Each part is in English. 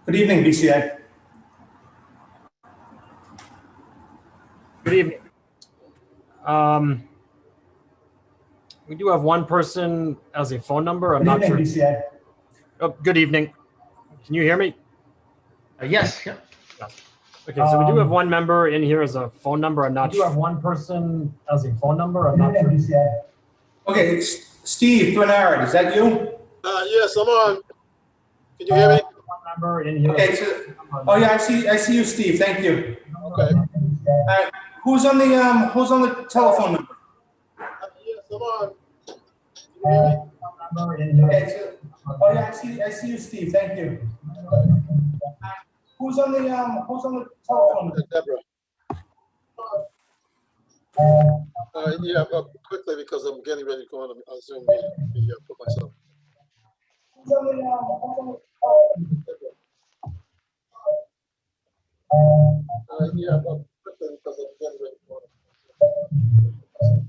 Good evening, BCA. Good evening. We do have one person as a phone number. I'm not sure. Good evening, BCA. Oh, good evening. Can you hear me? Yes. Yeah. Okay, so we do have one member in here as a phone number. I'm not sure. We do have one person as a phone number. I'm not sure. Okay, Steve Bernard, is that you? Yes, I'm on. Can you hear me? One member in here. Okay, oh yeah, I see you, Steve. Thank you. Okay. Who's on the telephone number? Yes, I'm on. Can you hear me? Okay, oh yeah, I see you, Steve. Thank you. Who's on the telephone number? Deborah. Yeah, quickly because I'm getting ready to go on a Zoom meeting. Put myself. Who's on the Yeah, quickly because I'm getting ready to go on a Zoom.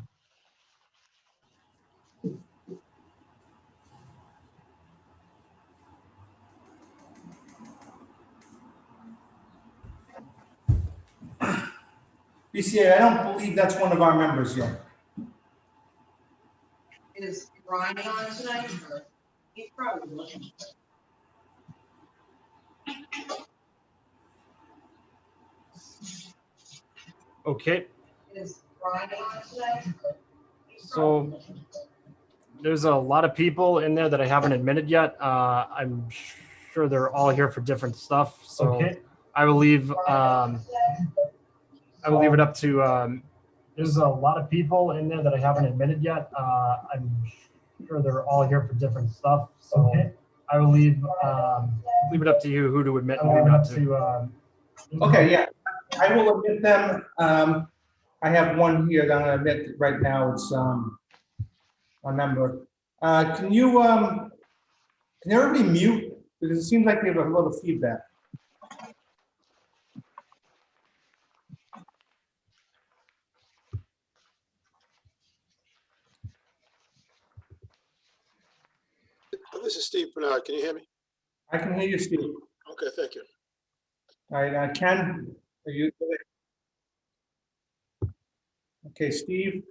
BCA, I don't believe that's one of our members yet. Is Brian on tonight? He's probably looking. Okay. Is Brian on tonight? So there's a lot of people in there that I haven't admitted yet. I'm sure they're all here for different stuff. So Okay. I will leave it up to. There's a lot of people in there that I haven't admitted yet. I'm sure they're all here for different stuff. So I will leave it up to you who to admit and who not to. Okay, yeah, I will admit them. I have one here that I'm gonna admit right now. It's a member. Can everybody mute? Because it seems like we have a lot of feedback. This is Steve Bernard. Can you hear me? I can hear you, Steve. Okay, thank you. All right, Ken, are you? Okay, Steve,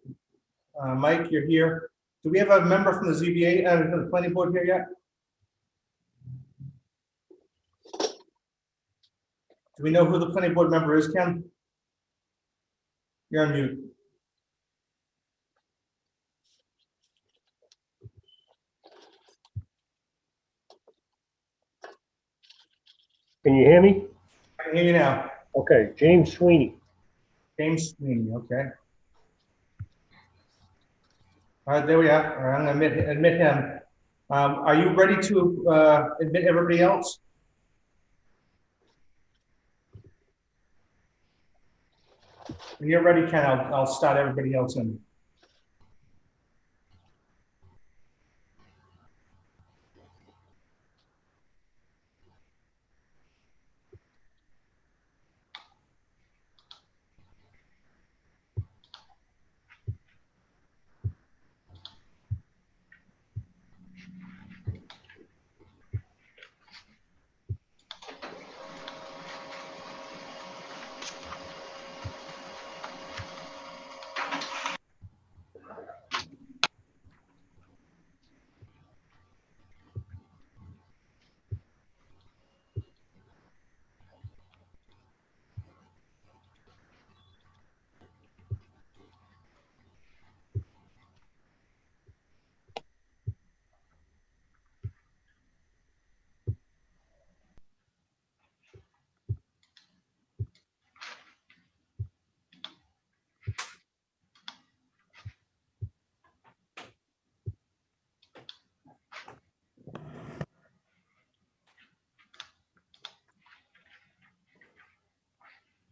Mike, you're here. Do we have a member from the ZBA, the planning board here yet? Do we know who the planning board member is, Ken? You're on mute. Can you hear me? I can hear you now. Okay, James Sweeney. James Sweeney, okay. All right, there we are. All right, I'm gonna admit him. Are you ready to admit everybody else? When you're ready, Ken, I'll start everybody else in.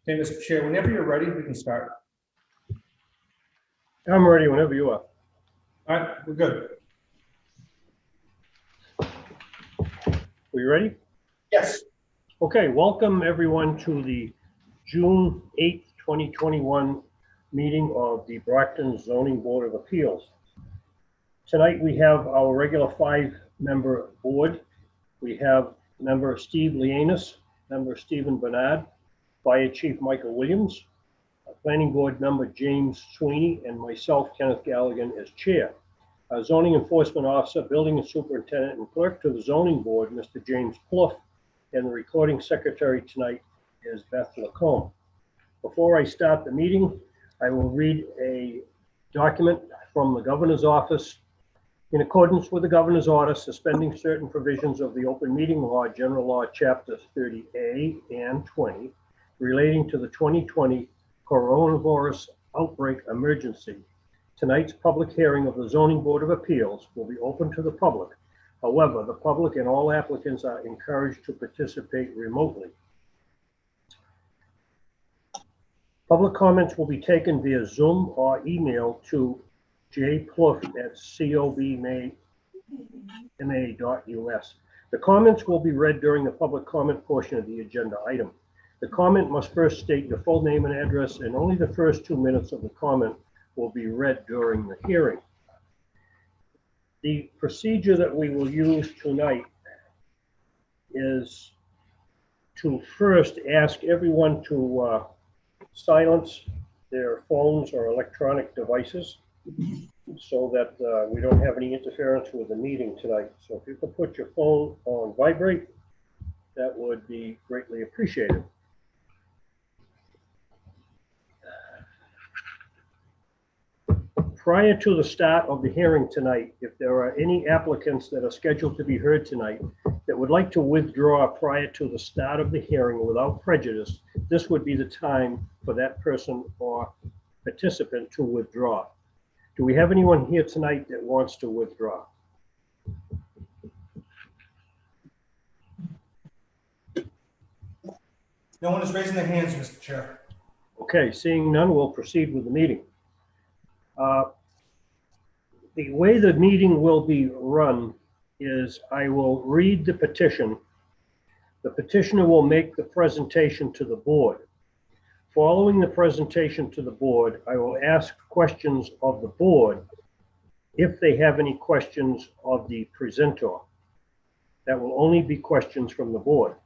Okay, Mr. Chair, whenever you're ready, we can start. I'm ready whenever you are. All right, we're good. Are you ready? Yes. Okay, welcome everyone to the June 8th, 2021 meeting of the Brockton Zoning Board of Appeals. Tonight we have our regular 5-member board. We have Member Steve Leanis, Member Stephen Bernard, Fire Chief Michael Williams, Planning Board Member James Sweeney, and myself, Kenneth Galligan, as Chair. Zoning Enforcement Officer, Building Superintendent, and Clerk to the Zoning Board, Mr. James Plouffe, and the Recording Secretary tonight is Beth Lacombe. Before I start the meeting, I will read a document from the Governor's Office. In accordance with the Governor's order suspending certain provisions of the Open Meeting Law, General Law, Chapters 30A and 20, relating to the 2020 coronavirus outbreak emergency, tonight's public hearing of the Zoning Board of Appeals will be open to the public. However, the public and all applicants are encouraged to participate remotely. Public comments will be taken via Zoom or email to jplouffe@cobma.us. The comments will be read during the public comment portion of the agenda item. The comment must first state your full name and address, and only the first 2 minutes of the comment will be read during the hearing. The procedure that we will use tonight is to first ask everyone to silence their phones or electronic devices so that we don't have any interference with the meeting tonight. So if you could put your phone on vibrate, that would be greatly appreciated. Prior to the start of the hearing tonight, if there are any applicants that are scheduled to be heard tonight that would like to withdraw prior to the start of the hearing without prejudice, this would be the time for that person or participant to withdraw. Do we have anyone here tonight that wants to withdraw? No one is raising their hands, Mr. Chair. Okay, seeing none, we'll proceed with the meeting. The way the meeting will be run is I will read the petition. The petitioner will make the presentation to the board. Following the presentation to the board, I will ask questions of the board if they have any questions of the presenter. That will only be questions from the board.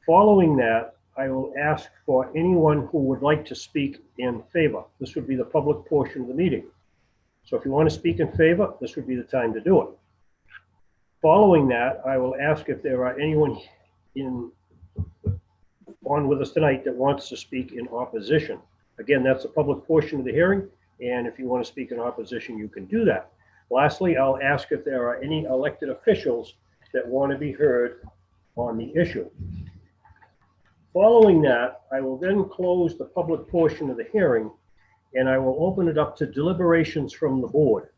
Following that, I will ask for anyone who would like to speak in favor. This would be the public portion of the meeting. So if you want to speak in favor, this would be the time to do it. Following that, I will ask if there are anyone on with us tonight that wants to speak in opposition. Again, that's the public portion of the hearing, and if you want to speak in opposition, you can do that. Lastly, I'll ask if there are any elected officials that want to be heard on the issue. Following that, I will then close the public portion of the hearing, and I will open it up to deliberations from the board.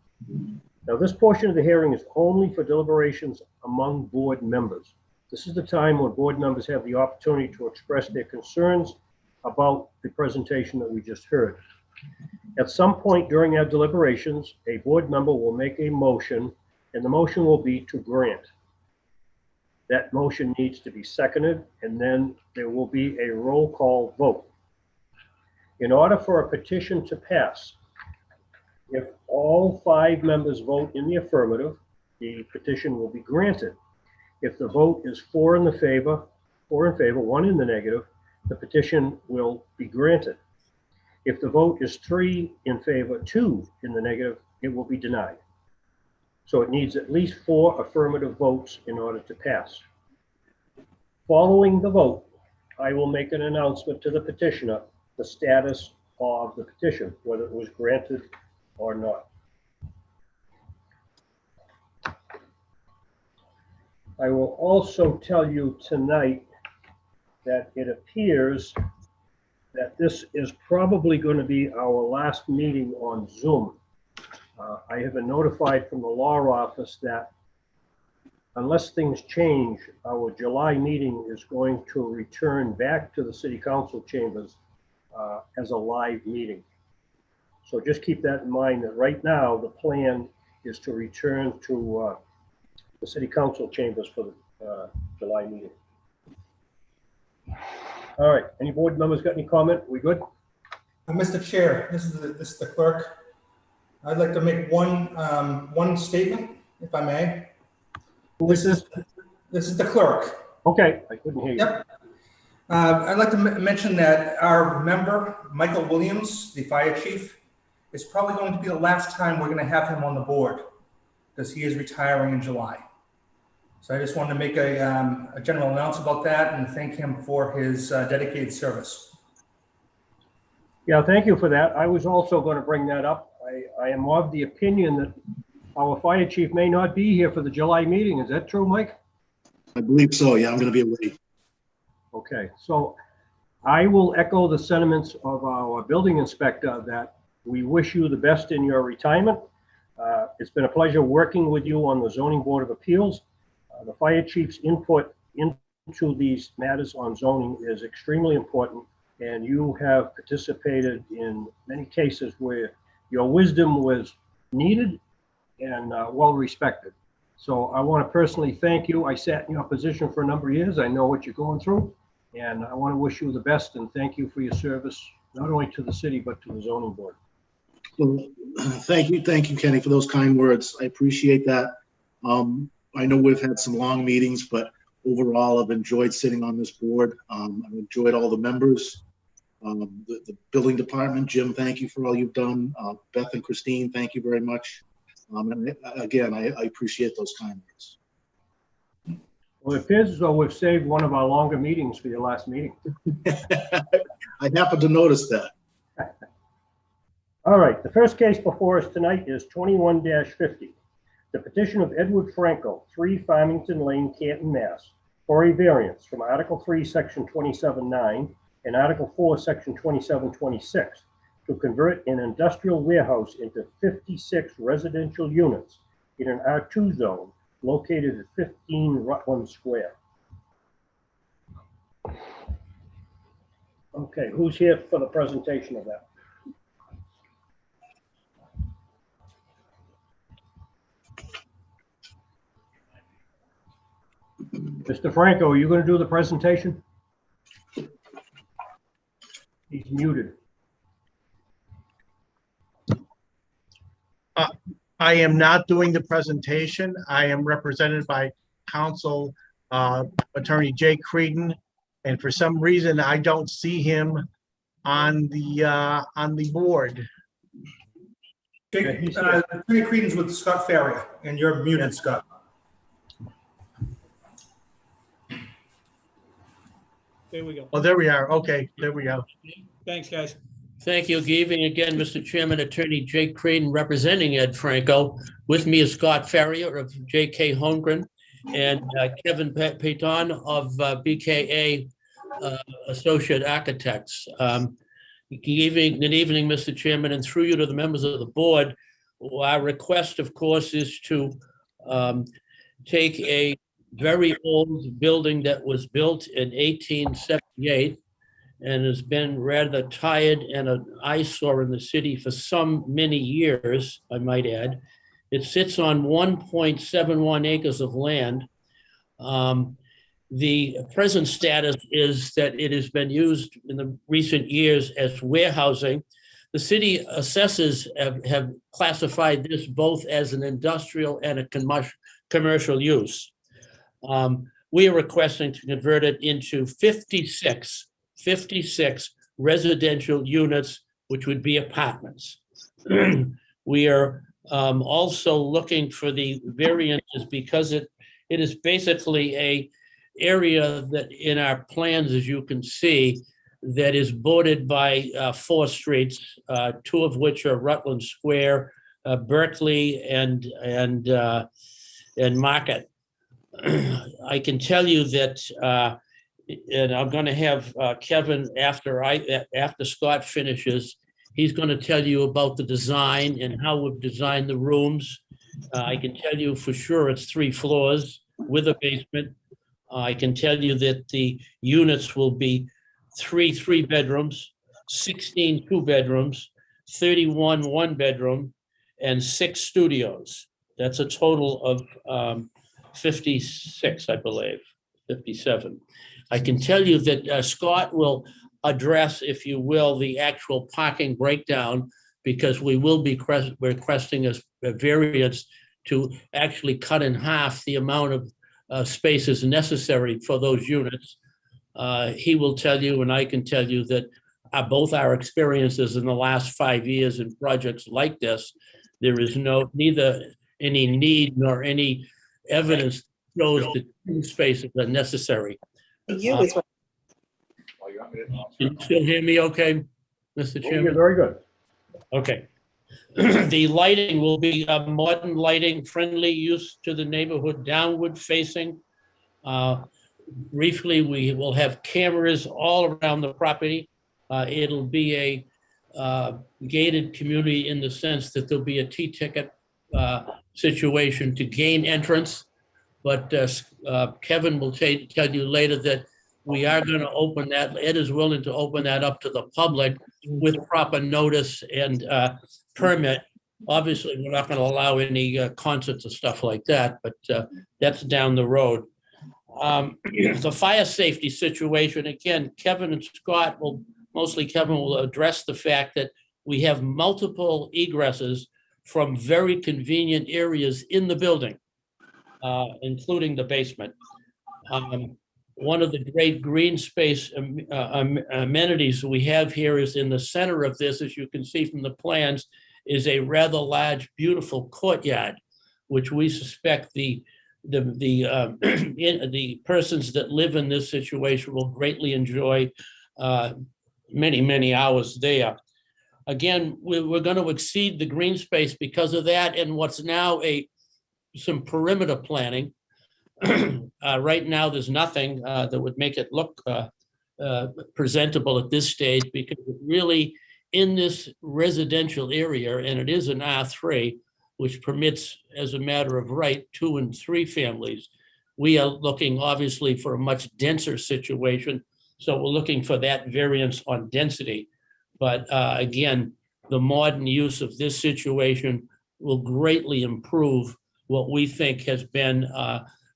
Now, this portion of the hearing is only for deliberations among board members. This is the time when board members have the opportunity to express their concerns about the presentation that we just heard. At some point during our deliberations, a board member will make a motion, and the motion will be to grant. That motion needs to be seconded, and then there will be a roll call vote. In order for a petition to pass, if all 5 members vote in the affirmative, the petition will be granted. If the vote is 4 in favor, 1 in the negative, the petition will be granted. If the vote is 3 in favor, 2 in the negative, it will be denied. So it needs at least 4 affirmative votes in order to pass. Following the vote, I will make an announcement to the petitioner, the status of the petition, whether it was granted or not. I will also tell you tonight that it appears that this is probably going to be our last meeting on Zoom. I have been notified from the law office that unless things change, our July meeting is going to return back to the City Council chambers as a live meeting. So just keep that in mind that right now the plan is to return to the City Council chambers for the July meeting. All right, any board members got any comment? We good? Mr. Chair, this is the clerk. I'd like to make one statement, if I may. Who is this? This is the clerk. Okay, I couldn't hear you. Yep. I'd like to mention that our member, Michael Williams, the fire chief, is probably going to be the last time we're going to have him on the board because he is retiring in July. So I just wanted to make a general announcement about that and thank him for his dedicated service. Yeah, thank you for that. I was also going to bring that up. I am of the opinion that our fire chief may not be here for the July meeting. Is that true, Mike? I believe so. Yeah, I'm going to be away. Okay, so I will echo the sentiments of our building inspector that we wish you the best in your retirement. It's been a pleasure working with you on the Zoning Board of Appeals. The fire chief's input into these matters on zoning is extremely important, and you have participated in many cases where your wisdom was needed and well respected. So I want to personally thank you. I sat in your position for a number of years. I know what you're going through, and I want to wish you the best and thank you for your service, not only to the city, but to the zoning board. Well, thank you, Kenny, for those kind words. I appreciate that. I know we've had some long meetings, but overall, I've enjoyed sitting on this board. I've enjoyed all the members. The building department, Jim, thank you for all you've done. Beth and Christine, thank you very much. And again, I appreciate those kind words. Well, it appears as though we've saved one of our longer meetings for your last meeting. I happened to notice that. All right, the first case before us tonight is 21-50. The petition of Edward Franco, 3 Farmington Lane, Canton, Mass, for a variance from Article 3, Section 27.9 and Article 4, Section 27.26 to convert an industrial warehouse into 56 residential units in an R2 zone located at 15 Rutland Square. Okay, who's here for the presentation of that? Mr. Franco, are you going to do the presentation? He's muted. I am not doing the presentation. I am represented by counsel attorney Jay Creedon, and for some reason I don't see him on the board. Attorney Creedon's with Scott Farrier, and you're muted, Scott. There we go. Oh, there we are. Okay, there we go. Thanks, guys. Thank you. Good evening again, Mr. Chairman. Attorney Jake Creighton representing Ed Franco. With me is Scott Farrier of J.K. Holmgren and Kevin Payton of BKA Associate Architects. Good evening, Mr. Chairman, and through you to the members of the board. Our request, of course, is to take a very old building that was built in 1878 and has been rather tired and an eyesore in the city for many years, I might add. It sits on 1.71 acres of land. The present status is that it has been used in the recent years as warehousing. The city assessors have classified this both as an industrial and a commercial use. We are requesting to convert it into 56 residential units, which would be apartments. We are also looking for the variances because it is basically a area that in our plans, as you can see, that is bordered by 4 streets, 2 of which are Rutland Square, Berkeley, and Market. I can tell you that, and I'm going to have Kevin after Scott finishes. He's going to tell you about the design and how we've designed the rooms. I can tell you for sure it's 3 floors with a basement. I can tell you that the units will be 3 bedrooms, 16 2 bedrooms, 31 1 bedroom, and 6 studios. That's a total of 56, I believe, 57. I can tell you that Scott will address, if you will, the actual parking breakdown, because we will be requesting a variance to actually cut in half the amount of spaces necessary for those units. He will tell you, and I can tell you that both our experiences in the last 5 years in projects like this, there is neither any need nor any evidence shows that 2 spaces are necessary. You is what. Can you still hear me okay, Mr. You're Chairman? very good. Okay. The lighting will be modern lighting, friendly use to the neighborhood, downward facing. Briefly, we will have cameras all around the property. It'll be a gated community in the sense that there'll be a T-ticket situation to gain entrance. But Kevin will tell you later that we are going to open that. Ed is willing to open that up to the public with proper notice and permit. Obviously, we're not going to allow any concerts or stuff like that, but that's down the road. The fire safety situation, again, Kevin and Scott will, mostly Kevin will address the fact that we have multiple egresses from very convenient areas in the building, including the basement. One of the great green space amenities we have here is in the center of this, as you can see from the plans, is a rather large, beautiful courtyard, which we suspect the persons that live in this situation will greatly enjoy many, many hours there. Again, we're going to exceed the green space because of that and what's now some perimeter planning. Right now, there's nothing that would make it look presentable at this stage because it really, in this residential area, and it is an R3, which permits, as a matter of right, 2 and 3 families. We are looking, obviously, for a much denser situation. So we're looking for that variance on density. But again, the modern use of this situation will greatly improve what we think has been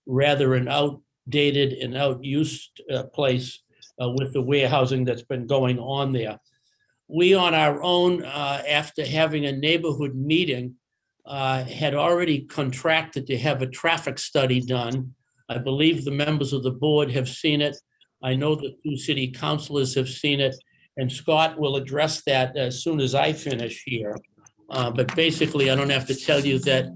rather an outdated and outused place with the warehousing that's been going on there. We, on our own, after having a neighborhood meeting, had already contracted to have a traffic study done. I believe the members of the board have seen it. I know the 2 city councilors have seen it, and Scott will address that as soon as I finish here. But basically, I don't have to tell you that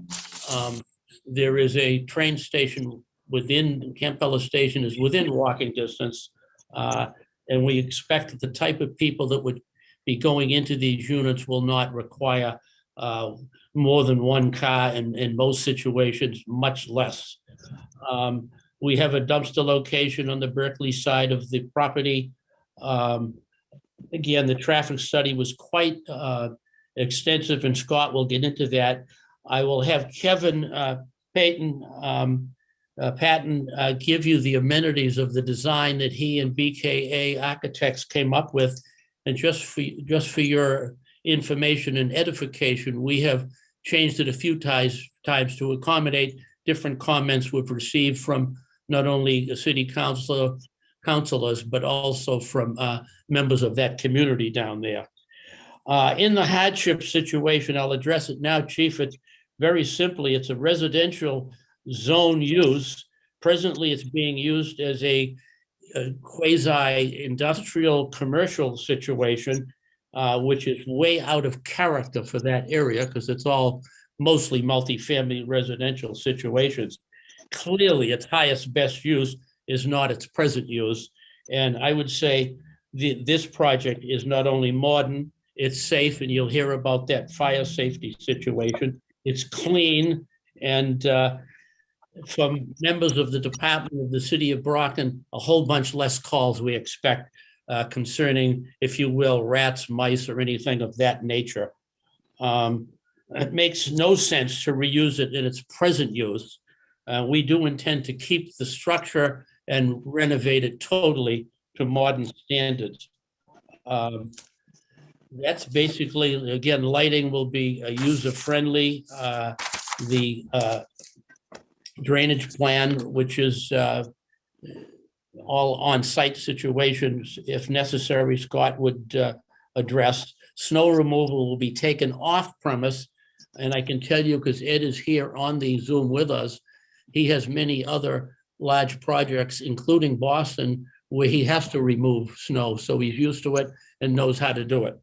there is a train station within, Campbell Station is within walking distance. And we expect that the type of people that would be going into these units will not require more than 1 car, and in most situations, much less. We have a dumpster location on the Berkeley side of the property. Again, the traffic study was quite extensive, and Scott will get into that. I will have Kevin Patton give you the amenities of the design that he and BKA Architects came up with. And just for your information and edification, we have changed it a few times to accommodate different comments we've received from not only the city councilors, but also from members of that community down there. In the hardship situation, I'll address it now, Chief. It's very simply, it's a residential zone use. Presently, it's being used as a quasi-industrial commercial situation, which is way out of character for that area because it's all mostly multifamily residential situations. Clearly, its highest best use is not its present use. And I would say this project is not only modern, it's safe, and you'll hear about that fire safety situation. It's clean, and from members of the department of the city of Brockton, a whole bunch less calls we expect concerning, if you will, rats, mice, or anything of that nature. It makes no sense to reuse it in its present use. We do intend to keep the structure and renovate it totally to modern standards. That's basically, again, lighting will be user-friendly. The drainage plan, which is all on-site situations, if necessary, Scott would address. Snow removal will be taken off premise. And I can tell you, because Ed is here on the Zoom with us, he has many other large projects, including Boston, where he has to remove snow. So he's used to it and knows how to do it.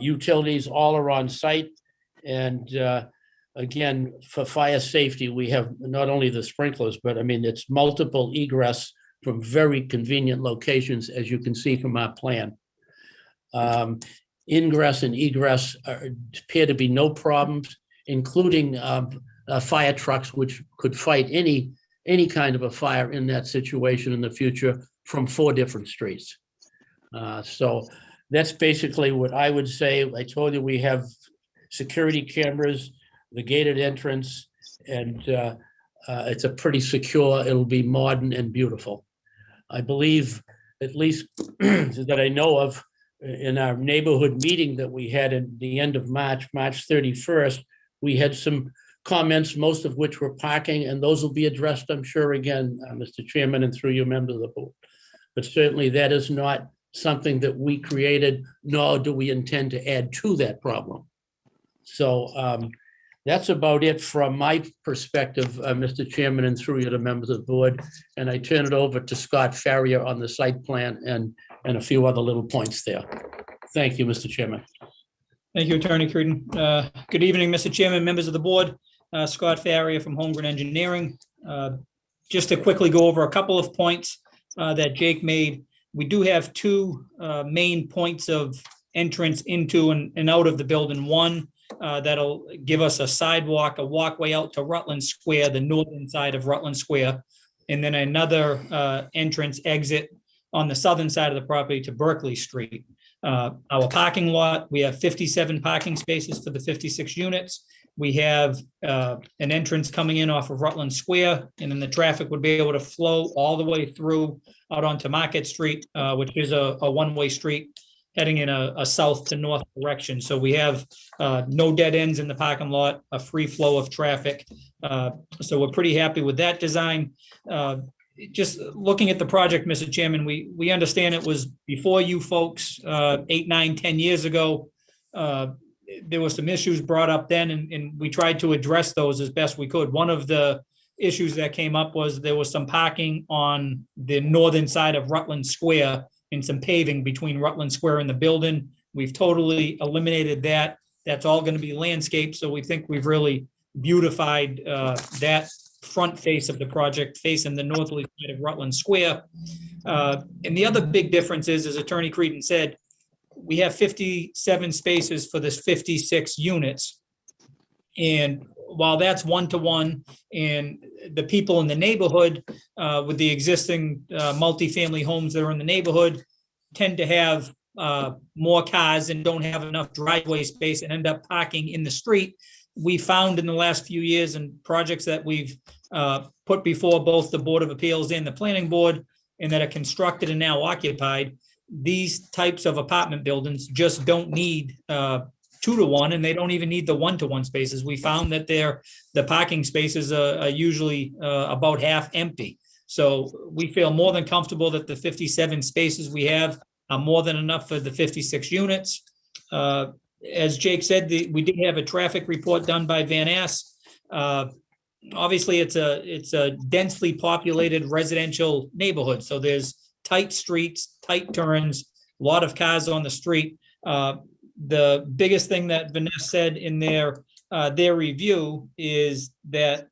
Utilities all are on site. And again, for fire safety, we have not only the sprinklers, but I mean, it's multiple egress from very convenient locations, as you can see from our plan. Ingress and egress appear to be no problems, including fire trucks, which could fight any kind of a fire in that situation in the future from 4 different streets. So that's basically what I would say. I told you we have security cameras, the gated entrance, and it's a pretty secure, it'll be modern and beautiful. I believe, at least that I know of, in our neighborhood meeting that we had at the end of March 31st, we had some comments, most of which were parking, and those will be addressed, I'm sure, again, Mr. Chairman, and through you, members of the board. But certainly that is not something that we created, nor do we intend to add to that problem. So that's about it from my perspective, Mr. Chairman, and through you to members of the board. And I turn it over to Scott Farrier on the site plan and a few other little points there. Thank you, Mr. Chairman. Thank you, Attorney Creedon. Good evening, Mr. Chairman, members of the board. Scott Farrier from Holmgren Engineering. Just to quickly go over a couple of points that Jake made. We do have 2 main points of entrance into and out of the building. One that'll give us a sidewalk, a walkway out to Rutland Square, the northern side of Rutland Square, and then another entrance exit on the southern side of the property to Berkeley Street. Our parking lot, we have 57 parking spaces for the 56 units. We have an entrance coming in off of Rutland Square, and then the traffic would be able to flow all the way through out onto Market Street, which is a one-way street heading in a south to north direction. So we have no dead ends in the parking lot, a free flow of traffic. So we're pretty happy with that design. Just looking at the project, Mr. Chairman, we understand it was before you folks, 8, 9, 10 years ago. There were some issues brought up then, and we tried to address those as best we could. One of the issues that came up was there was some parking on the northern side of Rutland Square and some paving between Rutland Square and the building. We've totally eliminated that. That's all going to be landscaped. So we think we've really beautified that front face of the project, facing the northerly side of Rutland Square. And the other big difference is, as Attorney Creedon said, we have 57 spaces for this 56 units. And while that's one-to-one, and the people in the neighborhood with the existing multifamily homes that are in the neighborhood tend to have more cars and don't have enough driveway space and end up parking in the street, we found in the last few years and projects that we've put before both the Board of Appeals and the Planning Board, and that are constructed and now occupied, these types of apartment buildings just don't need 2-to-1, and they don't even need the 1-to-1 spaces. We found that the parking spaces are usually about half empty. So we feel more than comfortable that the 57 spaces we have are more than enough for the 56 units. As Jake said, we did have a traffic report done by Van Ness. Obviously, it's a densely populated residential neighborhood. So there's tight streets, tight turns, a lot of cars on the street. The biggest thing that Vanessa said in their review is that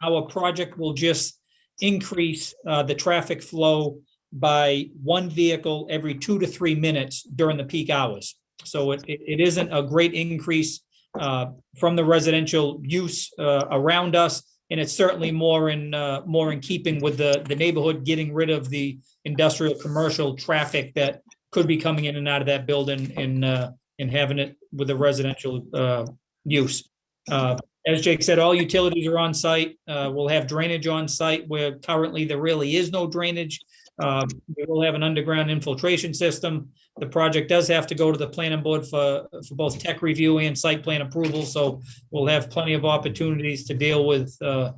our project will just increase the traffic flow by 1 vehicle every 2 to 3 minutes during the peak hours. So it isn't a great increase from the residential use around us, and it's certainly more in keeping with the neighborhood, getting rid of the industrial commercial traffic that could be coming in and out of that building and having it with the residential use. As Jake said, all utilities are on site. We'll have drainage on site where currently there really is no drainage. We will have an underground infiltration system. The project does have to go to the planning board for both tech review and site plan approval. So we'll have plenty of opportunities to deal with the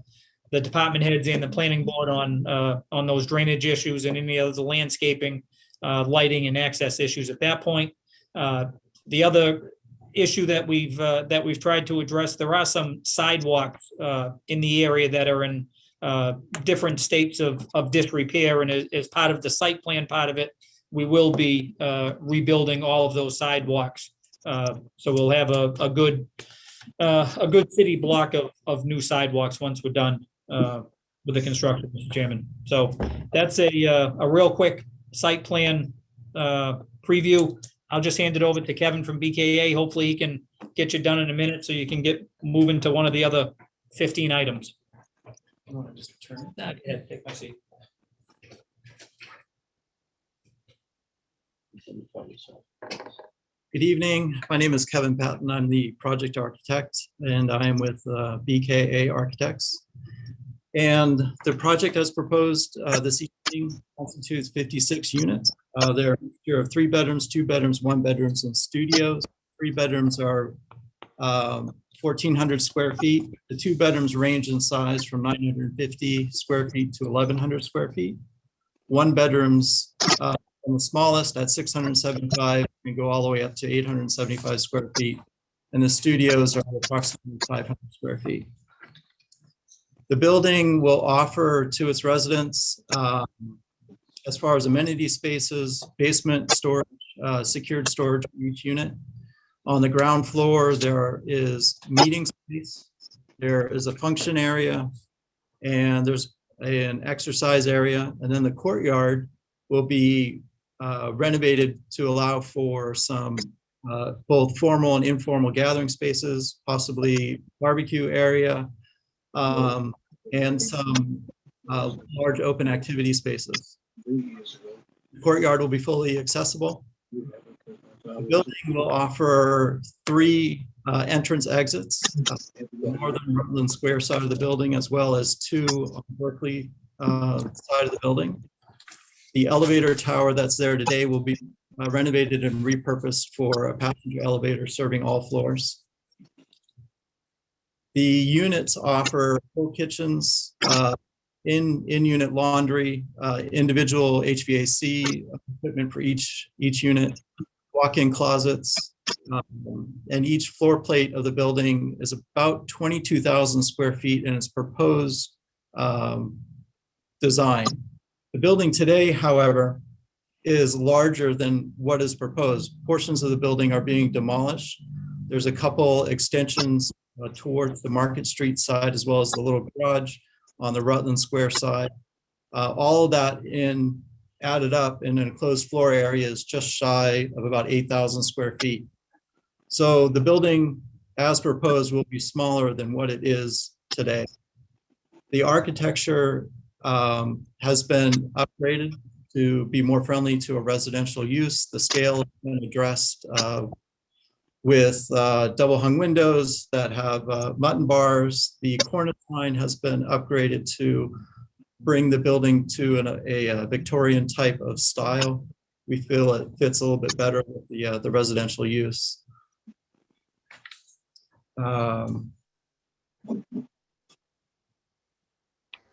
department heads and the planning board on those drainage issues and any other landscaping, lighting and access issues at that point. The other issue that we've tried to address, there are some sidewalks in the area that are in different states of disrepair, and as part of the site plan part of it, we will be rebuilding all of those sidewalks. So we'll have a good city block of new sidewalks once we're done with the construction, Mr. Chairman. So that's a real quick site plan preview. I'll just hand it over to Kevin from BKA. Hopefully he can get you done in a minute so you can get moving to one of the other 15 items. I want to just turn that and take my seat. Good evening. My name is Kevin Patton. I'm the project architect, and I am with BKA Architects. And the project as proposed this evening constitutes 56 units. They're a mixture of 3 bedrooms, 2 bedrooms, 1 bedrooms, and studios. 3 bedrooms are 1,400 square feet. The 2 bedrooms range in size from 950 square feet to 1,100 square feet. 1 bedrooms from the smallest at 675 and go all the way up to 875 square feet. And the studios are approximately 500 square feet. The building will offer to its residents, as far as amenity spaces, basement storage, secured storage for each unit. On the ground floor, there is meeting space, there is a function area, and there's an exercise area. And then the courtyard will be renovated to allow for some both formal and informal gathering spaces, possibly barbecue area, and some large open activity spaces. The courtyard will be fully accessible. The building will offer 3 entrance exits, the northern Rutland Square side of the building, as well as 2 on the Berkeley side of the building. The elevator tower that's there today will be renovated and repurposed for a passenger elevator serving all floors. The units offer full kitchens, in-unit laundry, individual HVAC equipment for each unit, walk-in closets, and each floor plate of the building is about 22,000 square feet in its proposed design. The building today, however, is larger than what is proposed. Portions of the building are being demolished. There's a couple extensions towards the Market Street side, as well as the little garage on the Rutland Square side. All of that added up in an enclosed floor area is just shy of about 8,000 square feet. So the building as proposed will be smaller than what it is today. The architecture has been upgraded to be more friendly to a residential use. The scale has been addressed with double hung windows that have mutton bars. The cornice line has been upgraded to bring the building to a Victorian type of style. We feel it fits a little bit better with the residential use.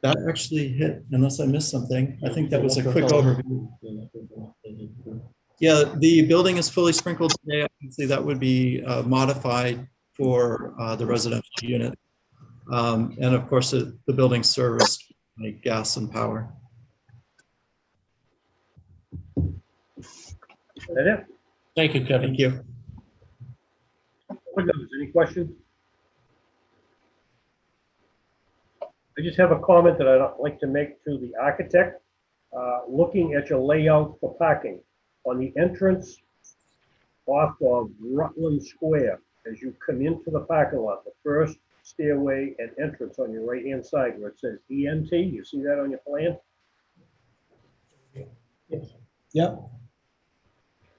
That actually hit, unless I missed something. I think that was a quick overview. Yeah, the building is fully sprinkled today. Obviously, that would be modified for the residential unit. And of course, the building serves like gas and power. Is that it? Thank you, Kevin. Thank you. Any questions? I just have a comment that I'd like to make to the architect. Looking at your layout for parking on the entrance off of Rutland Square, as you come into the parking lot, the first stairway and entrance on your right-hand side where it says ENT, you see that on your plan? Yep.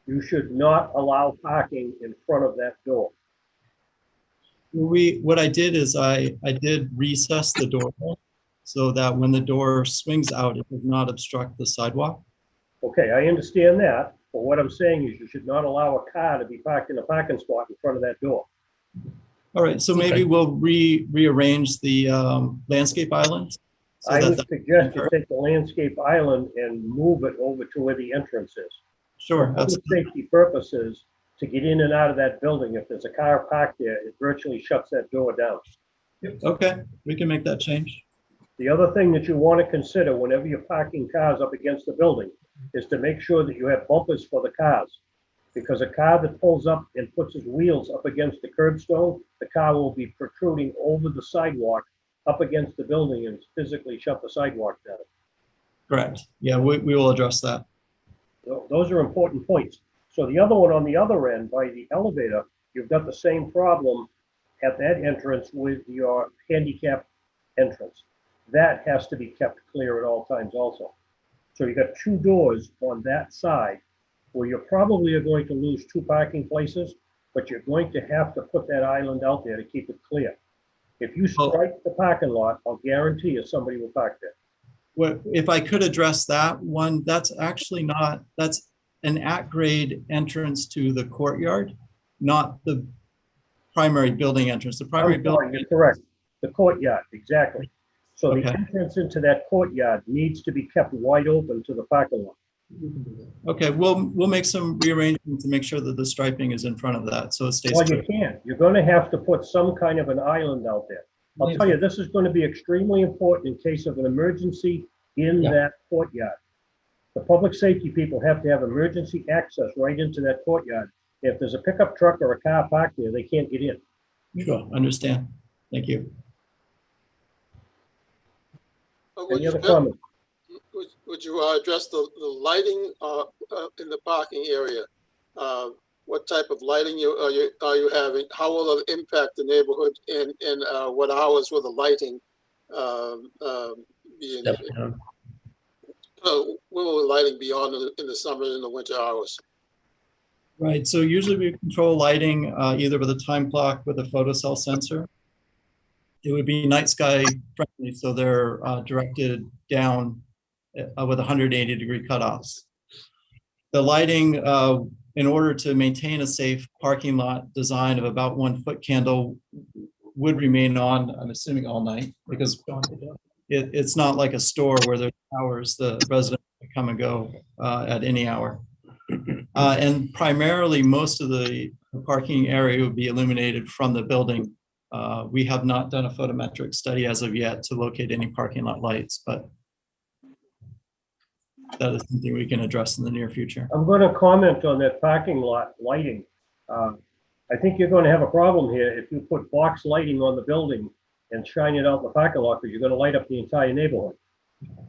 You should not allow parking in front of that door. What I did is I did recess the door so that when the door swings out, it does not obstruct the sidewalk. Okay, I understand that, but what I'm saying is you should not allow a car to be parked in a parking spot in front of that door. All right, so maybe we'll rearrange the landscape island. So I that would suggest you take the landscape island and move it over to where the entrance is. Sure. For safety purposes, to get in and out of that building, if there's a car parked there, it virtually shuts that door down. Okay, we can make that change. The other thing that you want to consider whenever you're parking cars up against the building is to make sure that you have bumpers for the cars. Because a car that pulls up and puts his wheels up against the curbstone, the car will be protruding over the sidewalk up against the building and physically shut the sidewalk down. Correct. Yeah, we will address that. So those are important points. So the other one on the other end by the elevator, you've got the same problem at that entrance with your handicap entrance. That has to be kept clear at all times also. So you've got two doors on that side where you probably are going to lose two parking places, but you're going to have to put that island out there to keep it clear. If you strike the parking lot, I'll guarantee you somebody will park there. What, if I could address that one, that's actually not, that's an at-grade entrance to the courtyard, not the primary building entrance. The primary building. You're correct. The courtyard, exactly. So Okay. the entrance into that courtyard needs to be kept wide open to the parking lot. Okay, we'll make some rearrangements to make sure that the striping is in front of that, so it stays Well, true. you can't. You're going to have to put some kind of an island out there. I'll tell you, this is going to be extremely important in case of an emergency in that courtyard. The public safety people have to have emergency access right into that courtyard. If there's a pickup truck or a car parked there, they can't get in. Sure, understand. Thank you. Any other comments? Would you address the lighting in the parking area? What type of lighting are you having? How will it impact the neighborhood, and what hours will the lighting be in? Will the lighting be on in the summer and the winter hours? Right, so usually we control lighting either with a time clock with a photocell sensor. It would be night sky friendly, so they're directed down with 180-degree cutoffs. The lighting, in order to maintain a safe parking lot design of about 1 foot candle, would remain on, I'm assuming, all night, because it's not like a store where there's hours the residents can come and go at any hour. And primarily, most of the parking area would be illuminated from the building. We have not done a photometric study as of yet to locate any parking lot lights, but that is something we can address in the near future. I'm going to comment on that parking lot lighting. I think you're going to have a problem here if you put box lighting on the building and shine it out in the parking lot, because you're going to light up the entire neighborhood.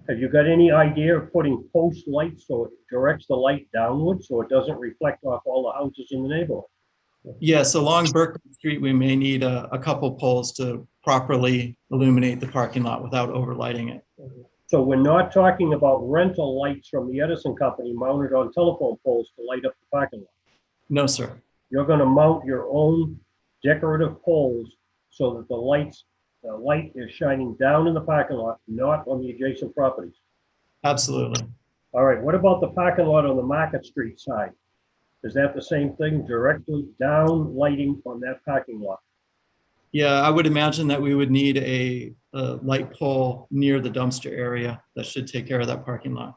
Have you got any idea of putting post lights so it directs the light downward so it doesn't reflect off all the houses in the neighborhood? Yes, along Berkeley Street, we may need a couple poles to properly illuminate the parking lot without overlighting it. So we're not talking about rental lights from the Edison Company mounted on telephone poles to light up the parking lot. No, sir. You're going to mount your own decorative poles so that the light is shining down in the parking lot, not on the adjacent properties. Absolutely. All right, what about the parking lot on the Market Street side? Is that the same thing, directly down lighting on that parking lot? Yeah, I would imagine that we would need a light pole near the dumpster area that should take care of that parking lot.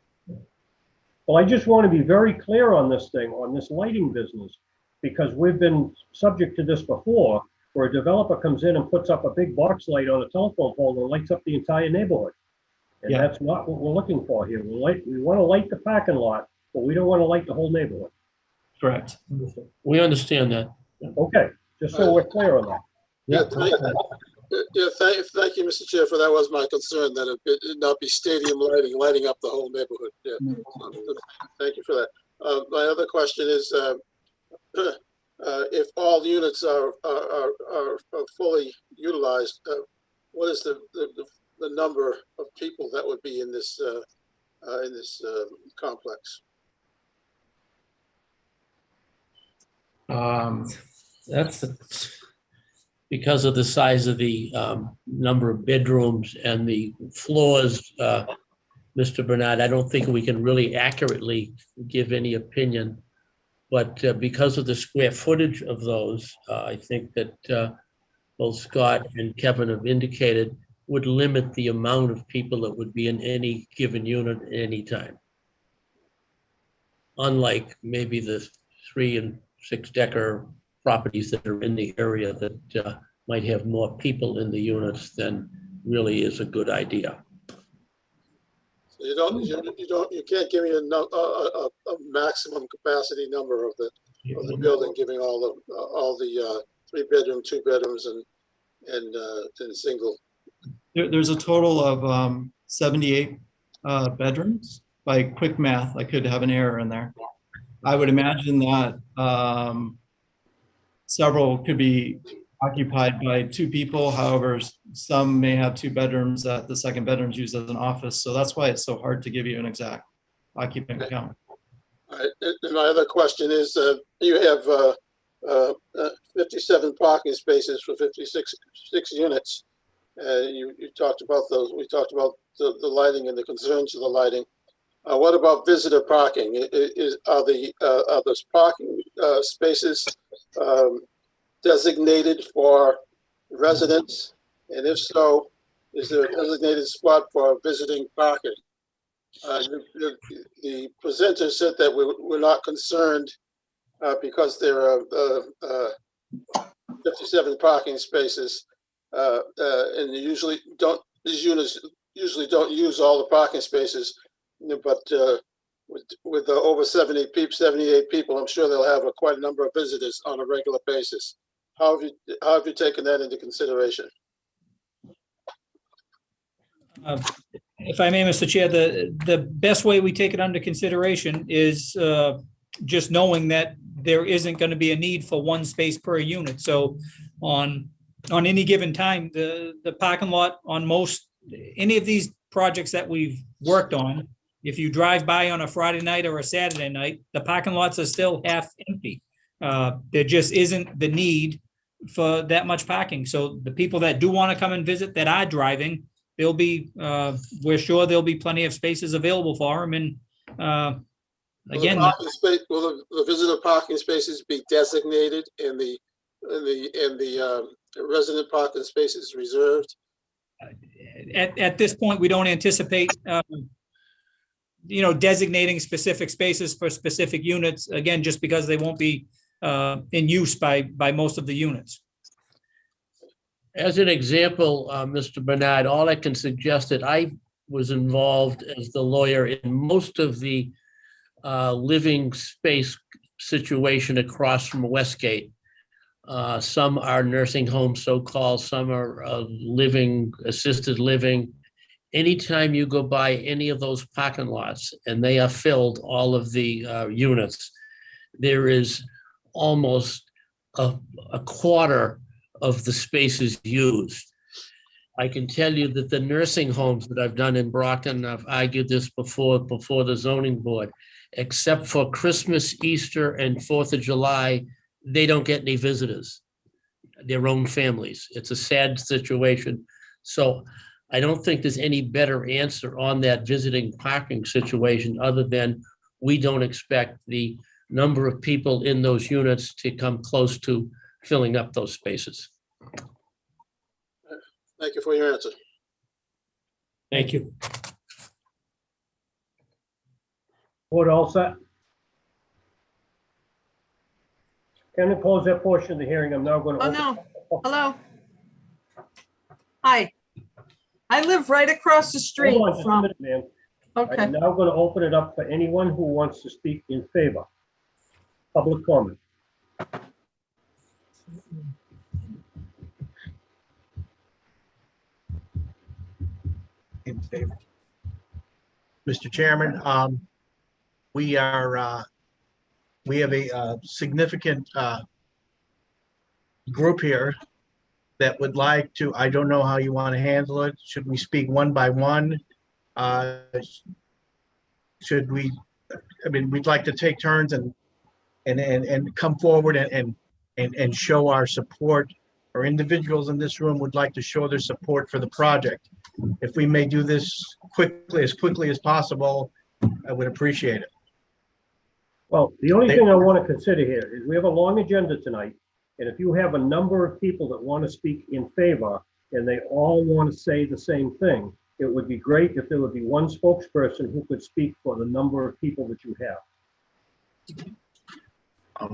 Well, I just want to be very clear on this thing, on this lighting business, because we've been subject to this before, where a developer comes in and puts up a big box light on a telephone pole and lights up the entire neighborhood. And that's not what we're looking for here. We want to light the parking lot, but we don't want to light the whole neighborhood. Correct. We understand that. Okay, just so we're clear on that. Thank you, Mr. Chair, for that was my concern, that it not be stadium lighting up the whole neighborhood. Yeah. Thank you for that. My other question is, if all units are fully utilized, what is the number of people that would be in this complex? That's because of the size of the number of bedrooms and the floors, Mr. Bernard, I don't think we can really accurately give any opinion. But because of the square footage of those, I think that both Scott and Kevin have indicated would limit the amount of people that would be in any given unit at any time. Unlike maybe the 3 and 6 decker properties that are in the area that might have more people in the units than really is a good idea. You can't give me a maximum capacity number of the building, giving all the 3-bedroom, 2 bedrooms and single. There's a total of 78 bedrooms. By quick math, I could have an error in there. I would imagine that several could be occupied by 2 people. However, some may have 2 bedrooms that the second bedroom is used as an office. So that's why it's so hard to give you an exact occupant count. All right. And my other question is, you have 57 parking spaces for 56 units. You talked about those. We talked about the lighting and the concerns of the lighting. What about visitor parking? Are those parking spaces designated for residents? And if so, is there a designated spot for visiting parking? The presenter said that we're not concerned because there are 57 parking spaces, and these units usually don't use all the parking spaces. But with over 78 people, I'm sure they'll have quite a number of visitors on a regular basis. How have you taken that into consideration? If I may, Mr. Chair, the best way we take it under consideration is just knowing that there isn't going to be a need for 1 space per unit. So on any given time, the parking lot on any of these projects that we've worked on, if you drive by on a Friday night or a Saturday night, the parking lots are still half empty. There just isn't the need for that much parking. So the people that do want to come and visit that are driving, we're sure there'll be plenty of spaces available for them. And again, will the visitor parking spaces be designated and the resident parking spaces reserved? At this point, we don't anticipate designating specific spaces for specific units, again, just because they won't be in use by most of the units. As an example, Mr. Bernard, all I can suggest that I was involved as the lawyer in most of the living space situation across from Westgate. Some are nursing homes, so-called, some are assisted living. Anytime you go by any of those parking lots and they are filled, all of the units, there is almost a quarter of the spaces used. I can tell you that the nursing homes that I've done in Brockton, I've argued this before the zoning board, except for Christmas, Easter, and 4th of July, they don't get any visitors, their own families. It's a sad situation. So I don't think there's any better answer on that visiting parking situation other than we don't expect the number of people in those units to come close to filling up those spaces. Thank you for your answer. Thank you. Board all set? Can we close that portion of the hearing? I'm now going to. Oh, no. Hello. Hi. I live right across the street Hold on just a from, minute, ma'am. okay. I'm now going to open it up for anyone who wants to speak in favor. Public comment. In favor. Mr. Chairman, we have a significant group here that would like to, I don't know how you want to handle it. Should we speak one by one? Should we, we'd like to take turns and come forward and show our support. Our individuals in this room would like to show their support for the project. If we may do this as quickly as possible, I would appreciate it. Well, the only thing I want to consider here is we have a long agenda tonight. And if you have a number of people that want to speak in favor and they all want to say the same thing, it would be great if there would be one spokesperson who could speak for the number of people that you have.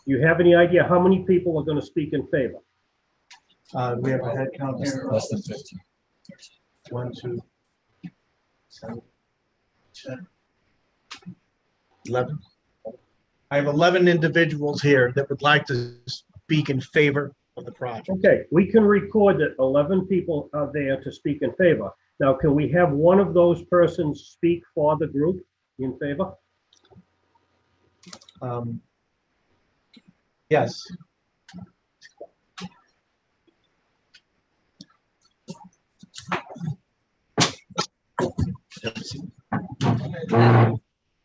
You have any idea how many people are going to speak in favor? We have a head count here. Less than 50. 1, 2, 11. I have 11 individuals here that would like to speak in favor of the project. Okay, we can record that 11 people are there to speak in favor. Now, can we have one of those persons speak for the group in favor? Yes.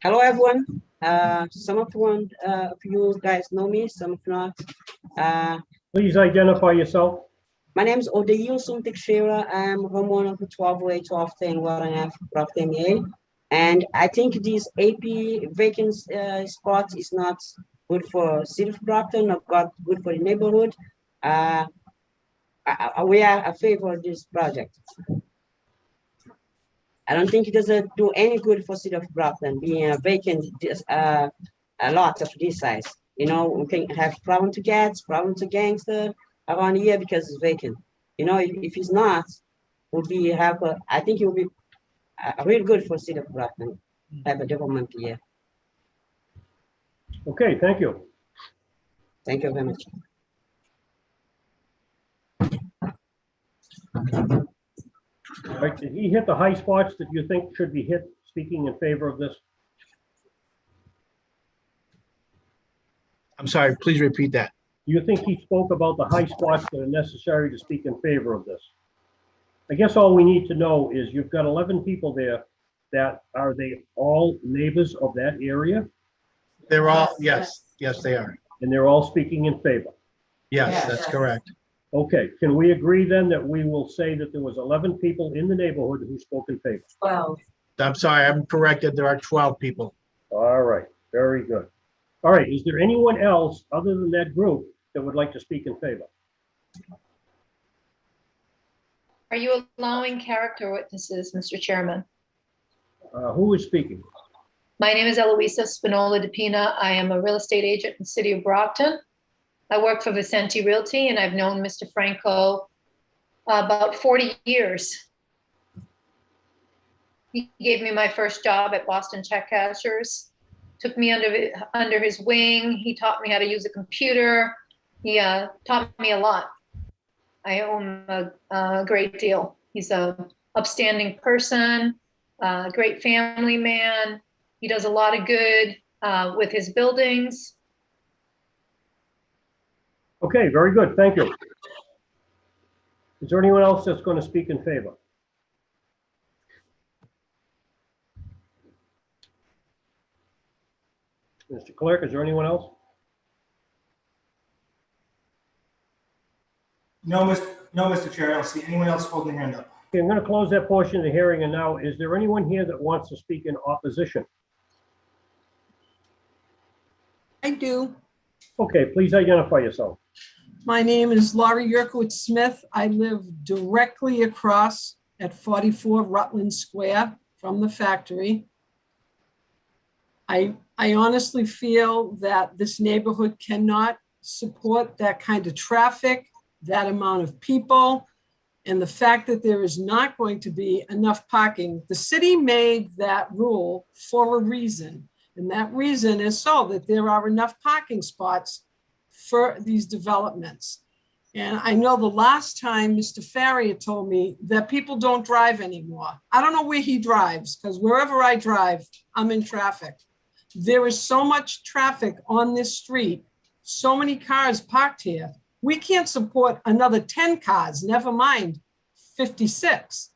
Hello, everyone. Some of you guys know me, some of not. Please identify yourself. My name is Odeil Sumtik Shira. I'm homeowner of 1208, 1210, Warren F, Brockton, A. And I think this AP vacant spot is not good for City of Brockton, not good for the neighborhood. We are a favor of this project. I don't think it doesn't do any good for City of Brockton being a vacant a lot of this size. You know, we can have problem to cats, problem to gangster around here because it's vacant. You know, if it's not, I think it will be real good for City of Brockton have a development here. Okay, thank you. Thank you very much. All right, did he hit the high spots that you think should be hit, speaking in favor of this? I'm sorry, please repeat that. Do you think he spoke about the high spots that are necessary to speak in favor of this? I guess all we need to know is you've got 11 people there. Are they all neighbors of that area? They're all, yes, they are. And they're all speaking in favor? Yes, that's correct. Okay, can we agree then that we will say that there was 11 people in the neighborhood who spoke in favor? 12. I'm sorry, I'm corrected. There are 12 people. All right, very good. All right, is there anyone else other than that group that would like to speak in favor? Are you allowing character witnesses, Mr. Chairman? Who is speaking? My name is Eloisa Spinola DePina. I am a real estate agent in the city of Brockton. I work for Vicente Realty, and I've known Mr. Franco about 40 years. He gave me my first job at Boston Check Cashers, took me under his wing. He taught me how to use a computer. He taught me a lot. I owe him a great deal. He's an upstanding person, a great family man. He does a lot of good with his buildings. Okay, very good. Thank you. Is there anyone else that's going to speak in favor? Mr. Clerk, is there anyone else? No, Mr. Chair, I don't see anyone else holding their hand up. Okay, I'm going to close that portion of the hearing, and now, is there anyone here that wants to speak in opposition? I do. Okay, please identify yourself. My name is Laurie Yerkowitz Smith. I live directly across at 44 Rutland Square from the factory. I honestly feel that this neighborhood cannot support that kind of traffic, that amount of people, and the fact that there is not going to be enough parking. The city made that rule for a reason, and that reason is so that there are enough parking spots for these developments. And I know the last time Mr. Farrier told me that people don't drive anymore. I don't know where he drives, because wherever I drive, I'm in traffic. There is so much traffic on this street, so many cars parked here. We can't support another 10 cars, never mind 56.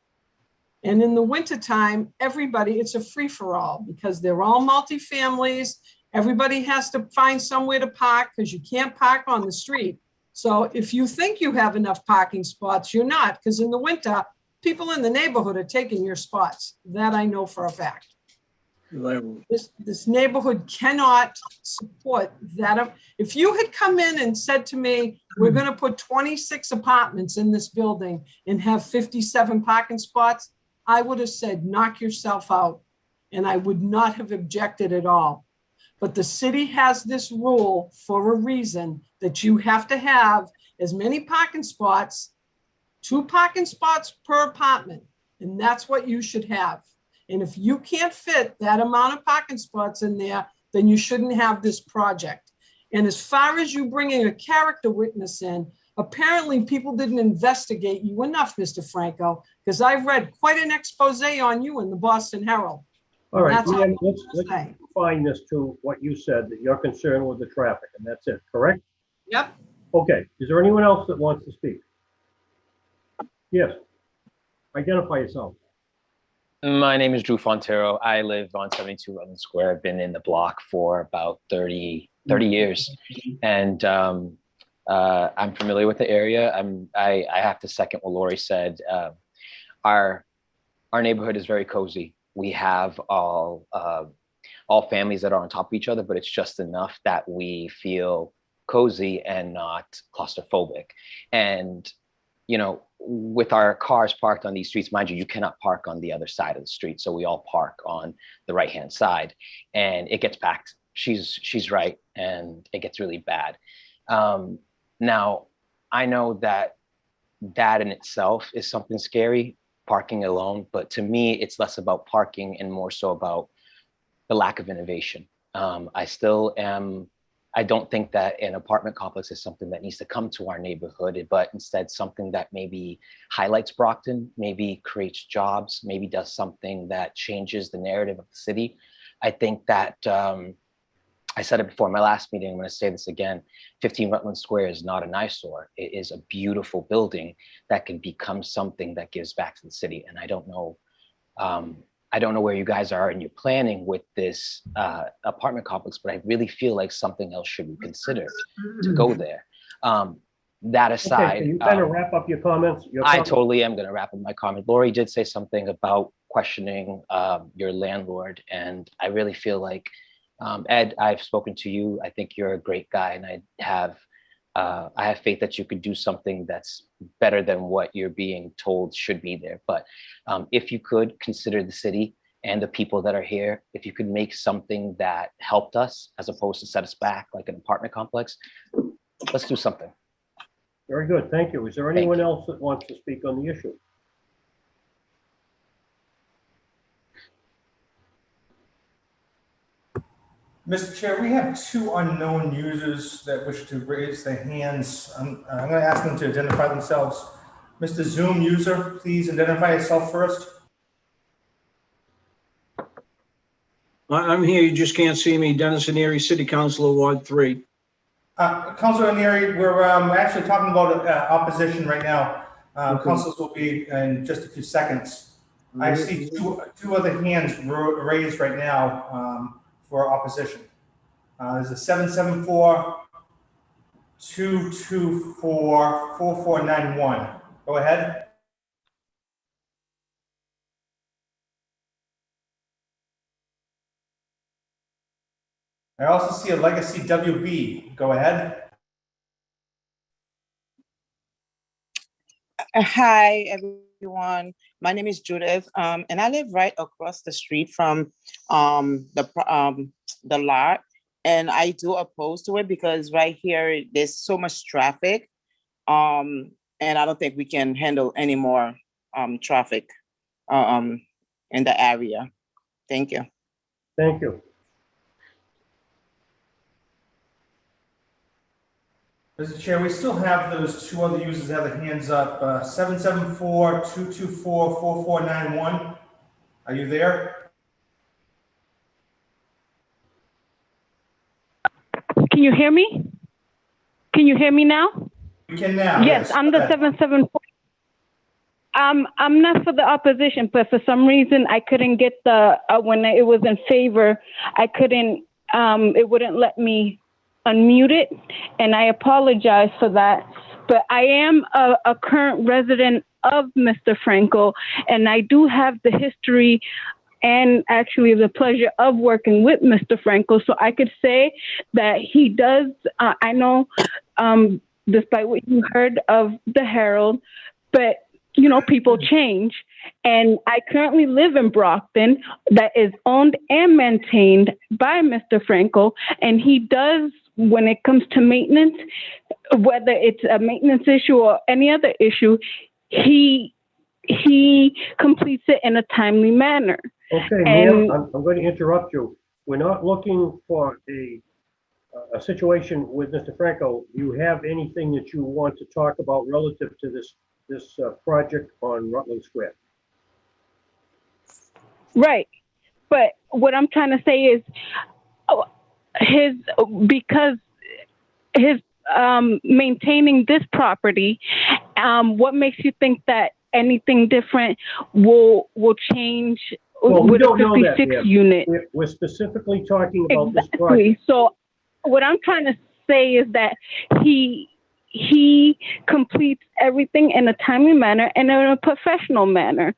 And in the wintertime, everybody, it's a free-for-all because they're all multifamilies. Everybody has to find somewhere to park because you can't park on the street. So if you think you have enough parking spots, you're not, because in the winter, people in the neighborhood are taking your spots. That I know for a fact. This neighborhood cannot support that. If you had come in and said to me, we're going to put 26 apartments in this building and have 57 parking spots, I would have said, knock yourself out. And I would not have objected at all. But the city has this rule for a reason that you have to have as many parking spots, 2 parking spots per apartment. And that's what you should have. And if you can't fit that amount of parking spots in there, then you shouldn't have this project. And as far as you bringing a character witness in, apparently people didn't investigate you enough, Mr. Franco, because I've read quite an expose on you in the Boston Herald. All right, That's all Leanne, I'm let's gonna say. confine this to what you said, that you're concerned with the traffic, and that's it, correct? Yep. Okay, is there anyone else that wants to speak? Yes. Identify yourself. My name is Drew Fontero. I live on 72 Rutland Square. I've been in the block for about 30 years. And I'm familiar with the area. I have to second what Lori said. Our neighborhood is very cozy. We have all families that are on top of each other, but it's just enough that we feel cozy and not claustrophobic. And you know, with our cars parked on these streets, mind you, you cannot park on the other side of the street. So we all park on the right-hand side and it gets packed. She's right. And it gets really bad. Now, I know that in itself is something scary, parking alone, but to me, it's less about parking and more so about the lack of innovation. I don't think that an apartment complex is something that needs to come to our neighborhood, but instead something that maybe highlights Brockton, maybe creates jobs, maybe does something that changes the narrative of the city. I think that, I said it before in my last meeting, I'm gonna say this again, 15 Rutland Square is not an eyesore. It is a beautiful building that can become something that gives back to the city. And I don't know where you guys are in your planning with this apartment complex, but I really feel like something else should be considered to go there. That aside, Okay, you kind of wrap up your comments. I totally am going to wrap up my comment. Lori did say something about questioning your landlord, and I really feel like, Ed, I've spoken to you. I think you're a great guy, and I have faith that you could do something that's better than what you're being told should be there. But if you could consider the city and the people that are here, if you could make something that helped us as opposed to set us back like an apartment complex, let's do something. Very good, thank you. Is there anyone else that wants to speak on the issue? Mr. Chair, we have two unknown users that wish to raise their hands. I'm going to ask them to identify themselves. Mr. Zoom user, please identify yourself first. I'm here, you just can't see me. Dennis Aneri, City Councilor, Ward 3. Councilor Aneri, we're actually talking about opposition right now. Councilors will be in just a few seconds. I see two other hands raised right now for opposition. There's a 774-224-4491. Go ahead. I also see a Legacy WB. Go ahead. Hi, everyone. My name is Judith, and I live right across the street from the lot. And I do oppose to it because right here, there's so much traffic. And I don't think we can handle any more traffic in the area. Thank you. Thank you. Mr. Chair, we still have those two other users that have their hands up. 774-224-4491. Are you there? Can you hear me? Can you hear me now? We can now. Yes, I'm the 774. I'm not for the opposition, but for some reason I couldn't get the when it was in favor, I couldn't. It wouldn't let me unmute it, and I apologize for that. But I am a current resident of Mr. Franco, and I do have the history and actually the pleasure of working with Mr. Franco. So I could say that he does, I know, despite what you heard of the Herald, but you know, people change. And I currently live in Brockton that is owned and maintained by Mr. Franco. And he does, when it comes to maintenance, whether it's a maintenance issue or any other issue, he completes it in a timely manner. Okay, And- ma'am, I'm going to interrupt you. We're not looking for a situation with Mr. Franco. Do you have anything that you want to talk about relative to this project on Rutland Square? Right. But what I'm trying to say is because his maintaining this property, what makes you think that anything different will change Well, we with a don't know that, 56 ma'am. unit? We're specifically talking about this project. Exactly. So what I'm trying to say is that he completes everything in a timely manner and in a professional manner.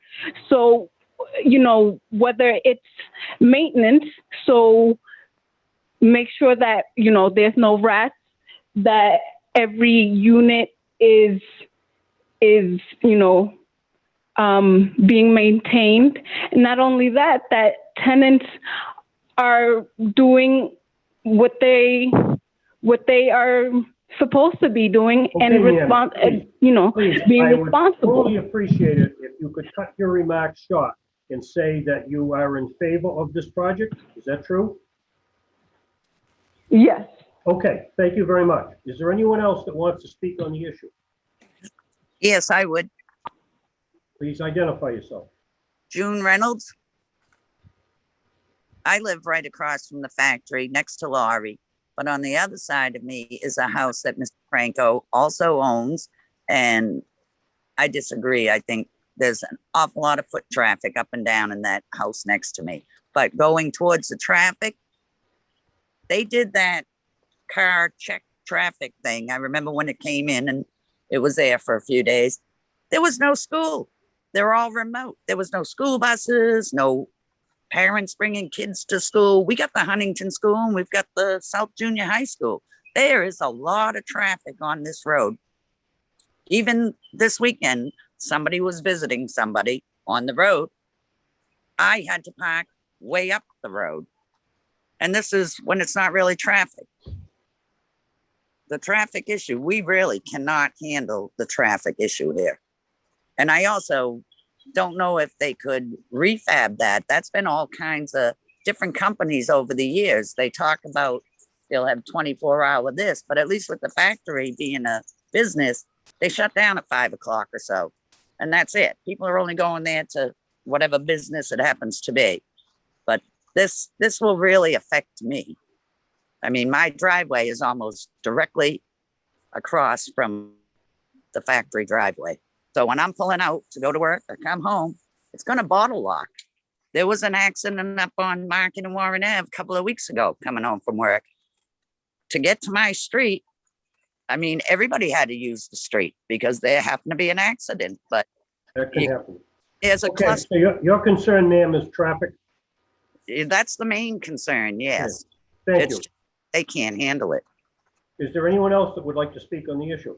So, whether it's maintenance, so make sure that, there's no rats, that every unit is being maintained. Not only that, that tenants are doing what they are supposed to be doing and ma'am, please, being I would responsible. totally appreciate it if you could cut your remarks short and say that you are in favor of this project. Is that true? Yes. Okay, thank you very much. Is there anyone else that wants to speak on the issue? Yes, I would. Please identify yourself. June Reynolds. I live right across from the factory next to Laurie, but on the other side of me is a house that Mr. Franco also owns, and I disagree. I think there's an awful lot of foot traffic up and down in that house next to me. But going towards the traffic, they did that car check traffic thing. I remember when it came in and it was there for a few days. There was no school. They're all remote. There was no school buses, no parents bringing kids to school. We got the Huntington School and we've got the South Junior High School. There is a lot of traffic on this road. Even this weekend, somebody was visiting somebody on the road. I had to park way up the road. And this is when it's not really traffic. The traffic issue, we really cannot handle the traffic issue here. And I also don't know if they could refab that. That's been all kinds of different companies over the years. They talk about they'll have 24-hour this, but at least with the factory being a business, they shut down at 5 o'clock or so. And that's it. People are only going there to whatever business it happens to be. But this will really affect me. I mean, my driveway is almost directly across from the factory driveway. So when I'm pulling out to go to work or come home, it's going to bottle lock. There was an accident up on Market and Warren Ave a couple of weeks ago coming home from work. To get to my street, I mean, everybody had to use the street because there happened to be an accident. But that can happen. There's a Okay, cluster. so your concern, ma'am, is traffic? That's the main concern, yes. Okay. Thank you. They can't handle it. Is there anyone else that would like to speak on the issue?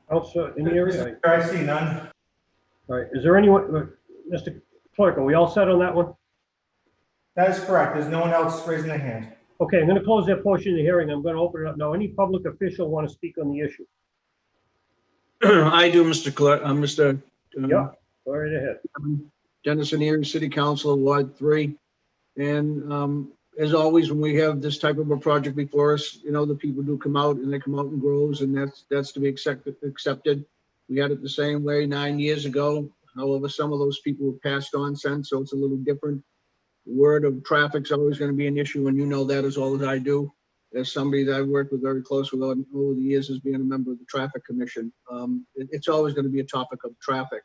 Also in the area? I see none. All right, is there anyone, Mr. Clerk, are we all set on that one? That is correct. There's no one else raising their hand. Okay, I'm going to close that portion of the hearing. I'm going to open it up now. Any public official want to speak on the issue? I do, Mr. Clerk, Yeah, go right ahead. Dennison Erie City Council, Ward 3. And as always, when we have this type of a project before us, the people do come out and they come out in groves, and that's to be accepted. We had it the same way 9 years ago. However, some of those people have passed on since, so it's a little different. The word of traffic's always going to be an issue, and you know that as well as I do. As somebody that I worked with very close with over the years as being a member of the Traffic Commission, it's always going to be a topic of traffic.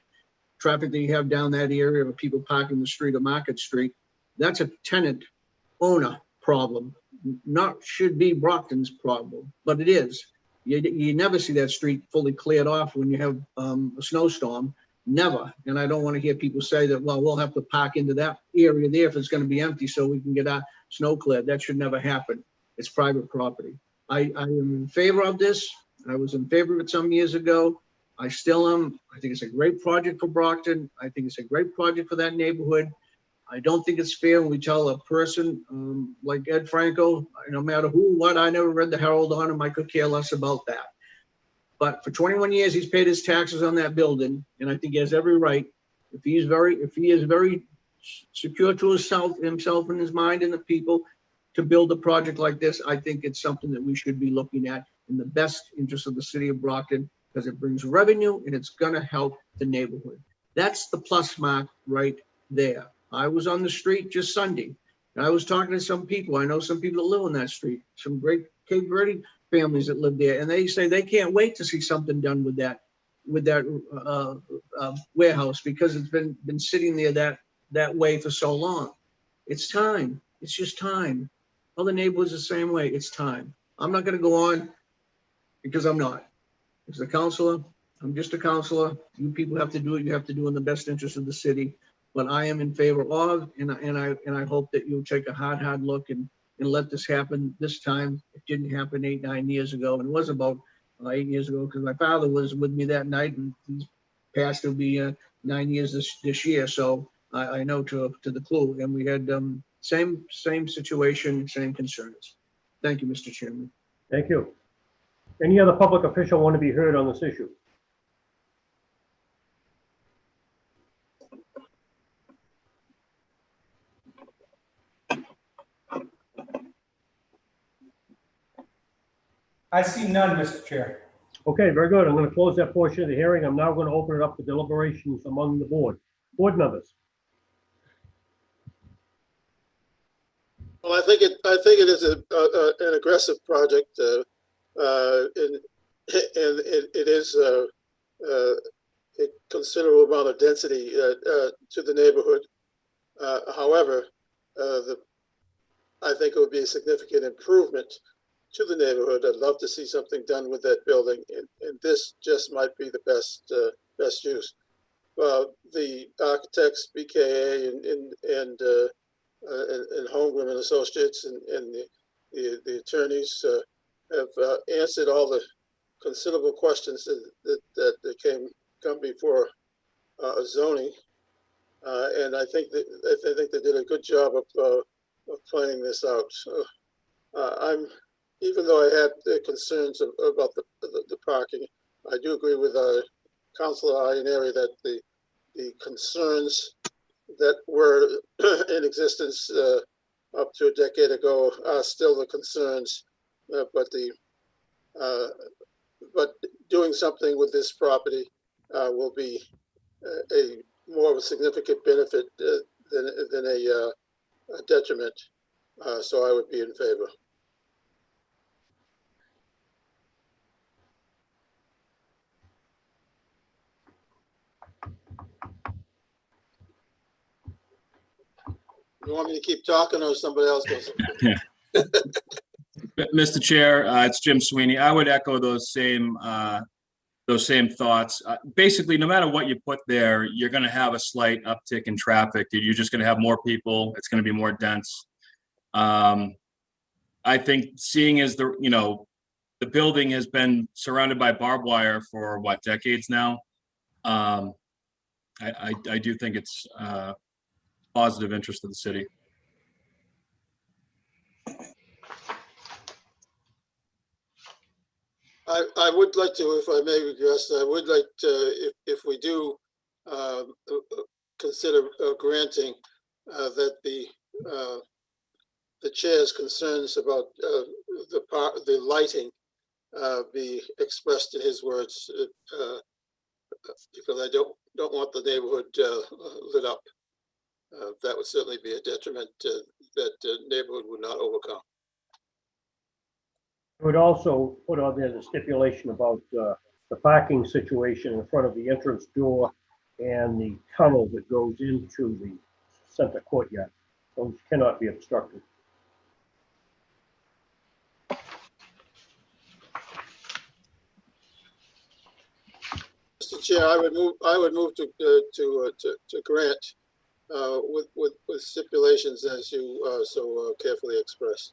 Traffic that you have down that area of people parking the street or Market Street, that's a tenant owner problem. Not should be Brockton's problem, but it is. You never see that street fully cleared off when you have a snowstorm. Never. And I don't want to hear people say that, well, we'll have to park into that area there if it's going to be empty so we can get our snow cleared. That should never happen. It's private property. I am in favor of this. I was in favor of it some years ago. I still am. I think it's a great project for Brockton. I think it's a great project for that neighborhood. I don't think it's fair when we tell a person like Ed Franco, no matter who, what, I never read the Herald on him. I could care less about that. But for 21 years, he's paid his taxes on that building, and I think he has every right. If he is very secure to himself and his mind and the people to build a project like this, I think it's something that we should be looking at in the best interest of the city of Brockton, because it brings revenue and it's going to help the neighborhood. That's the plus mark right there. I was on the street just Sunday, and I was talking to some people. I know some people that live on that street, some great Cape Verde families that live there, and they say they can't wait to see something done with that warehouse, because it's been sitting there that way for so long. It's time. It's just time. Other neighborhoods the same way. It's time. I'm not going to go on because I'm not. As a counselor, I'm just a counselor. You people have to do what you have to do in the best interest of the city. But I am in favor of, and I hope that you'll take a hard look and let this happen this time. It didn't happen 8-9 years ago, and it was about 8 years ago, because my father was with me that night, and he's passed. It'll be 9 years this year, so I know to the clue. And we had same situation, same concerns. Thank you, Mr. Chairman. Thank you. Any other public official want to be heard on this issue? I see none, Mr. Chair. Okay, very good. I'm going to close that portion of the hearing. I'm now going to open it up for deliberations among the board members. Well, I think it is an aggressive project, and it is a considerable amount of density to the neighborhood. However, I think it would be a significant improvement to the neighborhood. I'd love to see something done with that building, and this just might be the best use. The architects, BKA, and Holmgren and Associates, and the attorneys have answered all the considerable questions that come before zoning, and I think they did a good job of planning this out. So, even though I had concerns about the parking, I do agree with Councilor Ianieri that the concerns that were in existence up to a decade ago are still the concerns, but doing something with this property will be a more of a significant benefit than a detriment. So I would be in favor. You want me to keep talking, or somebody else goes? Mr. Chair, it's Jim Sweeney. I would echo those same thoughts. Basically, no matter what you put there, you're going to have a slight uptick in traffic. You're just going to have more people. It's going to be more dense. I think, seeing as the building has been surrounded by barbed wire for what, decades now. I do think it's positive interest of the city. I would like to, if I may regress, I would like to, if we do consider granting, that the chair's concerns about the lighting be expressed in his words, because I don't want the neighborhood lit up. That would certainly be a detriment that the neighborhood would not overcome. I would also put on there the stipulation about the parking situation in front of the entrance door and the tunnel that goes into the center courtyard. Those cannot be obstructed. Mr. Chair, I would move to grant with stipulations as you so carefully expressed.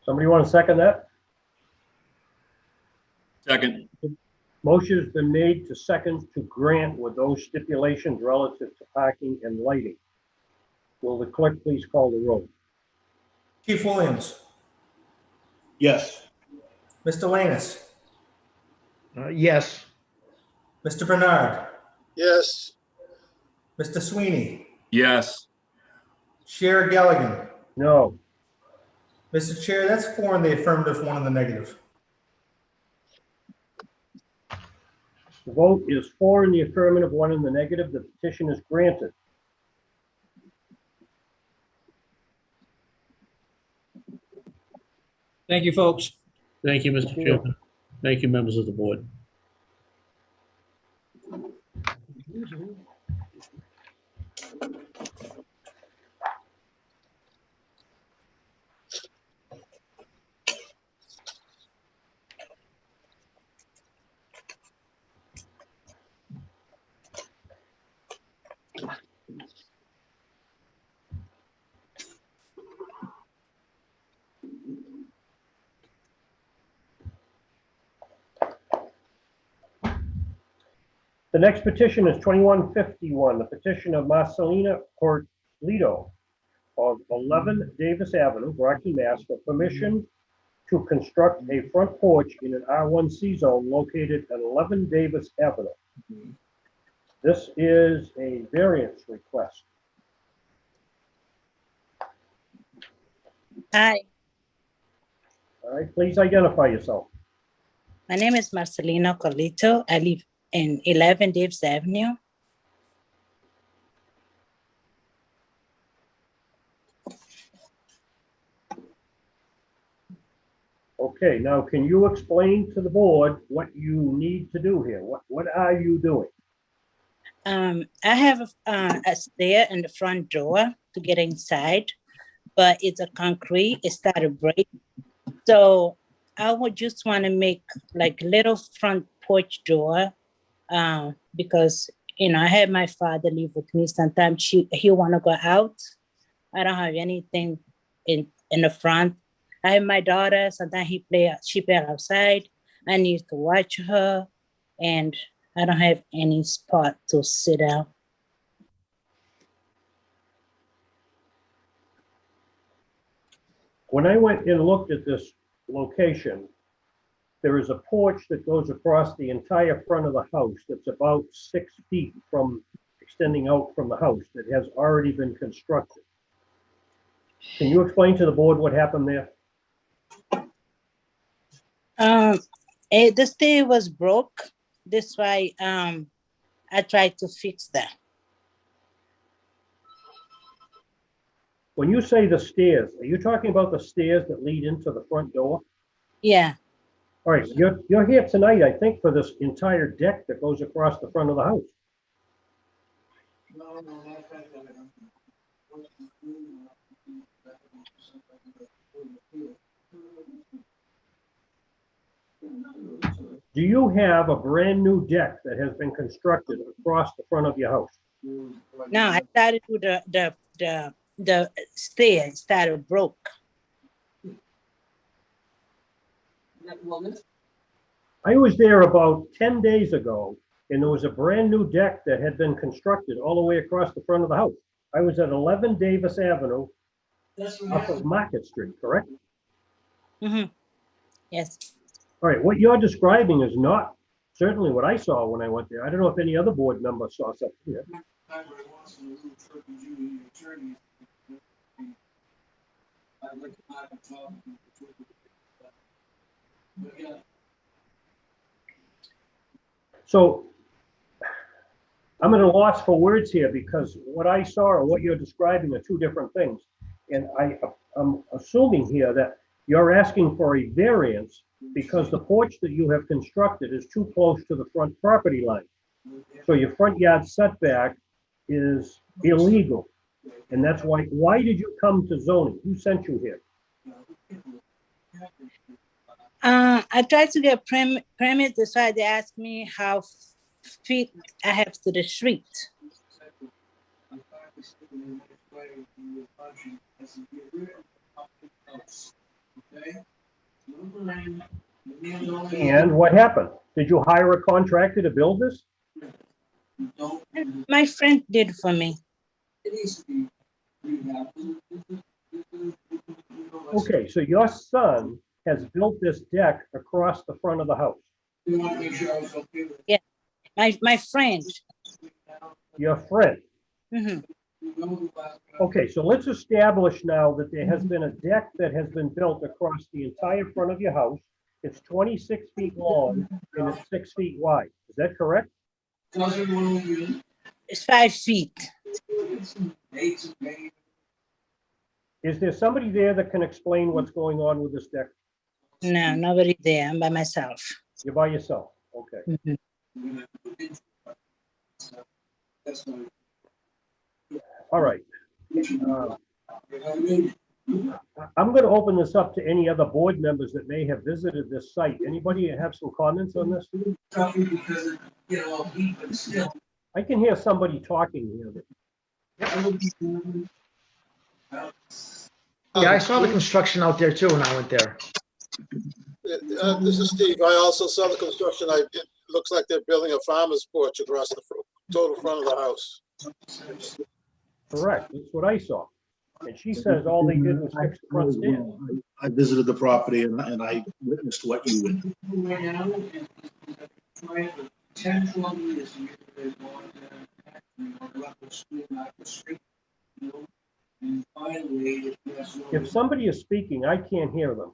Somebody want to second that? Second. Motion has been made to second to grant with those stipulations relative to parking and lighting. Will the clerk please call the roll? Chief Williams, Yes. Mr. Lanus, Yes. Mr. Bernard, yes, Mr. Sweeney, Yes. Chair Galligan. No. Mr. Chair, that's 4 in the affirmative, 1 in the negative. The vote is 4 in the affirmative, 1 in the negative. The petition is granted. Thank you, folks. Thank you, Mr. Thank you. Chairman. Thank you, members of the board. The next petition is 2151, the petition of Marcelina Corlito of 11 Davis Avenue, Brockton, Mass. For permission to construct a front porch in an R1C zone located at 11 Davis Avenue. This is a variance request. Hi, All right, please identify yourself. my name is Marcelino Colito. I live in 11 Davis Avenue. Okay, now can you explain to the board what you need to do here? What are you doing? I have a stair in the front door to get inside, but it's a concrete, it started breaking. So I would just want to make like little front porch door because, you know, I had my father live with me. Sometimes he want to go out. I don't have anything in the front. I have my daughter. Sometimes she play outside. I need to watch her, and I don't have any spot to sit down. When I went and looked at this location, there is a porch that goes across the entire front of the house that's about 6 feet from extending out from the house that has already been constructed. Can you explain to the board what happened there? The stair was broke. That's why I tried to fix that. When you say the stairs, are you talking about the stairs that lead into the front door? Yeah. All right, you're here tonight, I think, for this entire deck that goes across the front of the house. Do you have a brand new deck that has been constructed across the front of your house? No, I started with the stair started broke. I was there about 10 days ago, and there was a brand new deck that had been constructed all the way across the front of the house. I was at 11 Davis Avenue off of Market Street, correct? Mm-hmm. Yes. All right, what you're describing is not certainly what I saw when I went there. I don't know if any other board member saw something here. So I'm at a loss for words here because what I saw and what you're describing are two different things. And I'm assuming here that you're asking for a variance because the porch that you have constructed is too close to the front property line. So your front yard setback is illegal. And that's why did you come to zoning? Who sent you here? I tried to get permit. That's why they asked me how feet I have to the street. And what happened? Did you hire a contractor to build this? My friend did for me. Okay, so your son has built this deck across the front of the house. Yeah, my friend. Your friend. Mhm. Okay, so let's establish now that there has been a deck that has been built across the entire front of your house. It's 26 feet long and it's 6 feet wide. Is that correct? It's 5 feet. Is there somebody there that can explain what's going on with this deck? No, nobody there. I'm by myself. You're by yourself, okay. Mhm. All right. I'm going to open this up to any other board members that may have visited this site. Anybody have some comments on this? I can hear somebody talking here. Yeah, I saw the construction out there too when I went there. This is Steve. I also saw the construction. It looks like they're building a farmer's porch across the total front of the house. Correct, that's what I saw. And she says all they did was fix the front stairs. I visited the property and I witnessed what you witnessed. If somebody is speaking, I can't hear them.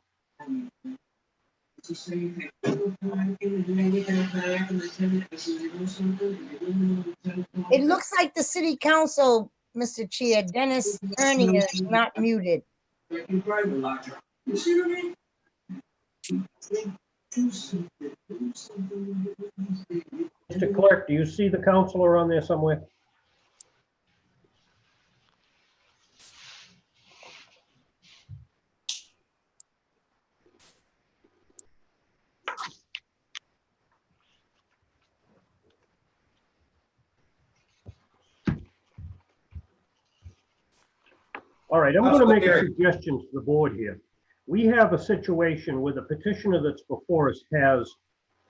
It looks like the city council, Mr. Chair, Dennis Ernie is not muted. Mr. Clerk, do you see the counselor on there somewhere? All right, I'm going to make a suggestion to the board here. We have a situation where the petitioner that's before us has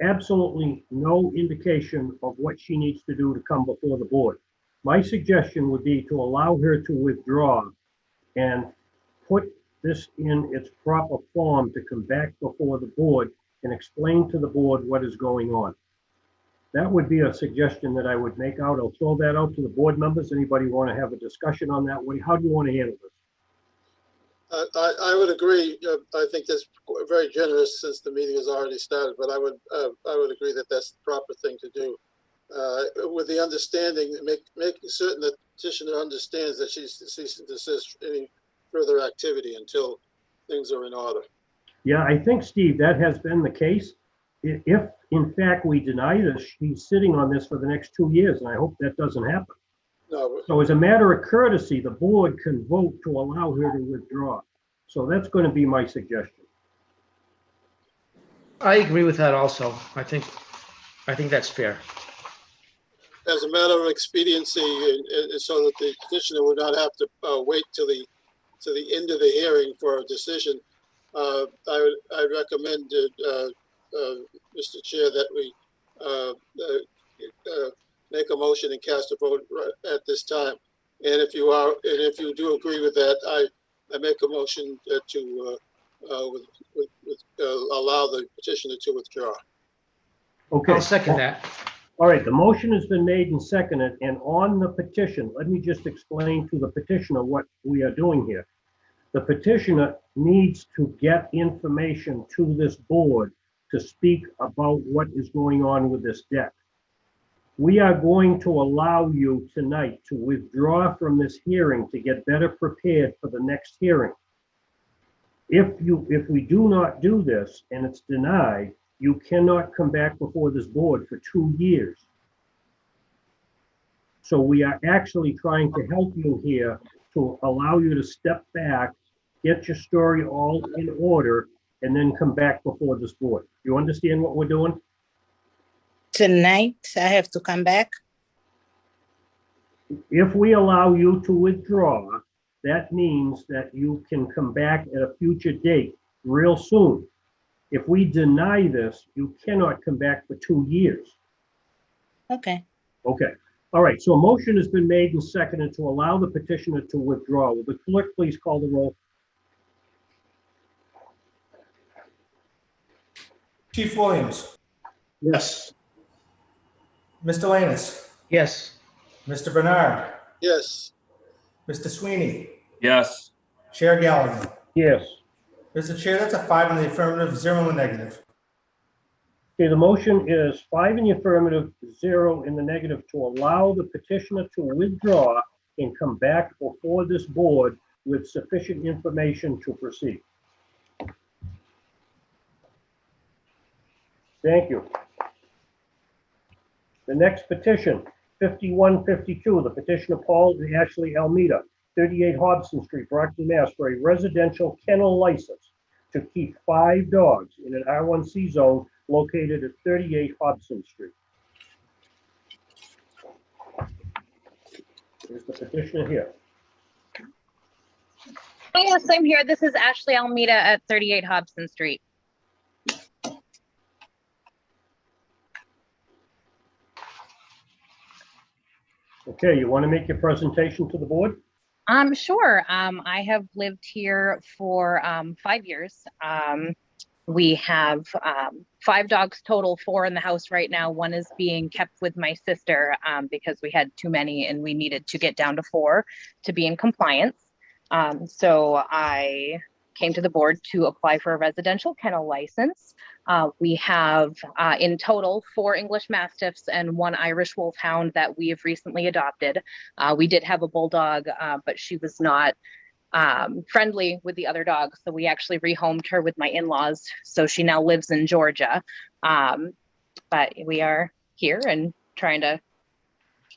absolutely no indication of what she needs to do to come before the board. My suggestion would be to allow her to withdraw and put this in its proper form to come back before the board and explain to the board what is going on. That would be a suggestion that I would make out. I'll throw that out to the board members. Anybody want to have a discussion on that? How do you want to handle this? I would agree. I think that's very generous since the meeting has already started, but I would agree that that's the proper thing to do. With the understanding, making certain that the petitioner understands that she's to cease and desist any further activity until things are in order. Yeah, I think, Steve, that has been the case. If in fact we deny this, she's sitting on this for the next 2 years, and I hope that doesn't happen. No. So as a matter of courtesy, the board can vote to allow her to withdraw. So that's going to be my suggestion. I agree with that also. I think that's fair. As a matter of expediency, and so that the petitioner would not have to wait till the end of the hearing for a decision, I'd recommend, Mr. Chair, that we make a motion and cast a vote at this time. And if you do agree with that, I make a motion to allow the petitioner to withdraw. Okay. I'll second that. All right, the motion has been made and seconded, and on the petition, let me just explain to the petitioner what we are doing here. The petitioner needs to get information to this board to speak about what is going on with this deck. We are going to allow you tonight to withdraw from this hearing to get better prepared for the next hearing. If we do not do this and it's denied, you cannot come back before this board for 2 years. So we are actually trying to help you here to allow you to step back, get your story all in order, and then come back before this board. You understand what we're doing? Tonight, I have to come back. If we allow you to withdraw, that means that you can come back at a future date real soon. If we deny this, you cannot come back for 2 years. Okay. Okay. All right. So a motion has been made and seconded to allow the petitioner to withdraw. Will the clerk please call the roll? Chief Williams, Yes. Mr. Lanus, Yes. Mr. Bernard, Yes. Mr. Sweeney, Yes. Chair Gallagher. Yes. Mr. Chair, that's a 5 in the affirmative, 0 in the negative. Okay, the motion is 5 in the affirmative, 0 in the negative to allow the petitioner to withdraw and come back before this board with sufficient information to proceed. Thank you. The next petition, 5152, the petitioner Paul and Ashley Almeida, 38 Hobson Street, Brockton, Mass, for a residential kennel license to keep 5 dogs in an R1C zone located at 38 Hobson Street. Is the petitioner here? Yes, I'm here. This is Ashley Almeida at 38 Hobson Street. Okay, you want to make your presentation to the board? Sure. I have lived here for 5 years. We have 5 dogs total, 4 in the house right now. 1 is being kept with my sister because we had too many and we needed to get down to 4 to be in compliance. So I came to the board to apply for a residential kennel license. We have in total 4 English Mastiffs and 1 Irish Wolfhound that we have recently adopted. We did have a bulldog, but she was not friendly with the other dogs. So we actually rehomed her with my in-laws. So she now lives in Georgia. But we are here and trying to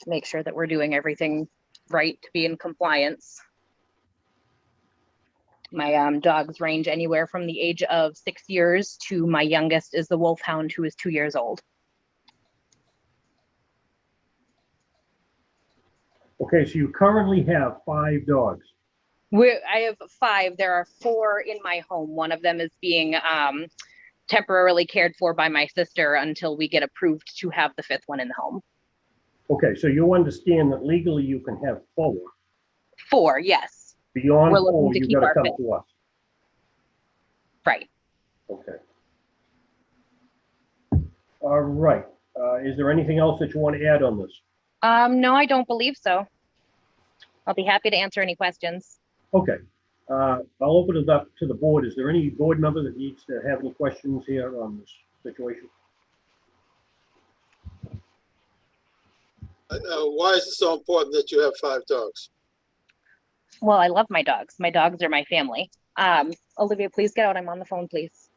make sure that we're doing everything right to be in compliance. My dogs range anywhere from the age of 6 years to my youngest is the Wolfhound, who is 2 years old. Okay, so you currently have 5 dogs. I have 5. There are 4 in my home. One of them is being temporarily cared for by my sister until we get approved to have the 5th one in the home. Okay, so you understand that legally you can have 4. 4, yes. Beyond We're looking 4, to you keep gotta our come 5th. to us. Right. Okay. All right. Is there anything else that you want to add on this? No, I don't believe so. I'll be happy to answer any questions. Okay. I'll open it up to the board. Is there any board member that needs to have any questions here on this situation? Why is it so important that you have 5 dogs? Well, I love my dogs. My dogs are my family. Olivia, please get out. I'm on the phone, please.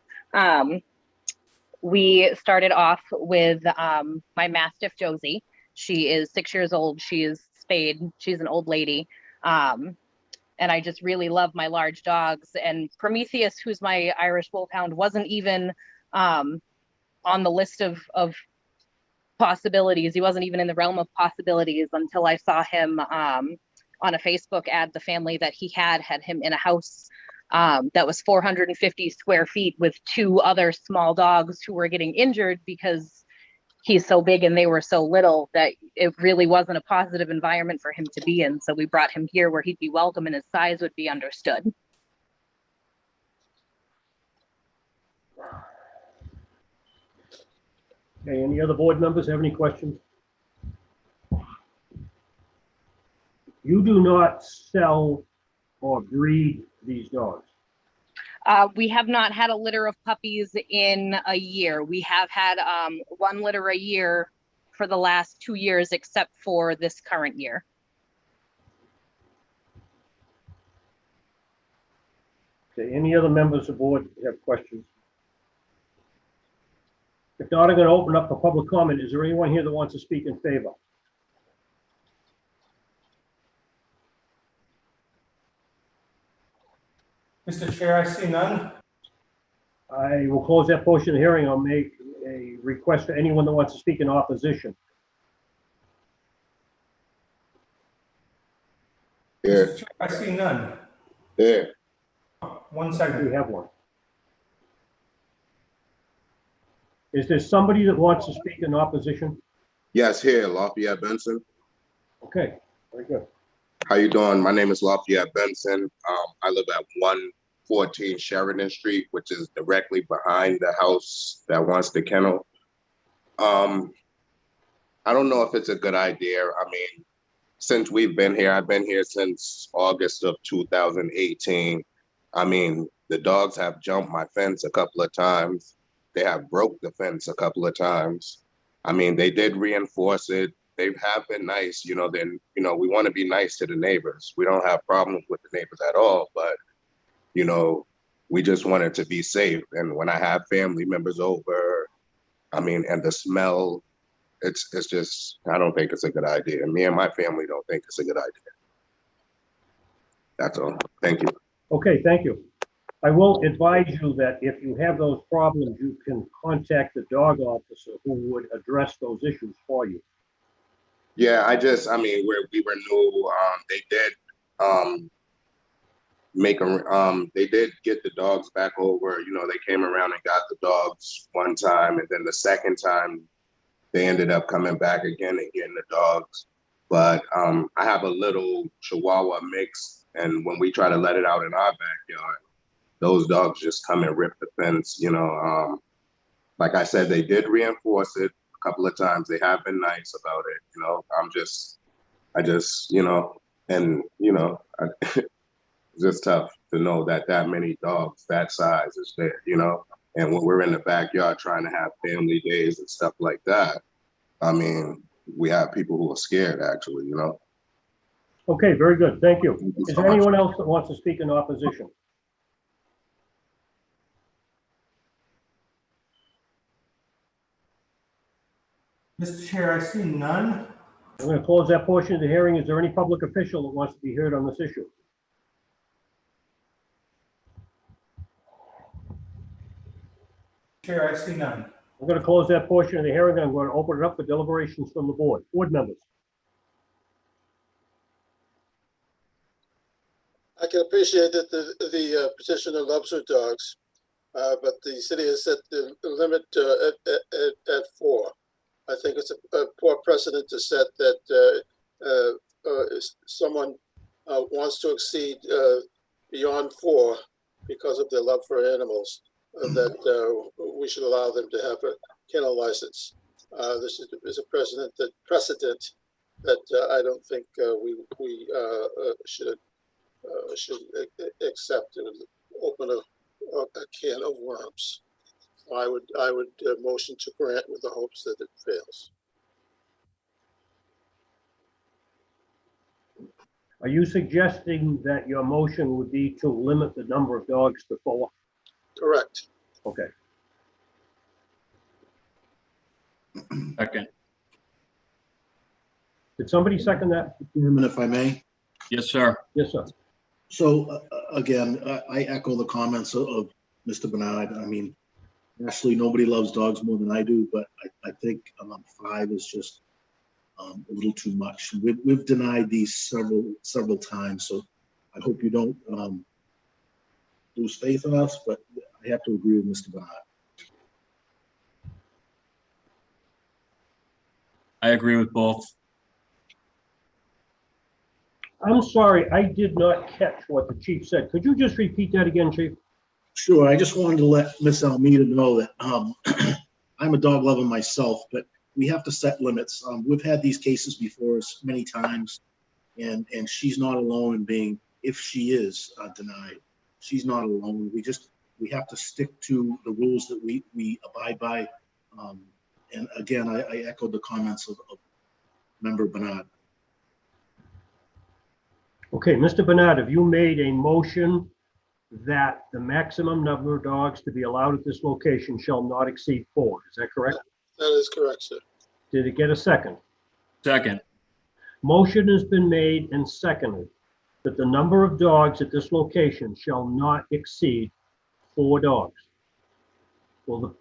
We started off with my Mastiff, Josie. She is 6 years old. She is spayed. She's an old lady. And I just really love my large dogs. And Prometheus, who's my Irish Wolfhound, wasn't even on the list of possibilities. He wasn't even in the realm of possibilities until I saw him on a Facebook ad. The family that he had him in a house that was 450 square feet with 2 other small dogs who were getting injured because he's so big and they were so little that it really wasn't a positive environment for him to be in. So we brought him here where he'd be welcome and his size would be understood. Okay, any other board members have any questions? You do not sell or breed these dogs. We have not had a litter of puppies in a year. We have had 1 litter a year for the last 2 years, except for this current year. Okay, any other members of the board have questions? If not, I'm going to open up for public comment. Is there anyone here that wants to speak in favor? Mr. Chair, I see none. I will close that portion of the hearing. I'll make a request for anyone that wants to speak in opposition. Mr. Chair, I see none. There. 1 second. We have one. Is there somebody that wants to speak in opposition? Yes, here, Lafayette Benson. Okay, very good. How you doing? My name is Lafayette Benson. I live at 114 Sheridan Street, which is directly behind the house that wants the kennel. I don't know if it's a good idea. I mean, since we've been here, I've been here since August of 2018. I mean, the dogs have jumped my fence a couple of times. They have broke the fence a couple of times. I mean, they did reinforce it. They have been nice, you know, then, you know, we want to be nice to the neighbors. We don't have problems with the neighbors at all, but, you know, we just want it to be safe. And when I have family members over, I mean, and the smell, it's just, I don't think it's a good idea. Me and my family don't think it's a good idea. That's all. Thank you. Okay, thank you. I will advise you that if you have those problems, you can contact the dog officer who would address those issues for you. Yeah, I mean, we were new. They did they did get the dogs back over. You know, they came around and got the dogs one time, and then the second time they ended up coming back again and getting the dogs. But I have a little Chihuahua mix, and when we try to let it out in our backyard, those dogs just come and rip the fence. You know, like I said, they did reinforce it a couple of times. They have been nice about it. You know, I just, you know, and you know, it's just tough to know that many dogs that size is there. You know, and when we're in the backyard trying to have family days and stuff like that, I mean, we have people who are scared, actually, you know. Okay, very good. Thank you. Thank you Is so there much. anyone else that wants to speak in opposition? Mr. Chair, I see none. I'm going to close that portion of the hearing. Is there any public official that wants to be heard on this issue? Chair, I see none. I'm going to close that portion of the hearing, and I'm going to open it up for deliberations from the board. Board members. I can appreciate that the petitioner loves her dogs, but the city has set the limit at 4. I think it's a poor precedent to set that if someone wants to exceed beyond 4 because of their love for animals, that we should allow them to have a kennel license. This is a precedent that I don't think we should accept and open a can of worms. I would motion to grant with the hopes that it fails. Are you suggesting that your motion would be to limit the number of dogs to 4? Correct. Okay. Second. Did somebody second that? Chairman, if I may. Yes, sir. Yes, sir. So again, I echo the comments of Mr. Bernard. I mean, actually, nobody loves dogs more than I do, but I think 5 is just a little too much. We've denied these several times, so I hope you don't lose faith in us, but I have to agree with Mr. Bernard. I agree with both. I'm sorry, I did not catch what the chief said. Could you just repeat that again, chief? Sure. I just wanted to let Miss Almeida know that I'm a dog lover myself, but we have to set limits. We've had these cases before us many times, and she's not alone in being, if she is denied, she's not alone. We have to stick to the rules that we abide by. And again, I echo the comments of Member Bernard. Okay, Mr. Bernard, have you made a motion that the maximum number of dogs to be allowed at this location shall not exceed 4? Is that correct? That is correct, sir. Did it get a second? Second. Motion has been made and seconded that the number of dogs at this location shall not exceed 4 dogs. Will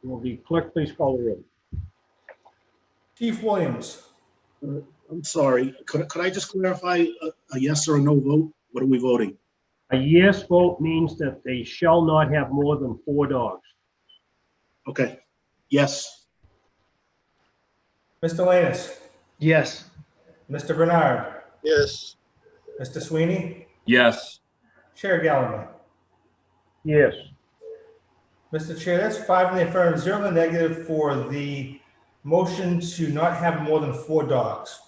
the clerk please call the roll? Chief Williams. I'm sorry, could I just clarify a yes or a no vote? What are we voting? A yes vote means that they shall not have more than 4 dogs. Okay. Yes. Mr. Lanus, Yes. Mr. Bernard, Yes. Mr. Sweeney, Yes. Chair Gallivan. Yes. Mr. Chair, that's 5 in the affirmative, 0 in the negative for the motion to not have more than 4 dogs.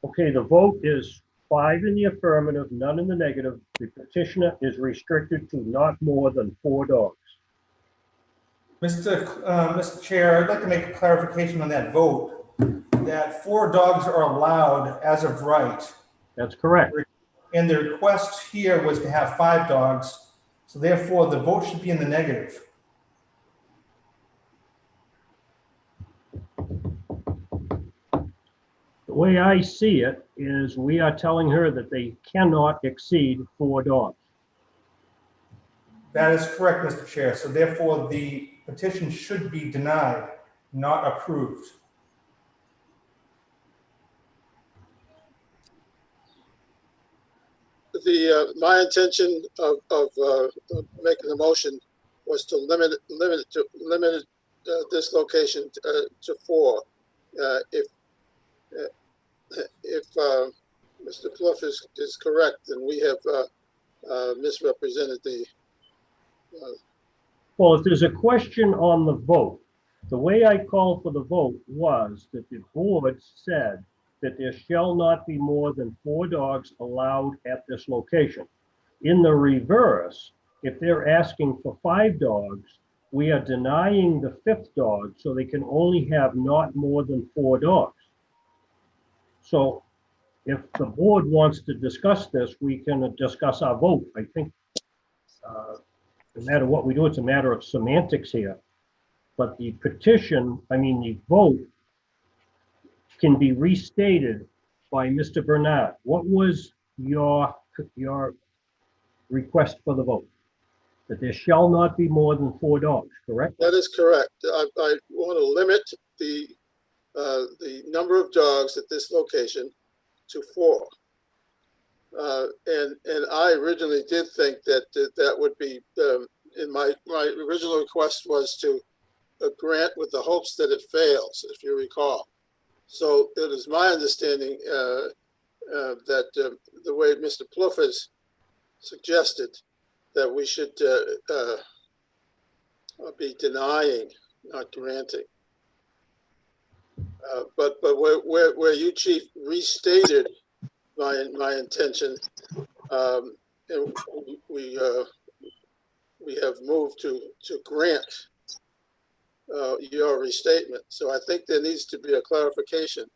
Okay, the vote is 5 in the affirmative, none in the negative. The petitioner is restricted to not more than 4 dogs. Mr. Chair, I'd like to make a clarification on that vote, that 4 dogs are allowed as of right. That's correct. And the request here was to have 5 dogs, so therefore the vote should be in the negative. The way I see it is we are telling her that they cannot exceed 4 dogs. That is correct, Mr. Chair. So therefore the petition should be denied, not approved. My intention of making the motion was to limit this location to 4. If Mr. Pluff is correct, then we have misrepresented the. Well, if there's a question on the vote, the way I called for the vote was that the board said that there shall not be more than 4 dogs allowed at this location. In the reverse, if they're asking for 5 dogs, we are denying the 5th dog, so they can only have not more than 4 dogs. So if the board wants to discuss this, we can discuss our vote. I think no matter what we do, it's a matter of semantics here. But the petition, the vote can be restated by Mr. Bernard. What was your request for the vote? That there shall not be more than 4 dogs, correct? That is correct. I want to limit the number of dogs at this location to 4. And I originally did think that that would be, in my original request was to grant with the hopes that it fails, if you recall. So it is my understanding that the way Mr. Pluff has suggested that we should be denying, not granting. But where you, Chief, restated my intention, and we have moved to grant your restatement. So I think there needs to be a clarification,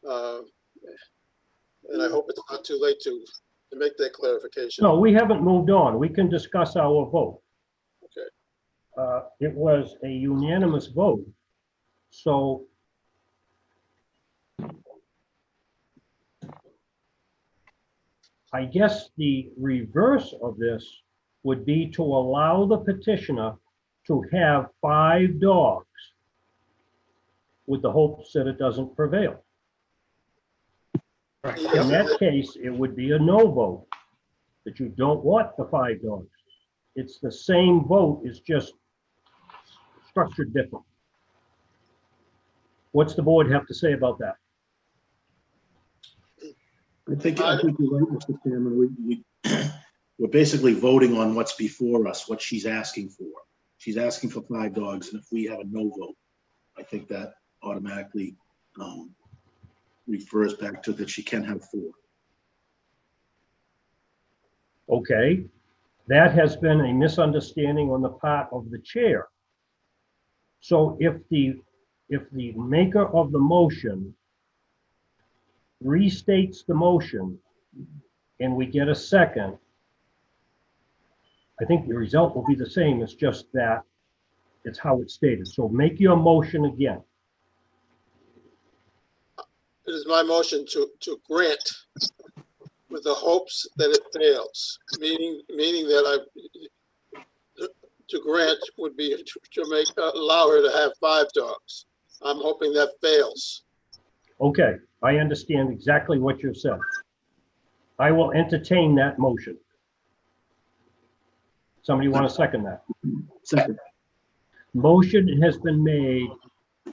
and I hope it's not too late to make that clarification. No, we haven't moved on. We can discuss our vote. Okay. It was a unanimous vote. So I guess the reverse of this would be to allow the petitioner to have 5 dogs with the hopes that it doesn't prevail. In that case, it would be a no vote, that you don't want the 5 dogs. It's the same vote, it's just structured different. What's the board have to say about that? I think you're right, Mr. Chairman. We're basically voting on what's before us, what she's asking for. She's asking for 5 dogs, and if we have a no vote, I think that automatically refers back to that she can have 4. Okay, that has been a misunderstanding on the part of the chair. So if the maker of the motion restates the motion and we get a second, I think the result will be the same. It's just that it's how it's stated. So make your motion again. It is my motion to grant with the hopes that it fails, meaning that to grant would be to allow her to have 5 dogs. I'm hoping that fails. Okay, I understand exactly what you said. I will entertain that motion. Somebody want to second that? Second. Motion has been made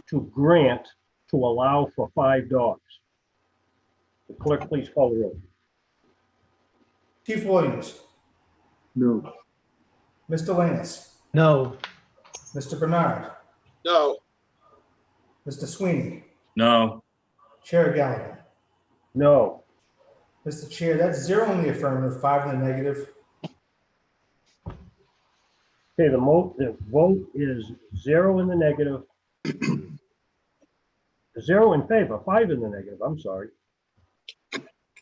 to grant to allow for 5 dogs. The clerk, please call the roll. Chief Williams, No. Mr. Lannis, No. Mr. Bernard, No, Mr. Sweeney, No. Chair Gallagher. No. Mr. Chair, that's 0 in the affirmative, 5 in the negative. Okay, the vote is 0 in the negative. 0 in favor, 5 in the negative, I'm sorry.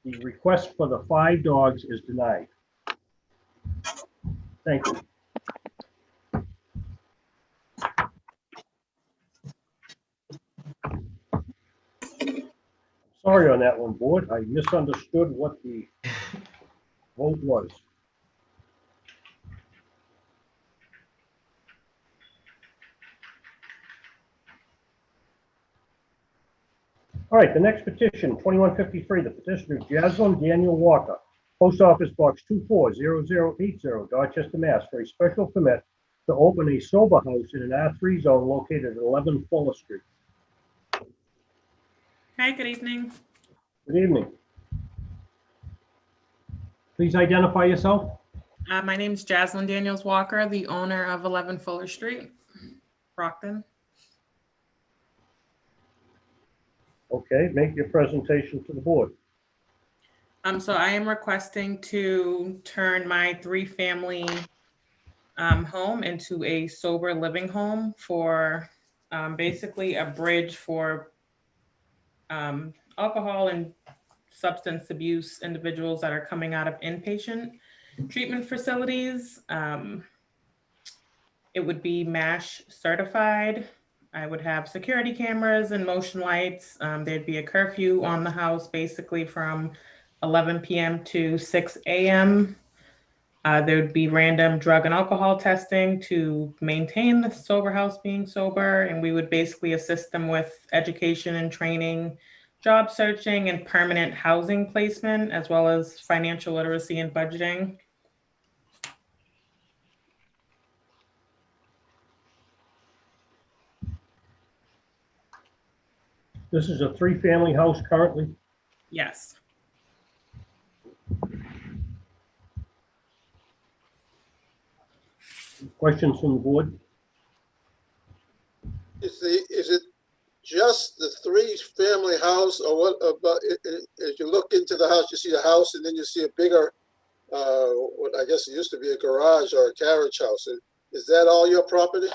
The request for the 5 dogs is denied. Thank you. Sorry on that one, board. I misunderstood what the vote was. All right, the next petition, 2153, the petitioner Jaslyn Daniel Walker, Post Office Box 240080, Dorchester, Mass, for a special permit to open a sober house in an R3 zone located at 11 Fuller Street. Hi, good evening. Good evening. Please identify yourself. My name is Jaslyn Daniels Walker, the owner of 11 Fuller Street, Brockton. Okay, make your presentation to the board. So I am requesting to turn my 3-family home into a sober living home for basically a bridge for alcohol and substance abuse individuals that are coming out of inpatient treatment facilities. It would be MASH certified. I would have security cameras and motion lights. There'd be a curfew on the house basically from 11 p.m. to 6 a.m. There would be random drug and alcohol testing to maintain the sober house being sober. And we would basically assist them with education and training, job searching, and permanent housing placement, as well as financial literacy and budgeting. This is a 3-family house currently. Yes. Questions from the board? is it just the 3-family house, or what about, as you look into the house, you see the house and then you see a bigger, what I guess it used to be a garage or a carriage house. Is that all your property?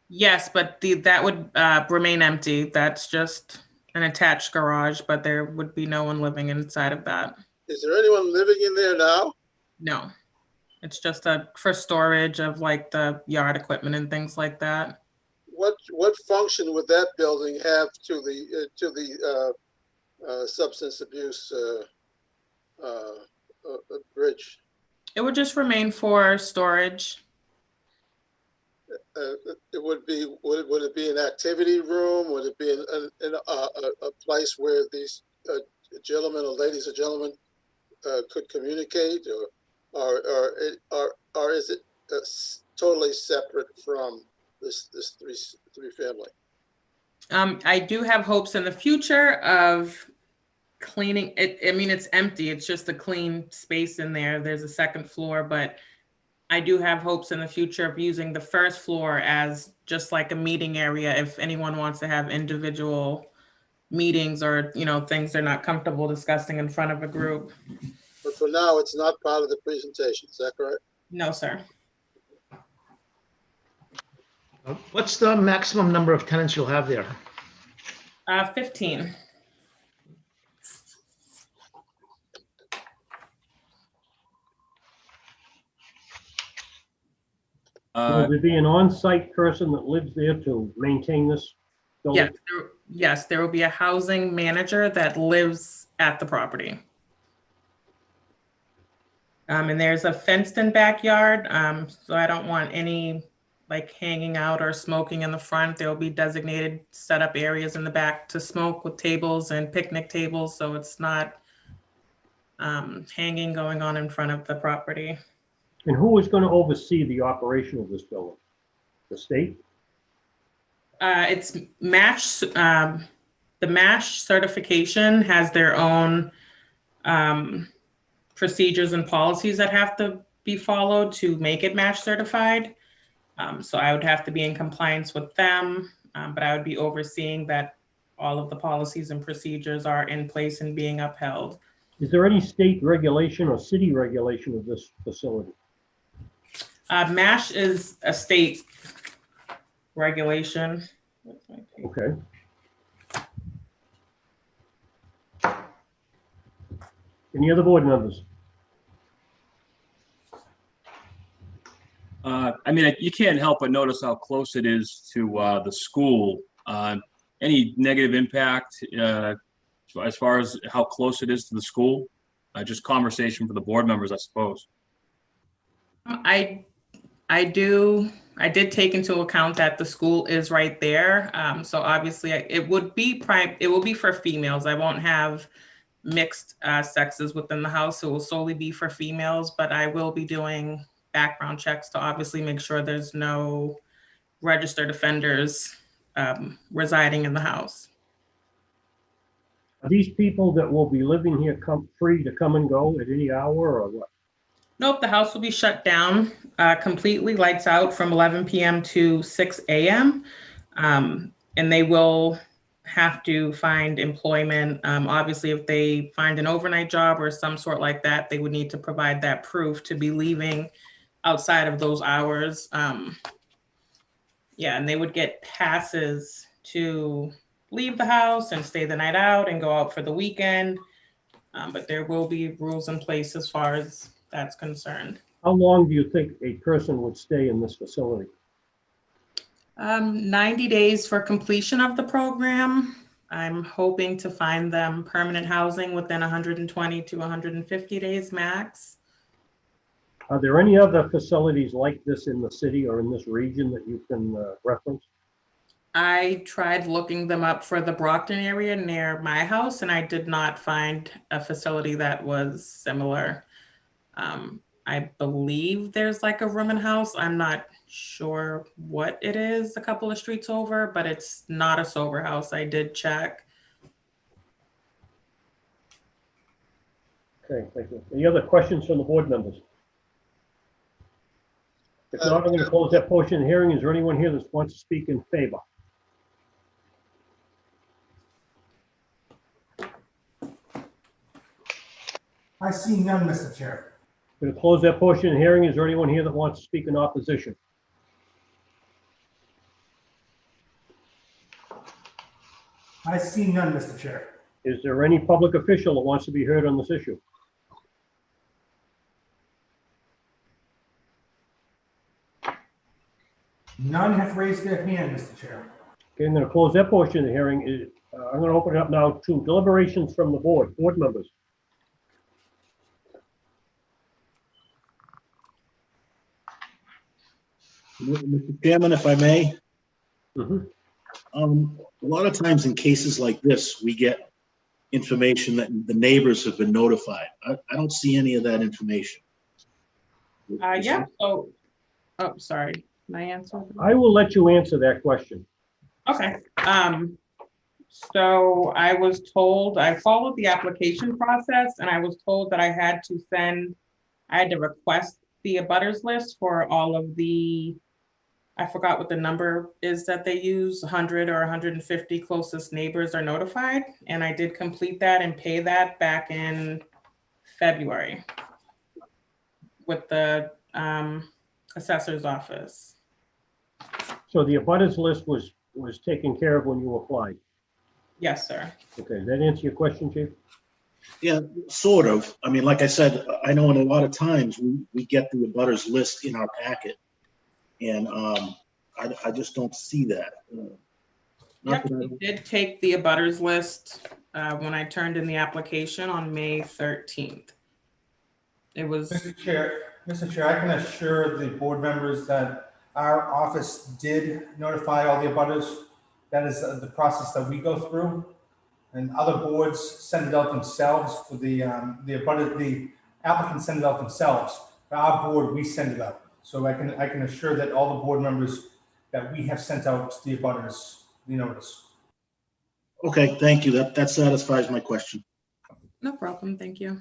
Yes, but that would remain empty. That's just an attached garage, but there would be no one living inside of that. Is there anyone living in there now? No, it's just for storage of like the yard equipment and things like that. What function would that building have to the substance abuse bridge? It would just remain for storage. Would it be an activity room? Would it be a place where these gentlemen or ladies or gentlemen could communicate, or is it totally separate from this three family? I do have hopes in the future of cleaning it. I mean, it's empty. It's just a clean space in there. There's a second floor, but I do have hopes in the future of using the first floor as just like a meeting area if anyone wants to have individual meetings or, things they're not comfortable discussing in front of a group. But for now, it's not part of the presentation. Is that correct? No, sir. What's the maximum number of tenants you'll have there? 15. Will there be an on-site person that lives there to maintain this building? Yes, there will be a housing manager that lives at the property. And there's a fenced-in backyard, so I don't want any like hanging out or smoking in the front. There will be designated setup areas in the back to smoke with tables and picnic tables, so it's not hanging going on in front of the property. And who is going to oversee the operation of this building? The state? It's MASH. The MASH certification has their own procedures and policies that have to be followed to make it MASH certified. So I would have to be in compliance with them, but I would be overseeing that all of the policies and procedures are in place and being upheld. Is there any state regulation or city regulation of this facility? MASH is a state regulation. Okay. Any other board members? I mean, you can't help but notice how close it is to the school. Any negative impact as far as how close it is to the school? Just conversation for the board members, I suppose. I did take into account that the school is right there. So obviously it will be for females. I won't have mixed sexes within the house. It will solely be for females, but I will be doing background checks to obviously make sure there's no registered offenders residing in the house. Are these people that will be living here free to come and go at any hour or what? Nope, the house will be shut down completely, lights out from 11 p.m. to 6 a.m. And they will have to find employment. Obviously, if they find an overnight job or some sort like that, they would need to provide that proof to be leaving outside of those hours. Yeah, and they would get passes to leave the house and stay the night out and go out for the weekend. But there will be rules in place as far as that's concerned. How long do you think a person would stay in this facility? 90 days for completion of the program. I'm hoping to find them permanent housing within 120 to 150 days max. Are there any other facilities like this in the city or in this region that you can reference? I tried looking them up for the Brockton area near my house, and I did not find a facility that was similar. I believe there's like a room and house. I'm not sure what it is a couple of streets over, but it's not a sober house. I did check. Okay, thank you. Any other questions from the board members? If not, I'm going to close that portion of the hearing. Is there anyone here that wants to speak in favor? I see none, Mr. Chair. I'm going to close that portion of the hearing. Is there anyone here that wants to speak in opposition? I see none, Mr. Chair. Is there any public official that wants to be heard on this issue? None have raised their hand, Mr. Chair. Okay, I'm going to close that portion of the hearing. I'm going to open it up now to deliberations from the board members. Mr. Chairman, if I may. A lot of times in cases like this, we get information that the neighbors have been notified. I don't see any of that information. Yeah, so, oh, sorry. Can I answer? I will let you answer that question. Okay. So I was told, I followed the application process, and I was told that I had to request the abutters list for all of the, I forgot what the number is that they use, 100 or 150 closest neighbors are notified. And I did complete that and pay that back in February with the assessor's office. So the abutters list was taken care of when you applied? Yes, sir. Okay, does that answer your question, Chief? Yeah, sort of. I mean, like I said, I know in a lot of times we get the abutters list in our packet, and I just don't see that. Yep, we did take the abutters list when I turned in the application on May 13th. It was. Mr. Chair, I can assure the board members that our office did notify all the abutters. That is the process that we go through, and other boards send it out themselves for the applicants send it out themselves. our board, we send it out. So I can assure that all the board members that we have sent out to the abutters the notice. Okay, thank you. That satisfies my question. No problem, thank you.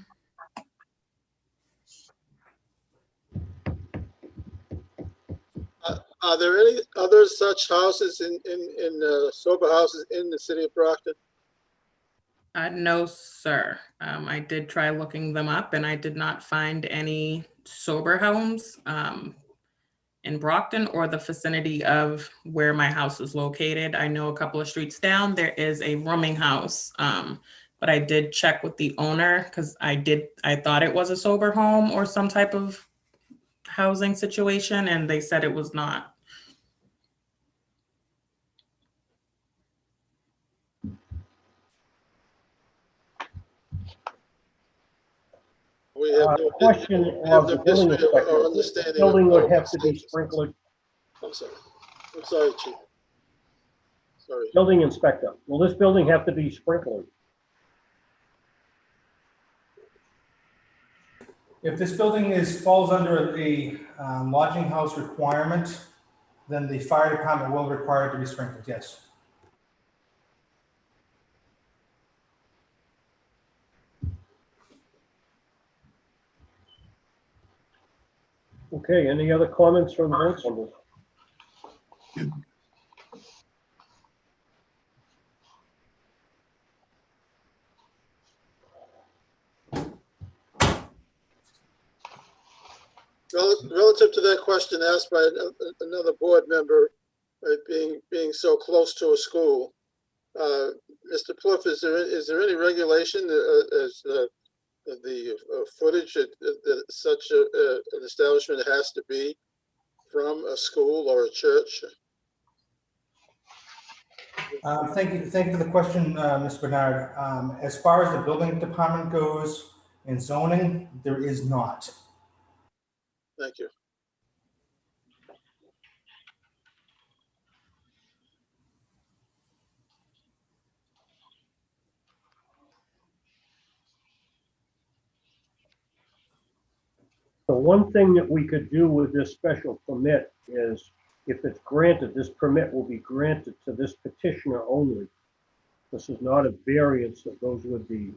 Are there any other such houses in sober houses in the city of Brockton? No, sir. I did try looking them up and I did not find any sober homes in Brockton or the vicinity of where my house is located. I know a couple of streets down, there is a rooming house. But I did check with the owner because I thought it was a sober home or some type of housing situation, and they said it was not. We have no, Question we have of the no building history or inspector. This understanding building would of have to be sprinkled. I'm sorry, Chief. Sorry. Building inspector, will this building have to be sprinkled? If this building falls under a lodging house requirement, then the fire department will require it to be sprinkled, yes. Okay, any other comments from the board members? Relative to that question asked by another board member, being so close to a school, Mr. Plouffe, is there any regulation as the footage that such an establishment has to be from a school or a church? Thank you for the question, Ms. Bernard. As far as the building department goes in zoning, there is not. Thank you. The one thing that we could do with this special permit is, if it's granted, this permit will be granted to this petitioner only. This is not a variance that goes with the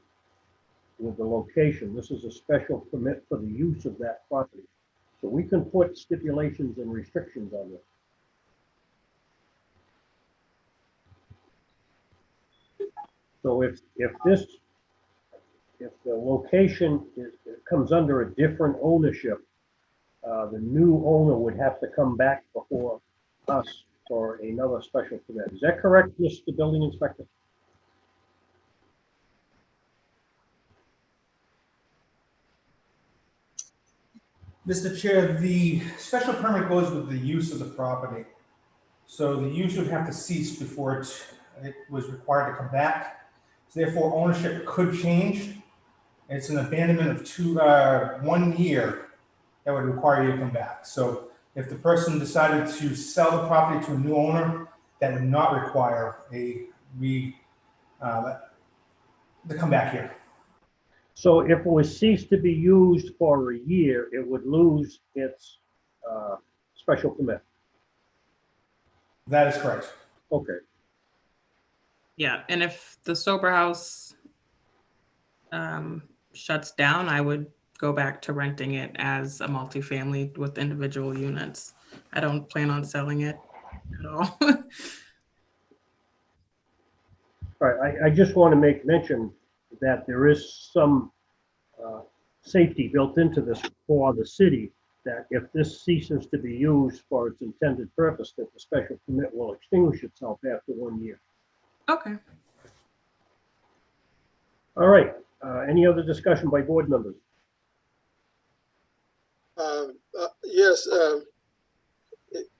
location. This is a special permit for the use of that property. So we can put stipulations and restrictions on it. So if the location comes under a different ownership, the new owner would have to come back before us for another special permit. Is that correct, Mr. Building Inspector? Mr. Chair, the special permit goes with the use of the property. So the use would have to cease before it was required to come back. So therefore, ownership could change. It's an abandonment of 1 year that would require you to come back. So if the person decided to sell the property to a new owner, that would not require to come back here. So if it was ceased to be used for a year, it would lose its special permit. That is correct. Okay. Yeah, and if the sober house shuts down, I would go back to renting it as a multifamily with individual units. I don't plan on selling it at all. All right, I just want to make mention that there is some safety built into this for the city, that if this ceases to be used for its intended purpose, that the special permit will extinguish itself after 1 year. Okay. All right, any other discussion by board members? Yes.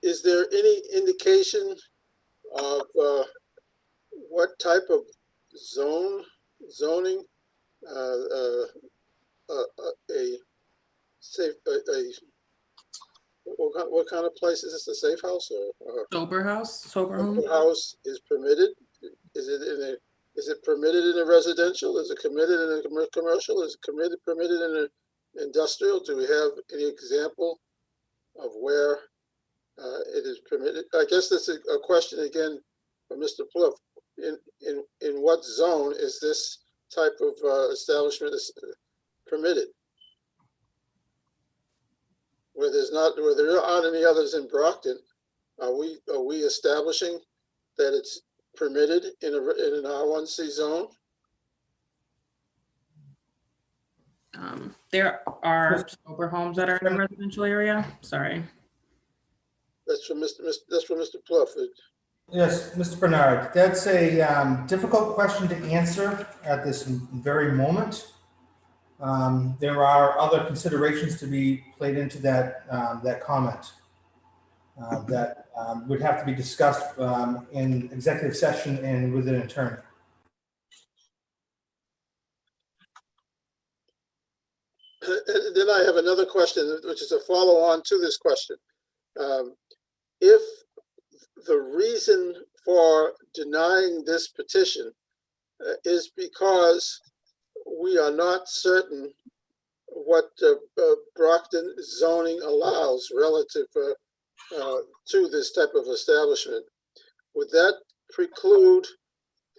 Is there any indication of what type of zoning what kind of place is this? A safe house or sober house? Sober house is permitted? Is it permitted in a residential? Is it permitted in a commercial? Is it permitted in industrial? Do we have any example of where it is permitted? I guess this is a question again for Mr. Plouffe. In what zone is this type of establishment permitted? Where there aren't any others in Brockton, are we establishing that it's permitted in an R1C zone? There are sober homes that are in the residential area. Sorry. That's from Mr. Plouffe. Yes, Mr. Bernard, that's a difficult question to answer at this very moment. There are other considerations to be played into that comment that would have to be discussed in executive session and with an attorney. Then I have another question, which is a follow-on to this question. If the reason for denying this petition is because we are not certain what Brockton zoning allows relative to this type of establishment, would that preclude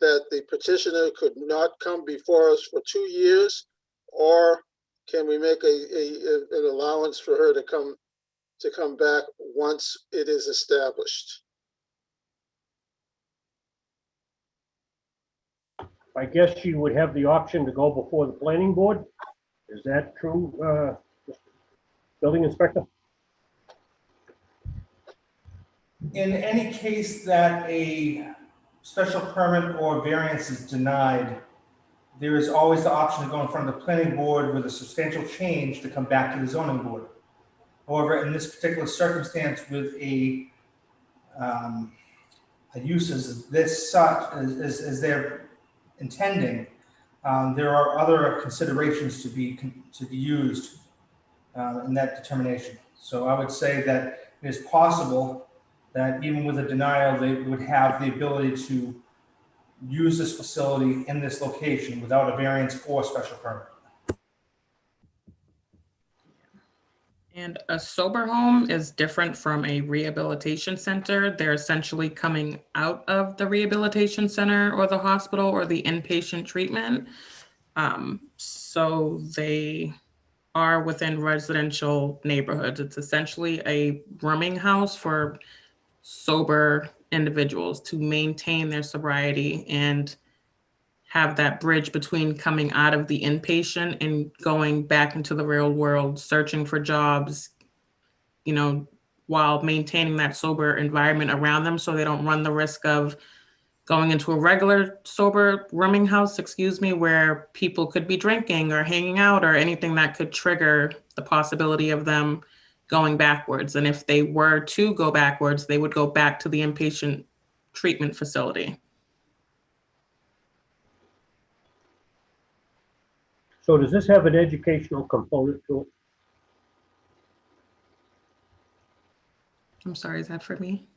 that the petitioner could not come before us for 2 years, or can we make an allowance for her to come back once it is established? I guess you would have the option to go before the planning board. Is that true, building inspector? In any case that a special permit or variance is denied, there is always the option to go in front of the planning board with a substantial change to come back to the zoning board. However, in this particular circumstance with a use as this such as they're intending, there are other considerations to be used in that determination. So I would say that it is possible that even with a denial, they would have the ability to use this facility in this location without a variance or special permit. And a sober home is different from a rehabilitation center. They're essentially coming out of the rehabilitation center or the hospital or the inpatient treatment. So they are within residential neighborhoods. It's essentially a rooming house for sober individuals to maintain their sobriety and have that bridge between coming out of the inpatient and going back into the real world, searching for jobs, you know, while maintaining that sober environment around them so they don't run the risk of going into a regular sober rooming house, where people could be drinking or hanging out or anything that could trigger the possibility of them going backwards. And if they were to go backwards, they would go back to the inpatient treatment facility. So does this have an educational component to it? I'm sorry, is that for me?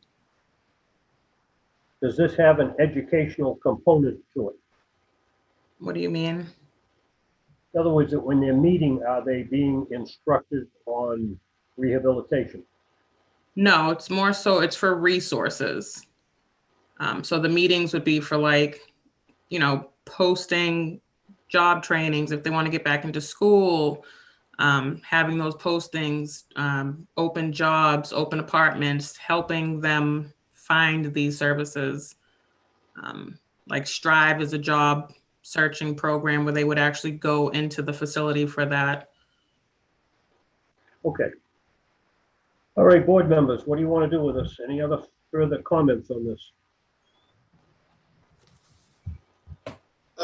Does this have an educational component to it? What do you mean? In other words, that when they're meeting, are they being instructed on rehabilitation? No, it's more so it's for resources. So the meetings would be for posting job trainings if they want to get back into school, having those postings, open jobs, open apartments, helping them find these services. Like Strive is a job searching program where they would actually go into the facility for that. Okay. All right, board members, what do you want to do with this? Any other further comments on this?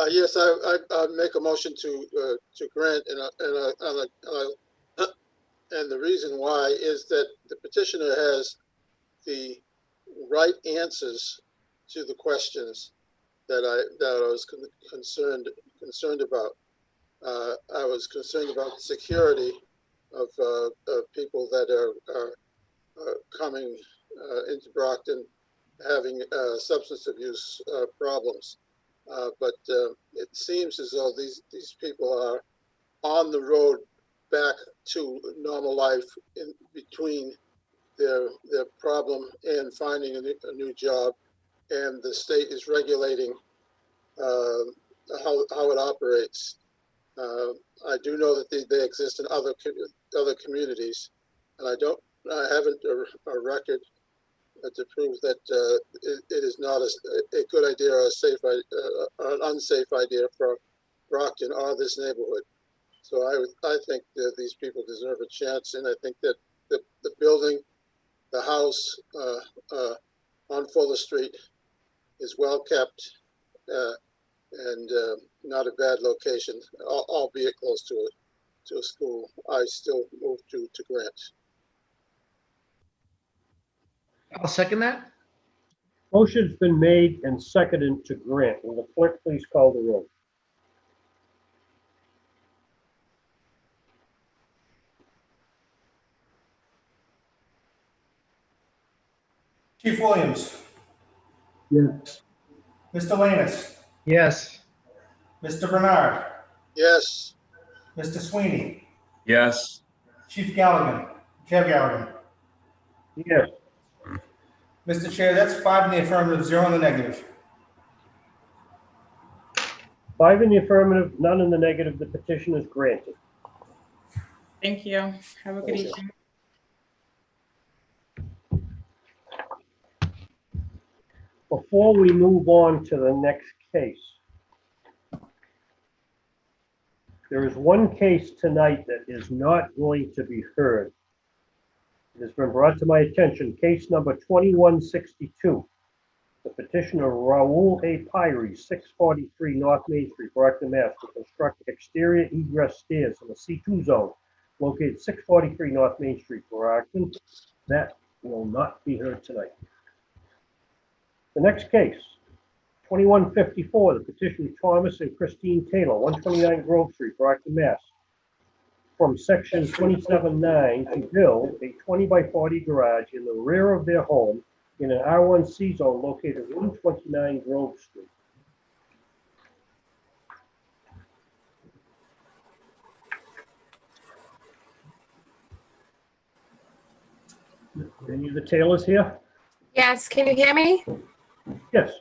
Yes, I'd make a motion to grant, and the reason why is that the petitioner has the right answers to the questions that I was concerned about. I was concerned about the security of people that are coming into Brockton having substance abuse problems. But it seems as though these people are on the road back to normal life in between their problem and finding a new job, and the state is regulating how it operates. I do know that they exist in other communities, and I haven't a record to prove that it is not a good idea or a safe or an unsafe idea for Brockton or this neighborhood. So I think that these people deserve a chance, and I think that the building, the house on Fuller Street is well kept and not a bad location, albeit close to a school. I still move to Grant. I'll second that. Motion's been made and seconded to grant. Will the clerk please call the roll? Chief Williams, Yes. Mr. Lanus, Yes. Mr. Bernard, Yes. Mr. Sweeney, Yes. Chief Galligan, Chair Galligan. Yes. Mr. Chair, that's 5 in the affirmative, 0 in the negative. 5 in the affirmative, none in the negative. The petition is granted. Thank you. Have a good evening. Before we move on to the next case, there is one case tonight that is not going to be heard. It has been brought to my attention, case number 2162. The petitioner Raul A. Pyrie, 643 North Main Street, Brockton, Mass. To construct exterior egress stairs in the C2 zone located 643 North Main Street, Brockton. That will not be heard tonight. The next case, 2154, the petitioner Thomas and Christine Taylor, 129 Grove Street, Brockton, Mass. From section 27-9 to build a 20 by 40 garage in the rear of their home in an R1C zone located at 129 Grove Street. Any of the Taylors here? Yes, can you hear me? Yes.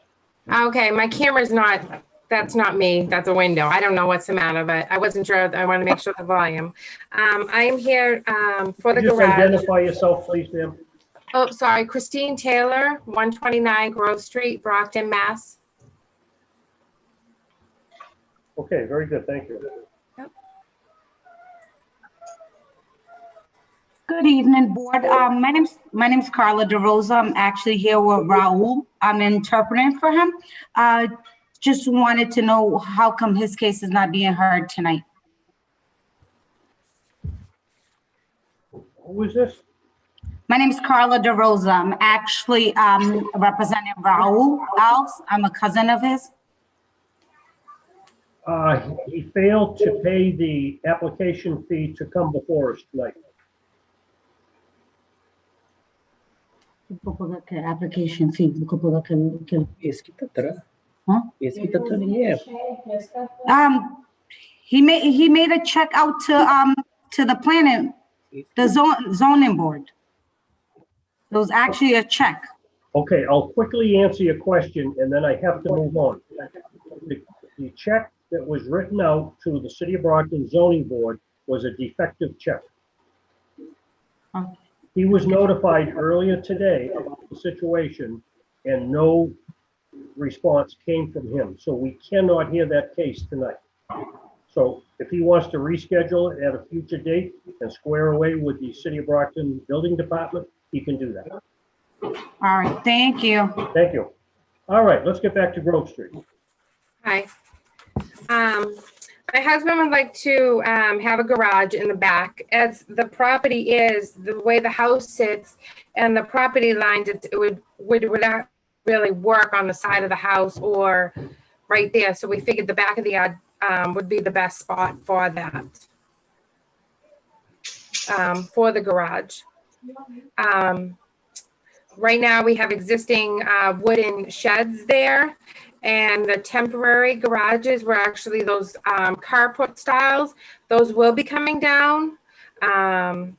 Okay, my camera's not, that's not me, that's a window. I don't know what's the matter, but I wasn't sure. I want to make sure the volume. I am here for the Just garage. identify yourself, please, ma'am. Oh, sorry, Christine Taylor, 129 Grove Street, Brockton, Mass. Okay, very good, thank you. Good evening, board. My name's Carla DeRosa. I'm actually here with Raul. I'm interpreting for him. Just wanted to know how come his case is not being heard tonight. Who is this? My name's Carla DeRosa. I'm actually representing Raul Alves. I'm a cousin of his. He failed to pay the application fee to come before us tonight. Application fee. Huh? He made a check out to the planning, the zoning board. It was actually a check. Okay, I'll quickly answer your question and then I have to move on. The check that was written out to the City of Brockton Zoning Board was a defective check. He was notified earlier today about the situation and no response came from him. So we cannot hear that case tonight. So if he wants to reschedule it at a future date and square away with the City of Brockton Building Department, he can do that. All right, thank you. Thank you. All right, let's get back to Grove Street. Hi. My husband would like to have a garage in the back. As the property is, the way the house sits and the property lines, it would not really work on the side of the house or right there. So we figured the back of the yard would be the best spot for that, for the garage. Right now we have existing wooden sheds there, And the temporary garages were actually those carport styles. Those will be coming down on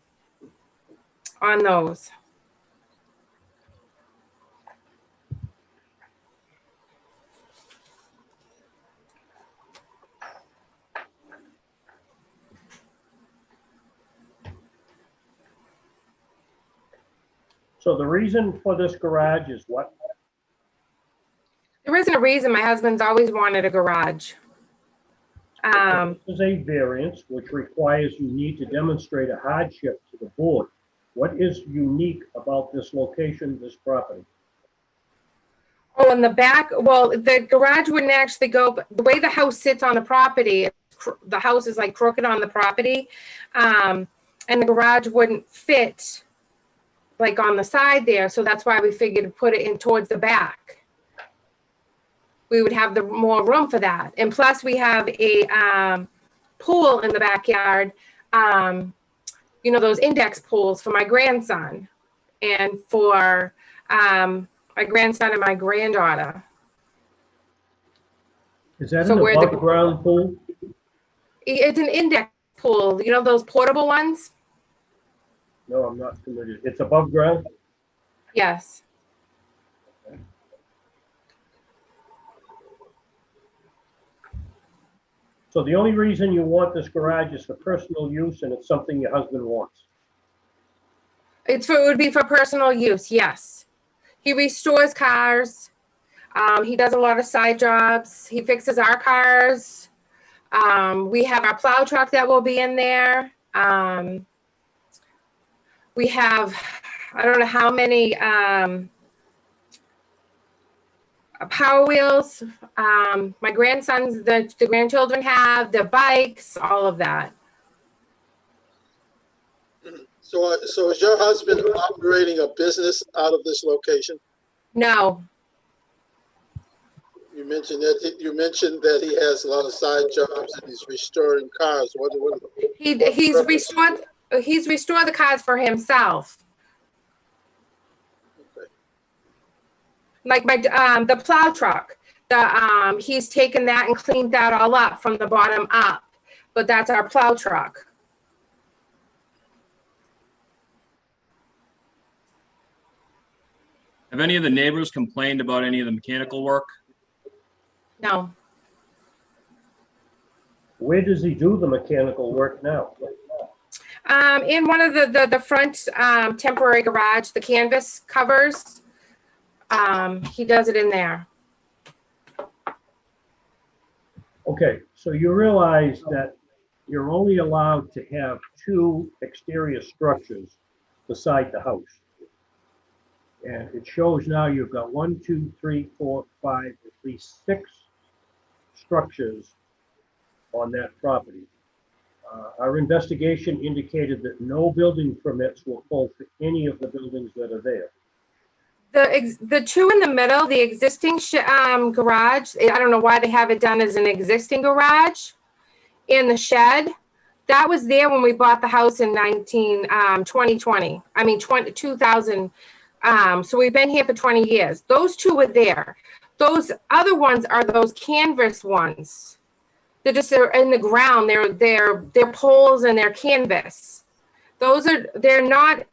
those. So the reason for this garage is what? There isn't a reason. My husband's always wanted a garage. This is a variance which requires you need to demonstrate a hardship to the board. What is unique about this location, this property? Oh, in the back, well, the garage wouldn't actually go, but the way the house sits on the property, the house is like crooked on the property. And the garage wouldn't fit like on the side there. So that's why we figured to put it in towards the back. We would have the more room for that. And plus we have a pool in the backyard, you know, those index pools for my grandson and for my grandson and my granddaughter. Is that So an where the- above ground pool? It's an index pool, you know, those portable ones? No, I'm not familiar. It's above ground? Yes. So the only reason you want this garage is for personal use and it's something your husband wants? It would be for personal use, yes. He restores cars. He does a lot of side jobs. He fixes our cars. We have our plow truck that will be in there. We have, I don't know how many Power Wheels. My grandsons, the grandchildren have, the bikes, all of that. So is your husband operating a business out of this location? No. You mentioned that he has a lot of side jobs and he's restoring cars. He's restored the cars for himself. Okay. Like the plow truck, he's taken that and cleaned that all up from the bottom up, but that's our plow truck. Have any of the neighbors complained about any of the mechanical work? No. Where does he do the mechanical work now? In one of the front temporary garage, the canvas covers, he does it in there. Okay, so you realize that you're only allowed to have 2 exterior structures beside the house. And it shows now you've got 1, 2, 3, 4, 5, at least 6 structures on that property. Our investigation indicated that no building permits will pull for any of the buildings that are there. The 2 in the middle, the existing garage, I don't know why they have it done as an existing garage. In the shed, that was there when we bought the house in 2020. I mean 2000. So we've been here for 20 years. Those 2 were there. Those other ones are those canvas ones. They're in the ground. They're poles and they're canvas. They're not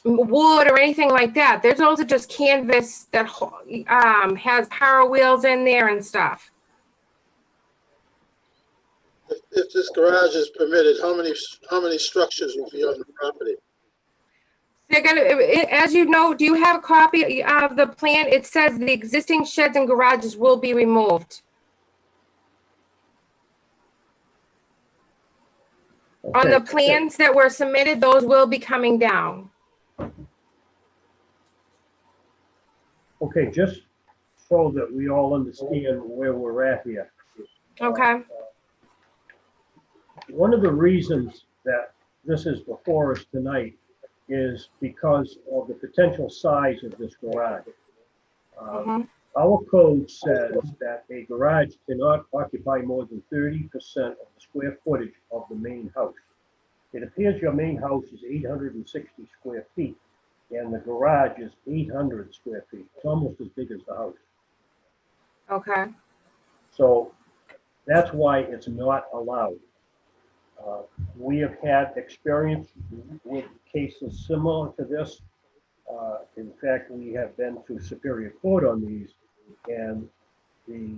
wood or anything like that. Those are just canvas that has Power Wheels in there and stuff. If this garage is permitted, how many structures will be on the property? They're gonna, as you know, do you have a copy of the plan? It says the existing sheds and garages will be removed. Okay. On the plans that were submitted, those will be coming down. Okay, just so that we all understand where we're at here. Okay. One of the reasons that this is before us tonight is because of the potential size of this garage. Our code says that a garage cannot occupy more than 30% of the square footage of the main house. It appears your main house is 860 square feet and the garage is 800 square feet. It's almost as big as the house. Okay. So that's why it's not allowed. We have had experience with cases similar to this. In fact, we have been to Superior Court on these, and the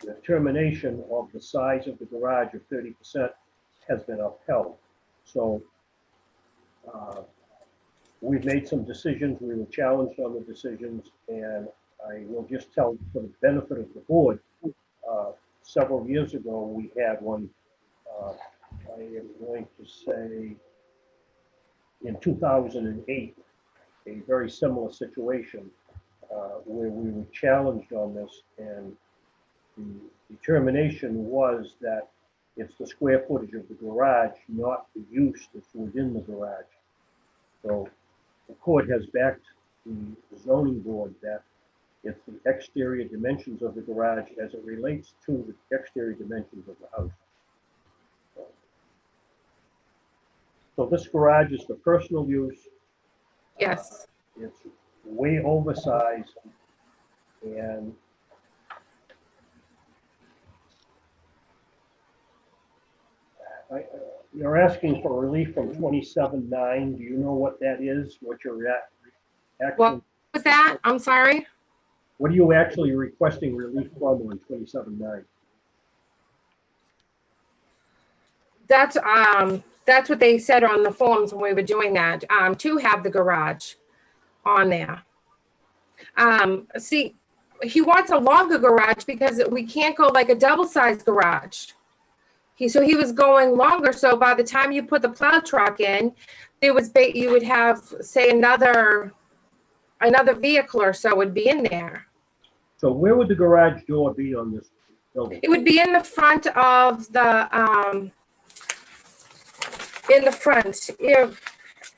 determination of the size of the garage of 30% has been upheld. So we've made some decisions, we were challenged on the decisions, and I will just tell for the benefit of the board, several years ago, we had one, I am going to say in 2008, a very similar situation where we were challenged on this, and the determination was that it's the square footage of the garage, not the use that's within the garage. So the court has backed the zoning board that it's the exterior dimensions of the garage as it relates to the exterior dimensions of the house. So this garage is for personal use. Yes. It's way oversized, and you're asking for relief from 27.9. Do you know what that is? What you're actually? What was that? I'm sorry. What are you actually requesting relief from on 27.9? That's what they said on the forms when we were doing that, to have the garage on there. See, he wants a longer garage because we can't go like a double-sized garage. So he was going longer. So by the time you put the plow truck in, you would have, say, another vehicle or so would be in there. So where would the garage door be on this building? It would be in the front of the, in the front.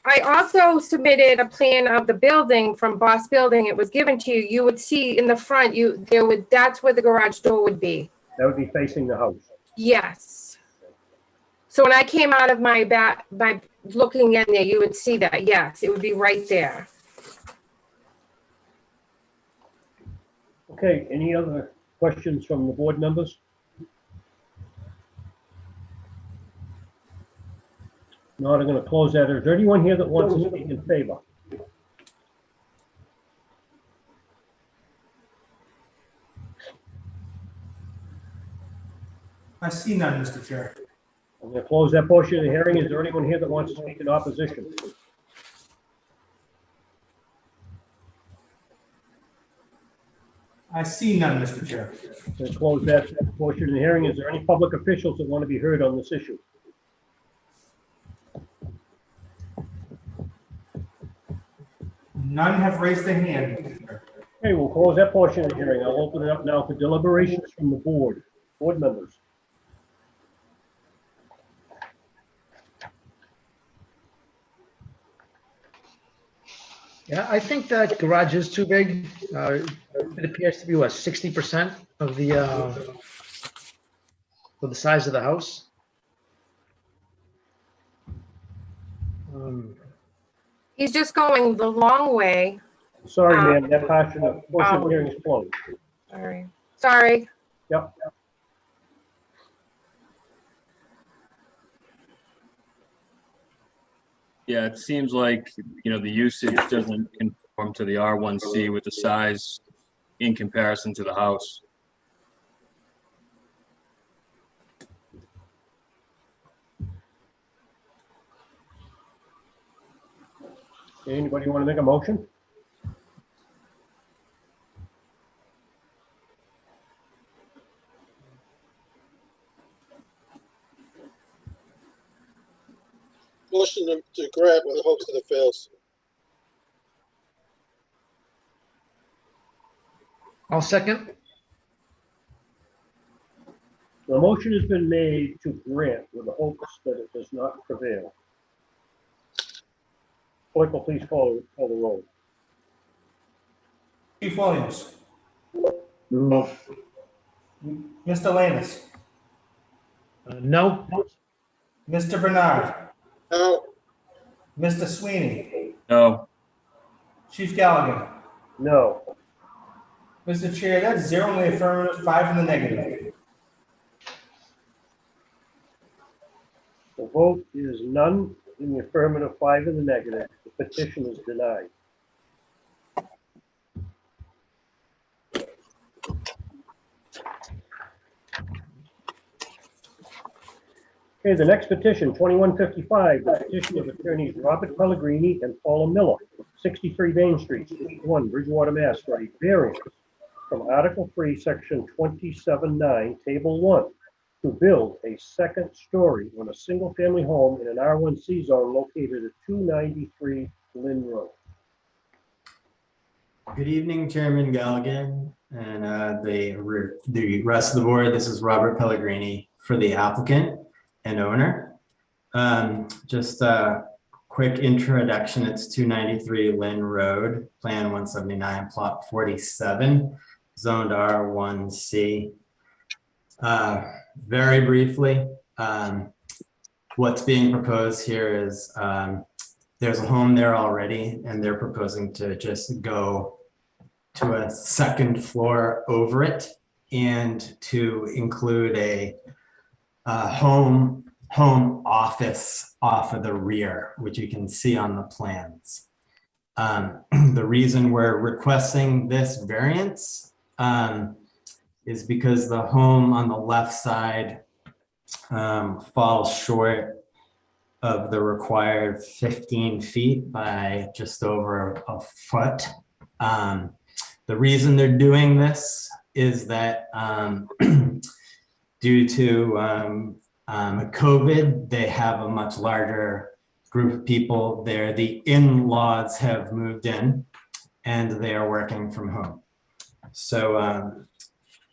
I also submitted a plan of the building from Boss Building. It was given to you. You would see in the front, that's where the garage door would be. That would be facing the house. Yes. So when I came out of my back, by looking in there, you would see that. Yes, it would be right there. Okay, any other questions from the board members? Not, I'm going to close that. Is there anyone here that wants to speak in favor? I see none, Mr. Chair. I'm going to close that portion of the hearing. Is there anyone here that wants to speak in opposition? I see none, Mr. Chair. I'm going to close that portion of the hearing. Is there any public officials that want to be heard on this issue? None have raised their hand. Okay, we'll close that portion of the hearing. I'll open it up now for deliberations from the board. Board members. Yeah, I think that garage is too big. It appears to be, what, 60% of the size of the house? He's just going the long way. Sorry, ma'am, that portion of the hearing is closed. Sorry. Yep. Yeah, it seems like, the usage doesn't conform to the R1C with the size in comparison to the house. Anybody want to make a motion? Motion to grant with hopes that it fails. I'll second. The motion has been made to grant with the hopes that it does not prevail. Clerk will please call the roll. Chief Williams. No. Mr. Lannis. No. Mr. Bernard. No. Mr. Sweeney. No. Chief Galligan. No. Mr. Chair, that's 0 in the affirmative, 5 in the negative. The vote is none in the affirmative, 5 in the negative. The petition is denied. Okay, the next petition, 2155, the petition of attorneys Robert Pellegrini and Paula Miller, 63 Main Street, Suite 1, Bridgewater, Mass, for a variance from Article 3, Section 27-9, Table 1, to build a second story on a single-family home in an R1C zone located at 293 Lynn Road. Good evening, Chairman Galligan and the rest of the board. This is Robert Pellegrini for the applicant and owner. Just a quick introduction. It's 293 Lynn Road, Plan 179, Plot 47, zoned R1C. Very briefly, what's being proposed here is there's a home there already, and they're proposing to just go to a second floor over it and to include a home office off of the rear, which you can see on the plans. The reason we're requesting this variance is because the home on the left side falls short of the required 15 feet by just over a foot. The reason they're doing this is that due to COVID, they have a much larger group of people there. The in-laws have moved in and they are working from home. So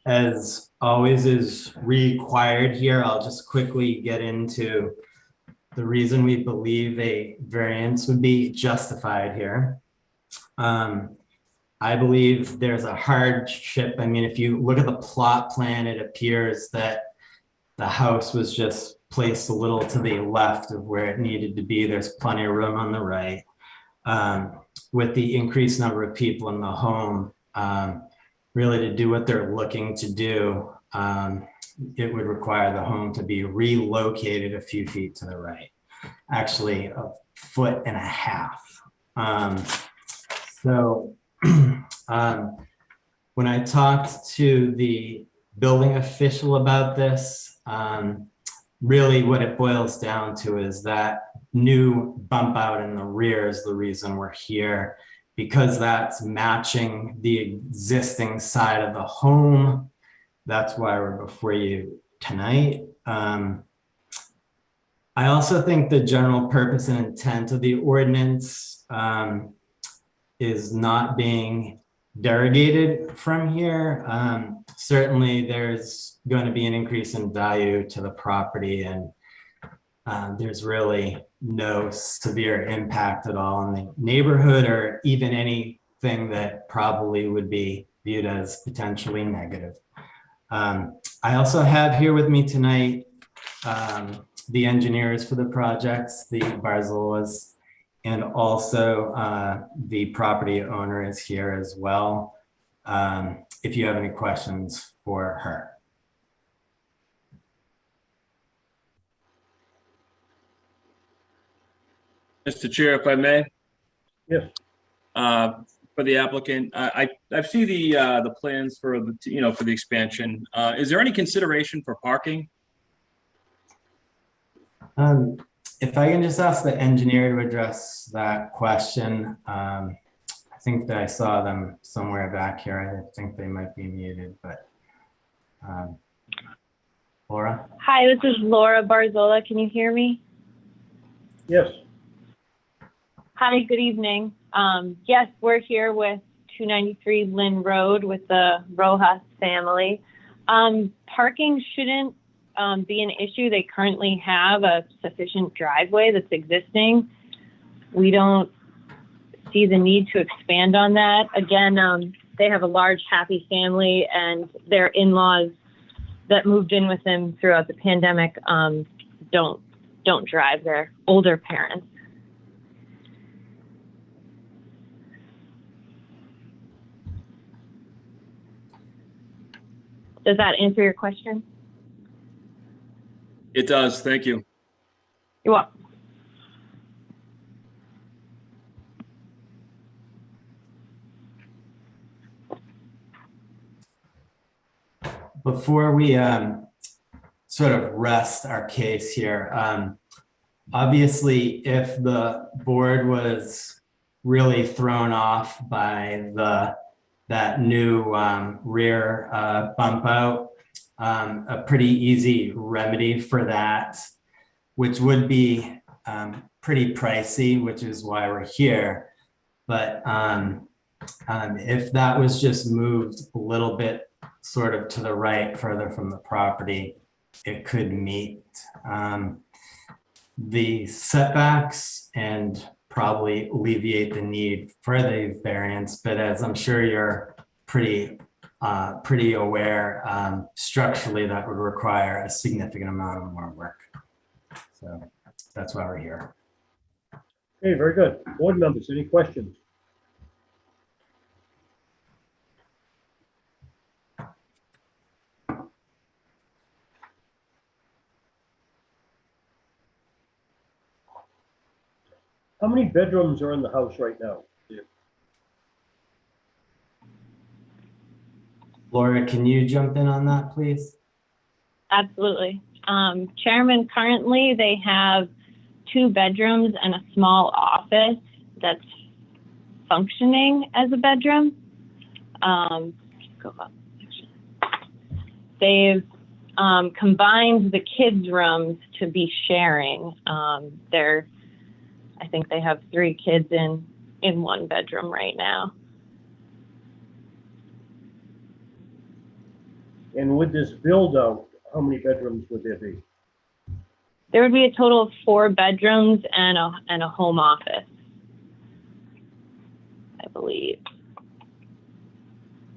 as always is required here, I'll just quickly get into the reason we believe a variance would be justified here. I believe there's a hardship. I mean, if you look at the plot plan, it appears that the house was just placed a little to the left of where it needed to be. There's plenty of room on the right. With the increased number of people in the home, really to do what they're looking to do, it would require the home to be relocated a few feet to the right, actually 1.5 feet. So when I talked to the building official about this, really what it boils down to is that new bump out in the rear is the reason we're here, because that's matching the existing side of the home. That's why we're before you tonight. I also think the general purpose and intent of the ordinance is not being derogated from here. Certainly there's going to be an increase in value to the property, and there's really no severe impact at all in the neighborhood or even anything that probably would be viewed as potentially negative. I also have here with me tonight the engineers for the projects, the Barzolas, and also the property owner is here as well, if you have any questions for her. Mr. Chair, if I may. Yes. For the applicant, I see the plans for the for the expansion. Is there any consideration for parking? If I can just ask the engineer to address that question. I think that I saw them somewhere back here. I think they might be muted, but Laura? Hi, this is Laura Barzola. Can you hear me? Yes. Hi, good evening. Yes, we're here with 293 Lynn Road with the Rojas family. Parking shouldn't be an issue. They currently have a sufficient driveway that's existing. We don't see the need to expand on that. Again, they have a large, happy family, and their in-laws that moved in with them throughout the pandemic don't drive. They're older parents. Does that answer your question? It does. Thank you. You're welcome. Before we sort of rest our case here, obviously, if the board was really thrown off by that new rear bump out, a pretty easy remedy for that, which would be pretty pricey, which is why we're here. But if that was just moved a little bit sort of to the right, further from the property, it could meet the setbacks and probably alleviate the need for the variance. But as I'm sure you're pretty aware, structurally that would require a significant amount of more work. So that's why we're here. Okay, very good. Board members, any questions? How many bedrooms are in the house right now? Laura, can you jump in on that, please? Absolutely. Chairman, currently they have 2 bedrooms and a small office that's functioning as a bedroom. They've combined the kids' rooms to be sharing. I think they have 3 kids in 1 bedroom right now. And with this build out, how many bedrooms would there be? There would be a total of 4 bedrooms and a home office, I believe,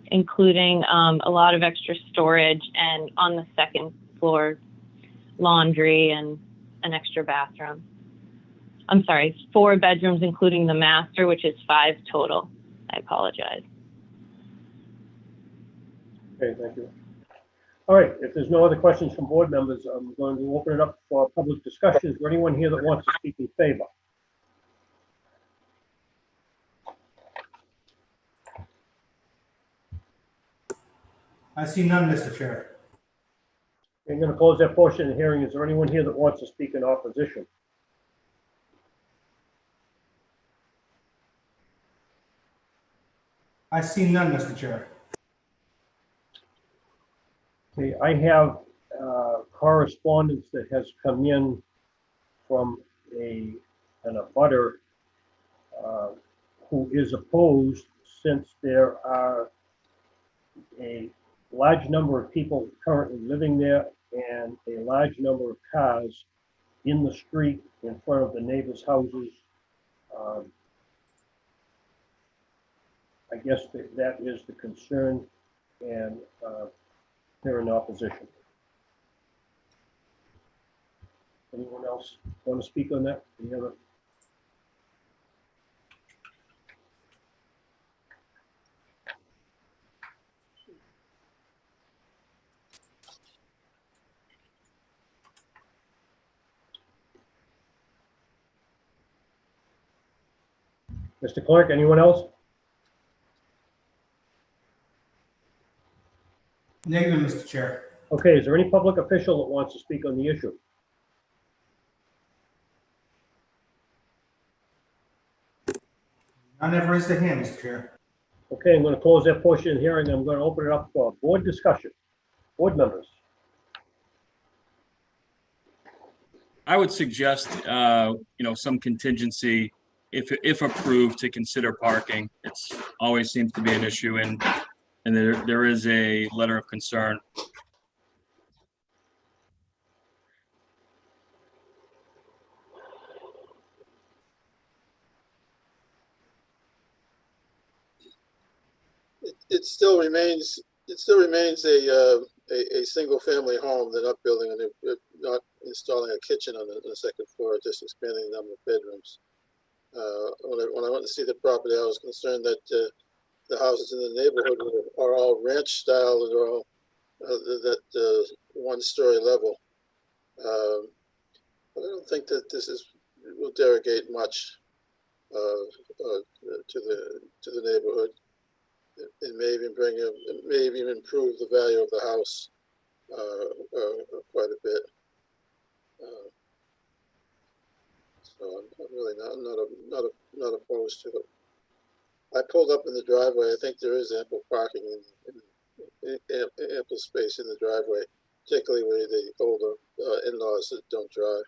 including a lot of extra storage, and on the 2nd floor, laundry and an extra bathroom. I'm sorry, 4 bedrooms, including the master, which is 5 total. I apologize. Okay, thank you. All right, if there's no other questions from board members, I'm going to open it up for public discussion. Is there anyone here that wants to speak in favor? I see none, Mr. Chair. I'm going to close that portion of the hearing. Is there anyone here that wants to speak in opposition? I see none, Mr. Chair. Okay, I have correspondence that has come in from an abutter who is opposed, since there are a large number of people currently living there and a large number of cars in the street in front of the neighbors' houses. I guess that is the concern, and they're in opposition. Anyone else want to speak on that? Any other? Mr. Clerk, anyone else? Negative, Mr. Chair. Okay, is there any public official that wants to speak on the issue? None have raised their hand, Mr. Chair. Okay, I'm going to close that portion of the hearing. I'm going to open it up for board discussion. Board members. I would suggest, some contingency, if approved, to consider parking. It's always seems to be an issue, and there is a letter of concern. It still remains a single family home. They're not building and they're not installing a kitchen on the 2nd floor, just expanding the number of bedrooms. When I went to see the property, I was concerned that the houses in the neighborhood are all ranch style, and they're all that one-story level. But I don't think that this will derogate much to the neighborhood. It may even it may even improve the value of the house quite a bit. So I'm really not opposed to it. I pulled up in the driveway. I think there is ample parking and ample space in the driveway, particularly where the older in-laws that don't drive.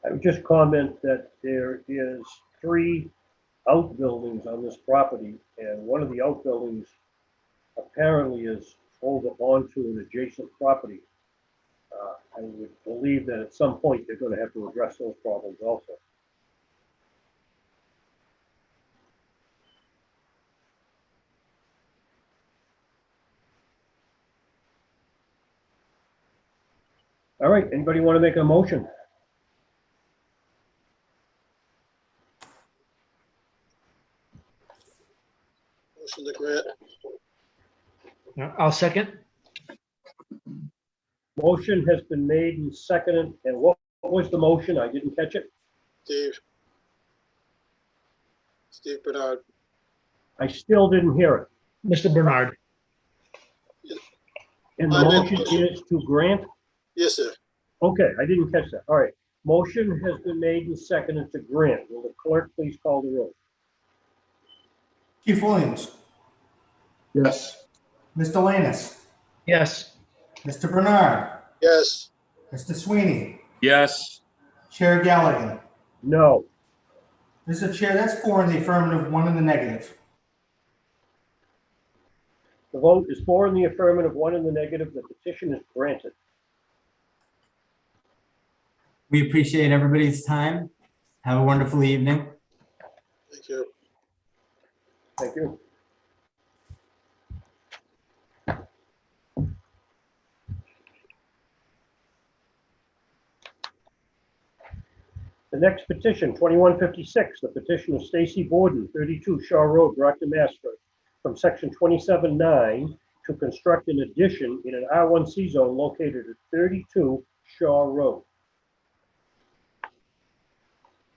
I would just comment that there is 3 outbuildings on this property, and one of the outbuildings apparently is over onto an adjacent property. I would believe that at some point they're going to have to address those problems also. All right, anybody want to make a motion? Motion to grant. I'll second. Motion has been made and seconded, and what was the motion? I didn't catch it. Steve Bernard. I still didn't hear it. Mr. Bernard. And the motion is to grant? Yes, sir. Okay, I didn't catch that. All right. Motion has been made and seconded to grant. Will the clerk please call the roll? Chief Williams. Yes. Mr. Lanus. Yes. Mr. Bernard. Yes. Mr. Sweeney. Yes. Chair Galligan. No. Mr. Chair, that's 4 in the affirmative, 1 in the negative. The vote is 4 in the affirmative, 1 in the negative. The petition is granted. We appreciate everybody's time. Have a wonderful evening. Thank you. Thank you. The next petition, 2156, the petition of Stacy Borden, 32 Shaw Road, Brockton, Mass. From section 27-9 to construct an addition in an R1C zone located at 32 Shaw Road.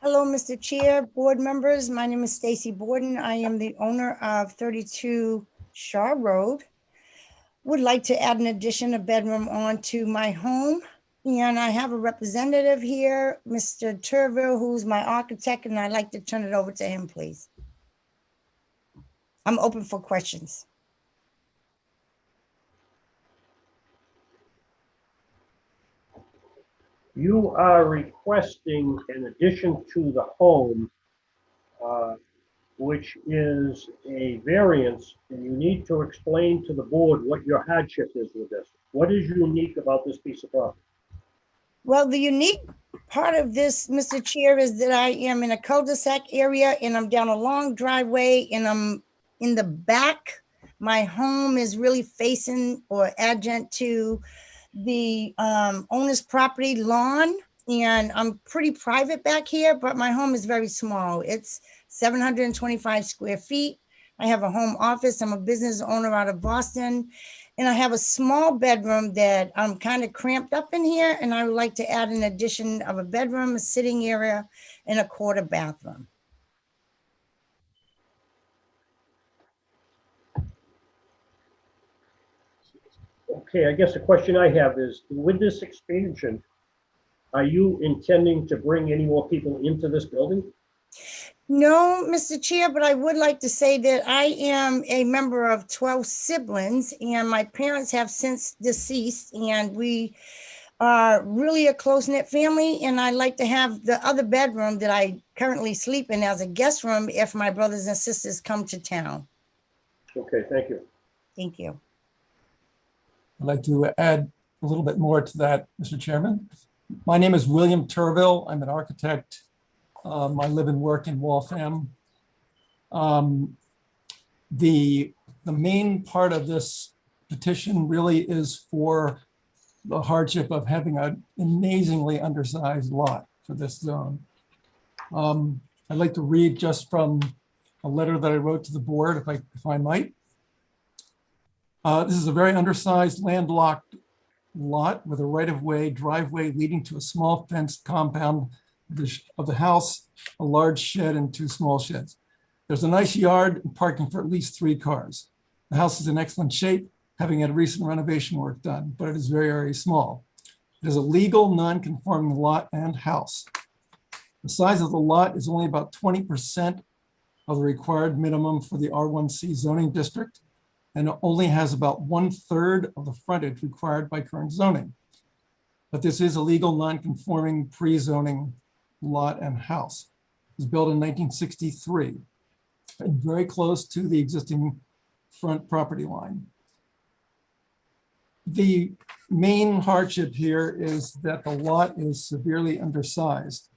Hello, Mr. Chair, board members. My name is Stacy Borden. I am the owner of 32 Shaw Road. Would like to add an addition, a bedroom onto my home. And I have a representative here, Mr. Turville, who's my architect, and I'd like to turn it over to him, please. I'm open for questions. You are requesting an addition to the home, which is a variance, and you need to explain to the board what your hardship is with this. What is unique about this piece of property? Well, the unique part of this, Mr. Chair, is that I am in a cul-de-sac area and I'm down a long driveway and I'm in the back. My home is really facing or adjacent to the owner's property lawn, and I'm pretty private back here, but my home is very small. It's 725 square feet. I have a home office. I'm a business owner out of Boston. And I have a small bedroom that I'm kind of cramped up in here, and I would like to add an addition of a bedroom, a sitting area, and a quarter bathroom. Okay, I guess the question I have is, with this expansion, are you intending to bring any more people into this building? No, Mr. Chair, but I would like to say that I am a member of 12 siblings, and my parents have since deceased, and we are really a close-knit family, and I like to have the other bedroom that I currently sleep in as a guest room if my brothers and sisters come to town. Okay, thank you. Thank you. I'd like to add a little bit more to that, Mr. Chairman. My name is William Turville. I'm an architect. I live and work in Waltham. The main part of this petition really is for the hardship of having an amazingly undersized lot for this zone. I'd like to read just from a letter that I wrote to the board, if I might. This is a very undersized landlocked lot with a right-of-way driveway leading to a small fenced compound of the house, a large shed and 2 small sheds. There's a nice yard and parking for at least 3 cars. The house is in excellent shape, having had recent renovation work done, but it is very, very small. It is a legal non-conforming lot and house. The size of the lot is only about 20% of the required minimum for the R1C zoning district, and it only has about 1/3 of the frontage required by current zoning. But this is a legal non-conforming pre-zoning lot and house. It was built in 1963 and very close to the existing front property line. The main hardship here is that the lot is severely undersized.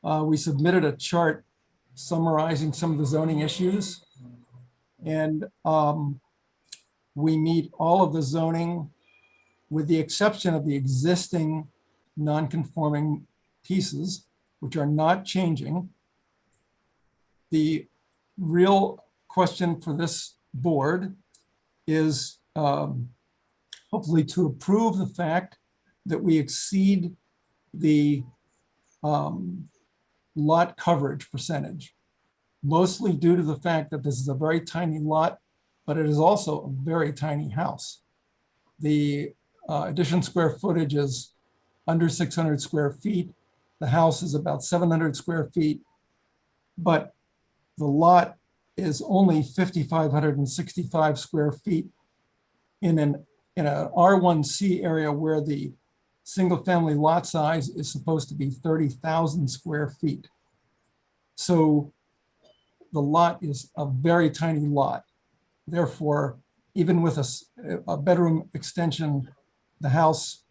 We submitted a chart summarizing some of the zoning issues, and we meet all of the zoning with the exception of the existing non-conforming pieces, which are not changing. The real question for this board is hopefully to approve the fact that we exceed the lot coverage percentage, mostly due to the fact that this is a very tiny lot, but it is also a very tiny house. The addition square footage is under 600 square feet. The house is about 700 square feet, but the lot is only 5,565 square feet in an R1C area where the single family lot size is supposed to be 30,000 square feet. So the lot is a very tiny lot. Therefore, even with a bedroom extension, the house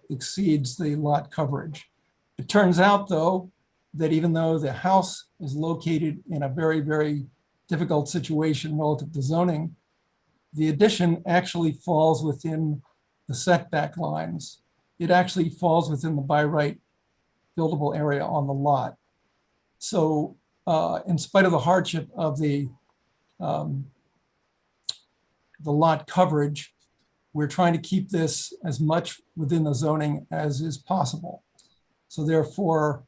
exceeds the lot coverage. It turns out, though, that even though the house is located in a very, very difficult situation relative to zoning, the addition actually falls within the setback lines. It actually falls within the by right buildable area on the lot. So in spite of the hardship of the lot coverage, we're trying to keep this as much within the zoning as is possible. So therefore,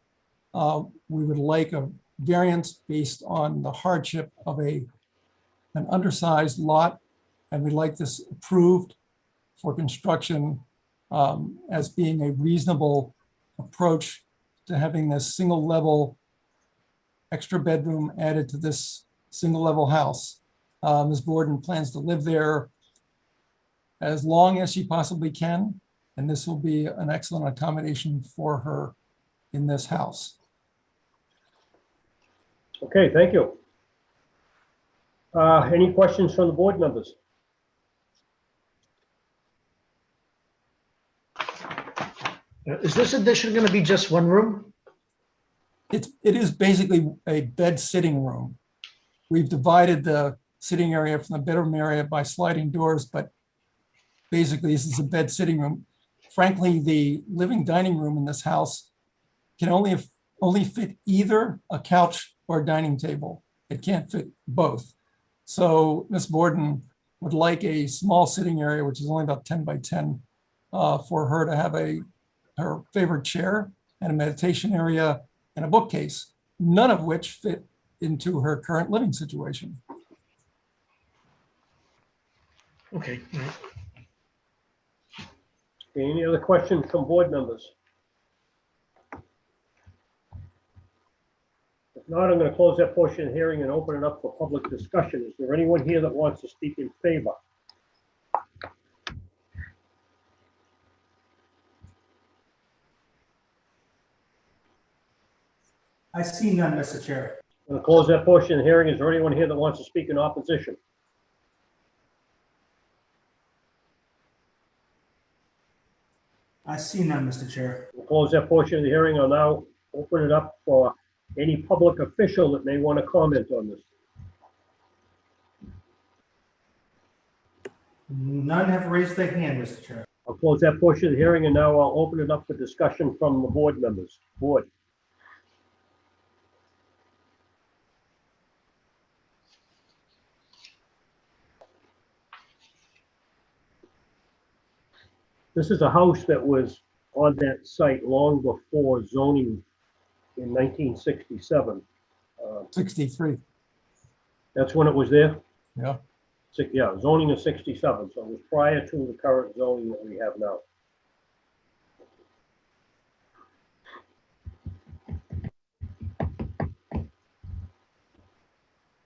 we would like a variance based on the hardship of an undersized lot, and we'd like this approved for construction as being a reasonable approach to having this single level extra bedroom added to this single level house. Ms. Borden plans to live there as long as she possibly can, and this will be an excellent accommodation for her in this house. Okay, thank you. Any questions from the board members? Is this addition going to be just one room? It is basically a bed sitting room. We've divided the sitting area from the bedroom area by sliding doors, but basically this is a bed sitting room. Frankly, the living dining room in this house can only fit either a couch or a dining table. It can't fit both. So Ms. Borden would like a small sitting area, which is only about 10 by 10, for her to have her favorite chair and a meditation area and a bookcase, none of which fit into her current living situation. Okay. All right. Any other questions from board members? If not, I'm going to close that portion of the hearing and open it up for public discussion. Is there anyone here that wants to speak in favor? I see none, Mr. Chair. I'm going to close that portion of the hearing. Is there anyone here that wants to speak in opposition? I see none, Mr. Chair. We'll close that portion of the hearing. I'll now open it up for any public official that may want to comment on this. None have raised their hand, Mr. Chair. I'll close that portion of the hearing, and now I'll open it up for discussion from the board members. Board. This is a house that was on that site long before zoning in 1967. 63. That's when it was there? Yeah. Yeah, zoning is 67, so it was prior to the current zoning that we have now.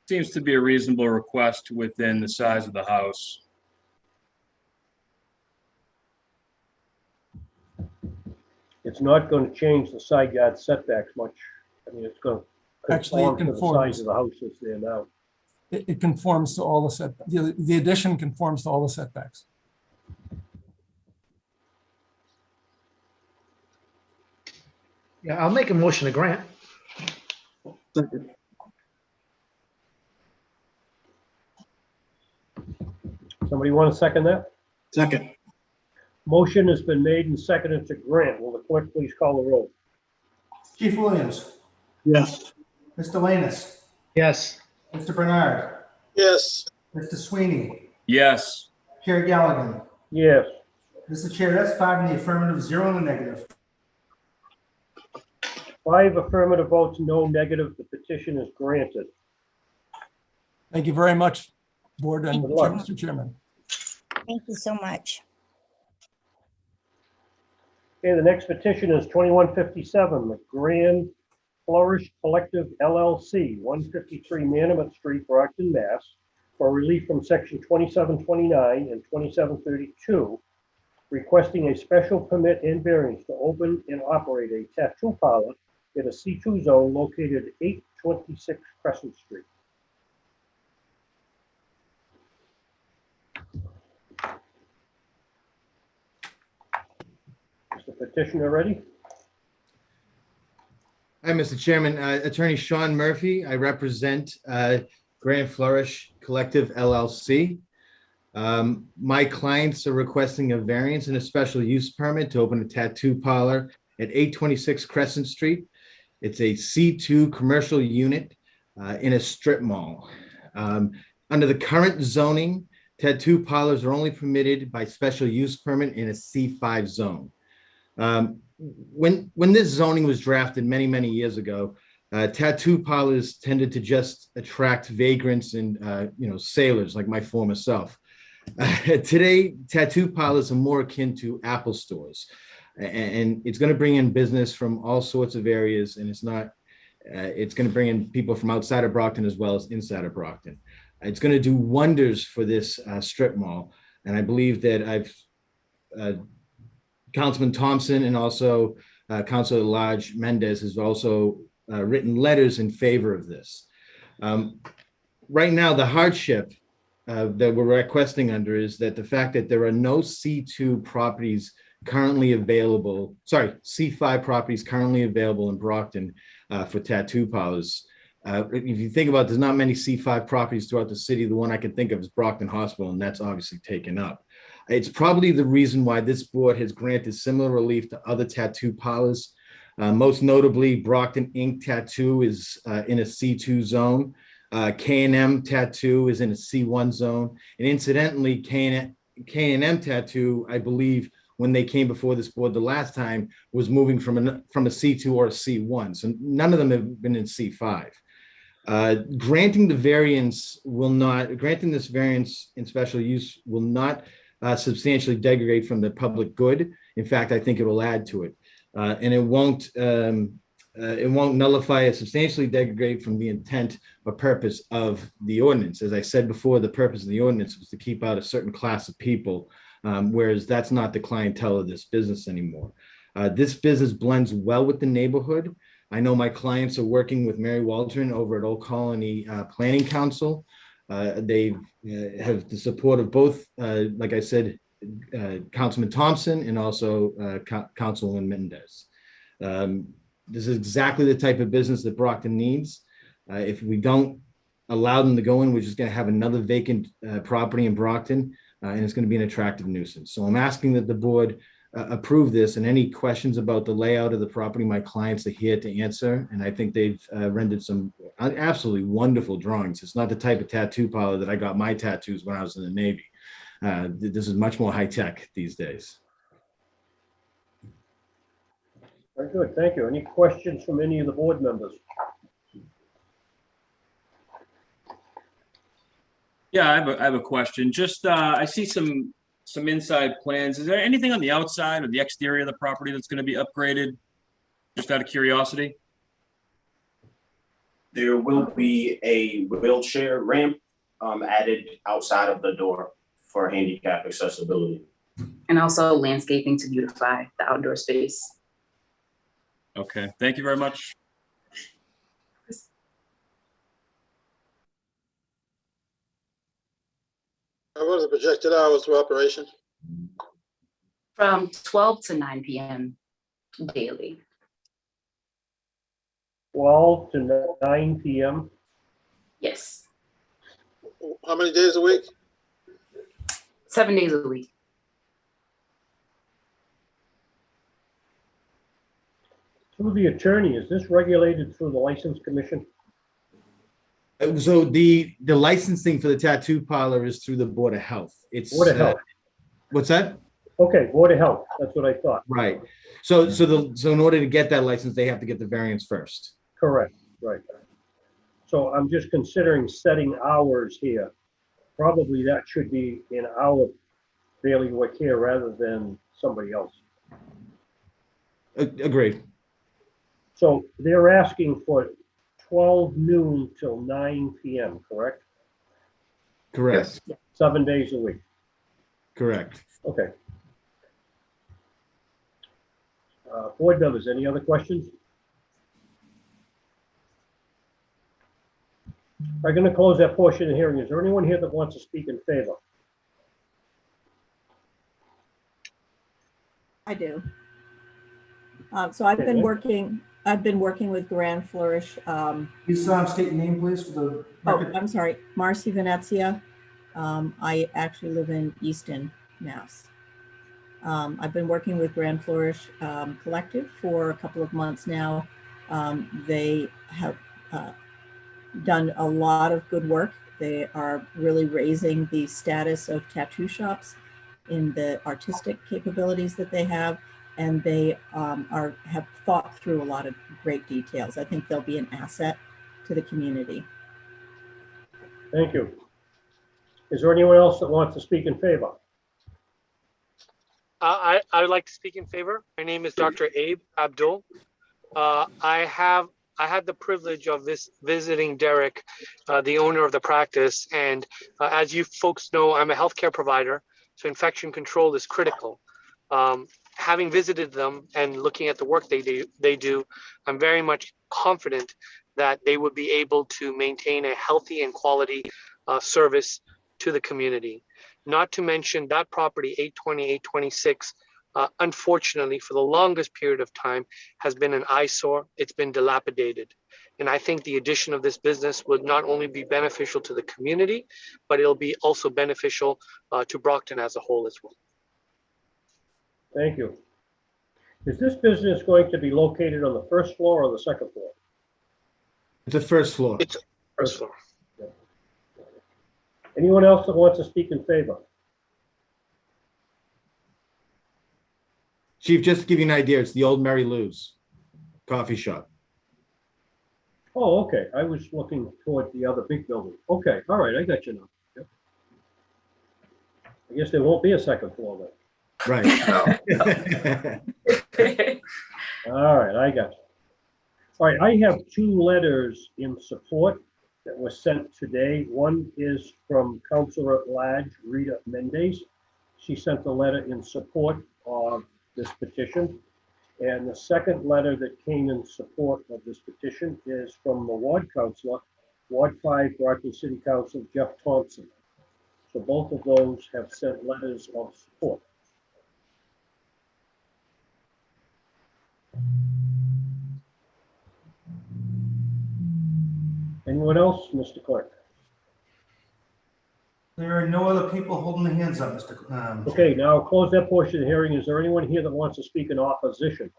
Seems to be a reasonable request within the size of the house. It's not going to change the side yard setbacks much. I mean, it's going to Actually, it conform to the conforms. size of the house that's there now. It conforms to all the setbacks. The addition conforms to all the setbacks. Yeah, I'll make a motion to grant. Second. Somebody want to second that? Second. Motion has been made and seconded to grant. Will the clerk please call the roll? Chief Williams, Yes. Mr. Lanus, Yes. Mr. Bernard, Yes, Mr. Sweeney, Yes. Chair Galligan. Yes. Mr. Chair, that's 5 in the affirmative, 0 in the negative. 5 affirmative votes, no negative. The petition is granted. Thank you very much, Board and Good luck. Mr. Chairman. Thank you so much. Okay, the next petition is 2157, the Grand Flourish Collective LLC, 153 Manamet Street, Brockton, Mass, for relief from section 2729 and 2732, requesting a special permit and variance to open and operate a tattoo parlor in a C2 zone located at 826 Crescent Street. Is the petitioner ready? Hi, Mr. Chairman. Attorney Sean Murphy. I represent Grand Flourish Collective LLC. My clients are requesting a variance and a special use permit to open a tattoo parlor at 826 Crescent Street. It's a C2 commercial unit in a strip mall. Under the current zoning, tattoo parlors are only permitted by special use permit in a C5 zone. When this zoning was drafted many years ago, tattoo parlors tended to just attract vagrants and sailors like my former self. Today, tattoo parlors are more akin to Apple stores, and it's going to bring in business from all sorts of areas, and it's going to bring in people from outside of Brockton as well as inside of Brockton. It's going to do wonders for this strip mall, and I believe that Councilman Thompson and also Councilor Large Mendez has also written letters in favor of this. Right now, the hardship that we're requesting under is that the fact that there are no C2 properties currently available, C5 properties currently available in Brockton for tattoo parlors. If you think about it, there's not many C5 properties throughout the city. The one I can think of is Brockton Hospital, and that's obviously taken up. It's probably the reason why this board has granted similar relief to other tattoo parlors. Most notably, Brockton Ink Tattoo is in a C2 zone. K&M Tattoo is in a C1 zone. And incidentally, K&M Tattoo, I believe, when they came before this board the last time, was moving from a C2 or a C1. So none of them have been in C5. Granting this variance in special use will not substantially degrade from the public good. In fact, I think it will add to it. And it won't nullify or substantially degrade from the intent or purpose of the ordinance. As I said before, the purpose of the ordinance was to keep out a certain class of people, whereas that's not the clientele of this business anymore. This business blends well with the neighborhood. I know my clients are working with Mary Waldron over at Old Colony Planning Council. They have the support of both, like I said, Councilman Thompson and also Councilwoman Mendez. This is exactly the type of business that Brockton needs. If we don't allow them to go in, we're just going to have another vacant property in Brockton, and it's going to be an attractive nuisance. So I'm asking that the board approve this, and any questions about the layout of the property, my clients are here to answer, and I think they've rendered some absolutely wonderful drawings. It's not the type of tattoo parlor that I got my tattoos when I was in the Navy. This is much more high tech these days. Very good, thank you. Any questions from any of the board members? Yeah, I have a question. Just, I see some inside plans. Is there anything on the outside or the exterior of the property that's going to be upgraded? Just out of curiosity. There will be a wheelchair ramp added outside of the door for handicap accessibility. And also landscaping to beautify the outdoor space. Okay, thank you very much. What are the projected hours for operation? From 12 to 9 p.m. daily. 12 to 9 p.m. Yes. How many days a week? 7 days a week. Through the attorney, is this regulated through the License Commission? So the licensing for the tattoo parlor is through the Board of Health. It's Board of Health. What's that? Okay, Board of Health, that's what I thought. Right. So in order to get that license, they have to get the variance first. Correct, right. So I'm just considering setting hours here. Probably that should be in our bailiwick here rather than somebody else. Agreed. So they're asking for 12 noon till 9 p.m., correct? Correct. 7 days a week. Correct. Okay. Board members, any other questions? I'm going to close that portion of the hearing. Is there anyone here that wants to speak in favor? I do. So I've been working with Grand Flourish. Please state your name, please, for the record. I'm sorry, Marcy Venezia. I actually live in Easton, Mass. I've been working with Grand Flourish Collective for a couple of months now. They have done a lot of good work. They are really raising the status of tattoo shops in the artistic capabilities that they have, and they have thought through a lot of great details. I think they'll be an asset to the community. Thank you. Is there anyone else that wants to speak in favor? I would like to speak in favor. My name is Dr. Abe Abdul. I had the privilege of visiting Derek, the owner of the practice. And as you folks know, I'm a healthcare provider, so infection control is critical. Having visited them and looking at the work they do, I'm very much confident that they would be able to maintain a healthy and quality service to the community. Not to mention that property 820, 826, unfortunately, for the longest period of time, has been an eyesore. It's been dilapidated. And I think the addition of this business would not only be beneficial to the community, but it'll be also beneficial to Brockton as a whole as well. Thank you. Is this business going to be located on the first floor or the second floor? It's the first floor. It's first floor. Anyone else that wants to speak in favor? Chief, just to give you an idea, it's the old Mary Lou's coffee shop. Oh, okay. I was looking toward the other big building. Okay, all right, I got you now. Yep. I guess there won't be a second floor then. Right. All right, I got you. All right, I have two letters in support that were sent today. One is from Councilor at Large, Rita Mendez. She sent a letter in support of this petition. And the second letter that came in support of this petition is from the ward councilor, Ward 5, Brockton City Council, Jeff Thompson. So both of those have sent letters of support. Anyone else, Mr. Clerk? There are no other people holding their hands up, Mr. Okay, now I'll close that portion of the hearing. Is there anyone here that wants to speak in opposition?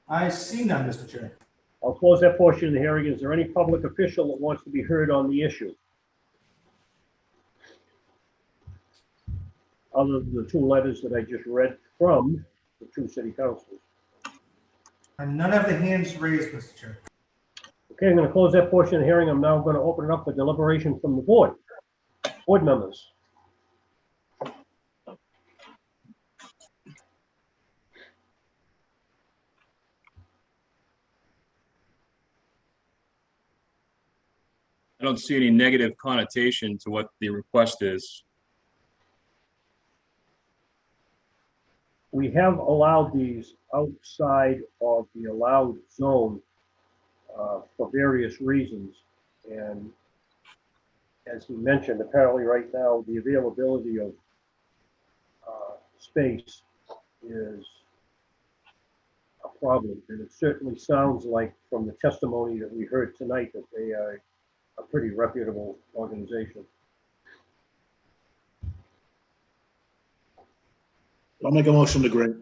I see none, Mr. Chair. I'll close that portion of the hearing. Is there any public official that wants to be heard on the issue? other than the two letters that I just read from the two city councilors. And none of the hands raised, Mr. Chair. Okay, I'm going to close that portion of the hearing. I'm now going to open it up for deliberation from the board. Board members. I don't see any negative connotation to what the request is. We have allowed these outside of the allowed zone for various reasons. And as he mentioned, apparently right now, the availability of space is a problem. And it certainly sounds like from the testimony that we heard tonight that they are a pretty reputable organization. I'll make a motion to grant.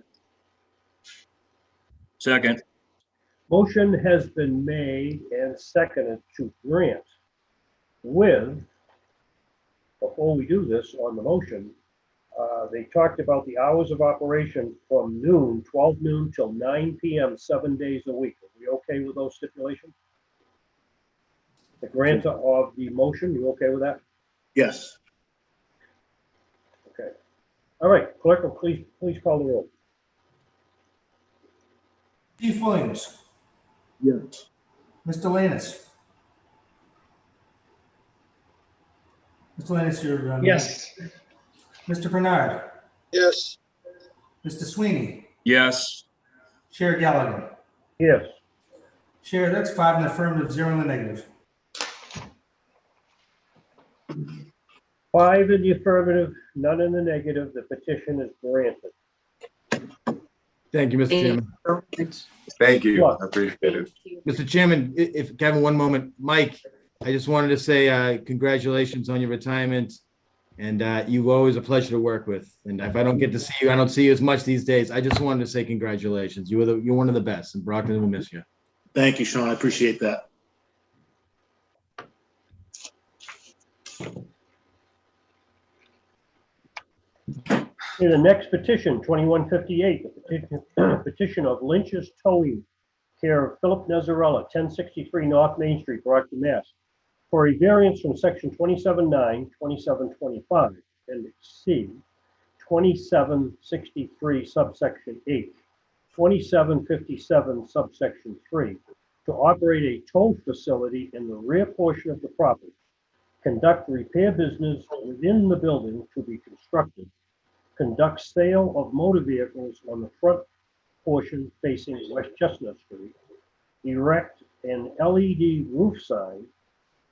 Second. Motion has been made and seconded to grant with, before we do this on the motion, they talked about the hours of operation from noon, 12 noon till 9 p.m., 7 days a week. Are we okay with those stipulations? The grantor of the motion, you okay with that? Yes. Okay. All right, clerk, please call the roll. Chief Williams. Yes. Mr. Lannis. Mr. Lannis, you're. Yes. Mr. Bernard. Yes. Mr. Sweeney. Yes. Chair Galligan. Yes. Chair, that's 5 in the affirmative, 0 in the negative. 5 in the affirmative, none in the negative. The petition is granted. Thank you, Mr. Chairman. Thank you. What? I appreciate it. Mr. Chairman, if Kevin, one moment, Mike, I just wanted to say congratulations on your retirement. And you're always a pleasure to work with. And if I don't get to see you, I don't see you as much these days. I just wanted to say congratulations. You're one of the best, and Brockton will miss you. Thank you, Sean. I appreciate that. Okay, the next petition, 2158, the petition of Lynch's Towing, care of Philip Nezarella, 1063 North Main Street, Brockton, Mass, for a variance from section 27.9, 27.25, Appendix C, 2763 subsection H, 2757 subsection 3, to operate a tow facility in the rear portion of the property, conduct repair business within the building to be constructed, conduct sale of motor vehicles on the front portion facing West Chestnut Street, erect an LED roof sign,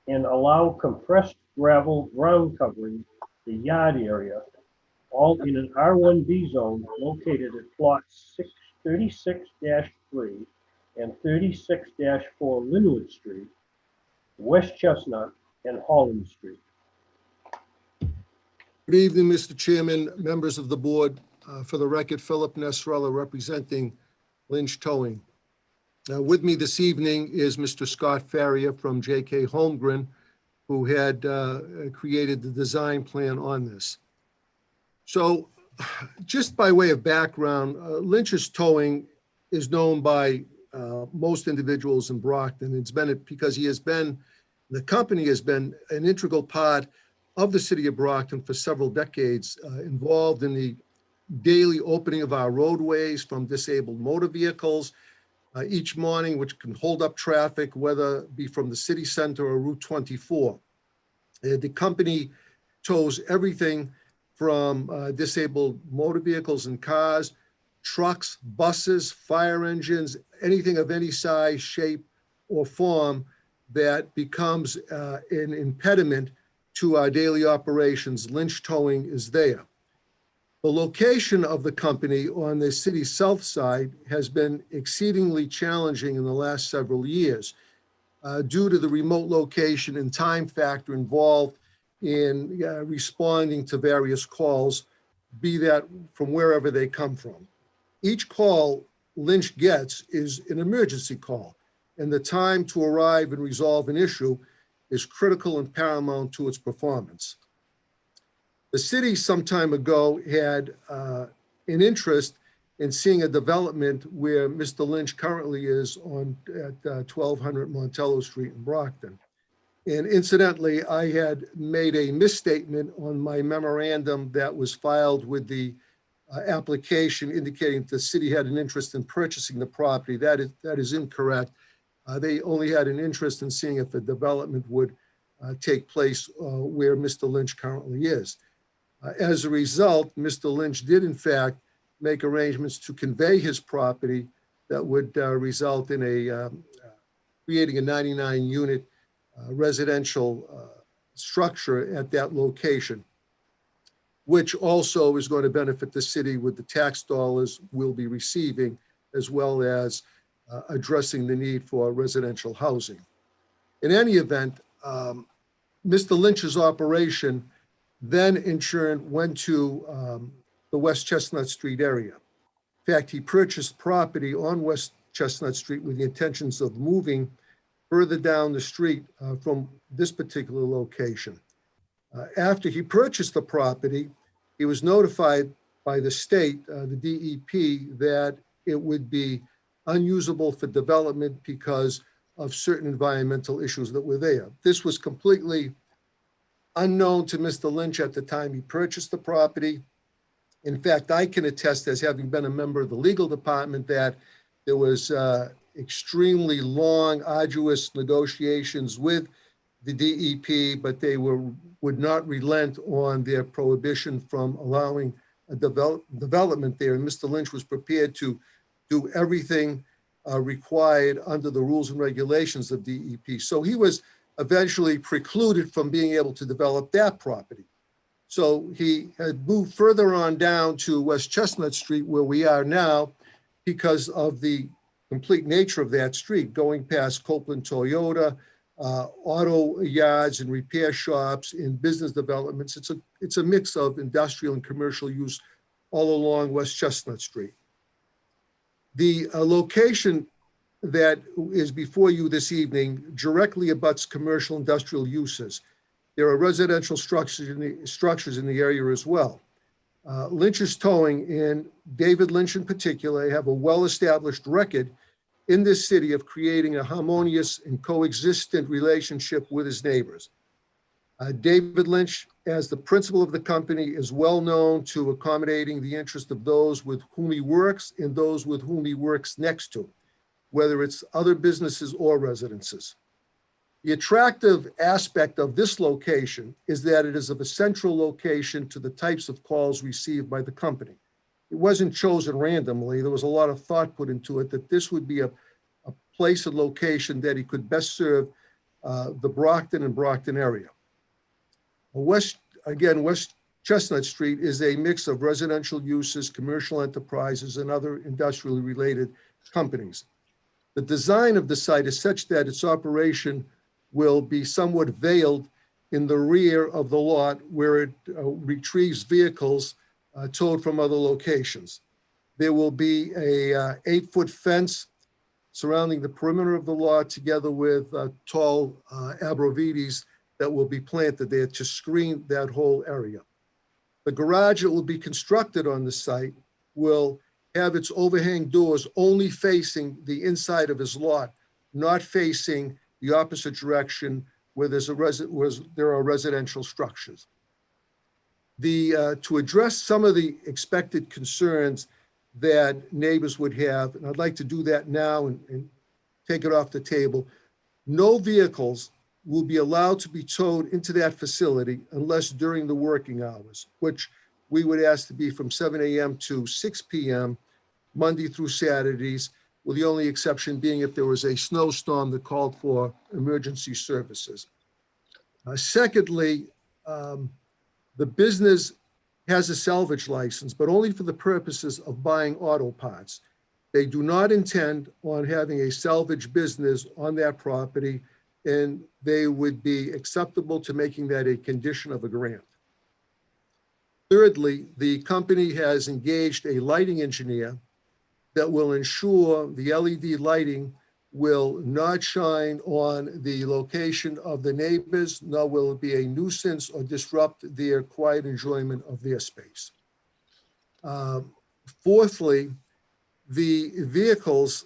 and allow compressed gravel ground covering the yard area, all in an R1B zone located at plots 36-3 and 36-4 Linwood Street, West Chestnut, and Holland Street. Good evening, Mr. Chairman, members of the board. For the record, Philip Nesrella representing Lynch Towing. With me this evening is Mr. Scott Farrier from J.K. Holmgren, who had created the design plan on this. So just by way of background, Lynch's Towing is known by most individuals in Brockton. It's been because the company has been an integral part of the city of Brockton for several decades, involved in the daily opening of our roadways from disabled motor vehicles each morning, which can hold up traffic, whether it be from the city center or Route 24. The company tows everything from disabled motor vehicles and cars, trucks, buses, fire engines, anything of any size, shape, or form that becomes an impediment to our daily operations. Lynch Towing is there. The location of the company on the city's south side has been exceedingly challenging in the last several years due to the remote location and time factor involved in responding to various calls, be that from wherever they come from. Each call Lynch gets is an emergency call, and the time to arrive and resolve an issue is critical and paramount to its performance. The city some time ago had an interest in seeing a development where Mr. Lynch currently is at 1200 Montello Street in Brockton. And incidentally, I had made a misstatement on my memorandum that was filed with the application indicating that the city had an interest in purchasing the property. That is incorrect. They only had an interest in seeing if a development would take place where Mr. Lynch currently is. As a result, Mr. Lynch did in fact make arrangements to convey his property that would result in creating a 99-unit residential structure at that location, which also is going to benefit the city with the tax dollars we'll be receiving, as well as addressing the need for residential housing. In any event, Mr. Lynch's operation then in turn went to the West Chestnut Street area. In fact, he purchased property on West Chestnut Street with the intentions of moving further down the street from this particular location. After he purchased the property, he was notified by the state, the DEP, that it would be unusable for development because of certain environmental issues that were there. This was completely unknown to Mr. Lynch at the time he purchased the property. In fact, I can attest, as having been a member of the legal department, that there was extremely long, arduous negotiations with the DEP, but they would not relent on their prohibition from allowing a development there. And Mr. Lynch was prepared to do everything required under the rules and regulations of DEP. So he was eventually precluded from being able to develop that property. So he had moved further on down to West Chestnut Street, where we are now, because of the complete nature of that street, going past Copeland Toyota, auto yards and repair shops and business developments. It's a mix of industrial and commercial use all along West Chestnut Street. The location that is before you this evening directly abuts commercial industrial uses. There are residential structures in the area as well. Lynch's Towing and David Lynch in particular have a well-established record in this city of creating a harmonious and coexistent relationship with his neighbors. David Lynch, as the principal of the company, is well known to accommodating the interest of those with whom he works and those with whom he works next to, whether it's other businesses or residences. The attractive aspect of this location is that it is of a central location to the types of calls received by the company. It wasn't chosen randomly. There was a lot of thought put into it that this would be a place and location that he could best serve the Brockton and Brockton area. West Chestnut Street is a mix of residential uses, commercial enterprises, and other industrially related companies. The design of the site is such that its operation will be somewhat veiled in the rear of the lot, where it retrieves vehicles towed from other locations. There will be a 8-foot fence surrounding the perimeter of the lot, together with tall arborvitaes that will be planted there to screen that whole area. The garage that will be constructed on the site will have its overhang doors only facing the inside of his lot, not facing the opposite direction where there are residential structures. To address some of the expected concerns that neighbors would have, and I'd like to do that now and take it off the table, no vehicles will be allowed to be towed into that facility unless during the working hours, which we would ask to be from 7 a.m. to 6 p.m., Monday through Saturdays, with the only exception being if there was a snowstorm that called for emergency services. Secondly, the business has a salvage license, but only for the purposes of buying auto parts. They do not intend on having a salvage business on that property, and they would be acceptable to making that a condition of a grant. Thirdly, the company has engaged a lighting engineer that will ensure the LED lighting will not shine on the location of the neighbors, nor will it be a nuisance or disrupt their quiet enjoyment of their space. Fourthly, the vehicles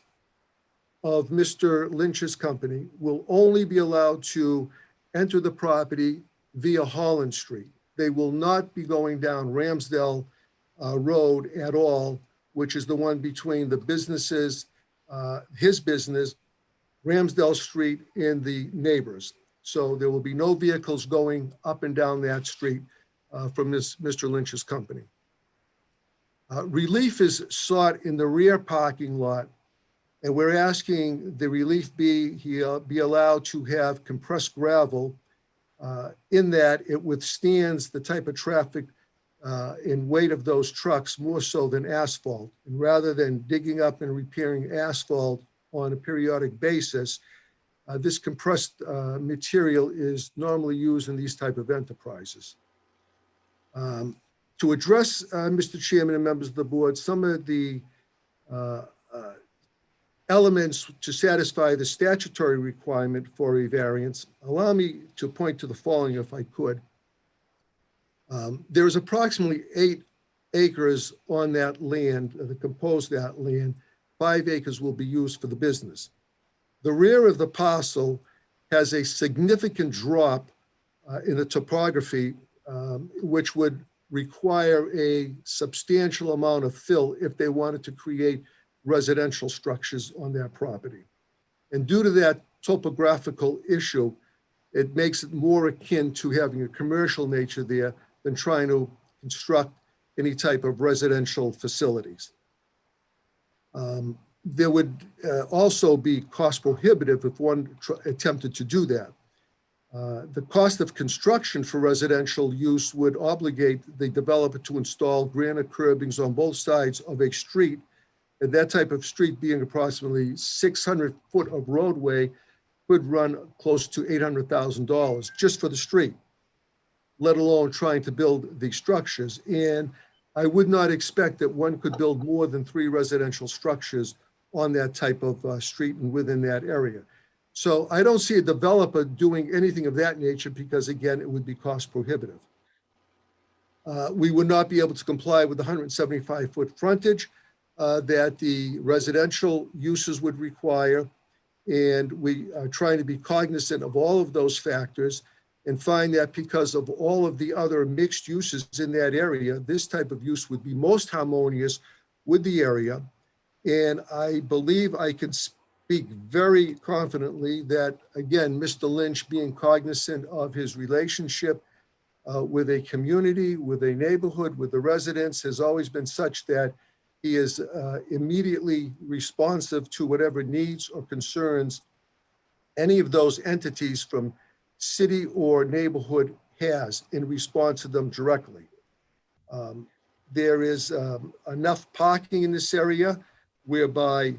of Mr. Lynch's company will only be allowed to enter the property via Holland Street. They will not be going down Ramsdale Road at all, which is the one between the businesses, his business, Ramsdale Street, and the neighbors. So there will be no vehicles going up and down that street from Mr. Lynch's company. Relief is sought in the rear parking lot, and we're asking the relief be allowed to have compressed gravel in that it withstands the type of traffic and weight of those trucks more so than asphalt. And rather than digging up and repairing asphalt on a periodic basis, this compressed material is normally used in these type of enterprises. To address, Mr. Chairman and members of the board, some of the elements to satisfy the statutory requirement for a variance, allow me to point to the following if I could. There is approximately 8 acres on that land, that compose that land. 5 acres will be used for the business. The rear of the parcel has a significant drop in the topography, which would require a substantial amount of fill if they wanted to create residential structures on their property. And due to that topographical issue, it makes it more akin to having a commercial nature there than trying to construct any type of residential facilities. There would also be cost prohibitive if one attempted to do that. The cost of construction for residential use would obligate the developer to install granite curbings on both sides of a street, and that type of street being approximately 600 foot of roadway could run close to $800,000 just for the street, let alone trying to build the structures. And I would not expect that one could build more than 3 residential structures on that type of street and within that area. So I don't see a developer doing anything of that nature because, again, it would be cost prohibitive. We would not be able to comply with the 175-foot frontage that the residential uses would require. And we are trying to be cognizant of all of those factors and find that because of all of the other mixed uses in that area, this type of use would be most harmonious with the area. And I believe I can speak very confidently that, again, Mr. Lynch, being cognizant of his relationship with a community, with a neighborhood, with the residents, has always been such that he is immediately responsive to whatever needs or concerns any of those entities from city or neighborhood has in response to them directly. There is enough parking in this area whereby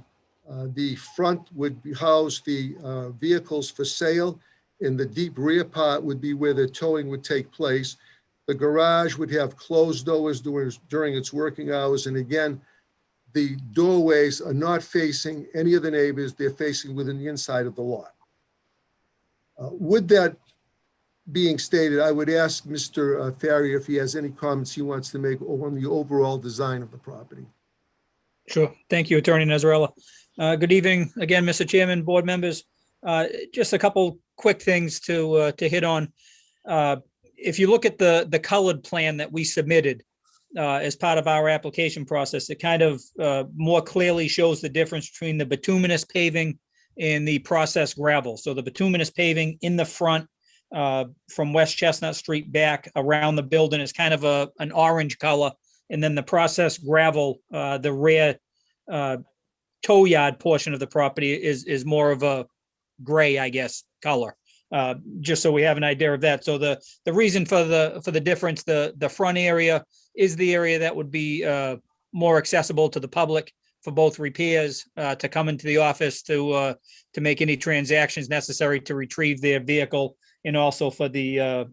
the front would house the vehicles for sale, and the deep rear part would be where the towing would take place. The garage would have closed doors during its working hours. And again, the doorways are not facing any of the neighbors. They're facing within the inside of the lot. With that being stated, I would ask Mr. Farrier if he has any comments he wants to make on the overall design of the property. Sure. Thank you, Attorney Nazarella. Good evening again, Mr. Chairman, board members. Just a couple quick things to hit on. If you look at the colored plan that we submitted as part of our application process, it kind of more clearly shows the difference between the bituminous paving and the processed gravel. So the bituminous paving in the front from West Chestnut Street back around the building is kind of an orange color. And then the processed gravel, the rear tow yard portion of the property is more of a gray, I guess, color. Just so we have an idea of that. So the reason for the difference, the front area is the area that would be more accessible to the public for both repairs, to come into the office to make any transactions necessary to retrieve their vehicle, and also for the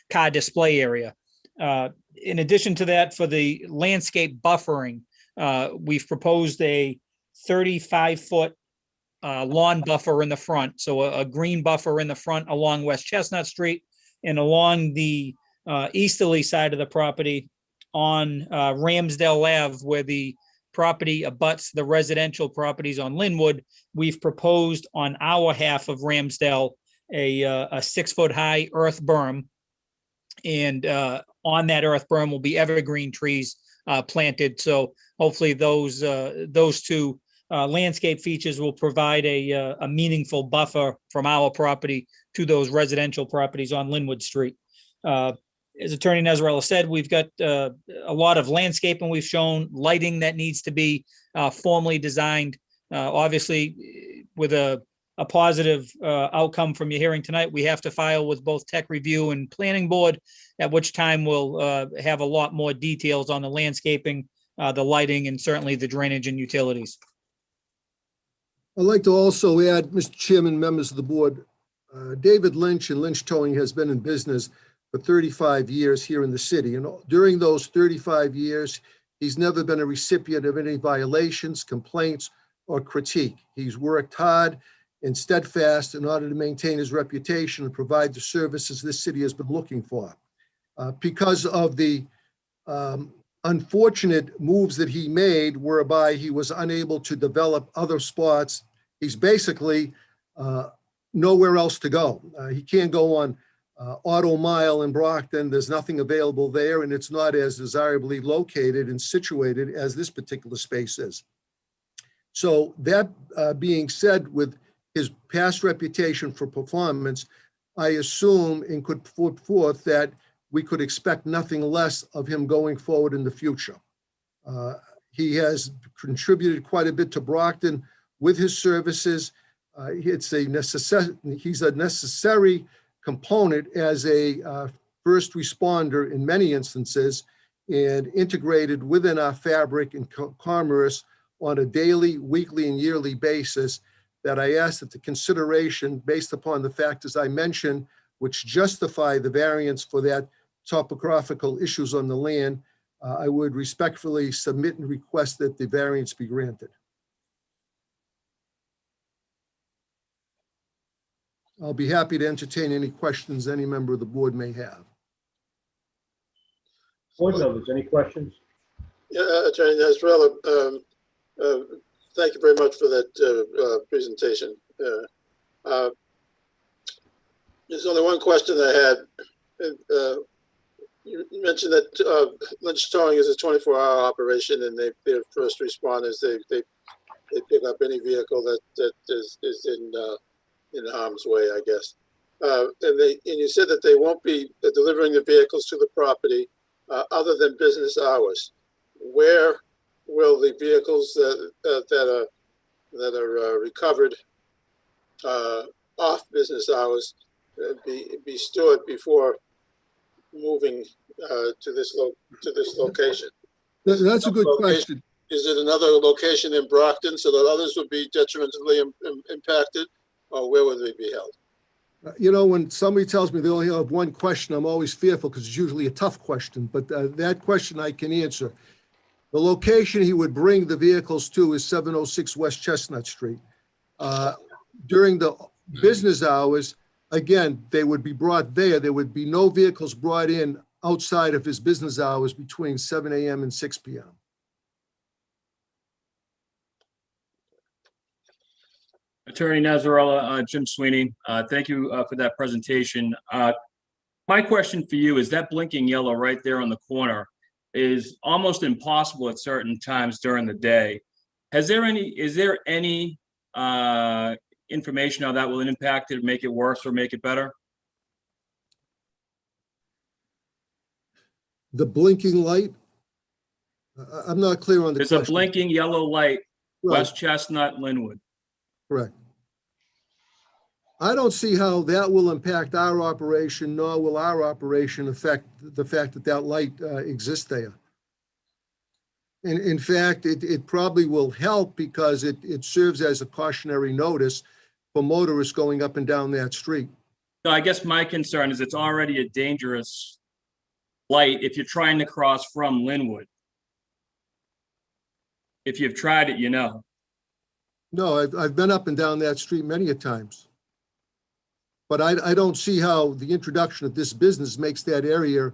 car display area. In addition to that, for the landscape buffering, we've proposed a 35-foot lawn buffer in the front. So a green buffer in the front along West Chestnut Street and along the easterly side of the property on Ramsdale Ave, where the property abuts the residential properties on Linwood. We've proposed on our half of Ramsdale a 6-foot-high earth berm. And on that earth berm will be evergreen trees planted. So hopefully those two landscape features will provide a meaningful buffer from our property to those residential properties on Linwood Street. As Attorney Nezarella said, we've got a lot of landscaping we've shown, lighting that needs to be formally designed. Obviously, with a positive outcome from your hearing tonight, we have to file with both tech review and planning board, at which time we'll have a lot more details on the landscaping, the lighting, and certainly the drainage and utilities. I'd like to also add, Mr. Chairman, members of the board, David Lynch and Lynch Towing has been in business for 35 years here in the city. And during those 35 years, he's never been a recipient of any violations, complaints, or critique. He's worked hard and steadfast in order to maintain his reputation and provide the services this city has been looking for. Because of the unfortunate moves that he made, whereby he was unable to develop other spots, he's basically nowhere else to go. He can't go on Auto Mile in Brockton. There's nothing available there, and it's not as desirably located and situated as this particular space is. So that being said, with his past reputation for performance, I assume and could put forth that we could expect nothing less of him going forward in the future. He has contributed quite a bit to Brockton with his services. He's a necessary component as a first responder in many instances, and integrated within our fabric and commerce on a daily, weekly, and yearly basis, that I ask that the consideration, based upon the factors I mentioned, which justify the variance for that topographical issues on the land, I would respectfully submit and request that the variance be granted. I'll be happy to entertain any questions any member of the board may have. Board members, any questions? Yeah, Attorney Nezarella, thank you very much for that presentation. There's only one question I had. You mentioned that Lynch Towing is a 24-hour operation, and they're first responders. They pick up any vehicle that is in harm's way, I guess. And you said that they won't be delivering the vehicles to the property other than business hours. Where will the vehicles that are recovered off business hours be stored before moving to this location? That's a good question. Is it another location in Brockton so that others would be detrimentally impacted, or where would they be held? You know, when somebody tells me they only have one question, I'm always fearful because it's usually a tough question, but that question I can answer. The location he would bring the vehicles to is 706 West Chestnut Street. During the business hours, again, they would be brought there. There would be no vehicles brought in outside of his business hours between 7 a.m. and 6 p.m. Attorney Nezarella, Jim Sweeney, thank you for that presentation. My question for you is that blinking yellow right there on the corner is almost impossible at certain times during the day. Is there any information how that will impact it, make it worse or make it better? The blinking light? I'm not clear on the question. There's a blinking yellow light, Right. West Chestnut, Linwood. Correct. I don't see how that will impact our operation, nor will our operation affect the fact that that light exists there. And in fact, it probably will help because it serves as a cautionary notice for motorists going up and down that street. So I guess my concern is it's already a dangerous light if you're trying to cross from Linwood. If you've tried it, you know. No, I've been up and down that street many a times. But I don't see how the introduction of this business makes that area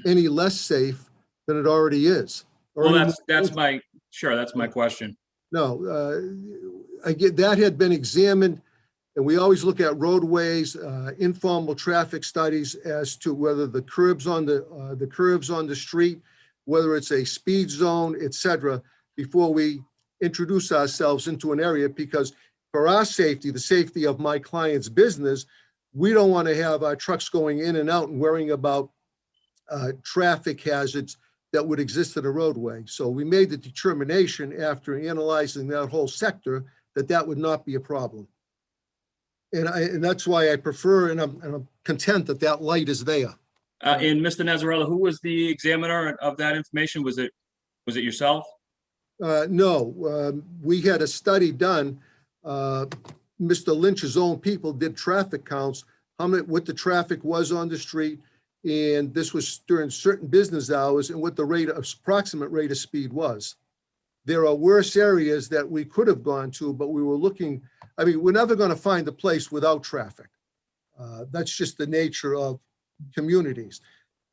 any less safe than it already is. Well, that's my question. No, I get, that had been examined, and we always look at roadways, informal traffic studies as to whether the curbs on the street, whether it's a speed zone, et cetera, before we introduce ourselves into an area, because for our safety, the safety of my client's business, we don't want to have our trucks going in and out and worrying about traffic hazards that would exist in a roadway. So we made the determination after analyzing that whole sector that that would not be a problem. And that's why I prefer, and I'm content that that light is there. And Mr. Nazarella, who was the examiner of that information? Was it yourself? No, we had a study done. Mr. Lynch's own people did traffic counts, what the traffic was on the street, and this was during certain business hours, and what the approximate rate of speed was. There are worse areas that we could have gone to, but we were looking, I mean, we're never going to find a place without traffic. That's just the nature of communities.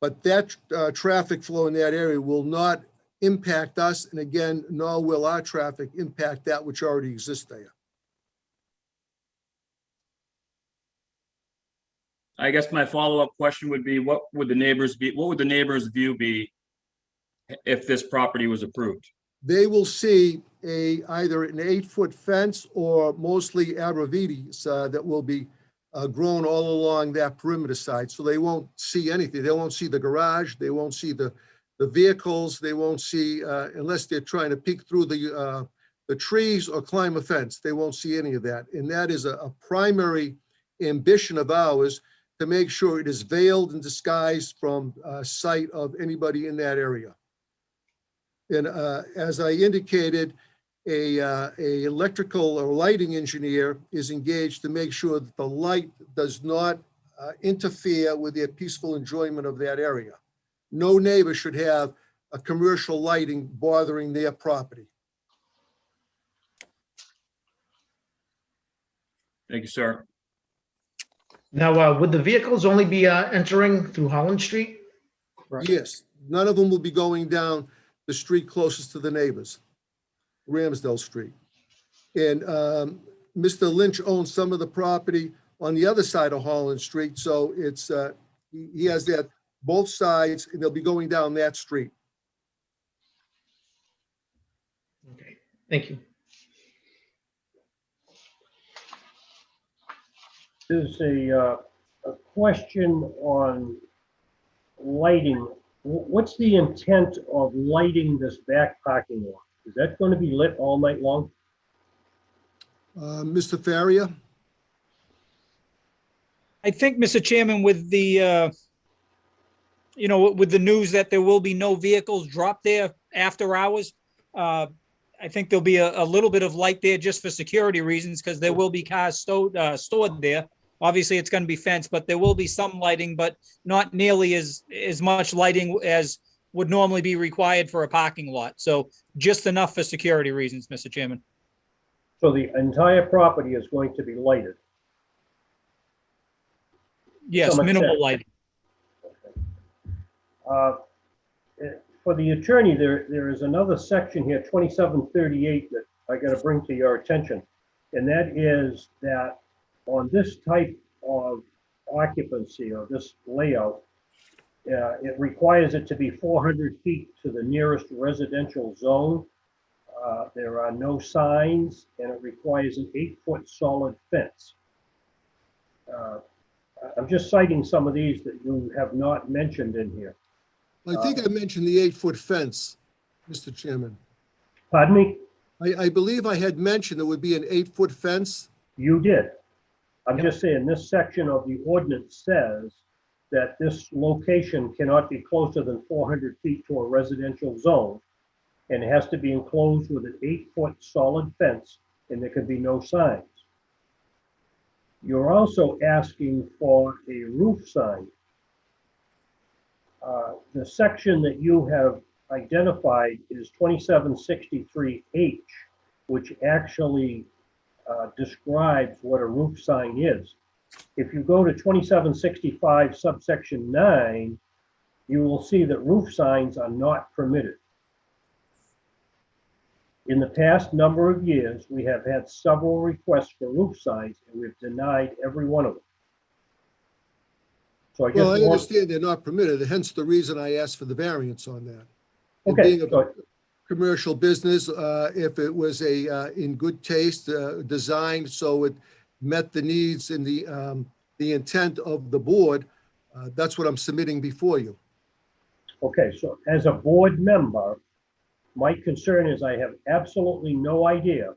But that traffic flow in that area will not impact us, and again, nor will our traffic impact that which already exists there. I guess my follow-up question would be, what would the neighbors' view be if this property was approved? They will see either an 8-foot fence or mostly arborvitaes that will be grown all along that perimeter side. So they won't see anything. They won't see the garage. They won't see the vehicles. They won't see, unless they're trying to peek through the trees or climb a fence. They won't see any of that. And that is a primary ambition of ours, to make sure it is veiled and disguised from sight of anybody in that area. And as I indicated, a electrical or lighting engineer is engaged to make sure that the light does not interfere with their peaceful enjoyment of that area. No neighbor should have a commercial lighting bothering their property. Thank you, sir. Now, would the vehicles only be entering through Holland Street? Right. Yes, none of them will be going down the street closest to the neighbors, Ramsdale Street. And Mr. Lynch owns some of the property on the other side of Holland Street, so it's he has that both sides, and they'll be going down that street. Okay, thank you. There's a question on lighting. What's the intent of lighting this back parking lot? Is that going to be lit all night long? Mr. Faria? I think, Mr. Chairman, with the, with the news that there will be no vehicles dropped there after hours, I think there'll be a little bit of light there just for security reasons, because there will be cars stored there. Obviously, it's going to be fenced, but there will be some lighting, but not nearly as much lighting as would normally be required for a parking lot. So just enough for security reasons, Mr. Chairman. So the entire property is going to be lighted? Yes, minimal lighting. Okay. For the attorney, there is another section here, 2738, that I got to bring to your attention. And that is that on this type of occupancy or this layout, it requires it to be 400 feet to the nearest residential zone. There are no signs, and it requires an 8-foot solid fence. I'm just citing some of these that you have not mentioned in here. I think I mentioned the 8-foot fence, Mr. Chairman. Pardon me? I believe I had mentioned there would be an 8-foot fence. You did. I'm just saying this section of the ordinance says that this location cannot be closer than 400 feet to a residential zone, and it has to be enclosed with an 8-foot solid fence, and there can be no signs. You're also asking for a roof sign. The section that you have identified is 2763H, which actually describes what a roof sign is. If you go to 2765 subsection 9, you will see that roof signs are not permitted. In the past number of years, we have had several requests for roof signs, and we've denied every one of them. So Well, I understand they're not permitted, hence the reason I asked for the variance on that. And Okay, being a commercial business, if it was in good taste, designed so it met the needs and the intent of the board, that's what I'm submitting before you. Okay, so as a board member, my concern is I have absolutely no idea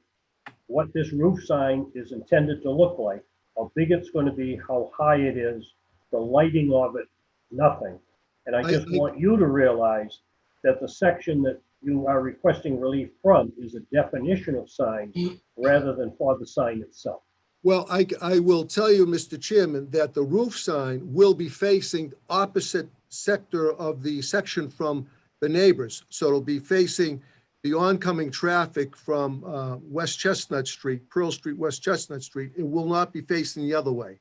what this roof sign is intended to look like, how big it's going to be, how high it is, the lighting of it, nothing. And I just want you to realize that the section that you are requesting relief from is a definition of signs rather than for the sign itself. Well, I will tell you, Mr. Chairman, that the roof sign will be facing opposite sector of the section from the neighbors. So it'll be facing the oncoming traffic from West Chestnut Street, Pearl Street, West Chestnut Street. It will not be facing the other way.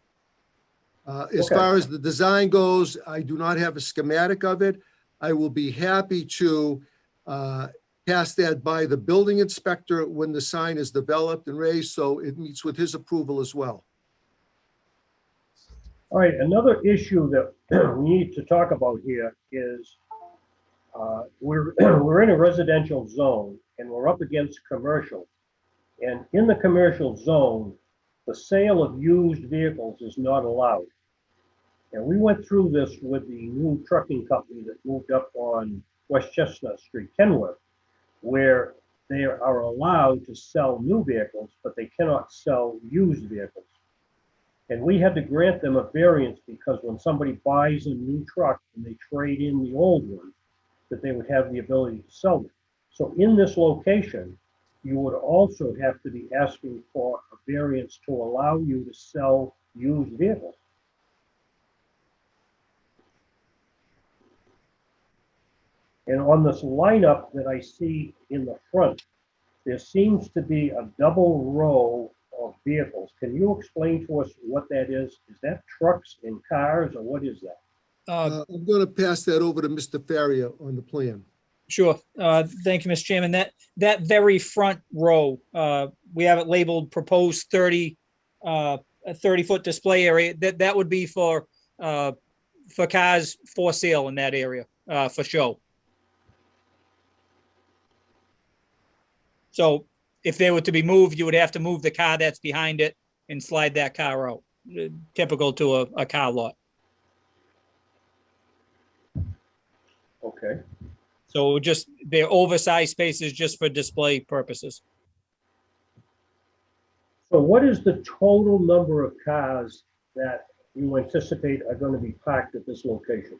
As far as the design goes, I do not have a schematic of it. I will be happy to pass that by the building inspector when the sign is developed and raised, so it meets with his approval as well. All right, another issue that we need to talk about here is we're in a residential zone and we're up against commercial. And in the commercial zone, the sale of used vehicles is not allowed. And we went through this with the new trucking company that moved up on West Chestnut Street, Kenworth, where they are allowed to sell new vehicles, but they cannot sell used vehicles. And we had to grant them a variance because when somebody buys a new truck and they trade in the old one, that they would have the ability to sell them. So in this location, you would also have to be asking for a variance to allow you to sell used vehicles. And on this lineup that I see in the front, there seems to be a double row of vehicles. Can you explain to us what that is? Is that trucks and cars, or what is that? I'm going to pass that over to Mr. Faria on the plan. Sure. Thank you, Mr. Chairman. That very front row, we have it labeled proposed 30, a 30-foot display area. That would be for cars for sale in that area, for show. So if they were to be moved, you would have to move the car that's behind it and slide that car out, typical to a car lot. Okay. So they're oversized spaces just for display purposes. So what is the total number of cars that you anticipate are going to be parked at this location?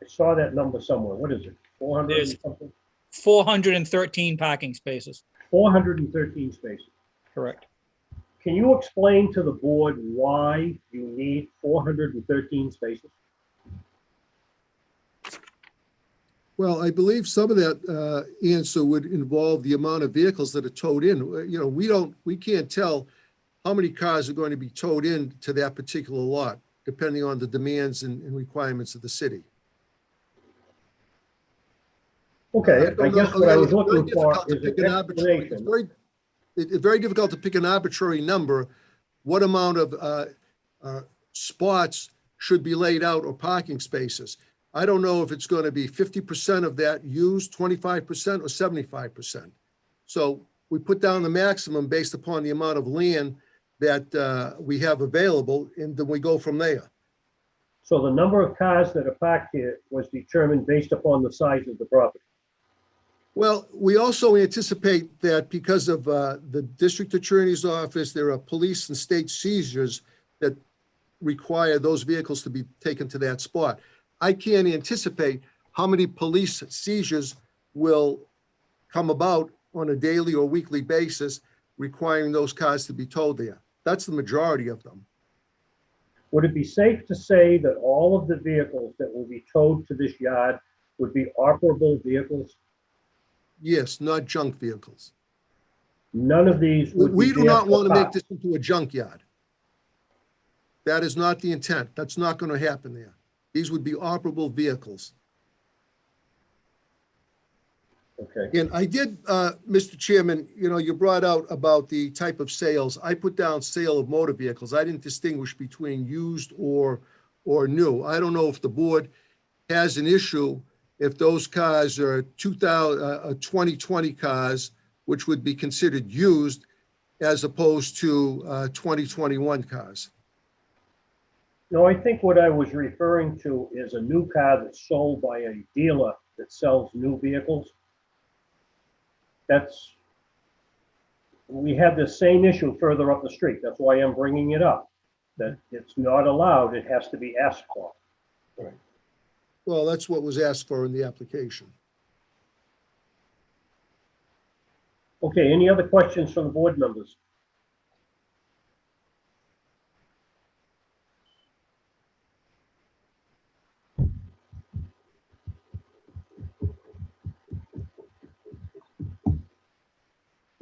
I saw that number somewhere. What is it? 400 and something? 413 parking spaces. 413 spaces. Correct. Can you explain to the board why you need 413 spaces? Well, I believe some of that answer would involve the amount of vehicles that are towed in. You know, we can't tell how many cars are going to be towed in to that particular lot, depending on the demands and requirements of the city. Okay, I guess what I was looking for is an explanation. It's very difficult to pick an arbitrary number. What amount of spots should be laid out or parking spaces? I don't know if it's going to be 50% of that used, 25% or 75%. So we put down the maximum based upon the amount of land that we have available, and then we go from there. So the number of cars that are parked here was determined based upon the size of the property. Well, we also anticipate that because of the district attorney's office, there are police and state seizures that require those vehicles to be taken to that spot. I can't anticipate how many police seizures will come about on a daily or weekly basis requiring those cars to be towed there. That's the majority of them. Would it be safe to say that all of the vehicles that will be towed to this yard would be operable vehicles? Yes, not junk vehicles. None of these would be We do there not for want to make park. this into a junkyard. That is not the intent. That's not going to happen there. These would be operable vehicles. Okay. And I did, Mr. Chairman, you know, you brought out about the type of sales. I put down sale of motor vehicles. I didn't distinguish between used or new. I don't know if the board has an issue if those cars are 2020 cars, which would be considered used, as opposed to 2021 cars. No, I think what I was referring to is a new car that's sold by a dealer that sells new vehicles. We have the same issue further up the street. That's why I'm bringing it up, that it's not allowed. It has to be asked for. Right. Well, that's what was asked for in the application. Okay, any other questions from the board members?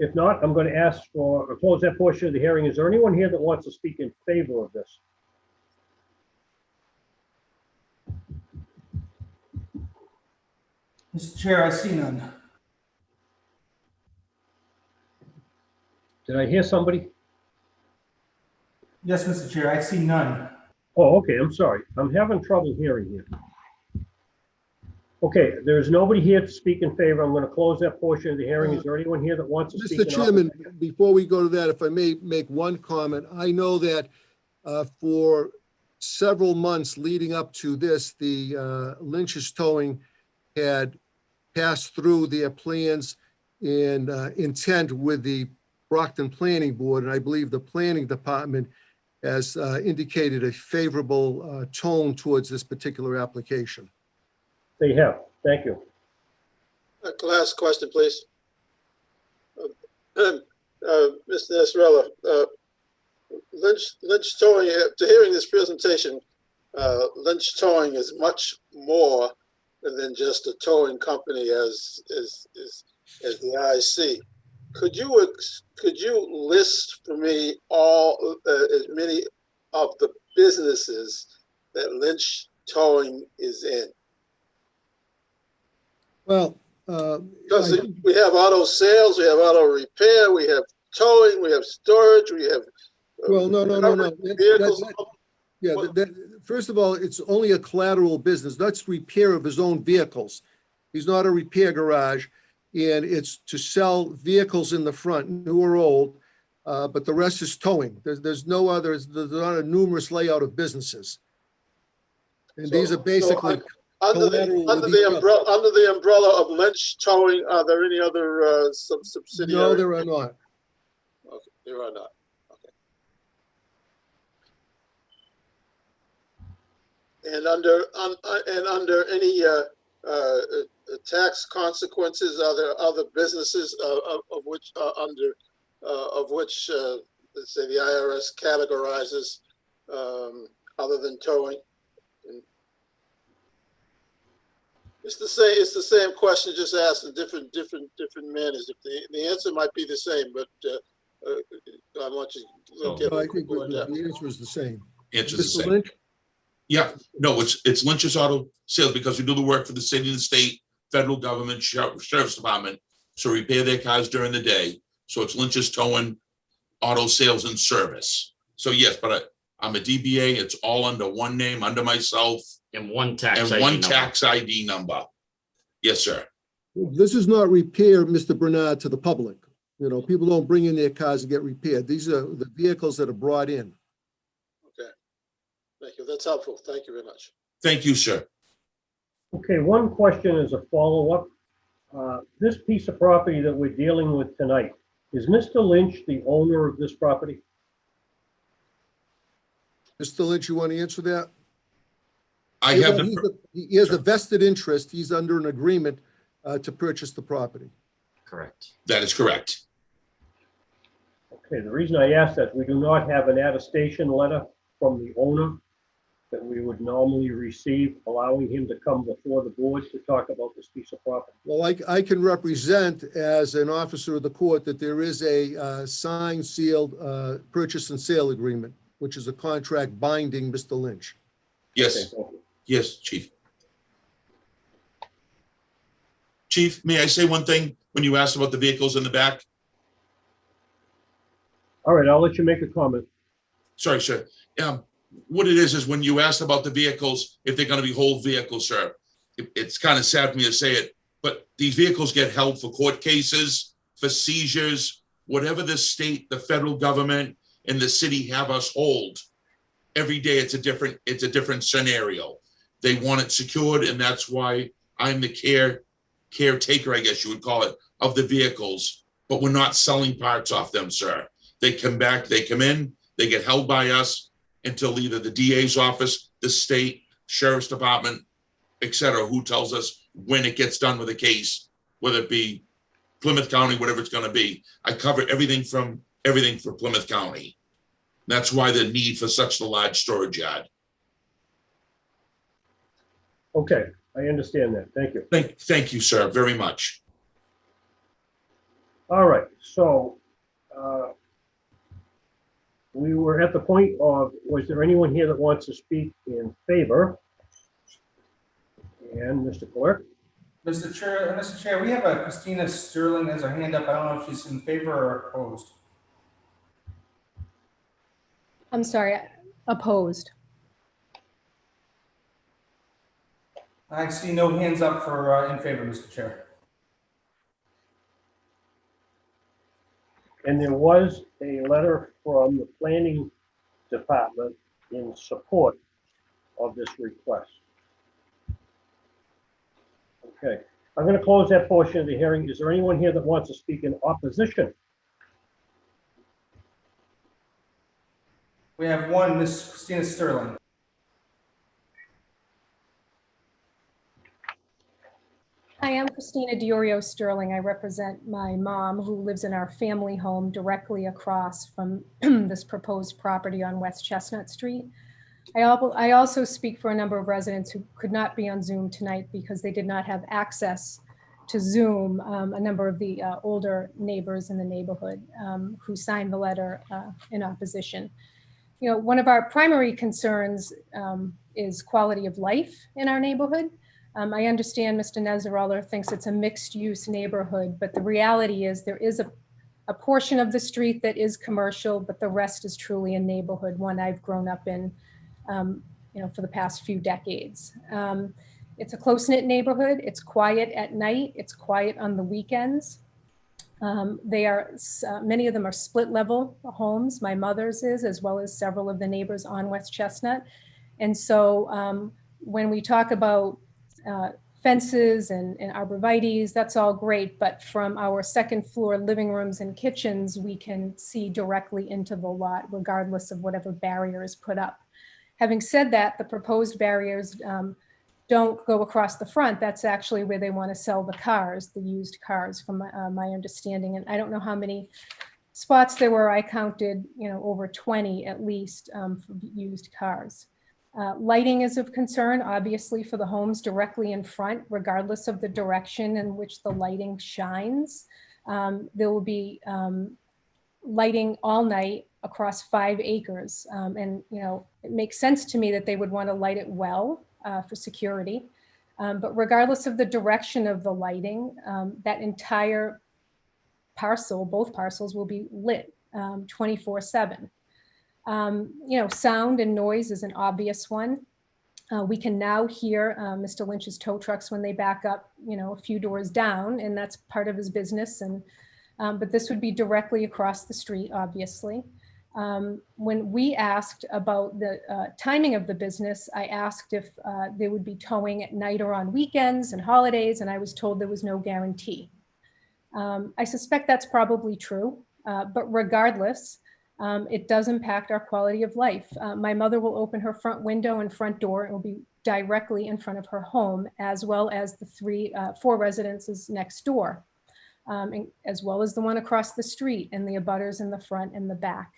If not, I'm going to ask for, or close that portion of the hearing. Is there anyone here that wants to speak in favor of this? Mr. Chair, I see none. Did I hear somebody? Yes, Mr. Chair, I see none. Oh, okay, I'm sorry. I'm having trouble hearing here. Okay, there's nobody here to speak in favor. I'm going to close that portion of the hearing. Is there anyone here that wants to speak? Mr. Chairman, before we go to that, if I may make one comment, I know that for several months leading up to this, the Lynch's Towing had passed through their plans and intent with the Brockton Planning Board, and I believe the Planning Department has indicated a favorable tone towards this particular application. They have. Thank you. Last question, please. Mr. Nasrallah, Lynch Towing, after hearing this presentation, Lynch Towing is much more than just a towing company as the I see. Could you list for me all as many of the businesses that Lynch Towing is in? Well, because we have auto sales, we have auto repair, we have towing, we have storage, we have. Well, no. First of all, it's only a collateral business. That's repair of his own vehicles. He's not a repair garage, and it's to sell vehicles in the front, new or old, but the rest is towing. There's no others. There's not a numerous layout of businesses. And these are basically under the umbrella of Lynch Towing, are there any other subsidiaries? No, there are not. Okay, there are not. Okay. And under any tax consequences, are there other businesses of which let's say the IRS categorizes other than towing? It's the same question, just asked in different manners. If the answer might be the same, but I want you to get I think the answer is the same. Answer is the Mr. same. Lynch? Yeah, no, it's Lynch's Auto Sales because we do the work for the city and the state, federal government, sheriff's department. So repair their cars during the day. So it's Lynch's Towing, Auto Sales and Service. So yes, but I'm a DBA. It's all under one name, under myself. And one tax ID number. Yes, sir. This is not repair, Mr. Bernard, to the public. You know, people don't bring in their cars to get repaired. These are the vehicles that are brought in. Okay. Thank you. That's helpful. Thank you very much. Thank you, sir. Okay, one question as a follow-up. This piece of property that we're dealing with tonight, is Mr. Lynch the owner of this property? Mr. Lynch, you want to answer that? He has a vested interest. He's under an agreement to purchase the property. Correct. That is correct. Okay, the reason I asked that, we do not have an attestation letter from the owner that we would normally receive, allowing him to come before the board to talk about this piece of property? Well, I can represent as an officer of the court that there is a signed, sealed purchase and sale agreement, which is a contract binding Mr. Lynch. Yes, Okay, thank you. yes, Chief. Chief, may I say one thing when you asked about the vehicles in the back? All right, I'll let you make a comment. Sorry, sir. What it is when you asked about the vehicles, if they're going to be whole vehicles, sir, it's kind of sad for me to say it, but these vehicles get held for court cases, for seizures, whatever the state, the federal government, and the city have us hold. Every day it's a different scenario. They want it secured, and that's why I'm the caretaker, I guess you would call it, of the vehicles. But we're not selling parts off them, sir. They come back, they come in, they get held by us until either the DA's office, the state, sheriff's department, et cetera, who tells us when it gets done with a case, whether it be Plymouth County, whatever it's going to be. I cover everything for Plymouth County. That's why the need for such a large storage yard. Okay, I understand that. Thank you. Thank you, sir, very much. All right, so we were at the point of, was there anyone here that wants to speak in favor? And Mr. Clerk? Mr. Chair, we have a Christina Sterling has her hand up. I don't know if she's in favor or opposed. I'm sorry, opposed. I see no hands up for in favor, Mr. Chair. And there was a letter from the planning department in support of this request. Okay, I'm going to close that portion of the hearing. Is there anyone here that wants to speak in opposition? We have one, Miss Christina Sterling. Hi, I'm Christina Diorio Sterling. I represent my mom who lives in our family home directly across from this proposed property on West Chestnut Street. I also speak for a number of residents who could not be on Zoom tonight because they did not have access to Zoom, a number of the older neighbors in the neighborhood who signed the letter in opposition. You know, one of our primary concerns is quality of life in our neighborhood. I understand Mr. Nezzarola thinks it's a mixed-use neighborhood, but the reality is there is a portion of the street that is commercial, but the rest is truly a neighborhood, one I've grown up in, you know, for the past few decades. It's a close-knit neighborhood. It's quiet at night. It's quiet on the weekends. They are, many of them are split-level homes. My mother's is, as well as several of the neighbors on West Chestnut. And so when we talk about fences and arborvitaes, that's all great, but from our second floor living rooms and kitchens, we can see directly into the lot regardless of whatever barrier is put up. Having said that, the proposed barriers don't go across the front. That's actually where they want to sell the cars, the used cars, from my understanding. And I don't know how many spots there were. I counted, you know, over 20 at least for used cars. Lighting is of concern, obviously, for the homes directly in front, regardless of the direction in which the lighting shines. There will be lighting all night across 5 acres. And, you know, it makes sense to me that they would want to light it well for security. But regardless of the direction of the lighting, that entire parcel, both parcels, will be lit 24/7. You know, sound and noise is an obvious one. We can now hear Mr. Lynch's tow trucks when they back up, you know, a few doors down, and that's part of his business. And but this would be directly across the street, obviously. When we asked about the timing of the business, I asked if they would be towing at night or on weekends and holidays, and I was told there was no guarantee. I suspect that's probably true, but regardless, it does impact our quality of life. My mother will open her front window and front door. It will be directly in front of her home, as well as the 4 residences next door, as well as the one across the street and the abutters in the front and the back.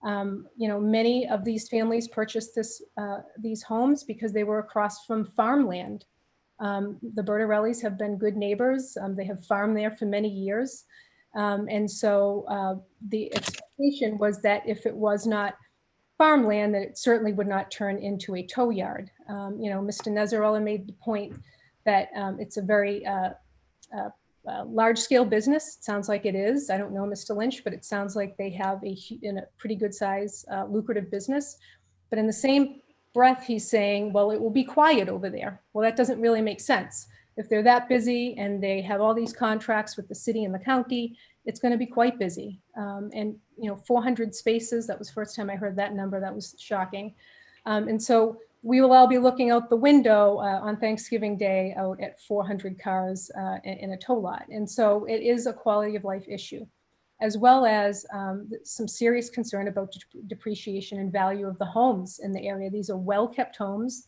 Many of these families purchased these homes because they were across from farmland. The Bertarellis have been good neighbors. They have farmed there for many years. And so the expectation was that if it was not farmland, that it certainly would not turn into a tow yard. Mr. Nezzarella made the point that it's a very large-scale business. It sounds like it is. I don't know Mr. Lynch, but it sounds like they have a pretty good size, lucrative business. But in the same breath, he's saying, well, it will be quiet over there. Well, that doesn't really make sense. If they're that busy and they have all these contracts with the city and the county, it's going to be quite busy. 400 spaces, that was the first time I heard that number. That was shocking. And so we will all be looking out the window on Thanksgiving Day out at 400 cars in a tow lot. And so it is a quality of life issue, as well as some serious concern about depreciation and value of the homes in the area. These are well-kept homes.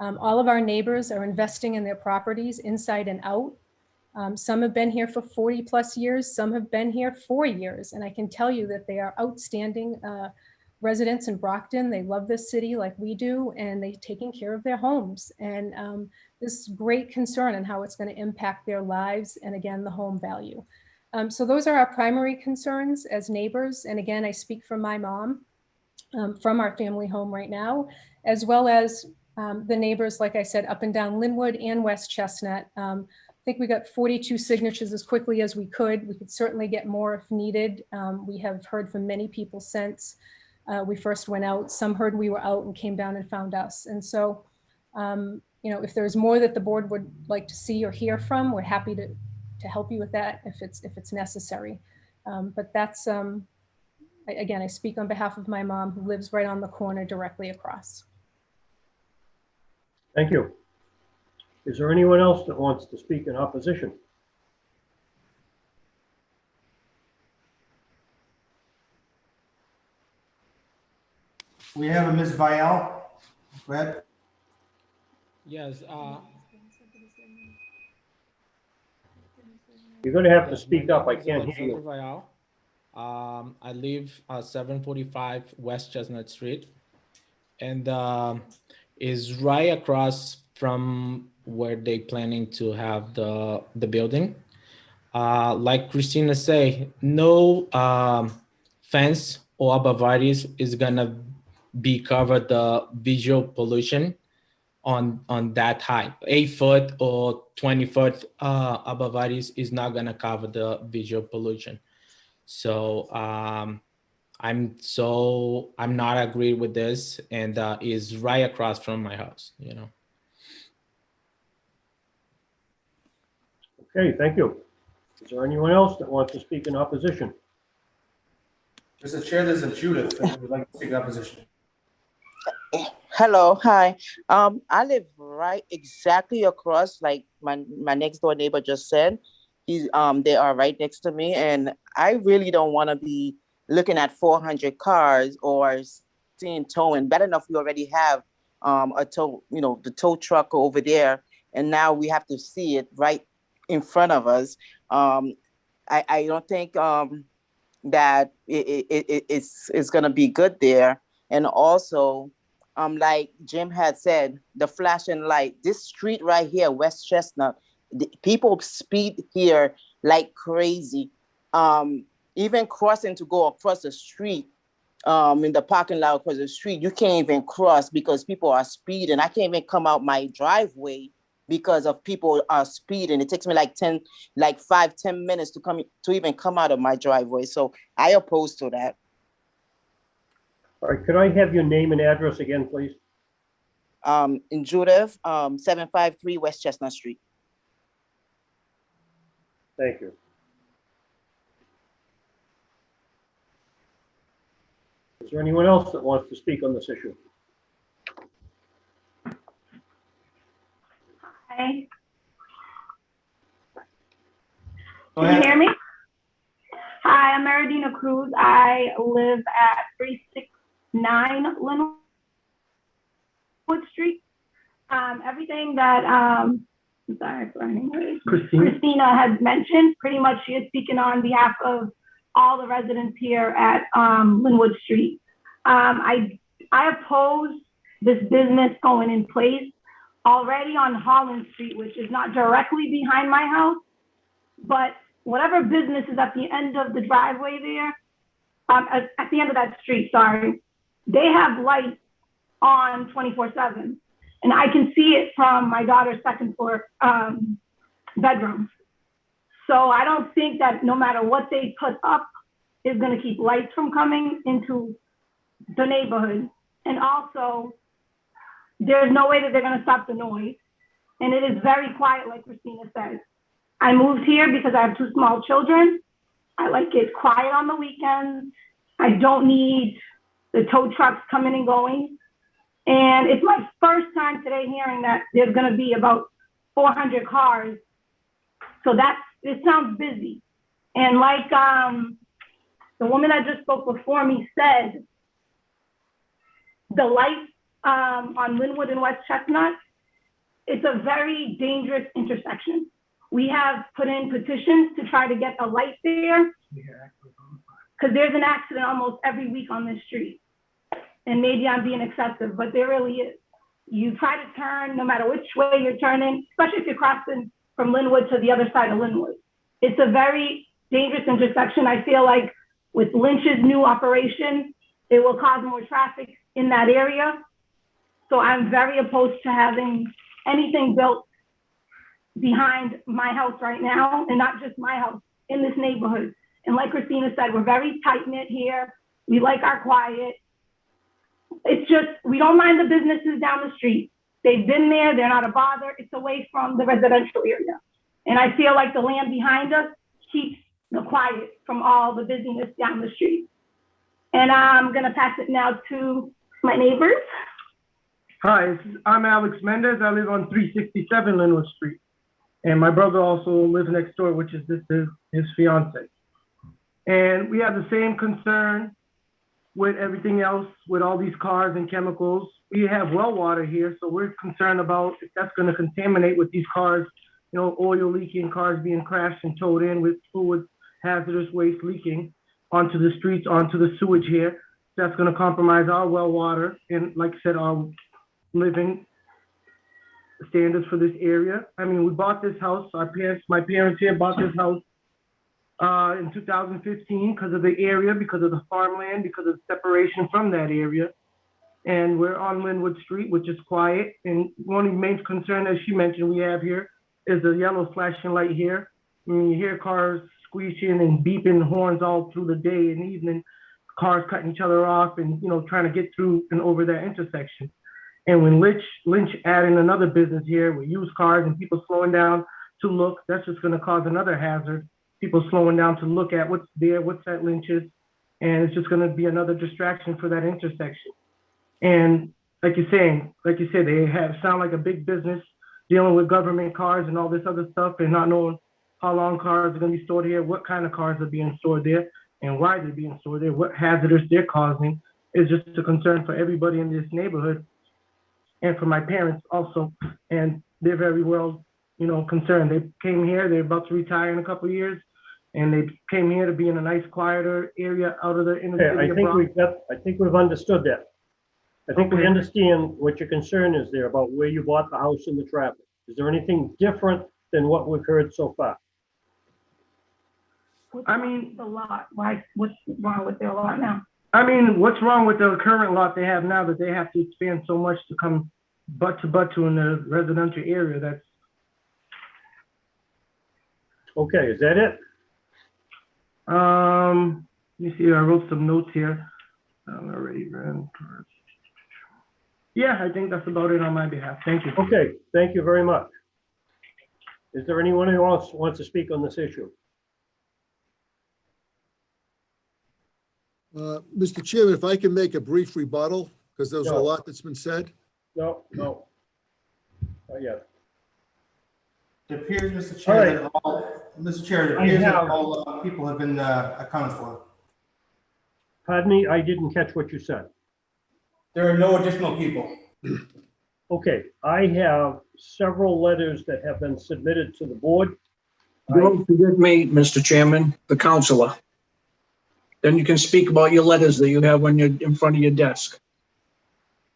All of our neighbors are investing in their properties inside and out. Some have been here for 40 plus years. Some have been here 4 years. And I can tell you that they are outstanding residents in Brockton. They love this city like we do, and they're taking care of their homes. And this great concern on how it's going to impact their lives and, again, the home value. So those are our primary concerns as neighbors. And again, I speak from my mom, from our family home right now, as well as the neighbors, like I said, up and down Linwood and West Chestnut. I think we got 42 signatures as quickly as we could. We could certainly get more if needed. We have heard from many people since we first went out. Some heard we were out and came down and found us. And so, if there's more that the board would like to see or hear from, we're happy to help you with that if it's necessary. But that's, again, I speak on behalf of my mom, who lives right on the corner directly across. Thank you. Is there anyone else that wants to speak in opposition? We have a Ms. Vial. Go ahead. Yes. You're going to have to speak up. I can't hear you. Vial. I live 745 West Chestnut Street, and is right across from where they planning to have the building. Like Christina say, no fence or arborvitae's is gonna be covered the visual pollution on that height. 8 foot or 20 foot arborvitae's is not gonna cover the visual pollution. So I'm not agree with this, and is right across from my house, Okay, thank you. Is there anyone else that wants to speak in opposition? Mr. Chair, there's a Judith that would like to speak in opposition. Hello, hi. I live right exactly across, like my next door neighbor just said. They are right next to me, and I really don't want to be looking at 400 cars or seeing towing. Bad enough we already have a tow, the tow truck over there, and now we have to see it right in front of us. I don't think that it's gonna be good there. And also, like Jim had said, the flashing light, this street right here, West Chestnut, people speed here like crazy. Even crossing to go across the street, in the parking lot across the street, you can't even cross because people are speeding. I can't even come out my driveway because of people are speeding. It takes me like 5-10 minutes to even come out of my driveway. So I oppose to that. All right, could I have your name and address again, please? In Judith, 753 West Chestnut Street. Thank you. Is there anyone else that wants to speak on this issue? Hi. Can you hear me? Hi, I'm Meridina Cruz. I live at 369 Linwood Street. Everything that Christina had mentioned, pretty much she is speaking on behalf of all the residents here at Linwood Street. I oppose this business going in place already on Holland Street, which is not directly behind my house, but whatever business is at the end of the driveway there, at the end of that street, sorry, they have lights on 24/7. And I can see it from my daughter's second floor bedroom. So I don't think that no matter what they put up is going to keep lights from coming into the neighborhood. And also, there's no way that they're going to stop the noise. And it is very quiet, like Christina said. I moved here because I have 2 small children. I like it quiet on the weekends. I don't need the tow trucks coming and going. And it's my first time today hearing that there's going to be about 400 cars. So it sounds busy. And like the woman that just spoke before me said, the lights on Linwood and West Chestnut, it's a very dangerous intersection. We have put in petitions to try to get a light there because there's an accident almost every week on this street. And maybe I'm being excessive, but there really is. You try to turn, no matter which way you're turning, especially if you're crossing from Linwood to the other side of Linwood. It's a very dangerous intersection. I feel like with Lynch's new operation, it will cause more traffic in that area. So I'm very opposed to having anything built behind my house right now, and not just my house, in this neighborhood. And like Christina said, we're very tight-knit here. We like our quiet. It's just, we don't mind the businesses down the street. They've been there, they're not a bother. It's away from the residential area. And I feel like the land behind us keeps the quiet from all the busyness down the street. And I'm gonna pass it now to my neighbors. Hi, I'm Alex Mendez. I live on 367 Linwood Street. And my brother also lives next door, which is his fiance. And we have the same concern with everything else, with all these cars and chemicals. We have well water here, so we're concerned about if that's going to contaminate with these cars, oil leaking, cars being crashed and towed in with fluid, hazardous waste leaking onto the streets, onto the sewage here. That's going to compromise our well water and, like I said, our living standards for this area. I mean, we bought this house. My parents here bought this house in 2015 because of the area, because of the farmland, because of the separation from that area. And we're on Linwood Street, which is quiet. And one of the main concerns, as she mentioned, we have here is the yellow flashing light here. I mean, you hear cars squeaking and beeping horns all through the day and evening, cars cutting each other off and, trying to get through and over that intersection. And when Lynch adding another business here with used cars and people slowing down to look, that's just going to cause another hazard. People slowing down to look at what's there, what's at Lynch's, and it's just going to be another distraction for that intersection. And like you said, they sound like a big business dealing with government cars and all this other stuff and not knowing how long cars are going to be stored here, what kind of cars are being stored there, and why they're being stored there, what hazards they're causing is just a concern for everybody in this neighborhood and for my parents also. And they're very well, concerned. They came here, they're about to retire in a couple of years, and they came here to be in a nice, quieter area out of the inner city. I think we've understood that. I think we understand what your concern is there about where you bought the house and the traffic. Is there anything different than what we've heard so far? What's the lot? What's wrong with their lot now? I mean, what's wrong with the current lot they have now that they have to expand so much to come butt to in the residential area? That's okay. Is that it? Let me see. I wrote some notes here. Already ran. Yeah, I think that's about it on my behalf. Thank you. Okay, thank you very much. Is there anyone who else wants to speak on this issue? Mr. Chairman, if I can make a brief rebuttal, because there's a lot that's been said. No. Not yet. It appears, Mr. Chair, that all people have been accounted for. Pardon me, I didn't catch what you said. There are no additional people. Okay, I have several letters that have been submitted to the board. Don't forget me, Mr. Chairman, the counselor. Then you can speak about your letters that you have on your, in front of your desk.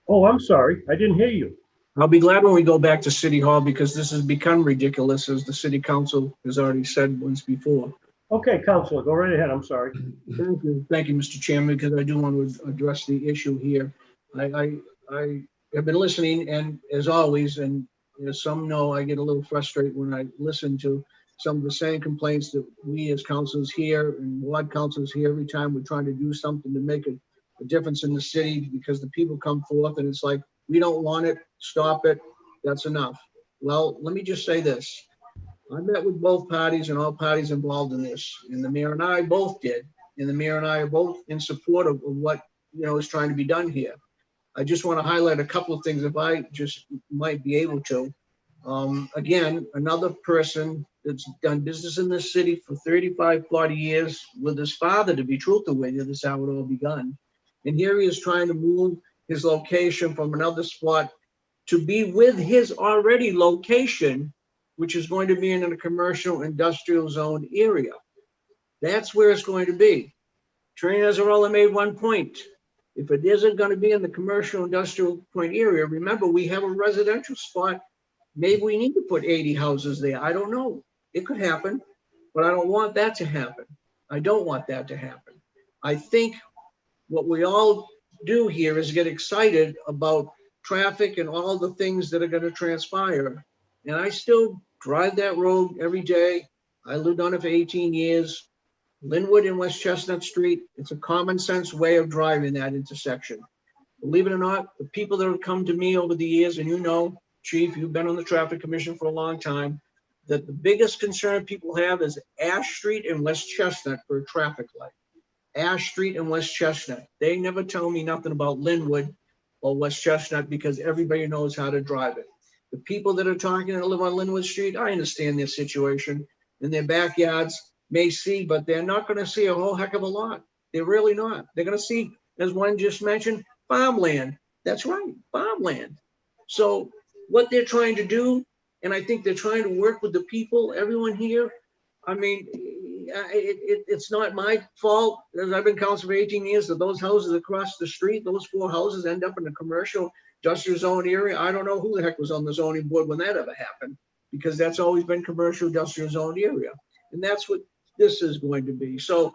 Oh, I'm sorry. I didn't hear you. I'll be glad when we go back to City Hall because this has become ridiculous, as the city council has already said once before. Okay, Counselor, go right ahead. I'm sorry. Thank you, Mr. Chairman, because I do want to address the issue here. I have been listening, and as always, and as some know, I get a little frustrated when I listen to some of the same complaints that we as councils hear and ward councils hear every time we're trying to do something to make a difference in the city, because the people come forth and it's like, we don't want it, stop it, that's enough. Well, let me just say this. I met with both parties and all parties involved in this, and the mayor and I both did. And the mayor and I are both in support of what, is trying to be done here. I just want to highlight a couple of things if I just might be able to. Again, another person that's done business in this city for 35, 40 years with his father, to be truthful with you, this is how it all begun. And here he is trying to move his location from another spot to be with his already location, which is going to be in a commercial industrial zone area. That's where it's going to be. Attorney Nazarella made one point. If it isn't going to be in the commercial industrial point area, remember, we have a residential spot. Maybe we need to put 80 houses there. I don't know. It could happen, but I don't want that to happen. I don't want that to happen. I think what we all do here is get excited about traffic and all the things that are going to transpire. And I still drive that road every day. I lived on it for 18 years. Linwood and West Chestnut Street, it's a common sense way of driving that intersection. Believe it or not, the people that have come to me over the years, and Chief, you've been on the Traffic Commission for a long time, that the biggest concern people have is Ash Street and West Chestnut for a traffic light. Ash Street and West Chestnut. They never tell me nothing about Linwood or West Chestnut because everybody knows how to drive it. The people that are talking that live on Linwood Street, I understand their situation. In their backyards may see, but they're not going to see a whole heck of a lot. They're really not. They're going to see, as one just mentioned, farmland. That's right, farmland. So what they're trying to do, and I think they're trying to work with the people, everyone here. I mean, it's not my fault, as I've been council for 18 years, that those houses across the street, those 4 houses end up in a commercial industrial zone area. I don't know who the heck was on the zoning board when that ever happened, because that's always been commercial industrial zone area. And that's what this is going to be. So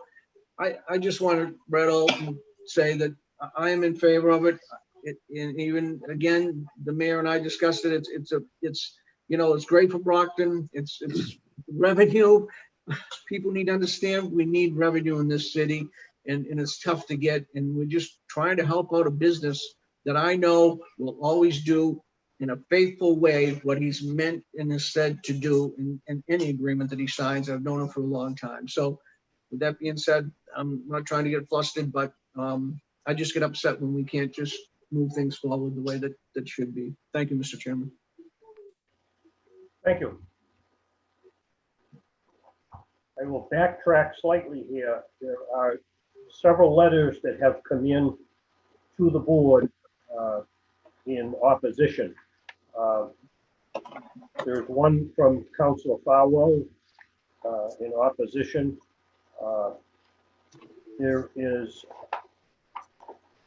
I just want to rattle and say that I am in favor of it. And even again, the mayor and I discussed it. It's great for Brockton. It's revenue. People need to understand we need revenue in this city, and it's tough to get. And we're just trying to help out a business that I know will always do in a faithful way what he's meant and is said to do in any agreement that he signs. I've known him for a long time. So with that being said, I'm not trying to get flustered, but I just get upset when we can't just move things forward the way that should be. Thank you, Mr. Chairman. Thank you. I will backtrack slightly here. There are several letters that have come in to the board in opposition. There's one from Councilor Farwell in opposition. There is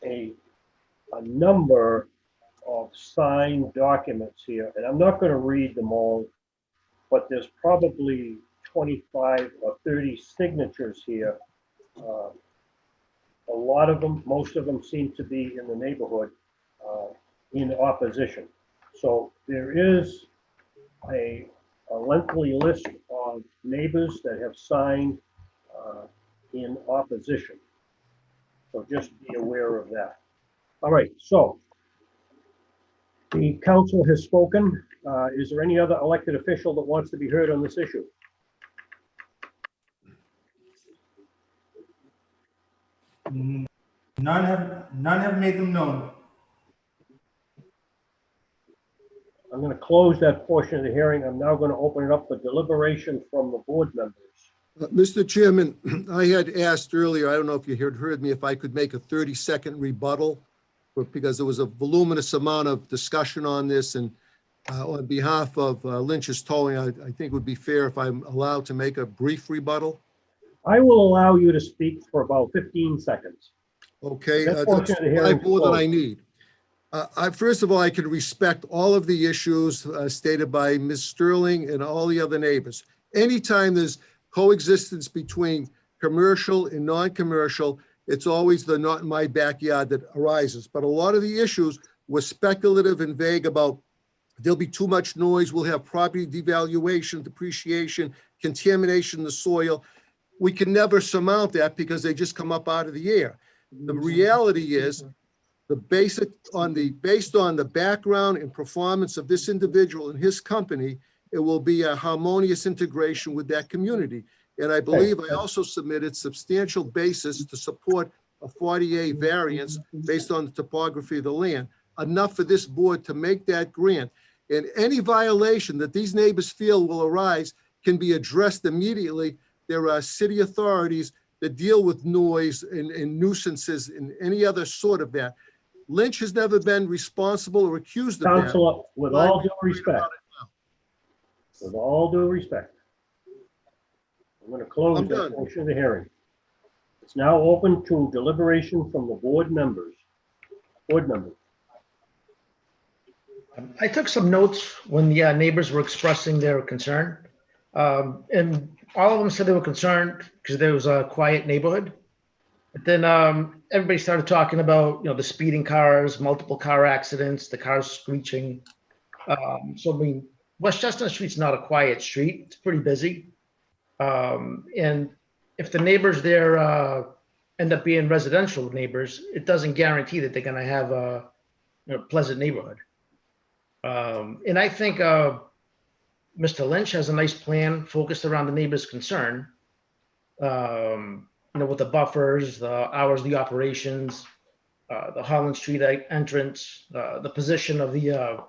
a number of signed documents here, and I'm not going to read them all, but there's probably 25 or 30 signatures here. A lot of them, most of them seem to be in the neighborhood in opposition. So there is a lengthy list of neighbors that have signed in opposition. So just be aware of that. All right, so the council has spoken. Is there any other elected official that wants to be heard on this issue? None have made them known. I'm going to close that portion of the hearing. I'm now going to open it up for deliberation from the board members. Mr. Chairman, I had asked earlier, I don't know if you heard me, if I could make a 30-second rebuttal, because there was a voluminous amount of discussion on this, and on behalf of Lynch's Towing, I think it would be fair if I'm allowed to make a brief rebuttal. I will allow you to speak for about 15 seconds. Okay, That that's portion of the hearing is more than I closed. need. First of all, I can respect all of the issues stated by Ms. Sterling and all the other neighbors. Anytime there's coexistence between commercial and non-commercial, it's always the not in my backyard that arises. But a lot of the issues were speculative and vague about there'll be too much noise, we'll have property devaluation, depreciation, contamination in the soil. We can never surmount that because they just come up out of the air. The reality is based on the background and performance of this individual and his company, it will be a harmonious integration with that community. And I believe I also submitted substantial basis to support a 40A variance based on the topography of the land, enough for this board to make that grant. And any violation that these neighbors feel will arise can be addressed immediately. There are city authorities that deal with noise and nuisances and any other sort of that. Lynch has never been responsible or accused of that. Counselor, with all due respect, I'm going to close that portion of the hearing. It's now open to deliberation from the board members. I took some notes when the neighbors were expressing their concern. And all of them said they were concerned because there was a quiet neighborhood. But then everybody started talking about, the speeding cars, multiple car accidents, the cars screeching. So, I mean, West Chestnut Street's not a quiet street. It's pretty busy. And if the neighbors there end up being residential neighbors, it doesn't guarantee that they're going to have a pleasant neighborhood. And I think Mr. Lynch has a nice plan focused around the neighbor's concern. With the buffers, the hours of the operations, the Holland Street entrance, the position of the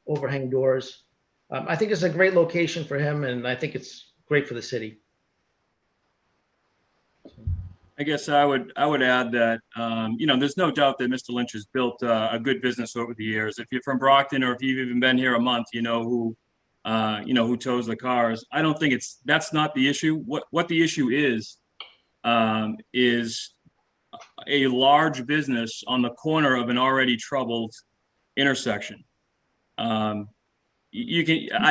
overhang doors. I think it's a great location for him, and I think it's great for the city. I guess I would add that, there's no doubt that Mr. Lynch has built a good business over the years. If you're from Brockton, or if you've even been here a month, you know who tows the cars. I don't think that's not the issue. What the issue is a large business on the corner of an already troubled intersection. I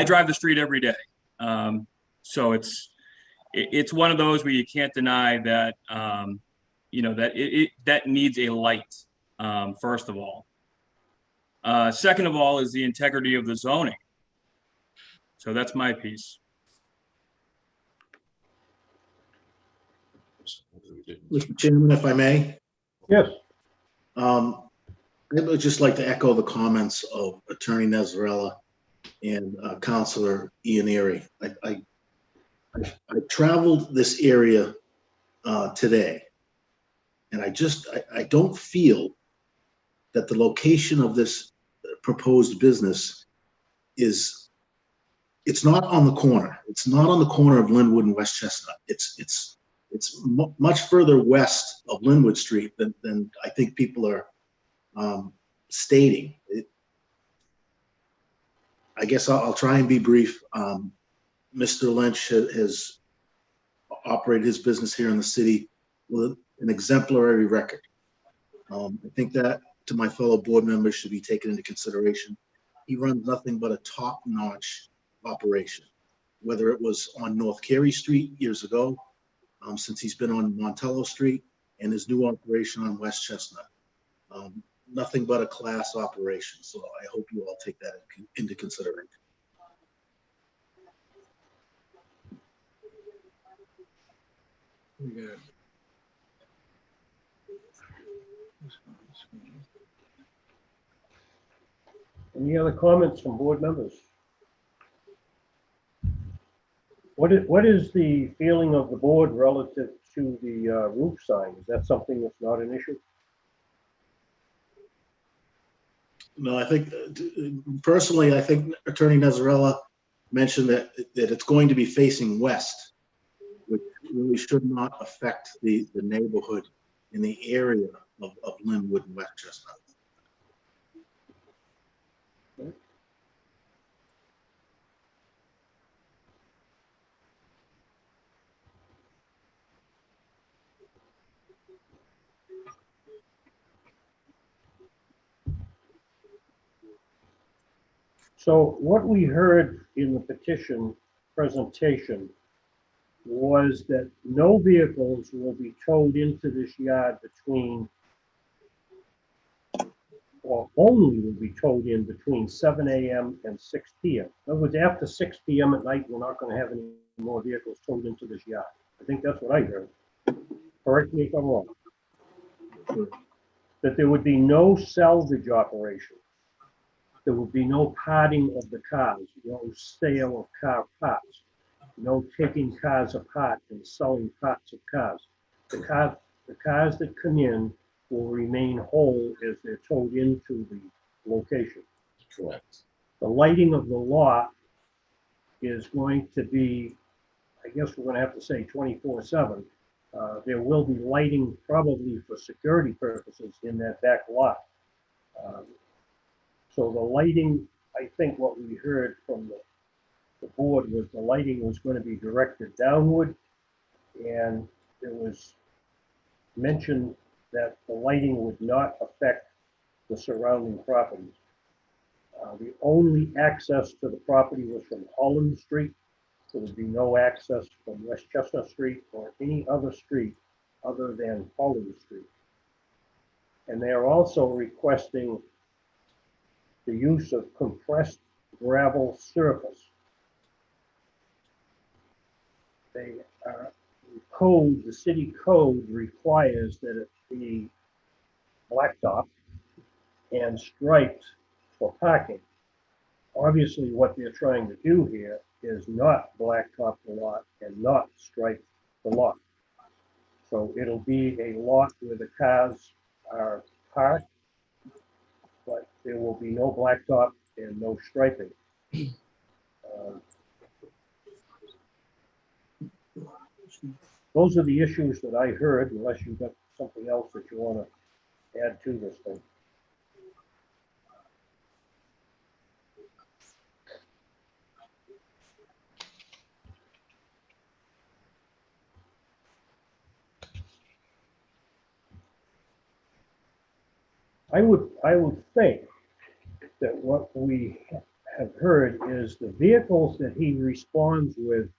drive the street every day. So it's one of those where you can't deny that, that needs a light, first of all. Second of all is the integrity of the zoning. So that's my piece. Mr. Chairman, if I may. Yes. I would just like to echo the comments of Attorney Nezzarella and Councilor Ianieri. I traveled this area today, and I don't feel that the location of this proposed business it's not on the corner. It's not on the corner of Linwood and West Chestnut. It's much further west of Linwood Street than I think people are stating. I guess I'll try and be brief. Mr. Lynch has operated his business here in the city with an exemplary record. I think that, to my fellow board members, should be taken into consideration. He runs nothing but a top-notch operation, whether it was on North Carey Street years ago, since he's been on Montello Street, and his new operation on West Chestnut. Nothing but a class operation. So I hope you all take that into consideration. Any other comments from board members? What is the feeling of the board relative to the roof sign? Is that something that's not an issue? No, I think personally, I think Attorney Nezzarella mentioned that it's going to be facing west, which really should not affect the neighborhood in the area of Linwood and West Chestnut. So what we heard in the petition presentation was that no vehicles will be towed into this yard between, or only will be towed in between 7 a.m. and 6 p.m. In other words, after 6 p.m. at night, we're not going to have any more vehicles towed into this yard. I think that's what I heard. Correct me if I'm wrong. That there would be no salvage operation. There would be no parting of the cars, no sale of car parts, no taking cars apart and selling parts of cars. The cars that come in will remain whole as they're towed into the location. Correct. The lighting of the lot is going to be, I guess we're going to have to say 24/7. There will be lighting probably for security purposes in that back lot. So the lighting, I think what we heard from the board was the lighting was going to be directed downward, and there was mention that the lighting would not affect the surrounding properties. The only access to the property was from Holland Street. There would be no access from West Chestnut Street or any other street other than Holland Street. And they are also requesting the use of compressed gravel surface. They the city code requires that it be blacktop and striped for parking. Obviously, what they're trying to do here is not blacktop the lot and not stripe the lot. So it'll be a lot where the cars are parked, but there will be no blacktop and no striping. Those are the issues that I heard, unless you've got something else that you want to add to this thing. I would think that what we have heard is the vehicles that he responds with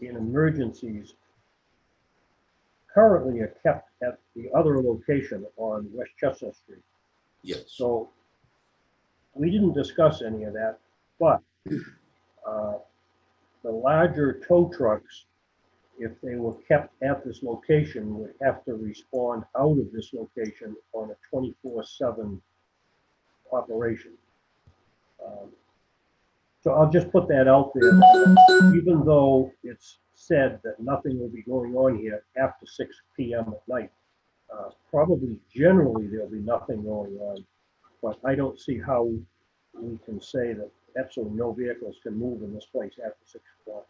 in emergencies currently are kept at the other location on West Chestnut Street. Yes. So we didn't discuss any of that, but the larger tow trucks, if they were kept at this location, would have to respond out of this location on a 24/7 operation. So I'll just put that out there, even though it's said that nothing will be going on here after 6 p.m. at night. Probably generally there'll be nothing going on, but I don't see how we can say that absolutely no vehicles can move in this place after 6 o'clock.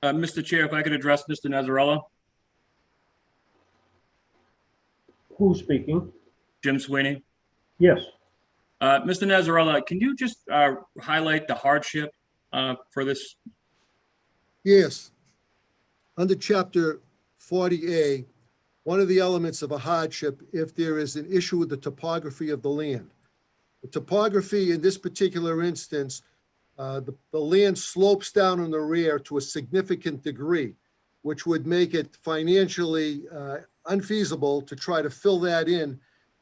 Mr. Chair, if I could address Mr. Nazarella, Who's speaking? Jim Sweeney. Yes. Mr. Nazarella, can you just highlight the hardship for this? Yes. Under chapter 40A, one of the elements of a hardship, if there is an issue with the topography of the land. The topography in this particular instance, the land slopes down in the rear to a significant degree, which would make it financially unfeasible to try to fill that in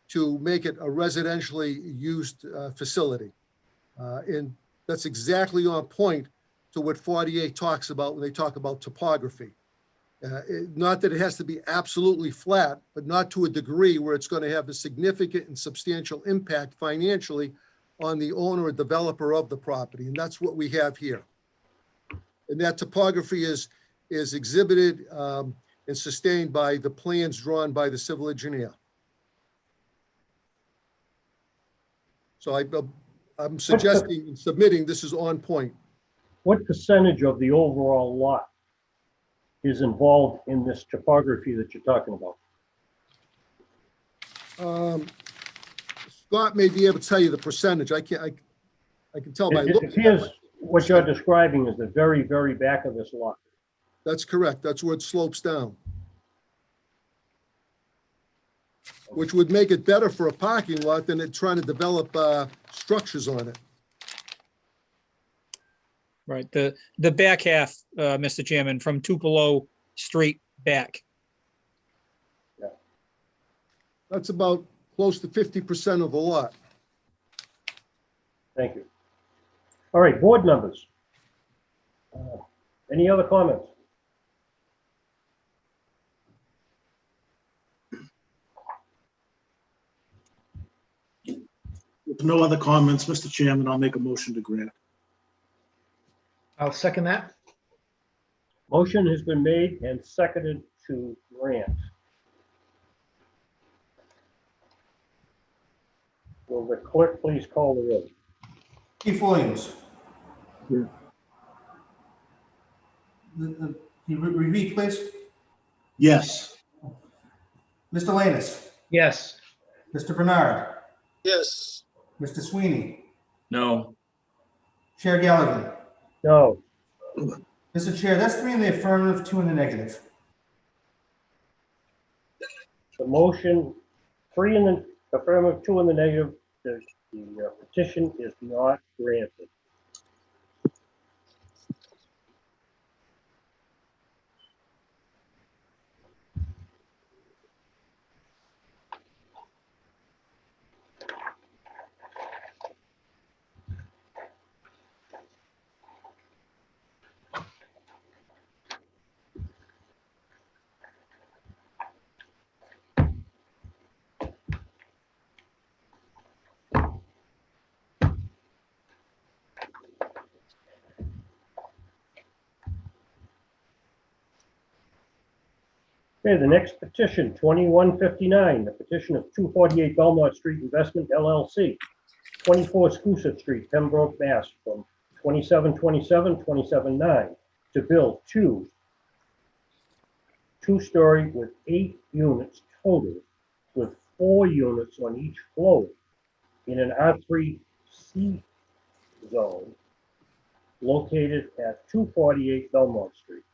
to make it a residentially used facility. And that's exactly on point to what 48 talks about when they talk about topography. Not that it has to be absolutely flat, but not to a degree where it's going to have a significant and substantial impact financially on the owner or developer of the property. And that's what we have here. And that topography is exhibited and sustained by the plans drawn by the civil engineer. So I'm suggesting and submitting this is on point. What percentage of the overall lot is involved in this topography that you're talking about? Scott may be able to tell you the percentage. I can tell by It looking. appears what you're describing is the very, very back of this lot. That's correct. That's where it slopes down. which would make it better for a parking lot than it trying to develop structures on it. Right, the back half, Mr. Chairman, from Tupelo Street back. That's about close to 50% of the lot. Thank you. All right, board members. Any other comments? With no other comments, Mr. Chairman, I'll make a motion to grant. I'll second that. Motion has been made and seconded to grant. Will the clerk please call the roll? Chief Williams. Here. Can you repeat, please? Yes. Mr. Lanus. Yes. Mr. Bernard. Yes. Mr. Sweeney. No. Chair Galligan. No. Mr. Chair, that's 3 in the affirmative, 2 in the negative. The motion, 3 in the affirmative, 2 in the negative, the petition is not granted. Okay, the next petition, 2159, the petition of 248 Belmont Street Investment LLC, 24 Scoosett Street, Pembroke, Mass, from 2727-27-9 to build two-story with 8 units total, with 4 units on each floor in an R3C zone located at 248 Belmont Street.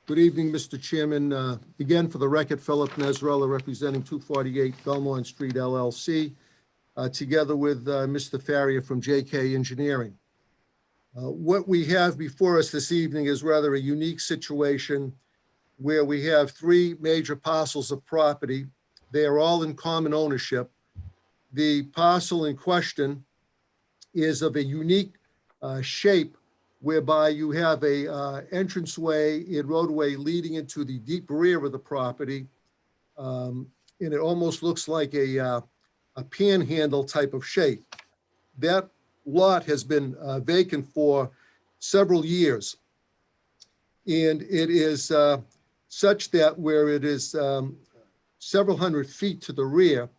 Good evening, Mr. Chairman. Again, for the record, Philip Nesrella, representing 248 Belmont Street LLC, together with Mr. Farrier from JK Engineering. What we have before us this evening is rather a unique situation where we have 3 major parcels of property. They are all in common ownership. The parcel in question is of a unique shape whereby you have a entranceway and roadway leading into the deep rear of the property. And it almost looks like a panhandle type of shape. That lot has been vacant for several years. And it is such that where it is several hundred feet to the rear,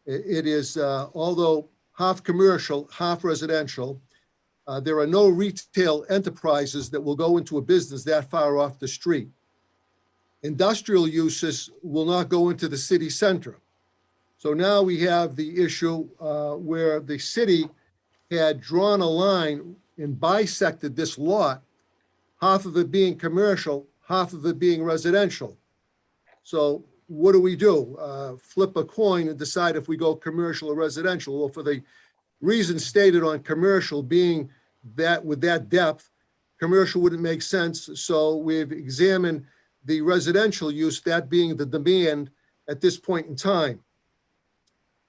it is, although half commercial, half residential, there are no retail enterprises that will go into a business that far off the street. Industrial uses will not go into the city center. So now we have the issue where the city had drawn a line and bisected this lot, half of it being commercial, half of it being residential. So what do? Flip a coin and decide if we go commercial or residential. Well, for the reasons stated on commercial being that with that depth, commercial wouldn't make sense. So we've examined the residential use, that being the demand at this point in time.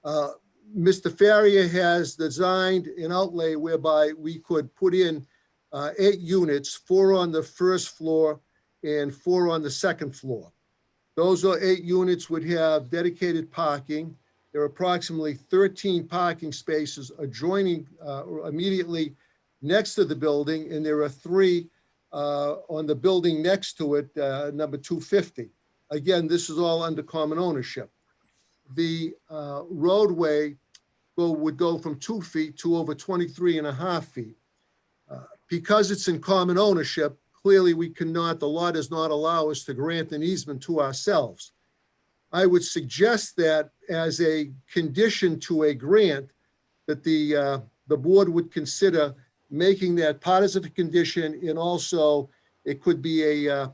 Mr. Farrier has designed an outlay whereby we could put in 8 units, 4 on the first floor and 4 on the second floor. Those 8 units would have dedicated parking. There are approximately 13 parking spaces adjoining or immediately next to the building, and there are 3 on the building next to it, number 250. Again, this is all under common ownership. The roadway would go from 2 feet to over 23.5 feet. Because it's in common ownership, clearly we cannot, the law does not allow us to grant an easement to ourselves. I would suggest that as a condition to a grant, that the board would consider making that part as a condition, and also it could be a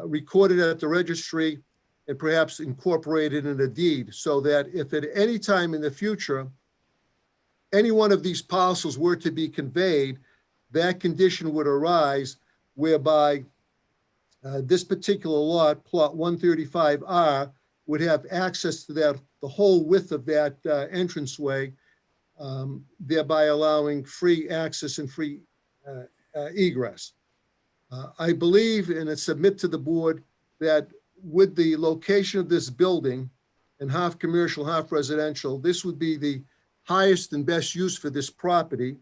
recorded at the registry and perhaps incorporated in a deed, so that if at any time in the future, any one of these parcels were to be conveyed, that condition would arise whereby this particular lot, plot 135R, would have access to that, the whole width of that entranceway, thereby allowing free access and free egress. I believe, and I submit to the board, that with the location of this building and half commercial, half residential, this would be the highest and best use for this property,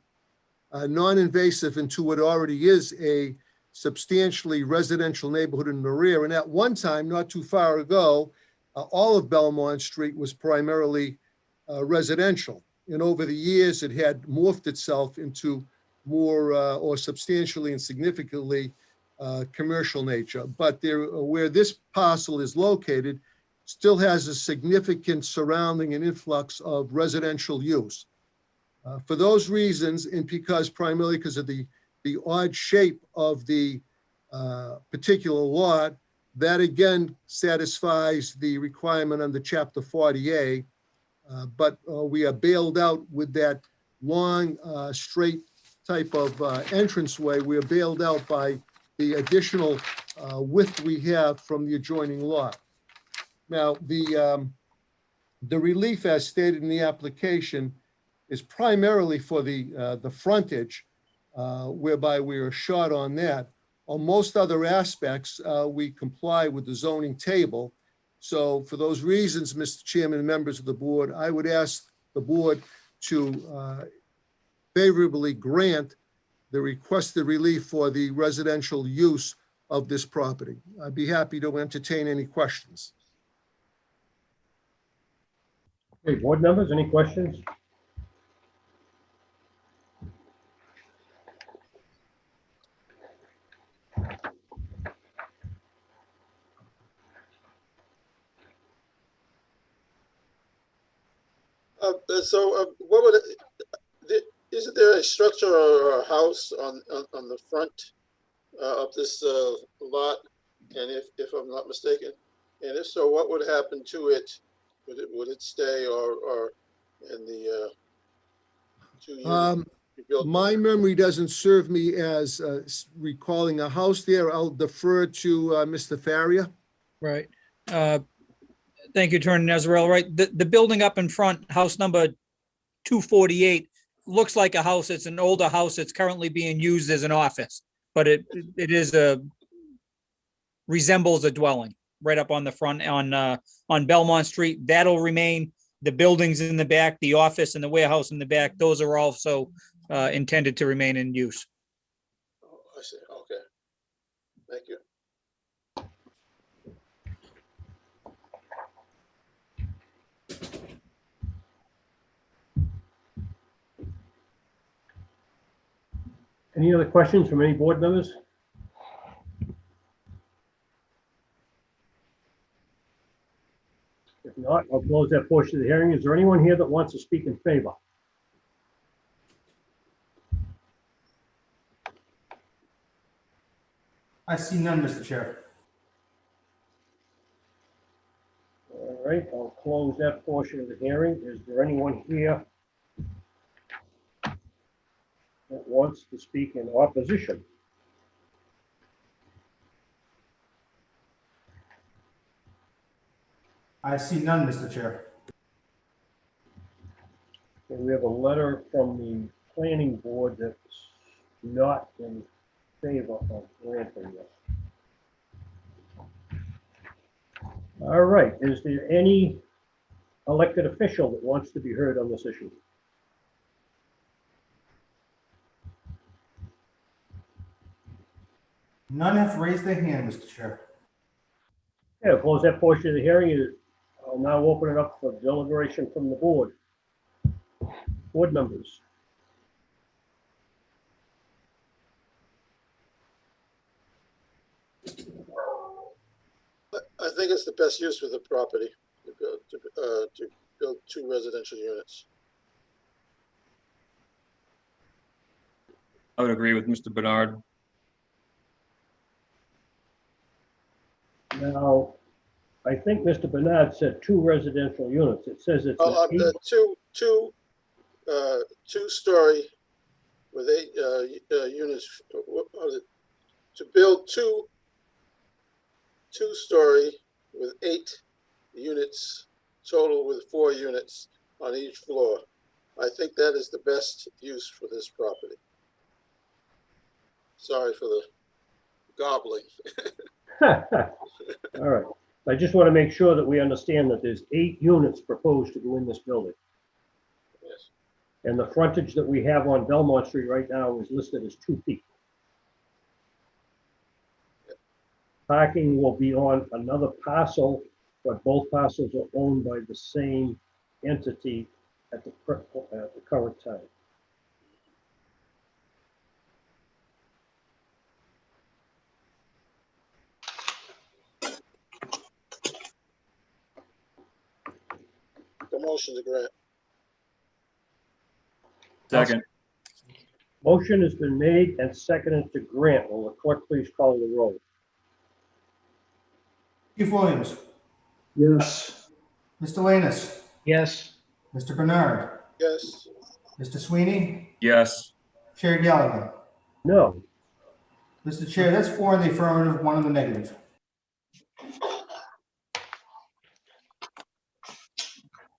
non-invasive into what already is a substantially residential neighborhood in the rear. And at one time, not too far ago, all of Belmont Street was primarily residential. And over the years, it had morphed itself into more or substantially and significantly commercial nature. But there, where this parcel is located, still has a significant surrounding and influx of residential use. For those reasons, and primarily because of the odd shape of the particular lot, that again satisfies the requirement under Chapter 40A. But we are bailed out with that long, straight type of entranceway. We are bailed out by the additional width we have from the adjoining lot. Now, the relief as stated in the application is primarily for the frontage, whereby we are short on that. On most other aspects, we comply with the zoning table. So for those reasons, Mr. Chairman and members of the board, I would ask the board to favorably grant the requested relief for the residential use of this property. I'd be happy to entertain any questions. Okay, board members, any questions? What would isn't there a structure or a house on the front of this lot? And if I'm not mistaken, and if so, what would happen to it? Would it stay or in the 2 years? My memory doesn't serve me as recalling a house there. I'll defer to Mr. Faria. Right. Thank you, Attorney Nezarello. Right. The building up in front, house number 248, looks like a house. It's an older house. It's currently being used as an office, but it is resembles a dwelling right up on the front on Belmont Street. That'll remain. The buildings in the back, the office and the warehouse in the back, those are also intended to remain in use. Oh, I see. Okay. Thank you. Any other questions from any board members? If not, I'll close that portion of the hearing. Is there anyone here that wants to speak in favor? I see none, Mr. Chair. All right, I'll close that portion of the hearing. Is there anyone here that wants to speak in opposition? I see none, Mr. Chair. And we have a letter from the planning board that's not in favor of granting this. All right, is there any elected official that wants to be heard on this issue? None have raised their hand, Mr. Chair. Yeah, I'll close that portion of the hearing. I'll now open it up for deliberation from the board. Board members. I think it's the best use for the property to build 2 residential units. I would agree with Mr. Bernard. Now, I think Mr. Bernard said 2 residential units. It says it's an 8. Two-story with 8 units. What was it? To build two-story with 8 units total, with 4 units on each floor. I think that is the best use for this property. Sorry for the gobbling. All right. I just want to make sure that we understand that there's 8 units proposed to go in this building. Yes. And the frontage that we have on Belmont Street right now is listed as 2 feet. Parking will be on another parcel, but both parcels are owned by the same entity at the current time. The motion to grant. Second. Motion has been made and seconded to grant. Will the clerk please call the roll? Chief Williams, Yes. Mr. Lanus, Yes. Mr. Bernard, Yes. Mr. Sweeney, Yes. Chair Gallagher. No. Mr. Chair, that's 4 in the affirmative, 1 in the negative.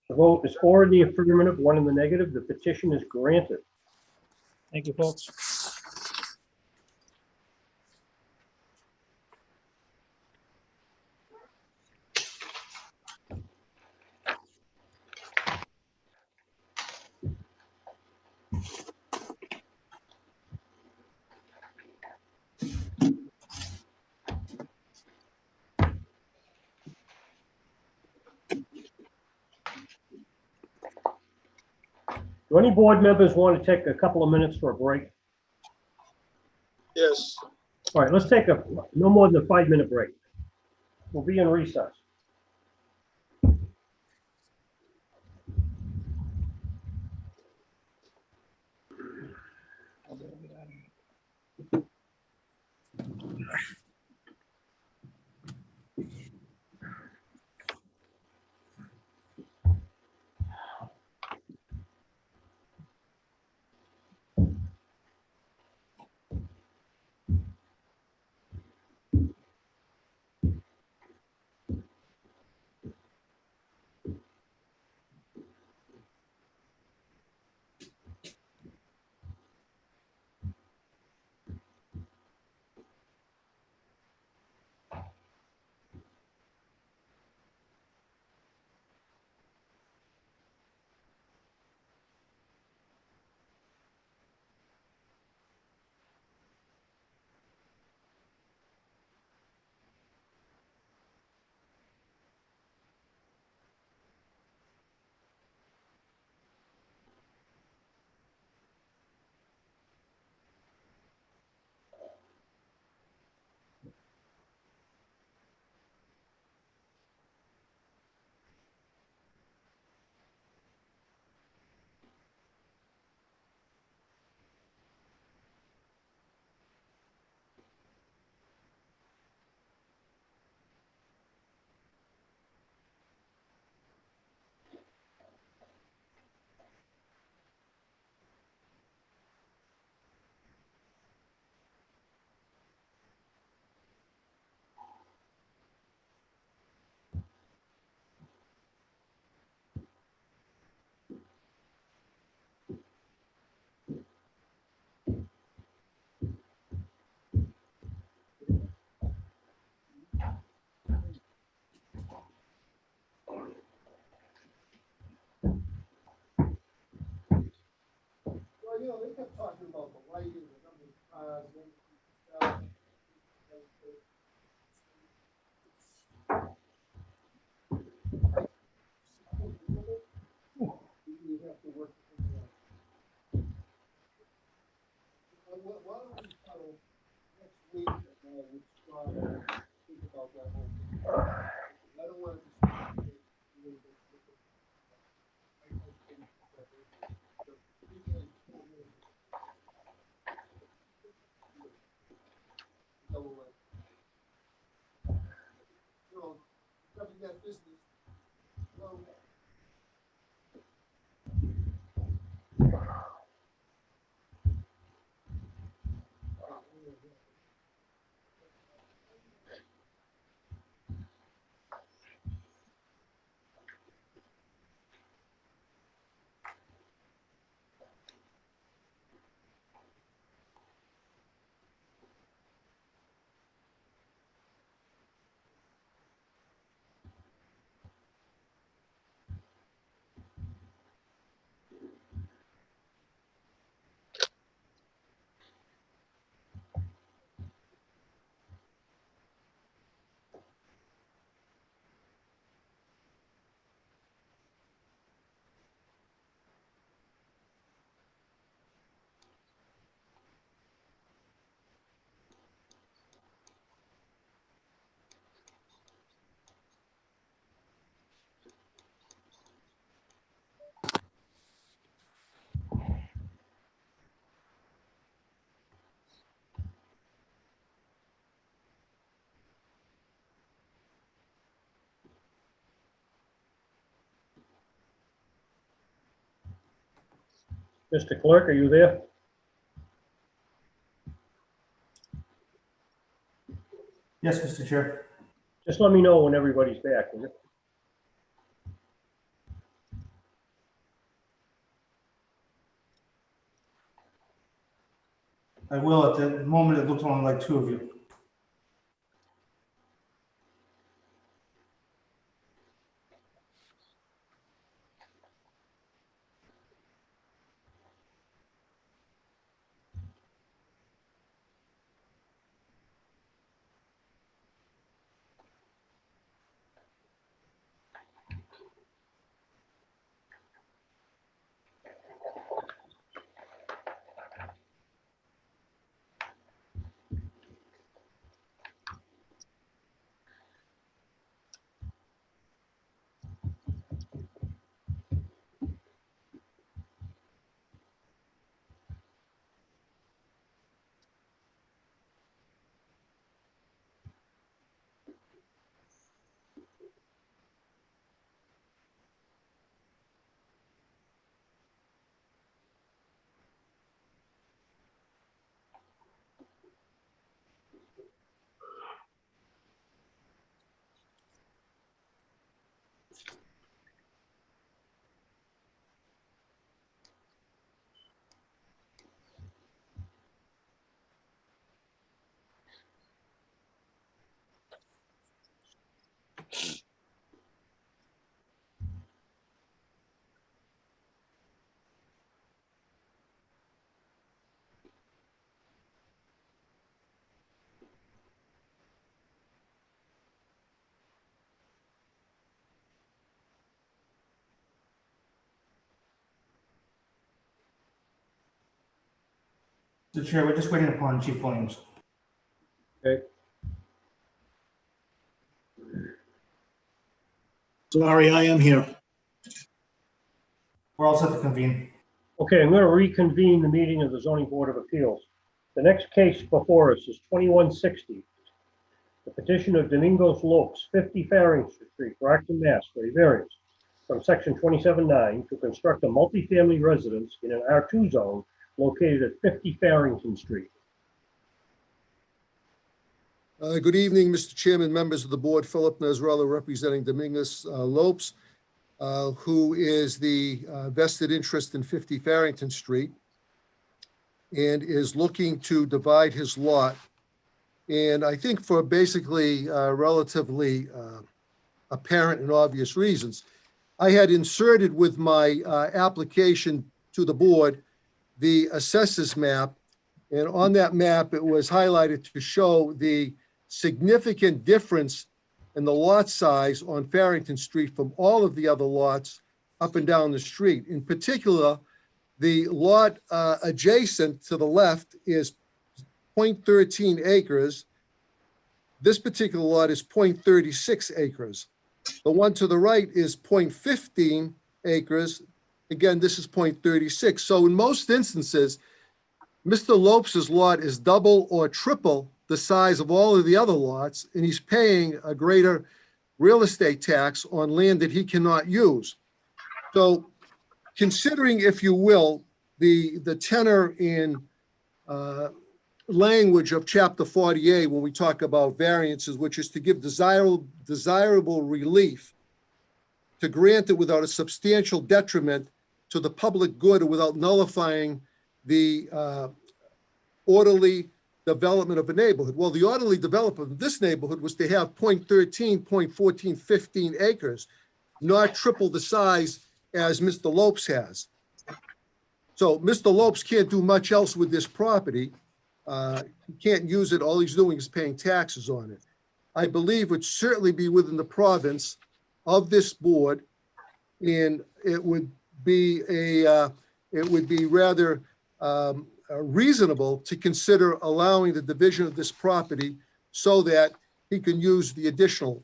The vote is 4 in the affirmative, 1 in the negative. The petition is granted. Thank you, folks. Do any board members want to take a couple of minutes for a break? Yes. All right, let's take no more than a 5-minute break. We'll be in recess. Well, you know, they kept talking about the lighting, the number of cars, you have to work. Why don't we settle next week, with Scott, think about that whole thing. I don't want to just. Mr. Clerk, are you there? Yes, Mr. Chair. Just let me know when everybody's back, will you? I will. At the moment, it looks only like two of you. Mr. Chair, we're just waiting upon Chief Williams. Okay. Sorry, I am here. We're all set to convene. Okay, I'm going to reconvene the meeting of the Zoning Board of Appeals. The next case before us is 2160. The petition of Domingos Lopes, 50 Farrington Street, Brockton, Mass. For a variance from section 27.9 to construct a multifamily residence in an R2 zone located at 50 Farrington Street. Good evening, Mr. Chairman, members of the board. Philip Nesrella representing Domingos Lopes, who is the vested interest in 50 Farrington Street and is looking to divide his lot. And I think for basically relatively apparent and obvious reasons. I had inserted with my application to the board the assessors map. And on that map, it was highlighted to show the significant difference in the lot size on Farrington Street from all of the other lots up and down the street. In particular, the lot adjacent to the left is 0.13 acres. This particular lot is 0.36 acres. The one to the right is 0.15 acres. Again, this is 0.36. So in most instances, Mr. Lopes's lot is double or triple the size of all of the other lots, and he's paying a greater real estate tax on land that he cannot use. So considering, if you will, the tenor in language of Chapter 48 when we talk about variances, which is to give desirable relief, to grant it without a substantial detriment to the public good or without nullifying the orderly development of a neighborhood. Well, the orderly development of this neighborhood was to have 0.13, 0.14, 15 acres, not triple the size as Mr. Lopes has. So Mr. Lopes can't do much else with this property. He can't use it. All he's doing is paying taxes on it. I believe it would certainly be within the province of this board, and it would be rather reasonable to consider allowing the division of this property so that he can use the additional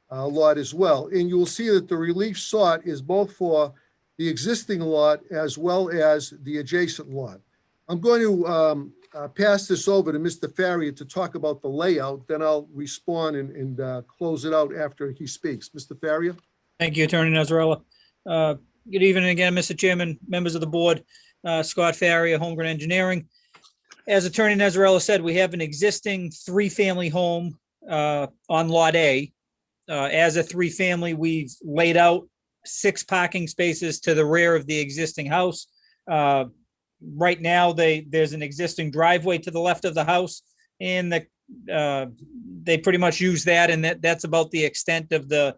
lot as well. And you will see that the relief sought is both for the existing lot as well as the adjacent lot. I'm going to pass this over to Mr. Farrier to talk about the layout, then I'll respond and close it out after he speaks. Mr. Farrier? Thank you, Attorney Nazarella. Good evening again, Mr. Chairman, members of the board. Scott Farrier, Holmgren Engineering. As Attorney Nezarella said, we have an existing three-family home on Lot A. As a three-family, we've laid out 6 parking spaces to the rear of the existing house. Right now, there's an existing driveway to the left of the house, and they pretty much use that, and that's about the extent of the.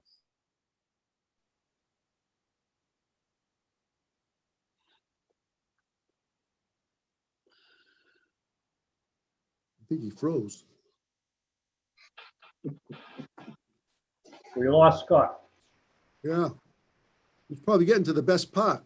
I think he froze. We lost Scott. Yeah. He's probably getting to the best part.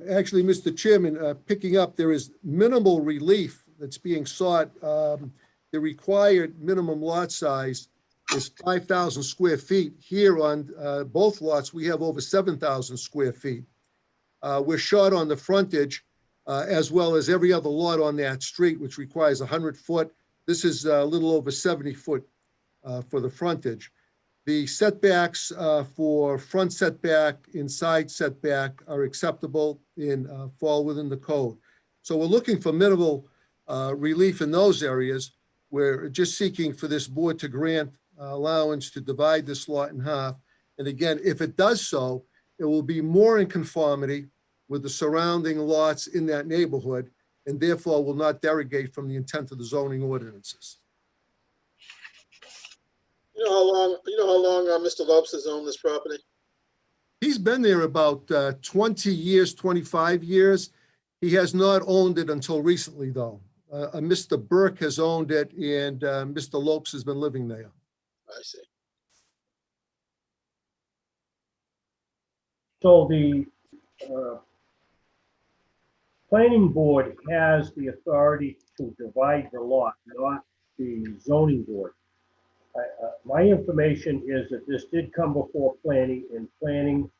Actually, Mr. Chairman, picking up, there is minimal relief that's being sought. The required minimum lot size is 5,000 square feet. Here on both lots, we have over 7,000 square feet. We're short on the frontage, as well as every other lot on that street, which requires 100 foot. This is a little over 70 foot for the frontage. The setbacks for front setback and side setback are acceptable and fall within the code. So we're looking for minimal relief in those areas. We're just seeking for this board to grant allowance to divide this lot in half. And again, if it does so, it will be more in conformity with the surrounding lots in that neighborhood, and therefore will not derogate from the intent of the zoning ordinances. You know how long Mr. Lopes has owned this property? He's been there about 20 years, 25 years. He has not owned it until recently, though. Mr. Burke has owned it, and Mr. Lopes has been living there. I see. So the planning board has the authority to divide the lot, not the zoning board. My information is that this did come before planning, and planning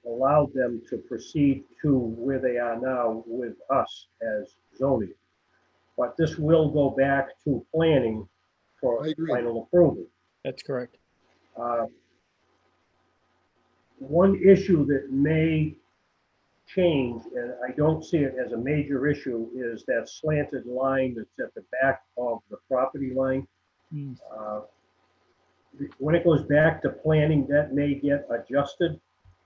allowed them to proceed to where they are now with us as zoning. But this will go back to planning for final approval. That's correct. One issue that may change, and I don't see it as a major issue, is that slanted line that's at the back of the property line. When it goes back to planning, that may get adjusted,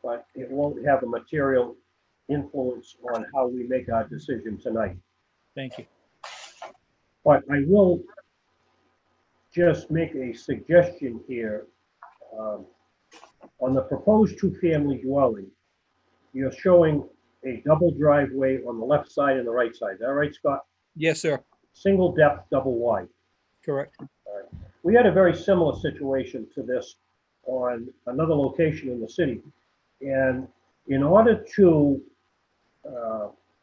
but it won't have a material influence on how we make our decision tonight. Thank you. But I will just make a suggestion here. On the proposed two-family dwelling, you're showing a double driveway on the left side and the right side. Is that right, Scott? Yes, sir. Single depth, double wide. Correct. All right. We had a very similar situation to this on another location in the city. And in order to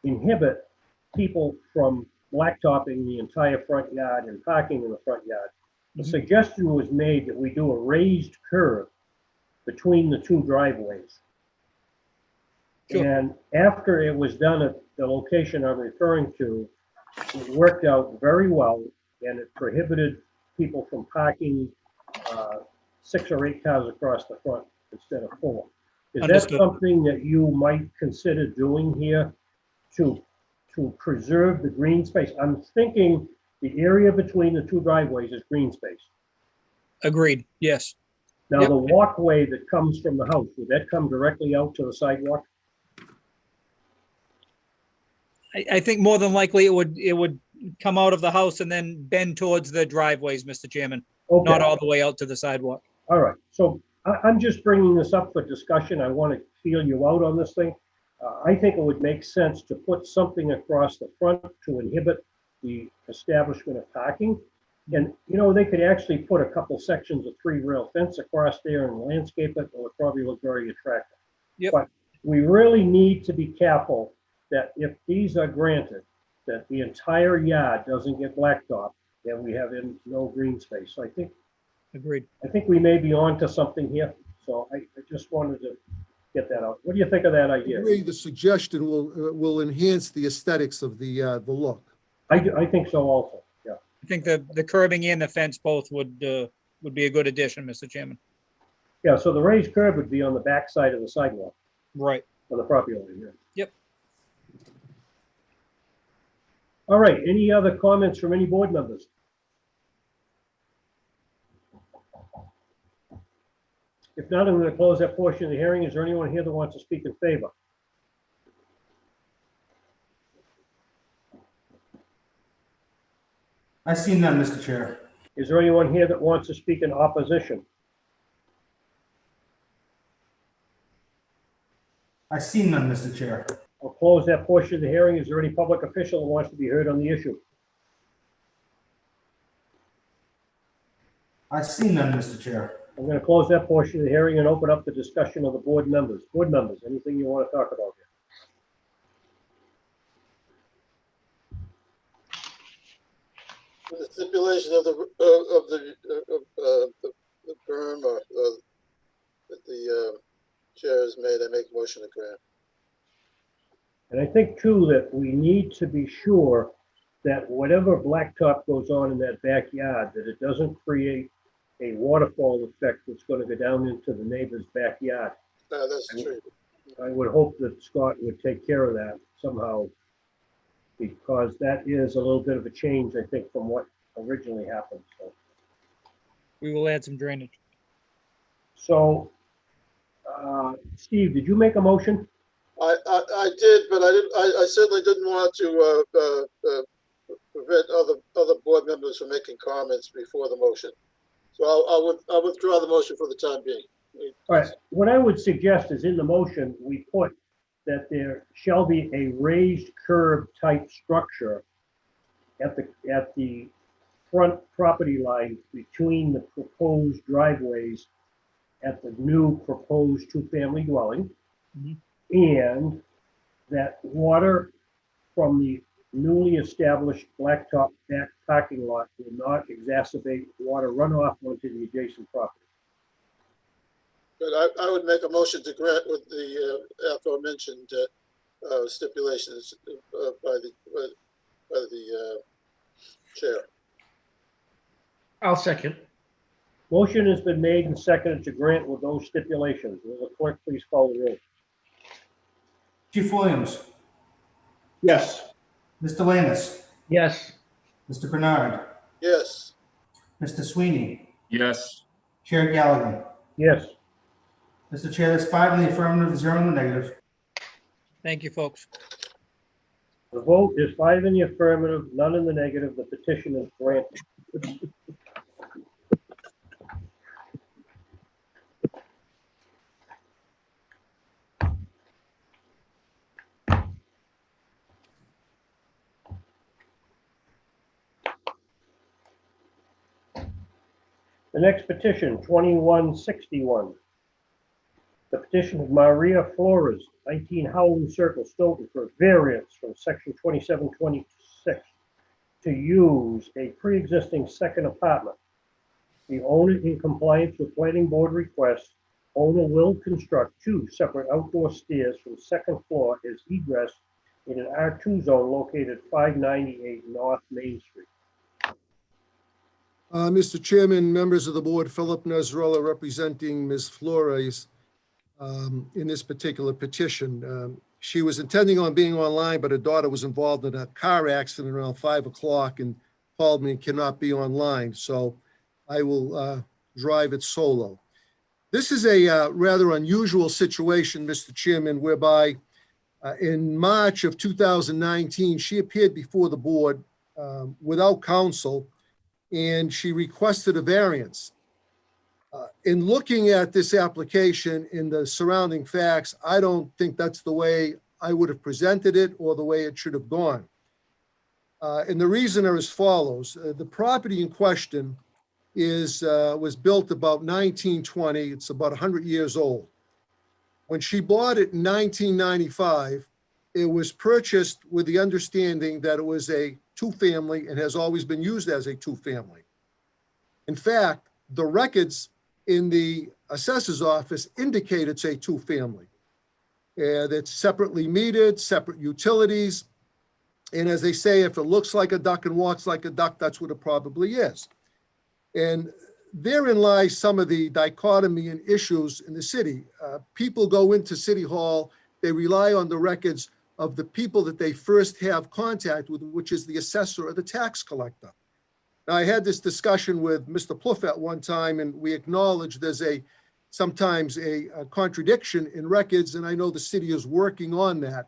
inhibit people from blacktopping the entire front yard and parking in the front yard, the suggestion was made that we do a raised curb between the two driveways. Sure. And after it was done at the location I'm referring to, it worked out very well, and it prohibited people from parking 6 or 8 cars across the front instead of 4. Is Understood. that something that you might consider doing here to preserve the green space? I'm thinking the area between the two driveways is green space. Agreed. Yes. Now, Yep. the walkway that comes from the house, would that come directly out to the sidewalk? I think more than likely it would come out of the house and then bend towards the driveways, Mr. Chairman, Okay. not all the way out to the sidewalk. All right, so I'm just bringing this up for discussion. I want to feel you out on this thing. I think it would make sense to put something across the front to inhibit the establishment of parking. And, you know, they could actually put a couple sections of 3-rail fence across there and landscape it. It would probably look very attractive. Yep. But we really need to be careful that if these are granted, that the entire yard doesn't get blacktopped, and we have no green space. So I think Agreed. we may be on to something here. So I just wanted to get that out. What do you think of that I idea? agree. The suggestion will enhance the aesthetics of the look. I think so also, yeah. think the curbing and the fence both would be a good addition, Mr. Chairman. Yeah, so the raised curb would be on the back side of the sidewalk, Right. on the property line, yeah. Yep. All right, any other comments from any board members? If not, I'm going to close that portion of the hearing. Is there anyone here that wants to speak in favor? I see none, Mr. Chair. Is there anyone here that wants to speak in opposition? I see none, Mr. Chair. I'll close that portion of the hearing. Is there any public official that wants to be heard on the issue? I see none, Mr. Chair. I'm going to close that portion of the hearing and open up the discussion of the board members. Board members, anything you want to talk about here? With the stipulation of the berm that the chair has made, I make a motion to grant. And I think too that we need to be sure that whatever blacktop goes on in that backyard, that it doesn't create a waterfall effect that's going to go down into the neighbor's backyard. That's true. I would hope that Scott would take care of that somehow, because that is a little bit of a change, I think, from what originally happened. So, We will add some drainage. so Steve, did you make a motion? I did, but I certainly didn't want to prevent other board members from making comments before the motion. So I'll withdraw the motion for the time being. All right, what I would suggest is in the motion, we put that there shall be a raised curb type structure at the front property line between the proposed driveways at the new proposed two-family dwelling. And that water from the newly established blacktop back parking lot will not exacerbate water runoff onto the adjacent property. But I would make a motion to grant with the aforementioned stipulations by the chair. I'll second. Motion has been made and seconded to grant with those stipulations. Will the clerk please call the roll? Chief Williams, Yes. Mr. Landis, Yes. Mr. Bernard, Yes. Mr. Sweeney, Yes. Chair Galligan. Yes. Mr. Chair, that's 5 in the affirmative, 0 in the negative. Thank you, folks. The vote is 5 in the affirmative, none in the negative. The petition is granted. The next petition, 2161. The petition of Maria Flores, 19 Howland Circle, Stoughton, for variance from section 2726 to use a pre-existing second apartment. The owner, in compliance with planning board request, owner will construct 2 separate outdoor stairs from second floor as egress in an R2 zone located at 598 North Main Street. Mr. Chairman, members of the board, Philip Nesrella representing Ms. Flores in this particular petition. She was intending on being online, but her daughter was involved in a car accident around 5 o'clock and called me and cannot be online. So I will drive it solo. This is a rather unusual situation, Mr. Chairman, whereby in March of 2019, she appeared before the board without counsel, and she requested a variance. In looking at this application in the surrounding facts, I don't think that's the way I would have presented it or the way it should have gone. And the reason are as follows. The property in question was built about 1920. It's about 100 years old. When she bought it in 1995, it was purchased with the understanding that it was a 2-family and has always been used as a 2-family. In fact, the records in the assessor's office indicate it's a 2-family. That's separately metered, separate utilities. And as they say, if it looks like a duck and walks like a duck, that's what it probably is. And therein lies some of the dichotomy and issues in the city. People go into City Hall, they rely on the records of the people that they first have contact with, which is the assessor or the tax collector. Now, I had this discussion with Mr. Plouffe at one time, and we acknowledged there's sometimes a contradiction in records, and I know the city is working on that.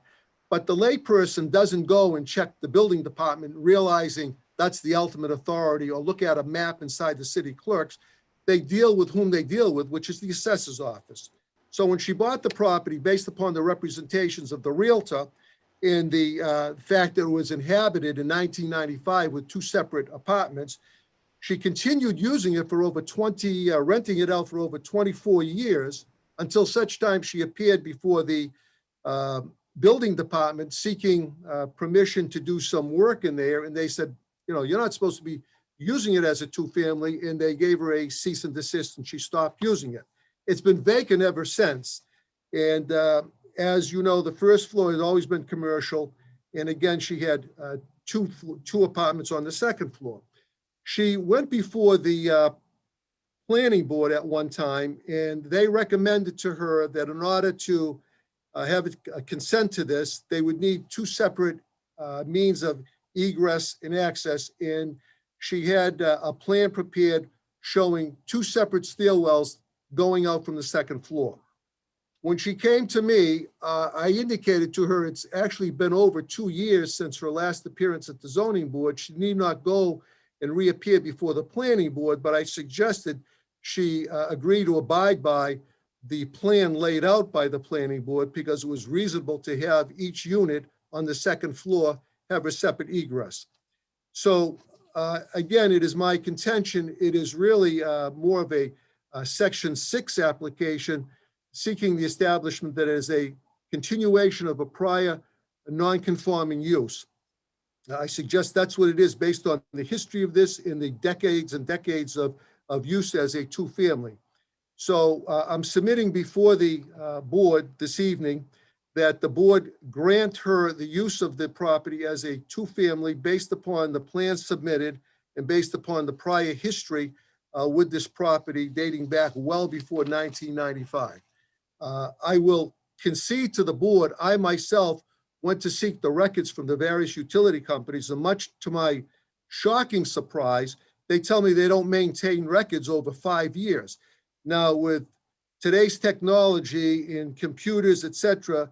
But the layperson doesn't go and check the building department, realizing that's the ultimate authority, or look at a map inside the city clerks. They deal with whom they deal with, which is the assessor's office. So when she bought the property, based upon the representations of the realtor and the fact that it was inhabited in 1995 with 2 separate apartments, she continued using it for over renting it out for over 24 years, until such time she appeared before the building department seeking permission to do some work in there. And they said, you know, you're not supposed to be using it as a 2-family, and they gave her a cease and desist, and she stopped using it. It's been vacant ever since. And as you know, the first floor has always been commercial. And again, she had two apartments on the second floor. She went before the planning board at one time, and they recommended to her that in order to have a consent to this, they would need 2 separate means of egress and access. And she had a plan prepared showing 2 separate stairwells going out from the second floor. When she came to me, I indicated to her it's actually been over 2 years since her last appearance at the zoning board. She need not go and reappear before the planning board, but I suggested she agree to abide by the plan laid out by the planning board, because it was reasonable to have each unit on the second floor have a separate egress. So again, it is my contention, it is really more of a Section 6 application, seeking the establishment that it is a continuation of a prior non-conforming use. I suggest that's what it is, based on the history of this in the decades and decades of use as a 2-family. So I'm submitting before the board this evening that the board grant her the use of the property as a 2-family based upon the plans submitted and based upon the prior history with this property dating back well before 1995. I will concede to the board, I myself went to seek the records from the various utility companies, and much to my shocking surprise, they tell me they don't maintain records over 5 years. Now, with today's technology in computers, et cetera,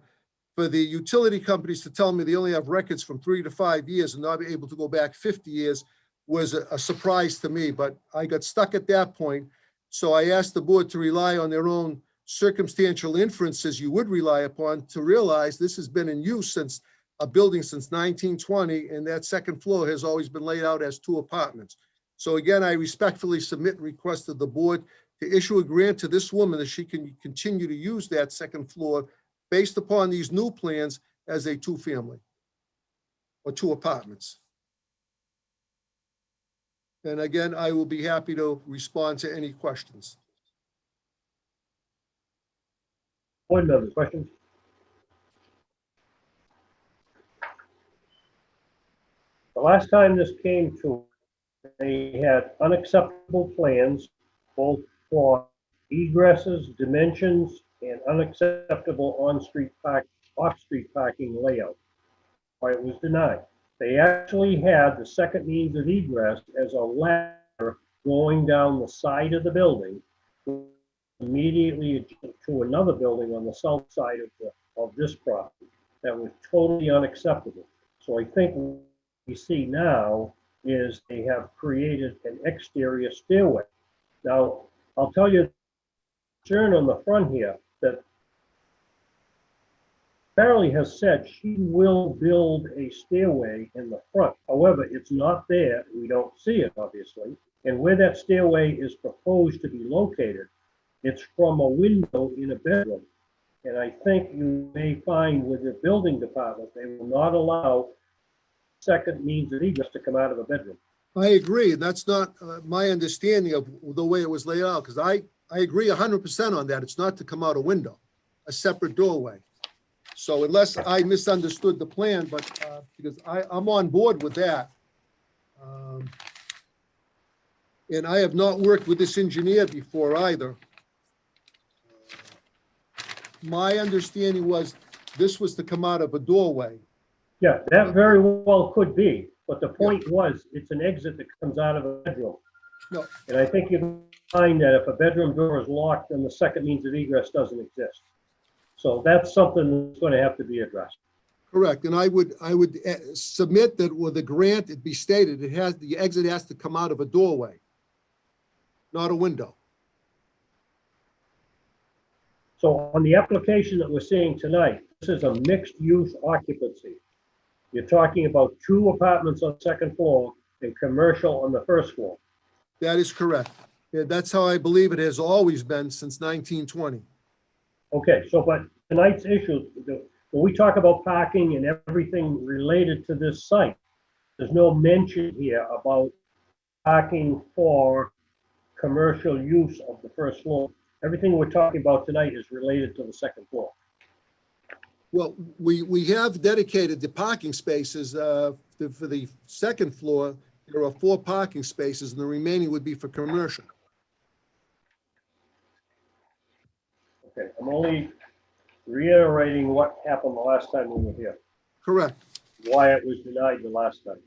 for the utility companies to tell me they only have records from 3 to 5 years and not be able to go back 50 years was a surprise to me, but I got stuck at that point. So I asked the board to rely on their own circumstantial inferences you would rely upon to realize this has been in use since a building since 1920, and that second floor has always been laid out as 2 apartments. So again, I respectfully submit and request of the board to issue a grant to this woman that she can continue to use that second floor based upon these new plans as a 2-family or 2 apartments. And again, I will be happy to respond to any questions. Board members, questions? The last time this came to, they had unacceptable plans, both for egresses, dimensions, and unacceptable on-street off-street parking layout. Why it was denied. They actually had the second means of egress as a ladder going down the side of the building, immediately to another building on the south side of this property. That was totally unacceptable. So I think what we see now is they have created an exterior stairway. Now, I'll tell you, concern on the front here that Farley has said she will build a stairway in the front. However, it's not there. We don't see it, obviously. And where that stairway is proposed to be located, it's from a window in a bedroom. And I think you may find with the building department, they will not allow second means of egress to come out of a bedroom. I agree. And that's not my understanding of the way it was laid out, because I agree 100% on that. It's not to come out a window, a separate doorway. So unless I misunderstood the plan, but because I'm on board with that. And I have not worked with this engineer before either. My understanding was this was to come out of a doorway. Yeah, that very well could be, but the point was, it's an exit that comes out of a bedroom. No. And I think you find that if a bedroom door is locked, then the second means of egress doesn't exist. So that's something that's going to have to be addressed. Correct, and I would submit that with the grant, it be stated, the exit has to come out of a doorway, not a window. So on the application that we're seeing tonight, this is a mixed-use occupancy. You're talking about 2 apartments on the second floor and commercial on the first floor. That is correct. Yeah, that's how I believe it has always been since 1920. Okay, so but tonight's issue, when we talk about parking and everything related to this site, there's no mention here about parking for commercial use of the first floor. Everything we're talking about tonight is related to the second floor. Well, we have dedicated the parking spaces for the second floor. There are 4 parking spaces and the remaining would be for commercial. Okay, I'm only reiterating what happened the last time we were here, Correct. why it was denied the last time.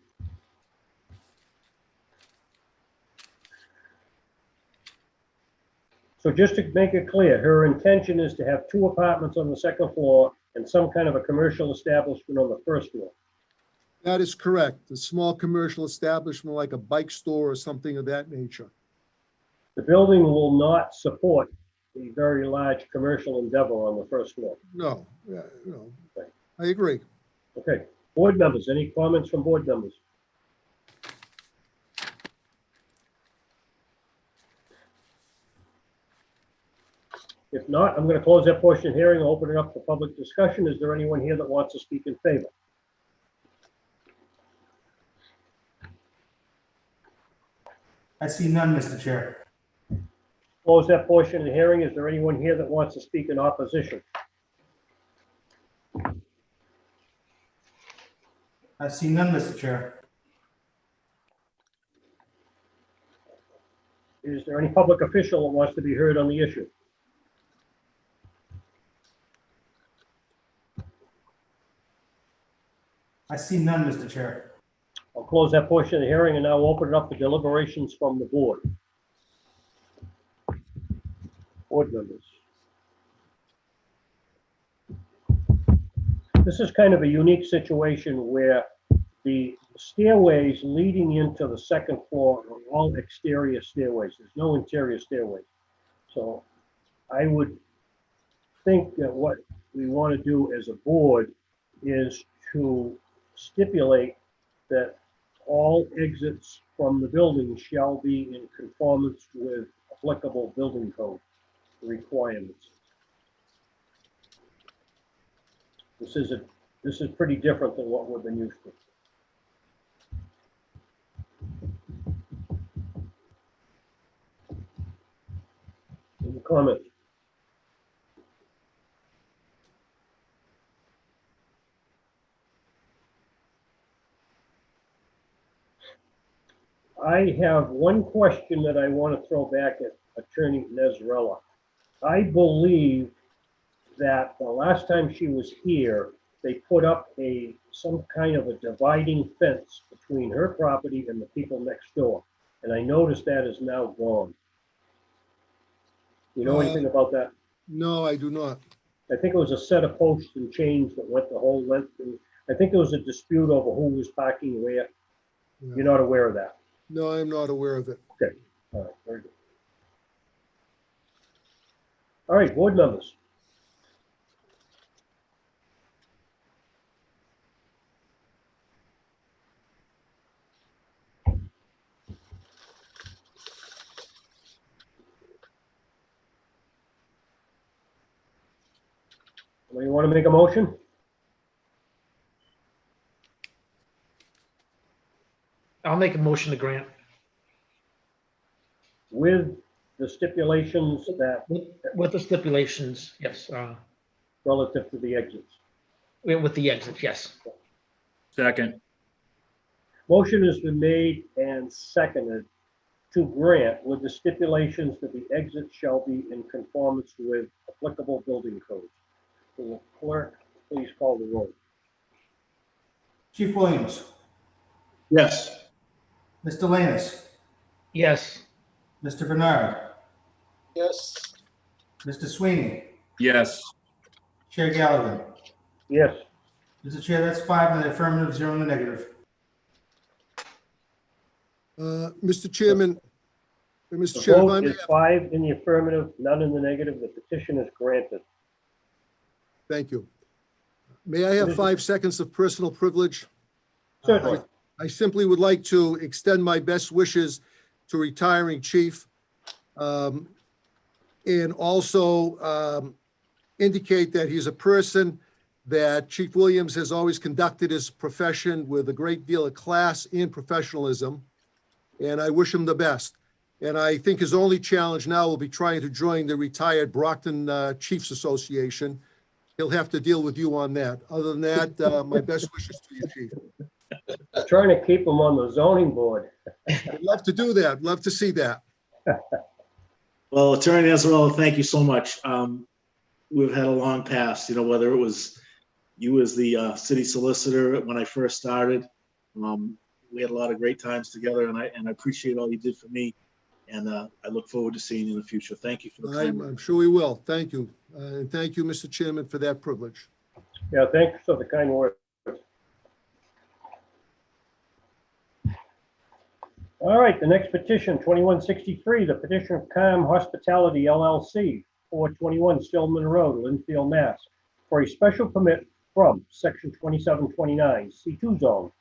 So just to make it clear, her intention is to have 2 apartments on the second floor and some kind of a commercial establishment on the first floor. That is correct. A small commercial establishment like a bike store or something of that nature. The building will not support a very large commercial endeavor on the first floor. No, no, I agree. Okay, board members, any comments from board members? If not, I'm going to close that portion of the hearing and open it up for public discussion. Is there anyone here that wants to speak in favor? I see none, Mr. Chair. Close that portion of the hearing. Is there anyone here that wants to speak in opposition? I see none, Mr. Chair. Is there any public official that wants to be heard on the issue? I see none, Mr. Chair. I'll close that portion of the hearing and now open it up for deliberations from the board. Board members. This is kind of a unique situation where the stairways leading into the second floor are all exterior stairways. There's no interior stairways. So I would think that what we want to do as a board is to stipulate that all exits from the building shall be in conformance with applicable building code requirements. This is pretty different than what we've been used to. Any comments? I have one question that I want to throw back at Attorney Nezrella. I believe that the last time she was here, they put up some kind of a dividing fence between her property and the people next door. And I noticed that is now gone. You know anything about that? No, I do not. I think it was a set of posts and chains that went the whole length. And I think there was a dispute over who was parking where. Yeah. You're not aware of that? No, I'm not aware of it. Okay, all right, very good. All right, board members. You want to make a motion? I'll make a motion to grant. With the stipulations that. With the stipulations, yes. Relative to the exits. With the exit, yes. Second. Motion has been made and seconded to grant with the stipulations that the exit shall be in conformance with applicable building codes. Will the clerk please call the roll? Chief Williams, Yes. Mr. Lanus, Yes. Mr. Bernard, Yes. Mr. Sweeney, Yes. Chair Gallagher. Yes. Mr. Chair, that's 5 in the affirmative, 0 in the negative. Mr. Chairman, The Mr. Chair, if I vote may, is 5 in the affirmative, none in the negative. The petition is granted. thank you. May I have 5 seconds of personal privilege? Certainly. I simply would like to extend my best wishes to retiring chief, and also indicate that he's a person that Chief Williams has always conducted his profession with a great deal of class and professionalism, and I wish him the best. And I think his only challenge now will be trying to join the retired Brockton Chiefs Association. He'll have to deal with you on that. Other than that, my best wishes to you, Chief. I'm trying to keep him on the zoning board. I'd love to do that. Love to see that. Well, Attorney Nazarella, thank you so much. We've had a long past, whether it was you as the city solicitor when I first started. We had a lot of great times together, and I appreciate all you did for me. And I look forward to seeing you in the future. Thank you for the time. I'm sure we will. Thank you. And thank you, Mr. Chairman, for that privilege. Yeah, thanks for the kind words. All right, the next petition, 2163, the petition of Calm Hospitality LLC, 421 Stillman Road, Linfield, Mass, for a special permit from Section 2729, C2 zone,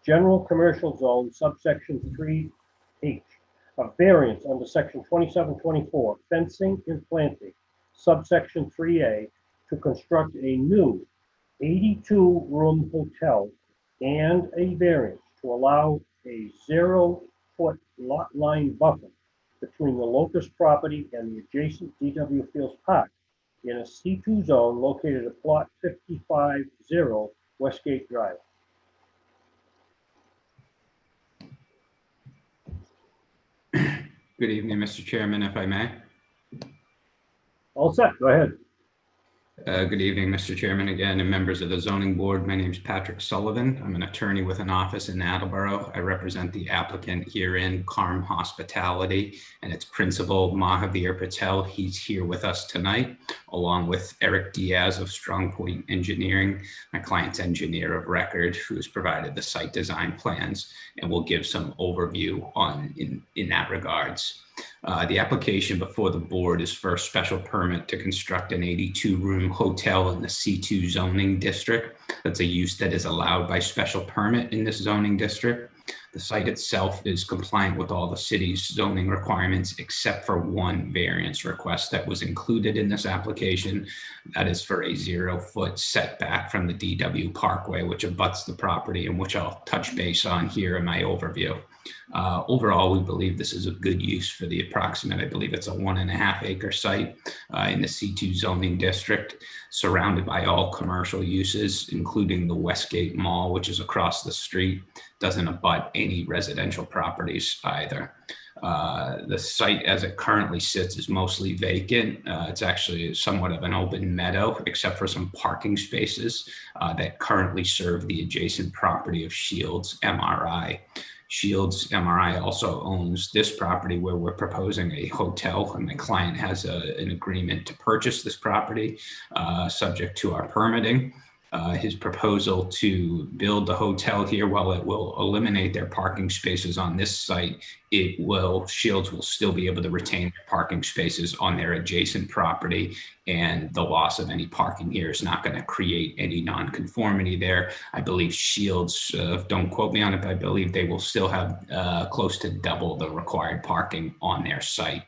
General Commercial Zone, subsection 3H, a variance under Section 2724, fencing and planting, subsection 3A, to construct a new 82-room hotel and a variance to allow a 0-foot lot line buffer between the locust property and the adjacent DW Fields Park in a C2 zone located at plot 550 Westgate Drive. Good evening, Mr. Chairman, if I may. All set, go ahead. Good evening, Mr. Chairman, again, and members of the zoning board. My name is Patrick Sullivan. I'm an attorney with an office in Attleboro. I represent the applicant herein, Calm Hospitality, and its principal, Mahavir Patel. He's here with us tonight, along with Eric Diaz of Strong Point Engineering, my client's engineer of record, who has provided the site design plans and will give some overview in that regards. The application before the board is for a special permit to construct an 82-room hotel in the C2 zoning district. That's a use that is allowed by special permit in this zoning district. The site itself is compliant with all the city's zoning requirements except for one variance request that was included in this application. That is for a 0-foot setback from the DW Parkway, which abuts the property and which I'll touch base on here in my overview. Overall, we believe this is a good use for the approximate, I believe it's a 1.5 acre site in the C2 zoning district, surrounded by all commercial uses, including the Westgate Mall, which is across the street, doesn't abut any residential properties either. The site as it currently sits is mostly vacant. It's actually somewhat of an open meadow, except for some parking spaces that currently serve the adjacent property of Shields MRI. Shields MRI also owns this property where we're proposing a hotel, and my client has an agreement to purchase this property subject to our permitting. His proposal to build the hotel here, while it will eliminate their parking spaces on this site, Shields will still be able to retain their parking spaces on their adjacent property, and the loss of any parking here is not going to create any nonconformity there. I believe Shields, don't quote me on it, but I believe they will still have close to double the required parking on their site.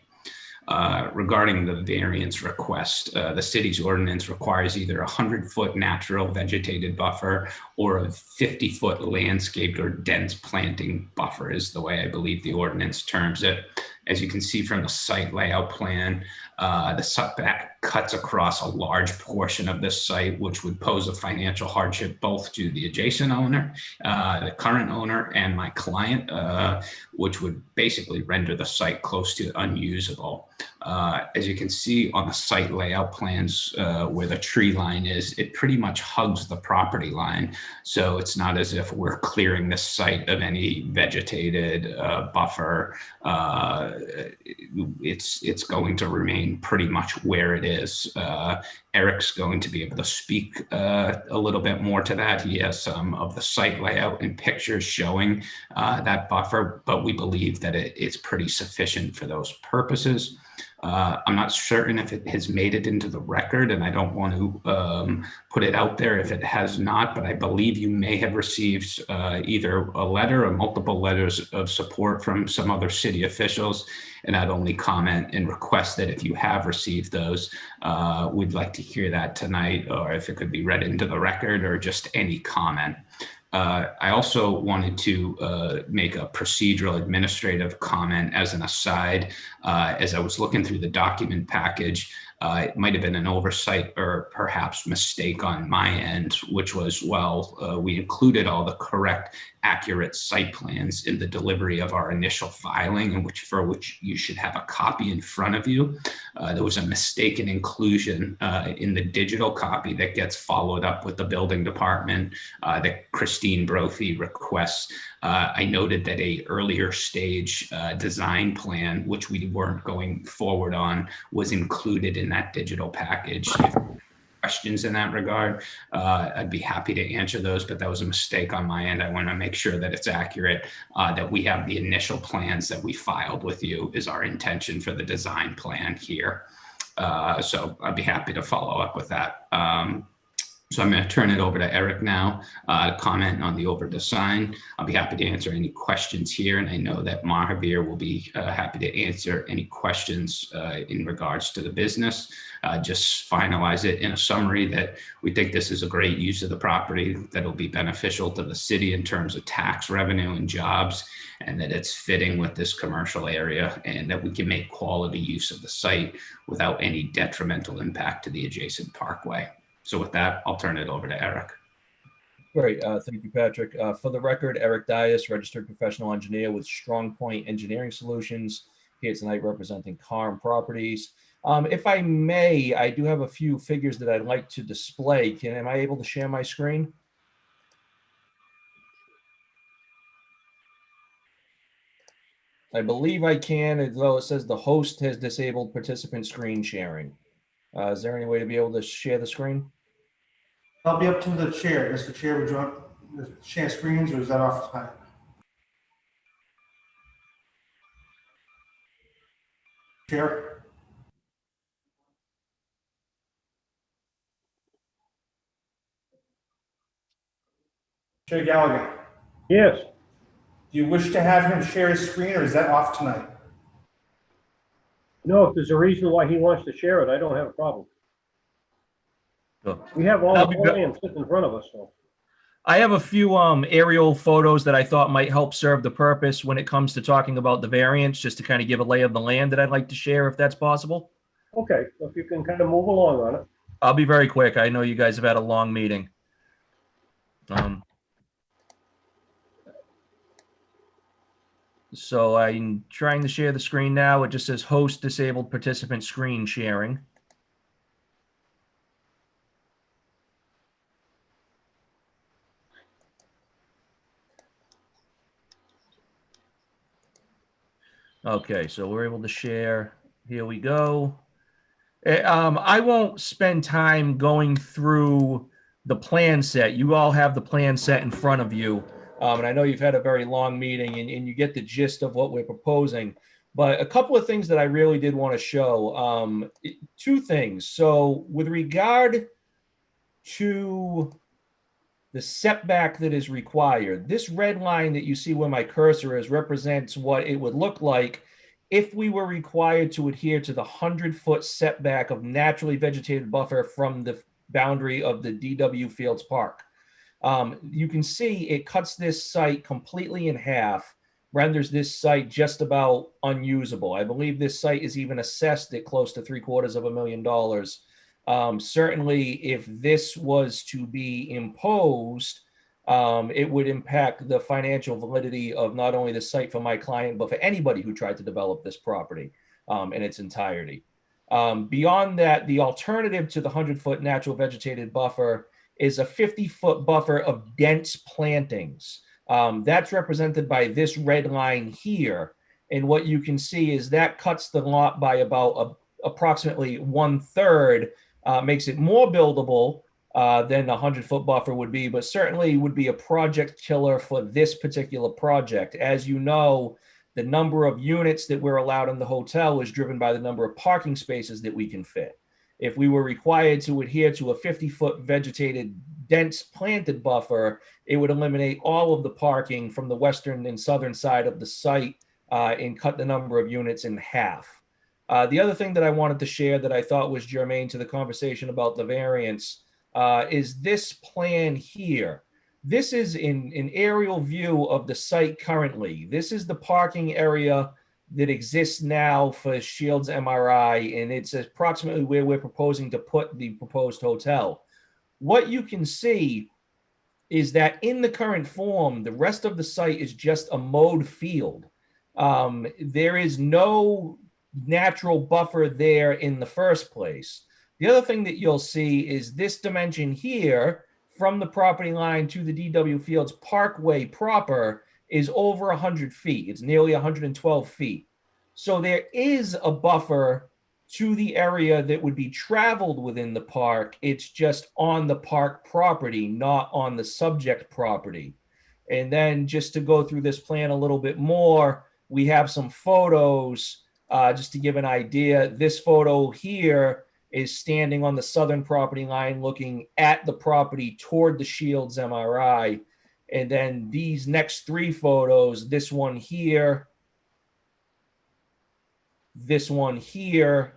Regarding the variance request, the city's ordinance requires either a 100-foot natural vegetated buffer or a 50-foot landscaped or dense planting buffer is the way I believe the ordinance terms it. As you can see from the site layout plan, the setback cuts across a large portion of this site, which would pose a financial hardship both to the adjacent owner, the current owner, and my client, which would basically render the site close to unusable. As you can see on the site layout plans, where the tree line is, it pretty much hugs the property line. So it's not as if we're clearing this site of any vegetated buffer. It's going to remain pretty much where it is. Eric's going to be able to speak a little bit more to that. He has some of the site layout and pictures showing that buffer, but we believe that it's pretty sufficient for those purposes. I'm not certain if it has made it into the record, and I don't want to put it out there if it has not, but I believe you may have received either a letter or multiple letters of support from some other city officials. And I'd only comment and request that if you have received those, we'd like to hear that tonight, or if it could be read into the record, or just any comment. I also wanted to make a procedural administrative comment as an aside. As I was looking through the document package, it might have been an oversight or perhaps mistake on my end, which was, well, we included all the correct, accurate site plans in the delivery of our initial filing, and for which you should have a copy in front of you. There was a mistaken inclusion in the digital copy that gets followed up with the building department that Christine Brophy requests. I noted that a earlier stage design plan, which we weren't going forward on, was included in that digital package. If questions in that regard, I'd be happy to answer those, but that was a mistake on my end. I want to make sure that it's accurate, that we have the initial plans that we filed with you is our intention for the design plan here. So I'd be happy to follow up with that. So I'm going to turn it over to Eric now to comment on the over design. I'll be happy to answer any questions here, and I know that Mahavir will be happy to answer any questions in regards to the business. Just finalize it in a summary that we think this is a great use of the property, that will be beneficial to the city in terms of tax revenue and jobs, and that it's fitting with this commercial area, and that we can make quality use of the site without any detrimental impact to the adjacent parkway. So with that, I'll turn it over to Eric. Great. Thank you, Patrick. For the record, Eric Dias, registered professional engineer with Strong Point Engineering Solutions, here tonight representing Carm Properties. If I may, I do have a few figures that I'd like to display. Am I able to share my screen? I believe I can, although it says the host has disabled participant screen sharing. Is there any way to be able to share the screen? That'll be up to the chair. Does the chair would you want to share screens, or is that off time? Chair? Chair Galligan? Yes. Do you wish to have him share his screen, or is that off tonight? No, if there's a reason why he wants to share it, I don't have a problem. Sure. We have all That'll the be good. plans sitting in front of us, so. I have a few aerial photos that I thought might help serve the purpose when it comes to talking about the variance, just to kind of give a lay of the land that I'd like to share, if that's possible. Okay, so if you can kind of move along on it. I'll be very quick. I know you guys have had a long meeting. So I'm trying to share the screen now. It just says host disabled participant screen sharing. Okay, so we're able to share. Here we go. I won't spend time going through the plan set. You all have the plan set in front of you. And I know you've had a very long meeting, and you get the gist of what we're proposing. But a couple of things that I really did want to show. Two things. So with regard to the setback that is required, this red line that you see where my cursor is represents what it would look like if we were required to adhere to the 100-foot setback of naturally vegetated buffer from the boundary of the DW Fields Park. You can see it cuts this site completely in half, renders this site just about unusable. I believe this site is even assessed at close to $750,000. Certainly, if this was to be imposed, it would impact the financial validity of not only the site for my client, but for anybody who tried to develop this property in its entirety. Beyond that, the alternative to the 100-foot natural vegetated buffer is a 50-foot buffer of dense plantings. That's represented by this red line here. And what you can see is that cuts the lot by about approximately 1/3, makes it more buildable than a 100-foot buffer would be, but certainly would be a project killer for this particular project. As you know, the number of units that we're allowed in the hotel is driven by the number of parking spaces that we can fit. If we were required to adhere to a 50-foot vegetated dense planted buffer, it would eliminate all of the parking from the western and southern side of the site and cut the number of units in half. The other thing that I wanted to share that I thought was germane to the conversation about the variance is this plan here. This is an aerial view of the site currently. This is the parking area that exists now for Shields MRI, and it's approximately where we're proposing to put the proposed hotel. What you can see is that in the current form, the rest of the site is just a mowed field. There is no natural buffer there in the first place. The other thing that you'll see is this dimension here from the property line to the DW Fields Parkway proper is over 100 feet. It's nearly 112 feet. So there is a buffer to the area that would be traveled within the park. It's just on the park property, not on the subject property. And then just to go through this plan a little bit more, we have some photos just to give an idea. This photo here is standing on the southern property line looking at the property toward the Shields MRI. And then these next three photos, this one here, this one here,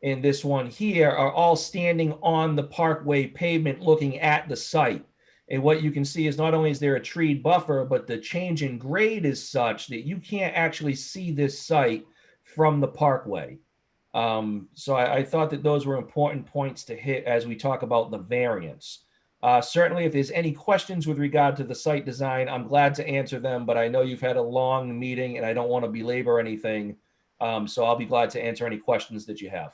and this one here are all standing on the parkway pavement looking at the site. And what you can see is not only is there a treed buffer, but the change in grade is such that you can't actually see this site from the parkway. So I thought that those were important points to hit as we talk about the variance. Certainly, if there's any questions with regard to the site design, I'm glad to answer them, but I know you've had a long meeting and I don't want to belabor anything. So I'll be glad to answer any questions that you have.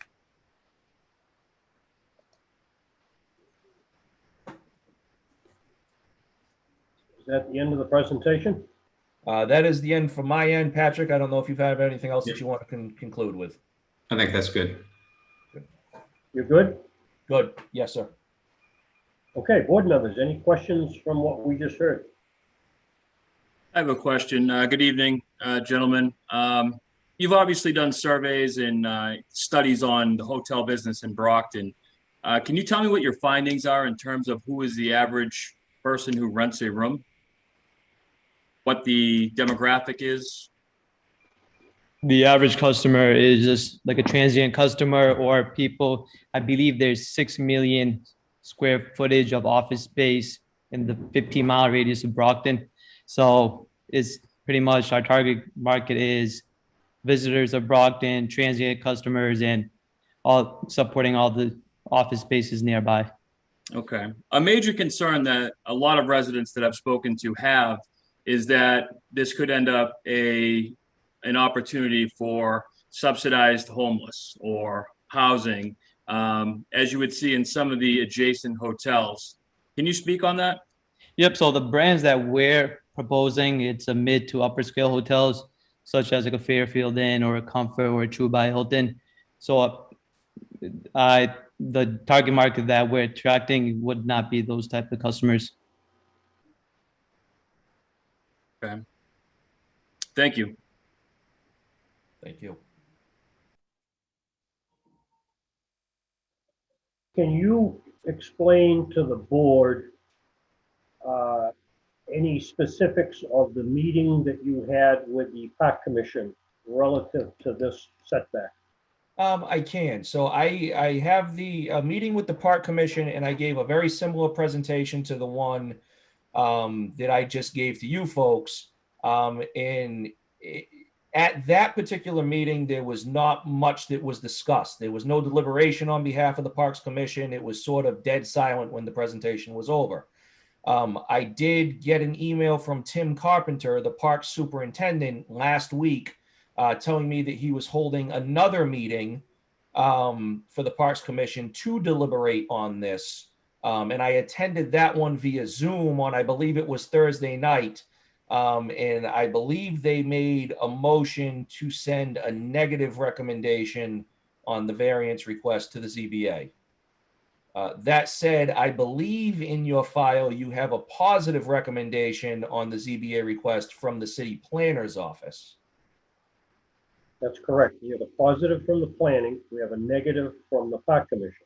Is that the end of the presentation? That is the end from my end, Patrick. I don't know if you have anything else that you want to conclude with. I think that's good. You're good? Good. Yes, sir. Okay, board members, any questions from what we just heard? I have a question. Good evening, gentlemen. You've obviously done surveys and studies on the hotel business in Brockton. Can you tell me what your findings are in terms of who is the average person who rents a room? What the demographic is? The average customer is just like a transient customer or people. I believe there's 6 million square footage of office space in the 15-mile radius of Brockton. So it's pretty much our target market is visitors of Brockton, transient customers, and all supporting all the office spaces nearby. Okay. A major concern that a lot of residents that I've spoken to have is that this could end up an opportunity for subsidized homeless or housing, as you would see in some of the adjacent hotels. Can you speak on that? Yep. So the brands that we're proposing, it's a mid to upper scale hotels, such as like a Fairfield Inn or a Comfort or a True by Hilton. So the target market that we're attracting would not be those type of customers. Okay. Thank you. Thank you. Can you explain to the board any specifics of the meeting that you had with the Park Commission relative to this setback? I can. So I have the meeting with the Park Commission, and I gave a very similar presentation to the one that I just gave to you folks. And at that particular meeting, there was not much that was discussed. There was no deliberation on behalf of the Parks Commission. It was sort of dead silent when the presentation was over. I did get an email from Tim Carpenter, the park superintendent, last week, telling me that he was holding another meeting for the Parks Commission to deliberate on this. And I attended that one via Zoom on, I believe it was Thursday night. And I believe they made a motion to send a negative recommendation on the variance request to the ZBA. That said, I believe in your file, you have a positive recommendation on the ZBA request from the city planner's office. That's correct. We have a positive from the planning. We have a negative from the Park Commission.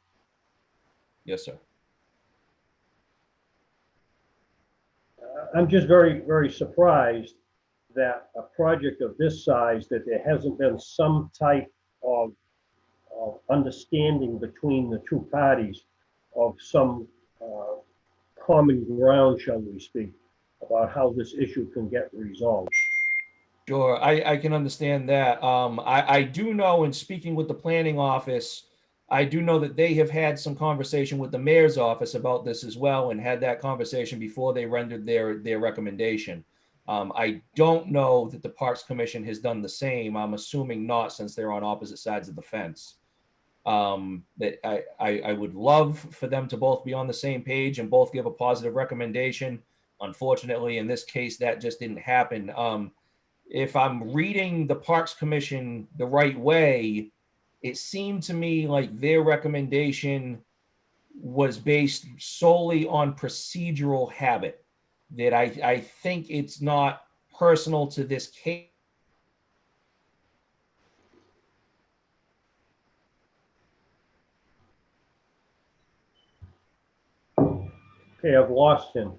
Yes, sir. I'm just very, very surprised that a project of this size, that there hasn't been some type of understanding between the two parties of some common ground, shall we speak, about how this issue can get resolved. Sure, I can understand that. I do know, in speaking with the planning office, I do know that they have had some conversation with the mayor's office about this as well, and had that conversation before they rendered their recommendation. I don't know that the Parks Commission has done the same. I'm assuming not, since they're on opposite sides of the fence. That I would love for them to both be on the same page and both give a positive recommendation. Unfortunately, in this case, that just didn't happen. If I'm reading the Parks Commission the right way, it seemed to me like their recommendation was based solely on procedural habit, that I think it's not personal to this case. Okay, I've lost him.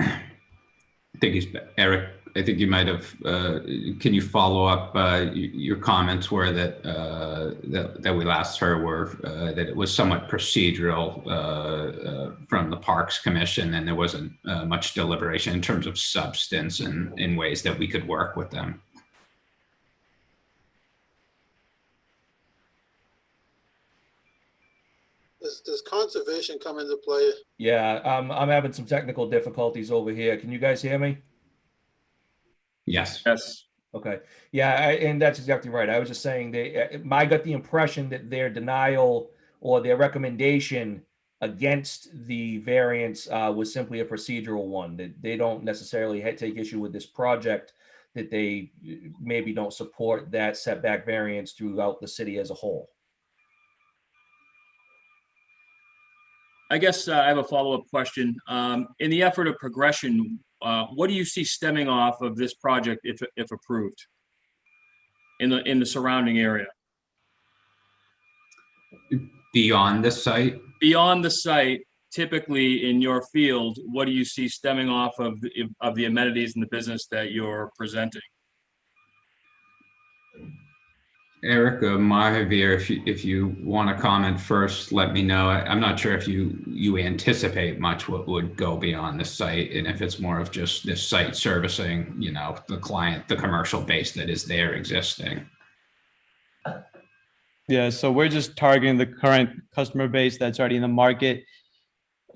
I think he's Eric. I think you might have. Can you follow up? Your comments were that that we last heard were that it was somewhat procedural from the Parks Commission, and there wasn't much deliberation in terms of substance and in ways that we could work with them. Does conservation come into play? Yeah, I'm having some technical difficulties over here. Can you guys hear me? Yes. Yes. Okay. Yeah, and that's exactly right. I was just saying I got the impression that their denial or their recommendation against the variance was simply a procedural one, that they don't necessarily take issue with this project, that they maybe don't support that setback variance throughout the city as a whole. I guess I have a follow-up question. In the effort of progression, what do you see stemming off of this project if approved in the surrounding area? Beyond the site? Beyond the site, typically in your field, what do you see stemming off of the amenities and the business that you're presenting? Eric, Mahavir, if you want to comment first, let me know. I'm not sure if you anticipate much what would go beyond the site, and if it's more of just this site servicing, you know, the client, the commercial base that is there existing. Yeah, so we're just targeting the current customer base that's already in the market.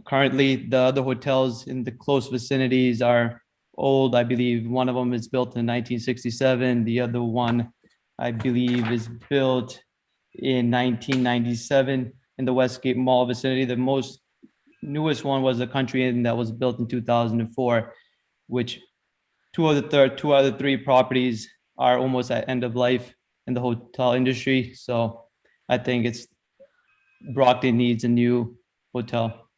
Currently, the other hotels in the close vicinities are old. I believe one of them is built in 1967. The other one, I believe, is built in 1997 in the Westgate Mall vicinity. The most newest one was the Country Inn that was built in 2004, which two of the three properties are almost at end of life in the hotel industry. So I think Brockton needs a new hotel.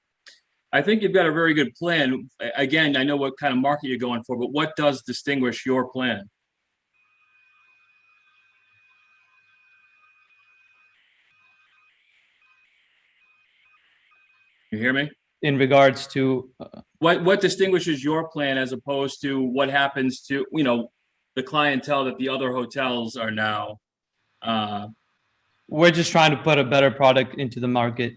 I think you've got a very good plan. Again, I know what kind of market you're going for, but what does distinguish your plan? You hear me? In regards to what distinguishes your plan as opposed to what happens to, you know, the clientele that the other hotels are now? We're just trying to put a better product into the market.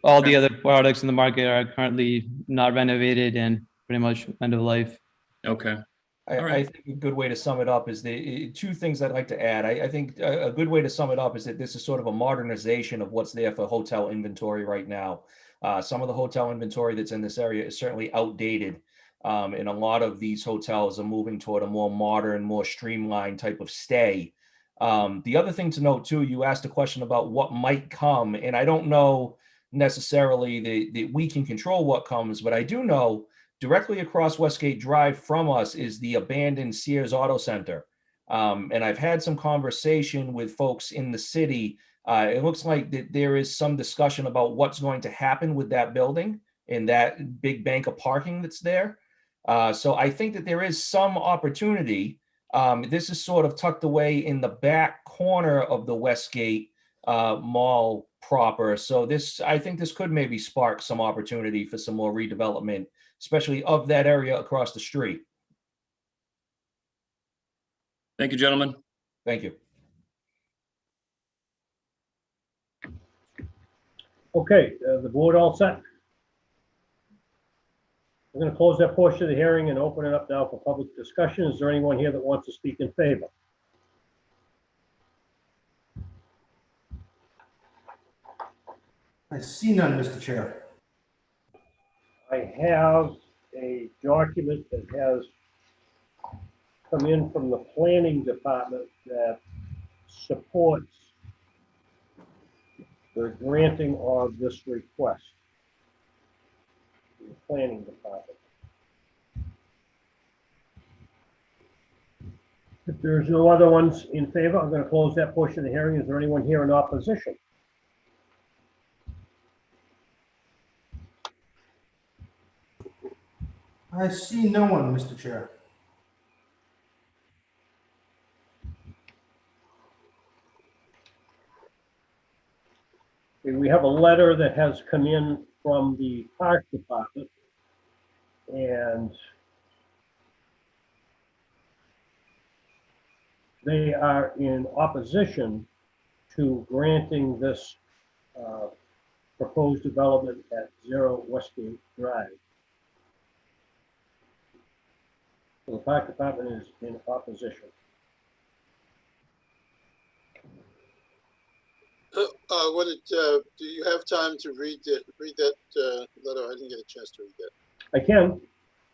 all the other products in the market are currently not renovated and pretty much end of life. Okay. I think a good way to sum it up is two things I'd like to add. I think a good way to sum it up is that this is sort of a modernization of what's there for hotel inventory right now. Some of the hotel inventory that's in this area is certainly outdated. And a lot of these hotels are moving toward a more modern, more streamlined type of stay. The other thing to note too, you asked a question about what might come, and I don't know necessarily that we can control what comes, but I do know directly across Westgate Drive from us is the abandoned Sears Auto Center. And I've had some conversation with folks in the city. It looks like that there is some discussion about what's going to happen with that building and that big bank of parking that's there. So I think that there is some opportunity. This is sort of tucked away in the back corner of the Westgate Mall proper. So I think this could maybe spark some opportunity for some more redevelopment, especially of that area across the street. Thank you, gentlemen. Thank you. Okay, the board all set? We're going to close that portion of the hearing and open it up now for public discussion. Is there anyone here that wants to speak in favor? I see none, Mr. Chair. I have a document that has come in from the planning department that supports the granting of this request. The planning department. If there's no other ones in favor, I'm going to close that portion of the hearing. Is there anyone here in opposition? I see no one, Mr. Chair. We have a letter that has come in from the park department, and they are in opposition to granting this proposed development at 0 Westgate Drive. So the park department is in opposition. Do you have time to read that letter? I didn't get a chance to read that. I can.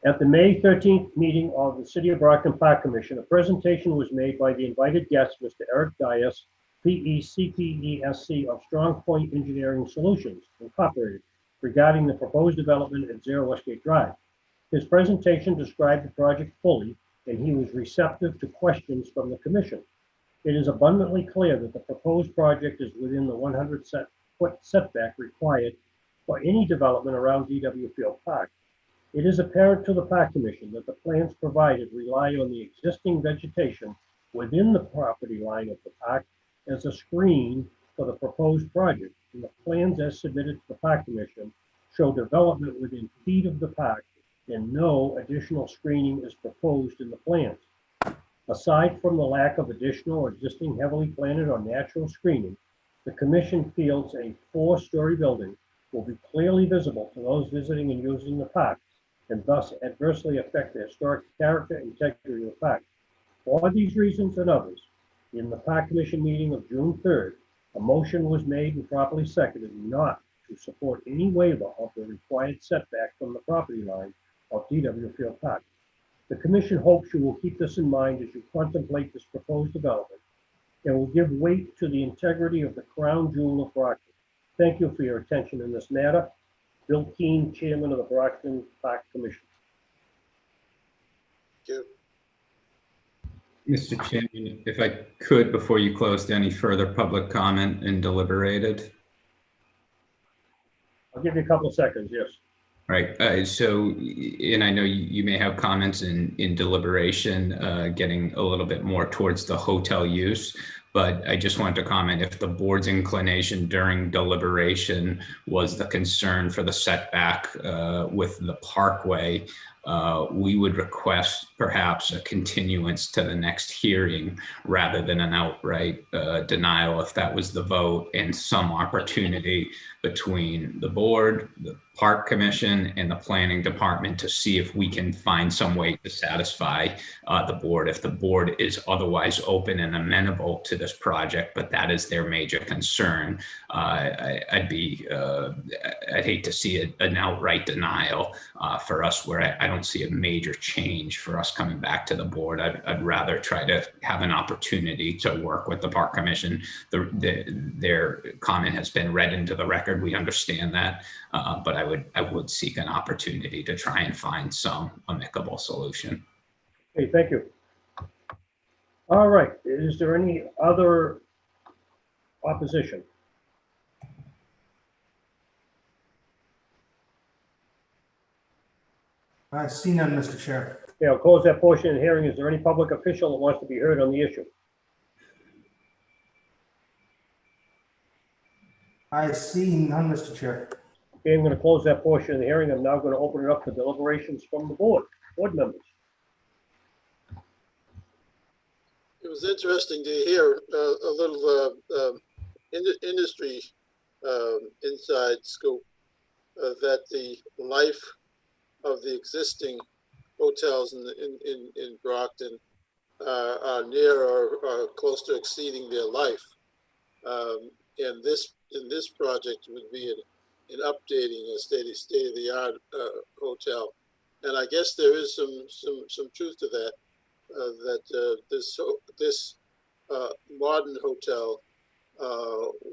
At the May 13th meeting of the City of Brockton Park Commission, a presentation was made by the invited guest, Mr. Eric Dias, PECPESC of Strong Point Engineering Solutions, Incorporated, regarding the proposed development at 0 Westgate Drive. His presentation described the project fully, and he was receptive to questions from the commission. It is abundantly clear that the proposed project is within the 100-foot setback required for any development around DW Field Park. It is apparent to the Park Commission that the plans provided rely on the existing vegetation within the property line of the park as a screen for the proposed project, and the plans as submitted to the Park Commission show development within feet of the park, and no additional screening is proposed in the plans. Aside from the lack of additional or existing heavily planted or natural screening, the Commission feels a 4-story building will be clearly visible to those visiting and using the park, and thus adversely affect the historic character and integrity of the park. For these reasons and others, in the Park Commission meeting of June 3rd, a motion was made and properly seconded not to support any waiver of the required setback from the property line of DW Field Park. The Commission hopes you will keep this in mind as you contemplate this proposed development and will give weight to the integrity of the crown jewel of Brockton. Thank you for your attention in this matter. Bill Keene, Chairman of the Brockton Park Commission. Thank you. Mr. Chairman, if I could, before you closed, any further public comment and deliberated? I'll give you a couple of seconds, yes. Right. So, and I know you may have comments in deliberation, getting a little bit more towards the hotel use, but I just wanted to comment if the board's inclination during deliberation was the concern for the setback with the parkway. we would request perhaps a continuance to the next hearing rather than an outright denial if that was the vote, and some opportunity between the board, the park commission, and the planning department to see if we can find some way to satisfy the board. If the board is otherwise open and amenable to this project, but that is their major concern, I'd hate to see an outright denial for us where I don't see a major change for us coming back to the board. I'd rather try to have an opportunity to work with the park commission. Their comment has been read into the record. We understand that, but I would seek an opportunity to try and find some amicable solution. Okay, thank you. All right, is there any other opposition? I see none, Mr. Chair. Okay, I'll close that portion of the hearing. Is there any public official that wants to be heard on the issue? I see none, Mr. Chair. Okay, I'm going to close that portion of the hearing. I'm now going to open it up to deliberations from the board members. It was interesting to hear a little industry inside scoop that the life of the existing hotels in Brockton are near or close to exceeding their life. And this project would be in updating a state-of-the-art hotel. And I guess there is some truth to that. This modern hotel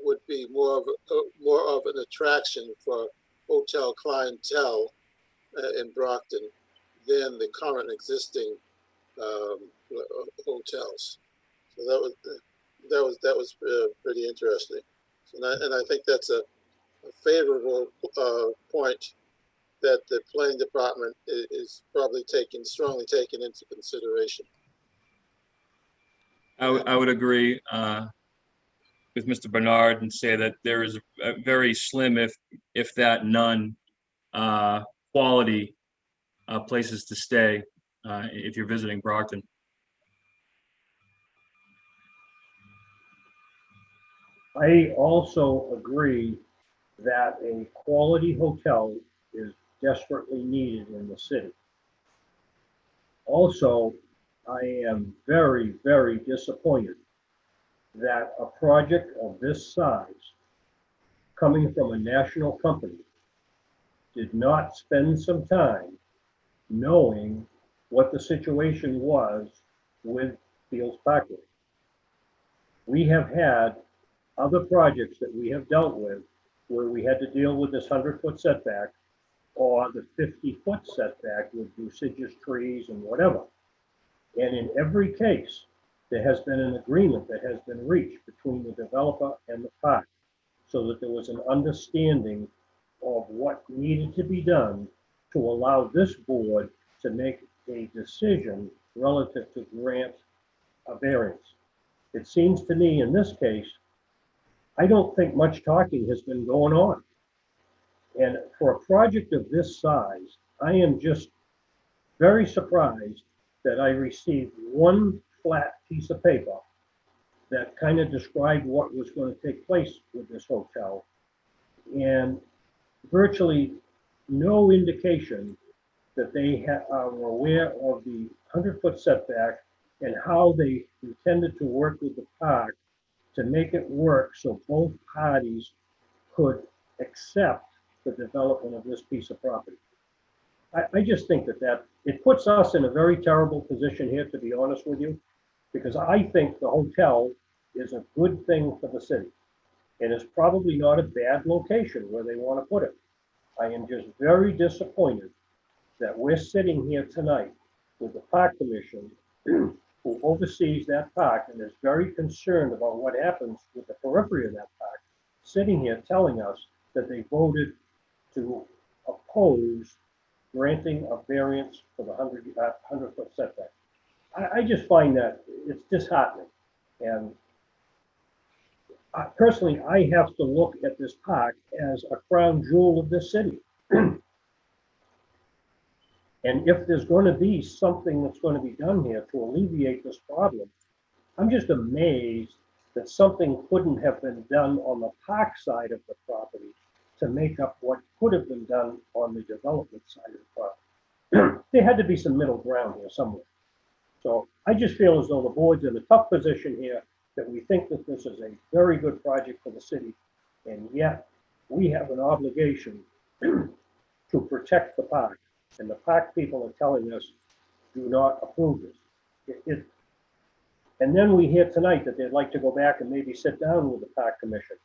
would be more of an attraction for hotel clientele in Brockton than the current existing hotels. So that was pretty interesting. And I think that's a favorable point that the planning department is probably strongly taken into consideration. I would agree with Mr. Bernard and say that there is a very slim, if that none, quality places to stay if you're visiting Brockton. I also agree that a quality hotel is desperately needed in the city. Also, I am very, very disappointed that a project of this size, coming from a national company, did not spend some time knowing what the situation was with Fields Parkway. We have had other projects that we have dealt with where we had to deal with this 100-foot setback or the 50-foot setback with deciduous trees and whatever. And in every case, there has been an agreement that has been reached between the developer and the park so that there was an understanding of what needed to be done to allow this board to make a decision relative to grant a variance. It seems to me in this case, I don't think much talking has been going on. And for a project of this size, I am just very surprised that I received one flat piece of paper that kind of described what was going to take place with this hotel, and virtually no indication that they were aware of the 100-foot setback and how they intended to work with the park to make it work so both parties could accept the development of this piece of property. I just think that it puts us in a very terrible position here, to be honest with you, because I think the hotel is a good thing for the city. And it's probably not a bad location where they want to put it. I am just very disappointed that we're sitting here tonight with the park commission who oversees that park and is very concerned about what happens with the periphery of that park, sitting here telling us that they voted to oppose granting a variance for the 100-foot setback. I just find that it's disheartening. And personally, I have to look at this park as a crown jewel of this city. And And if there's going to be something that's going to be done here to alleviate this problem, I'm just amazed that something couldn't have been done on the park side of the property to make up what could have been done on the development side of the property. There had to be some middle ground here somewhere. So I just feel as though the board's in a tough position here, that we think that this is a very good project for the city, and yet we have an obligation to protect the park. And the park people are telling us, do not approve this. And then we hear tonight that they'd like to go back and maybe sit down with the park commission.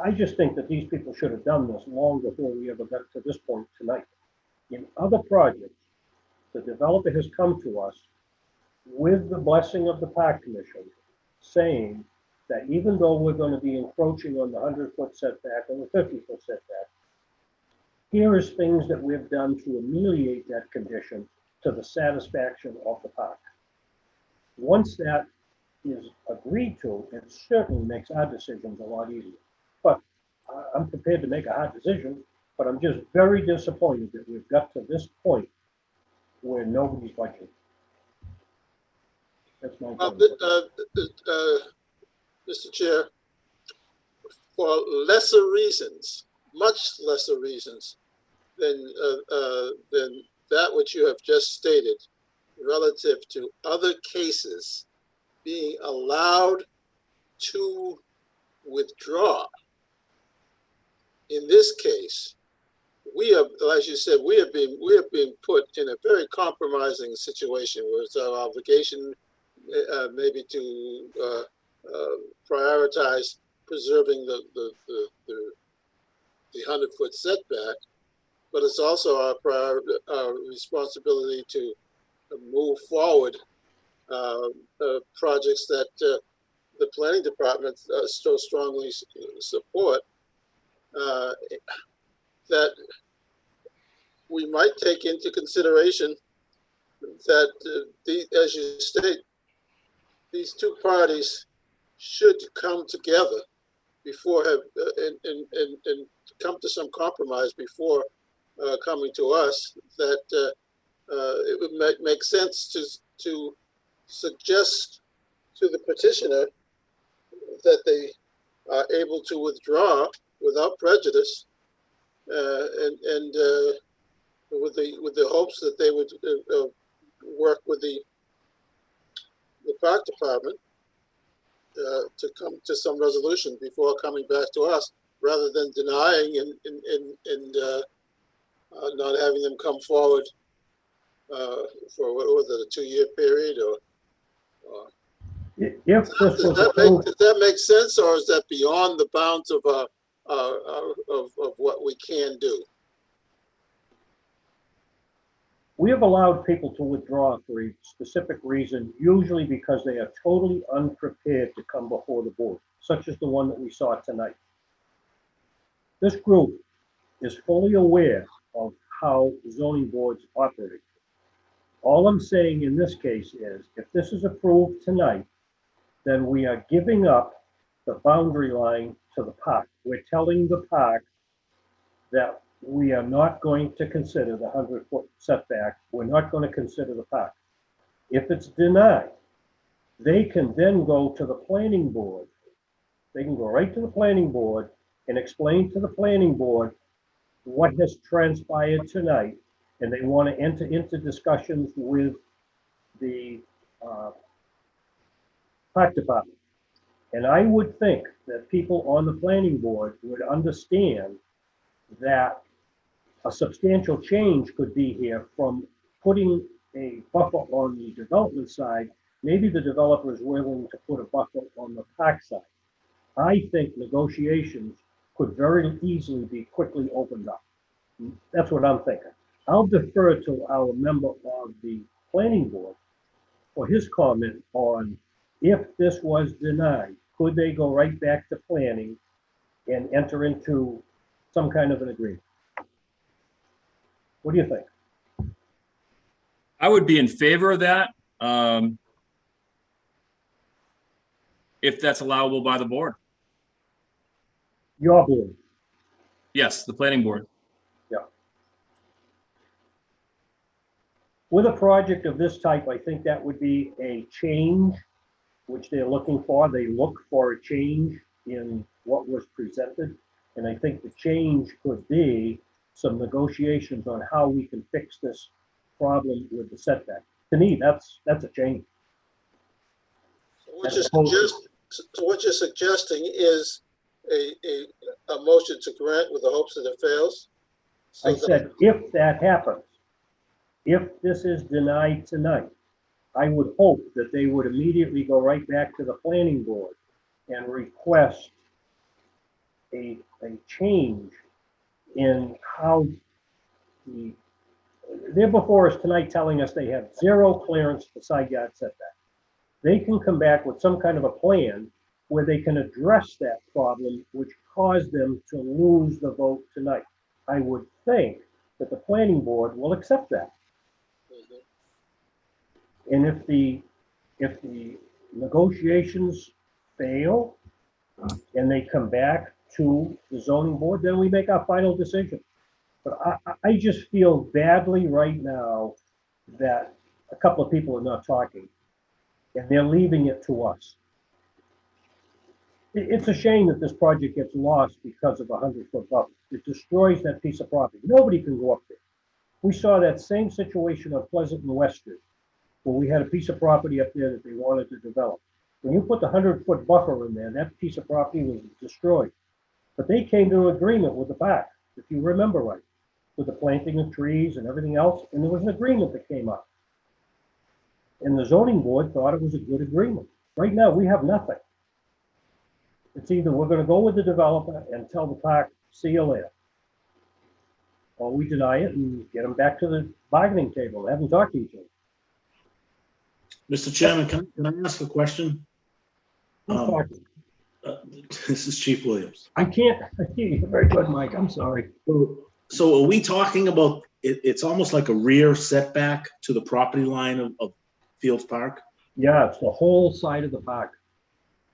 I just think that these people should have done this long before we ever got to this point tonight. In other projects, the developer has come to us with the blessing of the park commission, saying that even though we're going to be encroaching on the 100-foot setback and the 50-foot setback, here is things that we've done to ameliorate that condition to the satisfaction of the park. Once that is agreed to, it certainly makes our decisions a lot easier. But I'm prepared to make a hard decision, but I'm just very disappointed that we've got to this point where nobody's budging. That's my comment. Mr. Chair, for lesser reasons, much lesser reasons than that which you have just stated, relative to other cases being allowed to withdraw. In this case, we have, as you said, we have been put in a very compromising situation where it's our obligation maybe to prioritize preserving the 100-foot setback, but it's also our responsibility to move forward projects that the planning department so strongly support, that we might take into consideration that, as you state, these two parties should come together before and come to some compromise before coming to us, that it would make sense to suggest to the petitioner that they are able to withdraw without prejudice, and with the hopes that they would work with the park department to come to some resolution before coming back to us, rather than denying and not having them come forward for what was it, a 2-year period, or if this was does that make sense, or is that beyond the bounds of what we can do? We have allowed people to withdraw for a specific reason, usually because they are totally unprepared to come before the board, such as the one that we saw tonight. This group is fully aware of how zoning boards operate. All I'm saying in this case is, if this is approved tonight, then we are giving up the boundary line to the park. We're telling the park that we are not going to consider the 100-foot setback. We're not going to consider the park. If it's denied, they can then go to the planning board. They can go right to the planning board and explain to the planning board what has transpired tonight, and they want to enter into discussions with the park department. And I would think that people on the planning board would understand that a substantial change could be here from putting a buffer on the development side. Maybe the developer is willing to put a buffer on the park side. I think negotiations could very easily be quickly opened up. That's what I'm thinking. I'll defer to our member of the planning board for his comment on, if this was denied, could they go right back to planning and enter into some kind of an agreement? What do you think? I would be in favor of that, if that's allowable by the board. Your board. Yes, the planning board. Yeah. With a project of this type, I think that would be a change which they're looking for. They look for a change in what was presented. And I think the change could be some negotiations on how we can fix this problem with the setback. To me, that's a change. So what you're suggesting is a motion to grant with the hopes that it fails? I said, if that happens, if this is denied tonight, I would hope that they would immediately go right back to the planning board and request a change in how they're before us tonight telling us they have zero clearance for side yard setback. They can come back with some kind of a plan where they can address that problem, which caused them to lose the vote tonight. I would think that the planning board will accept that. And if the negotiations fail and they come back to the zoning board, then we make our final decision. But I just feel badly right now that a couple of people are not talking and they're leaving it to us. It's a shame that this project gets lost because of a 100-foot buffer. It destroys that piece of property. Nobody can go up there. We saw that same situation on Pleasant and West Street, where we had a piece of property up there that they wanted to develop. When you put the 100-foot buffer in there, that piece of property was destroyed. But they came to an agreement with the back, if you remember right, with the planting of trees and everything else, and there was an agreement that came up. And the zoning board thought it was a good agreement. Right now, we have nothing. It's either we're gonna go with the developer and tell the park, see you later. Or we deny it and get them back to the bargaining table, have them talk to each other. Mr. Chairman, can I ask a question? This is Chief Williams. I can't hear you very good, Mike. I'm sorry. So are we talking about, it's almost like a rear setback to the property line of Fields Park? Yeah, it's the whole side of the park.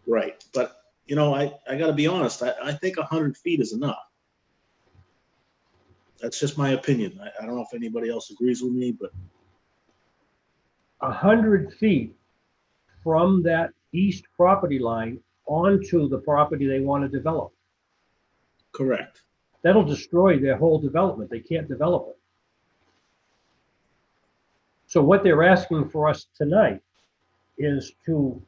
Right, but you know, I gotta be honest, I think 100 feet is enough. That's just my opinion. I don't know if anybody else agrees with me, but 100 feet from that east property line onto the property they want to develop. Correct. That'll destroy their whole development. They can't develop it. So what they're asking for us tonight is to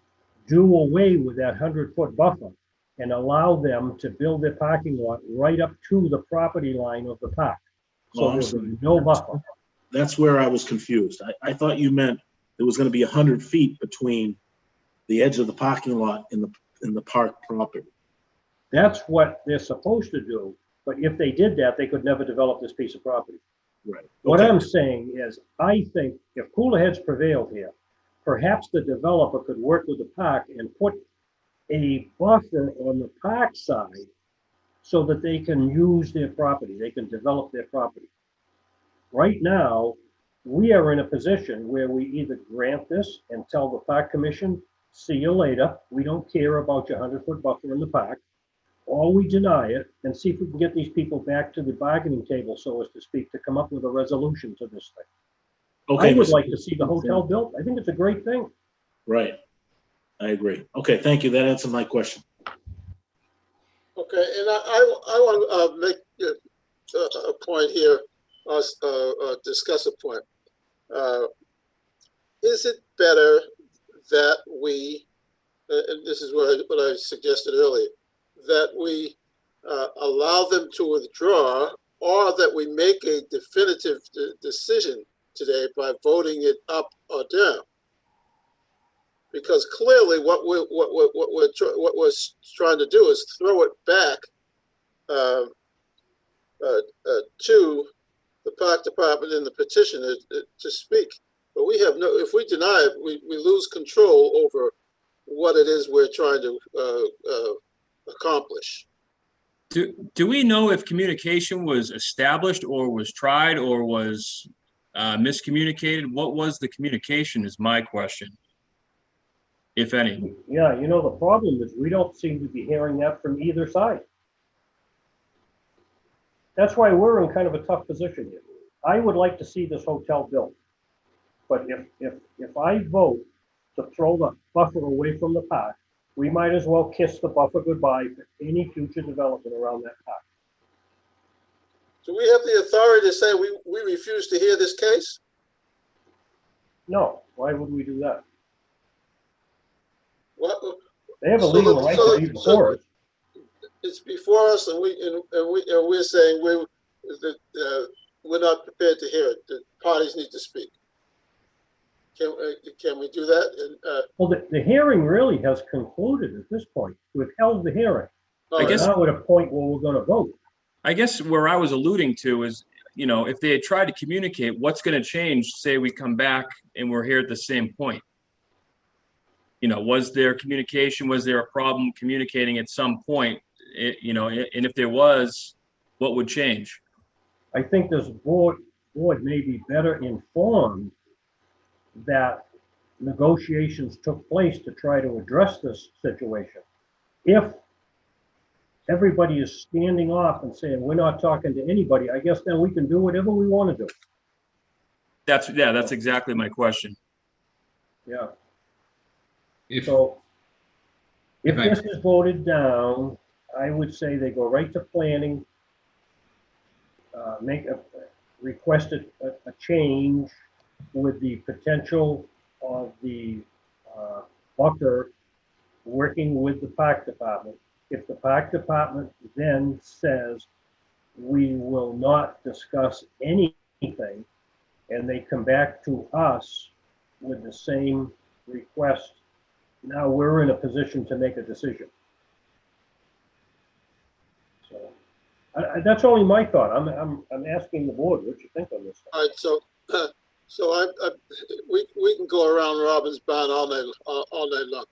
do away with that 100-foot buffer and allow them to build their parking lot right up to the property line of the park. So there's no buffer. That's where I was confused. I thought you meant there was gonna be 100 feet between the edge of the parking lot and the park property. That's what they're supposed to do. But if they did that, they could never develop this piece of property. Right. What I'm saying is, I think if cooler heads prevailed here, perhaps the developer could work with the park and put a buffer on the park side so that they can use their property, they can develop their property. Right now, we are in a position where we either grant this and tell the park commission, see you later, we don't care about your 100-foot buffer in the park, or we deny it and see if we can get these people back to the bargaining table, so as to speak, to come up with a resolution to this thing. Okay, I would like to see the hotel built. I think it's a great thing. Right. I agree. Okay, thank you. That answered my question. Okay, and I want to make a point here, discuss a point. Is it better that we, and this is what I suggested earlier, that we allow them to withdraw, or that we make a definitive decision today by voting it up or down? Because clearly, what we're trying to do is throw it back to the park department and the petitioner to speak. But we have no. If we deny it, we lose control over what it is we're trying to accomplish. Do we know if communication was established or was tried or was miscommunicated? What was the communication is my question, if any. Yeah, you know, the problem is we don't seem to be hearing that from either side. That's why we're in kind of a tough position here. I would like to see this hotel built. But if I vote to throw the buffer away from the park, we might as well kiss the buffer goodbye for any future development around that park. Do we have the authority to say we refuse to hear this case? No, why would we do that? What? They have a legal right to be before us. It's before us, and we're saying we're not prepared to hear it. The parties need to speak. Can we do that? And, Well, the hearing really has concluded at this point. We've held the hearing. I guess now at a point where we're going to vote. I guess where I was alluding to is, you know, if they had tried to communicate, what's going to change? Say we come back and we're here at the same point. You know, was there communication? Was there a problem communicating at some point? You know, and if there was, what would change? I think this board may be better informed that negotiations took place to try to address this situation. If everybody is standing off and saying, we're not talking to anybody, I guess then we can do whatever we want to do. That's exactly my question. Yeah. If this is voted down, I would say they go right to planning, request a change with the potential of the buffer working with the park department. If the park department then says we will not discuss anything, and they come back to us with the same request, now we're in a position to make a decision. So that's only my thought. I'm asking the board what you think on this. all right, so we can go around Robin's barn all night long.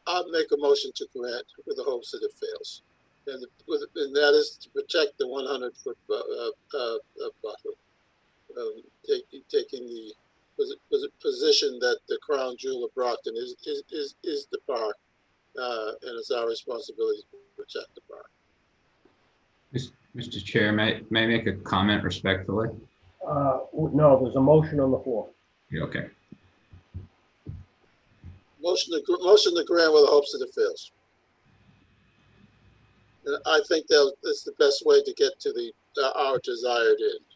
I'll make a motion to grant with the hopes that it fails, and that is to protect the 100-foot buffer, taking the position that the crown jewel of Brockton is the park, and it's our responsibility to protect the park. Mr. Chair, may I make a comment respectfully? No, there's a motion on the floor. Okay. Motion to grant with the hopes that it fails. And I think that's the best way to get to our desired end.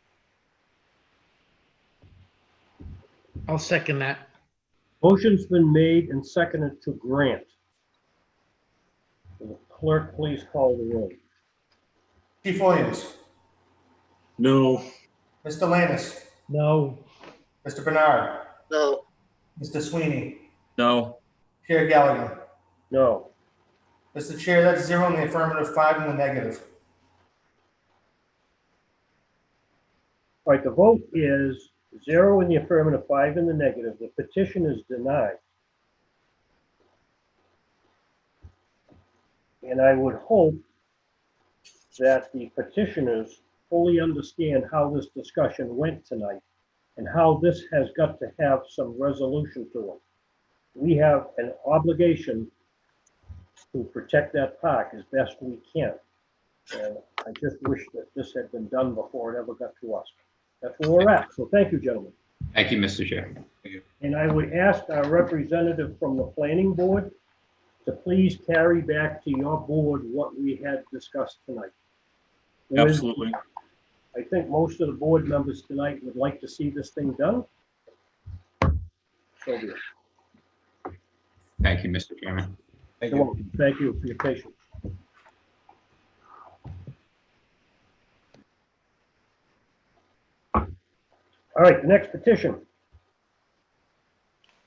I'll second that. Motion's been made and seconded to grant. Will the clerk please call the roll? Chief Williams. No. Mr. Lannis. No. Mr. Bernard. No. Mr. Sweeney. No. Chair Gallagher. No. Mr. Chair, that's 0 in the affirmative, 5 in the negative. All right, the vote is 0 in the affirmative, 5 in the negative. The petition is denied. And I would hope that the petitioners fully understand how this discussion went tonight and how this has got to have some resolution to it. We have an obligation to protect that park as best we can. And I just wish that this had been done before it ever got to us. That's where we're at. So thank you, gentlemen. Thank you, Mr. Chair. And I would ask our representative from the planning board to please carry back to your board what we had discussed tonight. Absolutely. I think most of the board members tonight would like to see this thing done. So be it. Thank you, Mr. Chairman. You're welcome. Thank you for your patience. All right, the next petition.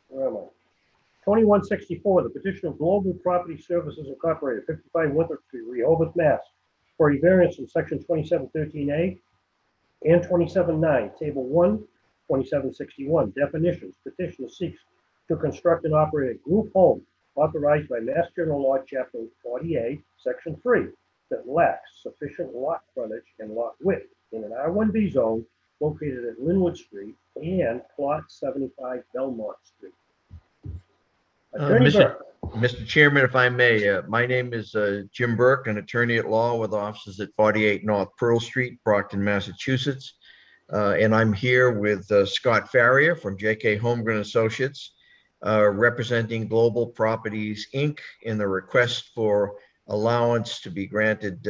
Where am I? 2164, the petition of Global Property Services Incorporated, 55 Winthrop Street, Rehoboth, Mass. For a variance in section 2713A and 279, table 1, 2761, definitions. Petitioner seeks to construct and operate a group home authorized by Mass General Law, Chapter 48, Section 3, that lacks sufficient lot frontage and lot width in an R1B zone located at Linwood Street and Plot 75 Belmont Street. Attorney Burke. Mr. Chairman, if I may, my name is Jim Burke, an attorney at law with offices at 48 North Pearl Street, Brockton, Massachusetts. And I'm here with Scott Farrier from JK Holmgren Associates, representing Global Properties, Inc. in the request for allowance to be granted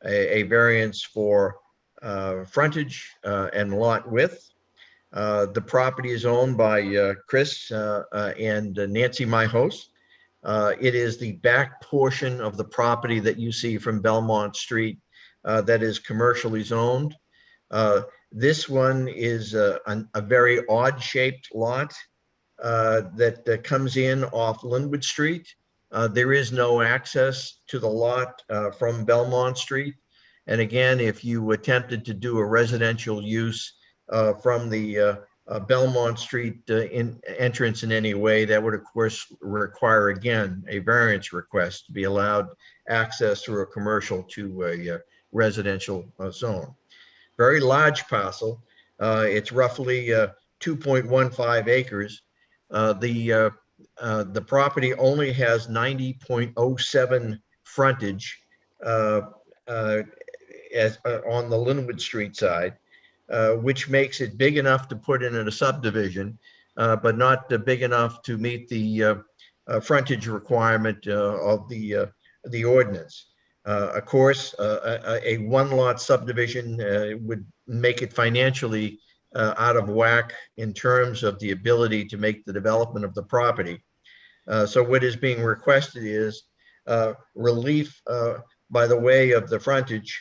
a variance for frontage and lot width. The property is owned by Chris and Nancy, my host. It is the back portion of the property that you see from Belmont Street that is commercially zoned. This one is a very odd shaped lot that comes in off Linwood Street. There is no access to the lot from Belmont Street. And again, if you attempted to do a residential use from the Belmont Street entrance in any way, that would of course require again a variance request to be allowed access through a commercial to a residential zone. Very large parcel. It's roughly 2.15 acres. The property only has 90.07 frontage on the Linwood Street side, which makes it big enough to put in a subdivision, but not big enough to meet the frontage requirement of the ordinance. Of course, a one-lot subdivision would make it financially out of whack in terms of the ability to make the development of the property. So what is being requested is relief by the way of the frontage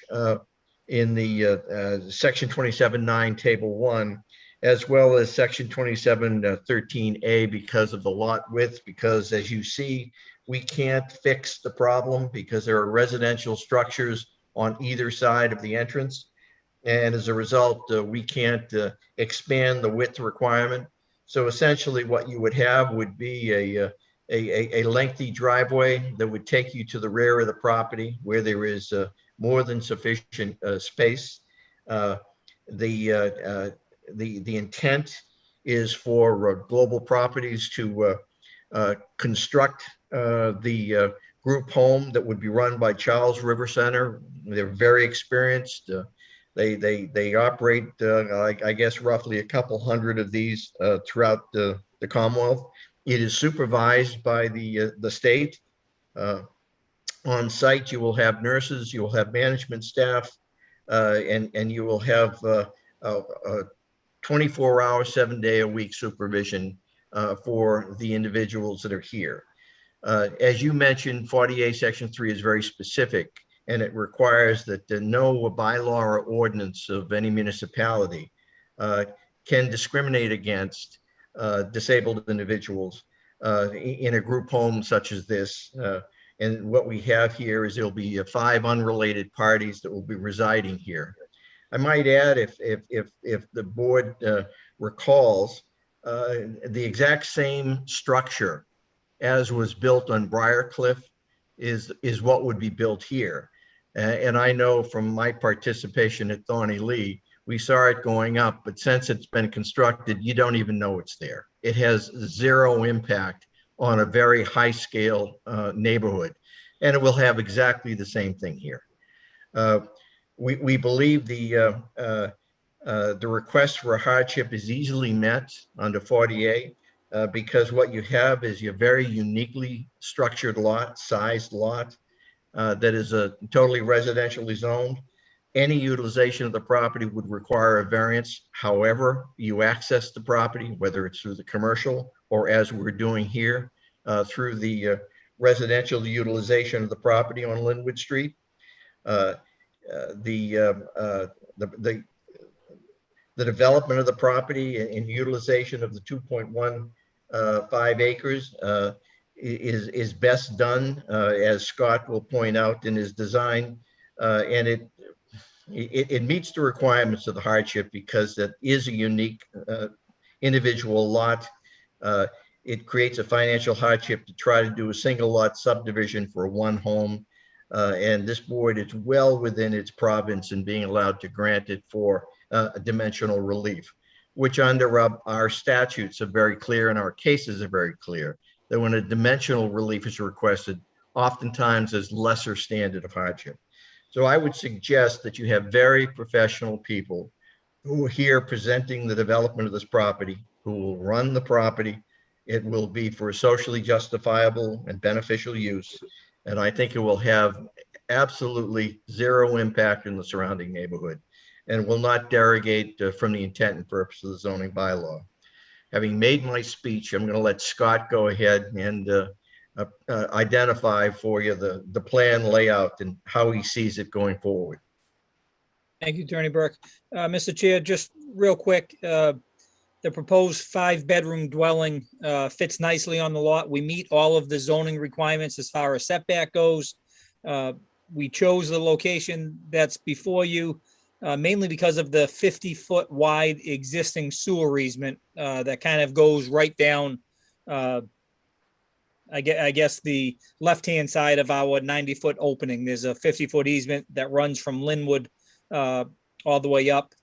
in the section 27.9 table 1, as well as section 27.13a because of the lot width, because as you see, we can't fix the problem because there are residential structures on either side of the entrance. And as a result, we can't expand the width requirement. So essentially what you would have would be a lengthy driveway that would take you to the rear of the property where there is more than sufficient space. The intent is for Global Properties to construct the group home that would be run by Charles River Center. They're very experienced. They operate, I guess, roughly a couple hundred of these throughout the Commonwealth. It is supervised by the state. On site, you will have nurses, you will have management staff, and you will have 24-hour, 7-day-a-week supervision for the individuals that are here. As you mentioned, 48 Section 3 is very specific, and it requires that no bylaw or ordinance of any municipality can discriminate against disabled individuals in a group home such as this. And what we have here is there'll be 5 unrelated parties that will be residing here. I might add, if the board recalls, the exact same structure as was built on Briarcliff is what would be built here. And I know from my participation at Thorny Lee, we saw it going up, but since it's been constructed, you don't even know it's there. It has zero impact on a very high scale neighborhood, and it will have exactly the same thing here. We believe the request for a hardship is easily met under 40A because what you have is a very uniquely structured lot, sized lot that is totally residentially zoned. Any utilization of the property would require a variance. However you access the property, whether it's through the commercial or as we're doing here through the residential utilization of the property on Linwood Street. The development of the property and utilization of the 2.15 acres is best done, as Scott will point out in his design, and it meets the requirements of the hardship because that is a unique individual lot. It creates a financial hardship to try to do a single lot subdivision for one home. And this board is well within its province in being allowed to grant it for a dimensional relief, which under our statutes are very clear and our cases are very clear that when a dimensional relief is requested, oftentimes there's lesser standard of hardship. So I would suggest that you have very professional people who are here presenting the development of this property, who will run the property. It will be for socially justifiable and beneficial use. And I think it will have absolutely zero impact in the surrounding neighborhood and will not derogate from the intent and purpose of the zoning bylaw. Having made my speech, I'm going to let Scott go ahead and identify for you the plan layout and how he sees it going forward. Thank you, Attorney Burke. Mr. Chair, just real quick, the proposed 5-bedroom dwelling fits nicely on the lot. We meet all of the zoning requirements as far as setback goes. We chose the location that's before you mainly because of the 50-foot wide existing sewer easement that kind of goes right down, I guess the left-hand side of our 90-foot opening. There's a 50-foot easement that runs from Linwood all the way up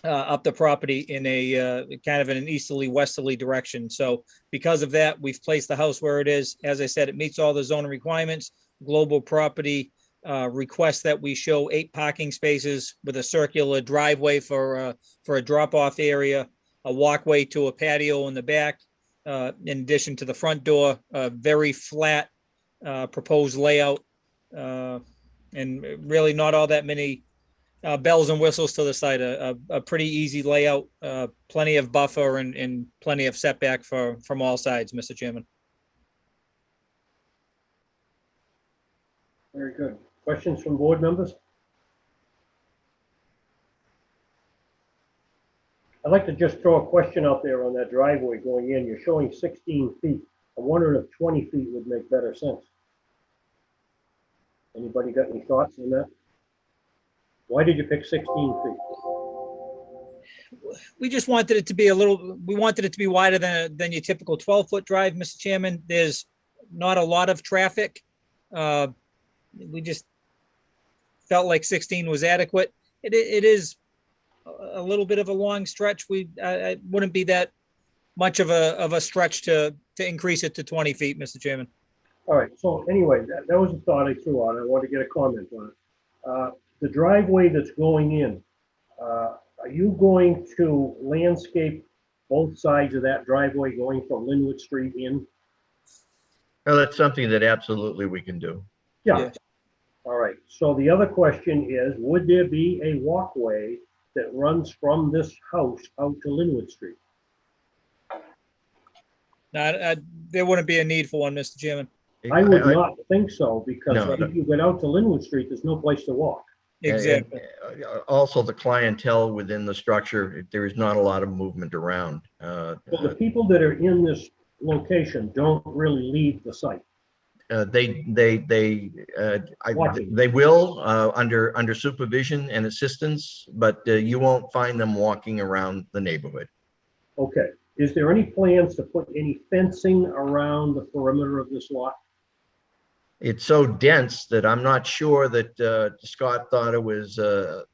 the property in a kind of in an easterly westerly direction. So because of that, we've placed the house where it is. As I said, it meets all the zoning requirements. Global Property requests that we show 8 parking spaces with a circular driveway for a drop-off area, a walkway to a patio in the back, in addition to the front door, a very flat proposed layout, and really not all that many bells and whistles to the side. A pretty easy layout, plenty of buffer and plenty of setback from all sides, Mr. Chairman. Very good. Questions from board members? I'd like to just throw a question out there on that driveway going in. You're showing 16 feet. I'm wondering if 20 feet would make better sense. Anybody got any thoughts on that? Why did you pick 16 feet? We just wanted it to be we wanted it to be wider than your typical 12-foot drive, Mr. Chairman. There's not a lot of traffic. We just felt like 16 was adequate. It is a little bit of a long stretch. I wouldn't be that much of a stretch to increase it to 20 feet, Mr. Chairman. All right. So anyway, that was a thought I threw out. I want to get a comment on it. The driveway that's going in, are you going to landscape both sides of that driveway going from Linwood Street in? Well, that's something that absolutely we can do. Yeah. All right. So the other question is, would there be a walkway that runs from this house out to Linwood Street? No, there wouldn't be a need for one, Mr. Chairman. I would not think so, because No, if you get out to Linwood Street, there's no place to walk. Exactly. Also, the clientele within the structure, there is not a lot of movement around. So the people that are in this location don't really leave the site. They will under supervision and assistance, but you won't find them walking around the neighborhood. Okay. Is there any plans to put any fencing around the perimeter of this lot? It's so dense that I'm not sure that Scott thought it was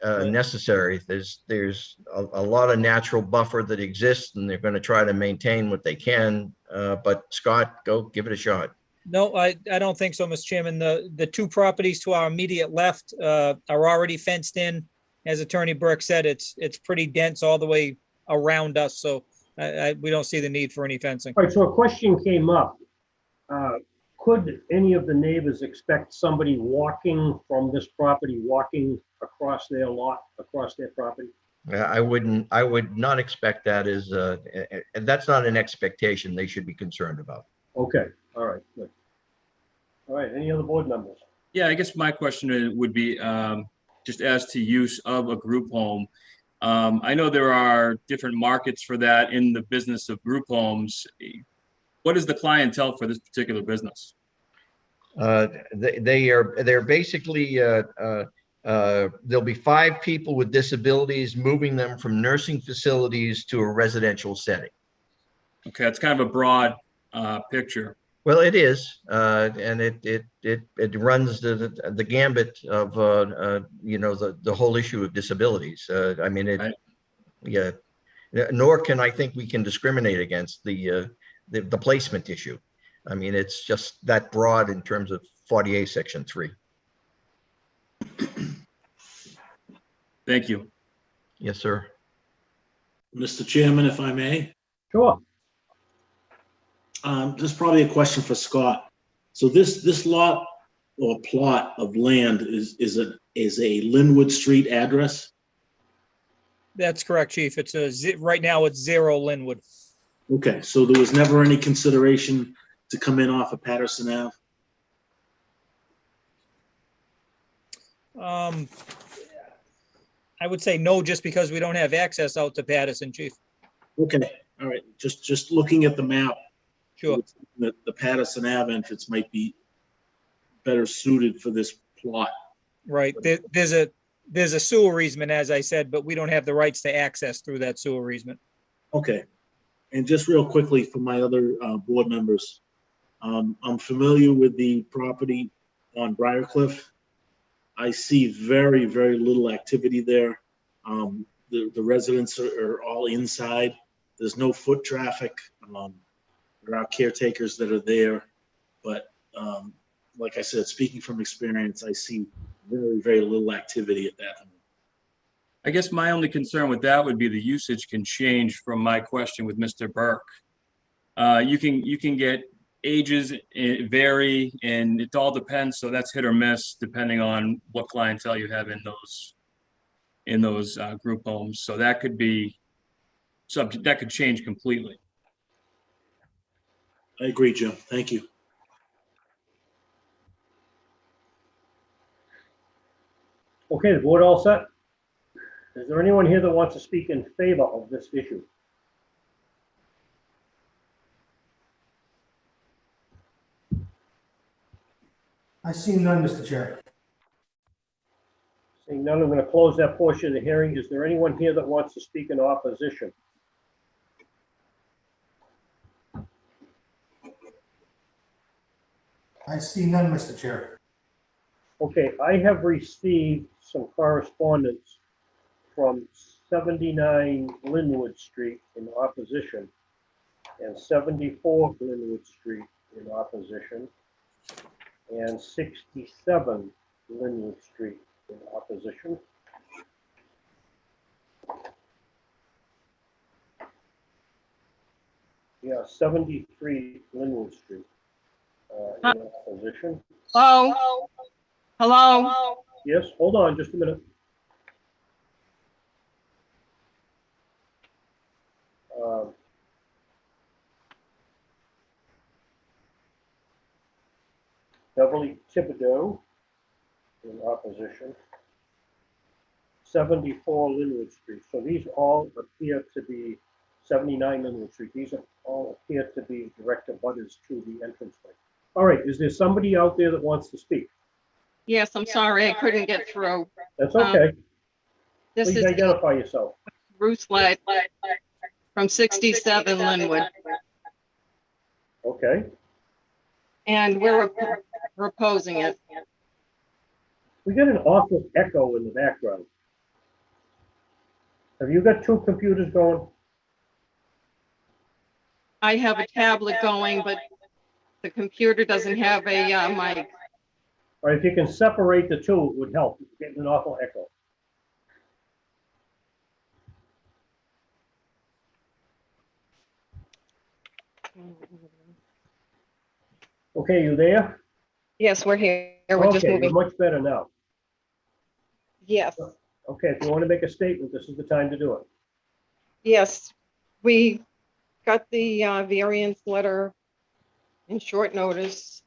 necessary. There's a lot of natural buffer that exists, and they're going to try to maintain what they can. But Scott, go give it a shot. No, I don't think so, Mr. Chairman. The 2 properties to our immediate left are already fenced in. As Attorney Burke said, it's pretty dense all the way around us, so we don't see the need for any fencing. All right, so a question came up. Could any of the neighbors expect somebody walking from this property, walking across their lot, across their property? I would not expect that that's not an expectation they should be concerned about. Okay, all right, good. All right, any other board members? Yeah, I guess my question would be just as to use of a group home. I know there are different markets for that in the business of group homes. What is the clientele for this particular business? They're basically there'll be 5 people with disabilities, moving them from nursing facilities to a residential setting. Okay, it's kind of a broad picture. Well, it is, and it runs the gambit of the whole issue of disabilities. I mean, yeah. Nor can I think we can discriminate against the placement issue. I mean, it's just that broad in terms of 48 Section 3. Thank you. Yes, sir. Mr. Chairman, if I may, Sure. this is probably a question for Scott. So this lot or plot of land is a Linwood Street address? That's correct, Chief. It's right now it's 0 Linwood. Okay, so there was never any consideration to come in off of Patterson Ave? I would say no, just because we don't have access out to Patterson, Chief. Okay, all right, just looking at the map. Sure. The Patterson Ave entrance might be better suited for this plot. Right. There's a sewer easement, as I said, but we don't have the rights to access through that sewer easement. Okay, and just real quickly for my other board members, I'm familiar with the property on Briarcliff. I see very, very little activity there. The residents are all inside. There's no foot traffic. There are caretakers that are there, but like I said, speaking from experience, I see very, very little activity at that home. I guess my only concern with that would be the usage can change from my question with Mr. Burke. You can get ages vary, and it all depends. So that's hit or miss depending on what clientele you have in those group homes. So that could be subject, that could change completely. I agree, Jim. Thank you. Okay, the board all set? Is there anyone here that wants to speak in favor of this issue? I see none, Mr. Chair. Seeing none, I'm going to close that portion of the hearing. Is there anyone here that wants to speak in opposition? I see none, Mr. Chair. Okay, I have received some correspondence from 79 Linwood Street in opposition and 74 Linwood Street in opposition and 67 Linwood Street in opposition. Yeah, 73 Linwood Street in opposition. Hello? Hello? Yes, hold on just a minute. Beverly Thibodeau in opposition. 74 Linwood Street. So these all appear to be 79 Linwood Street. These all appear to be direct abutters to the entranceway. All right, is there somebody out there that wants to speak? Yes, I'm sorry, I couldn't get through. That's okay. This Please is identify yourself. Bruce Light from 67 Linwood, Okay. and we're proposing it. We got an awful echo in the background. Have you got two computers going? I have a tablet going, but the computer doesn't have a mic. Or if you can separate the two, it would help. It's getting an awful echo. Okay, you there? Yes, we're here. We're just Okay, moving. you're much better now. Yes, Okay, if you want to make a statement, this is the time to do it. yes. We got the variance letter in short notice.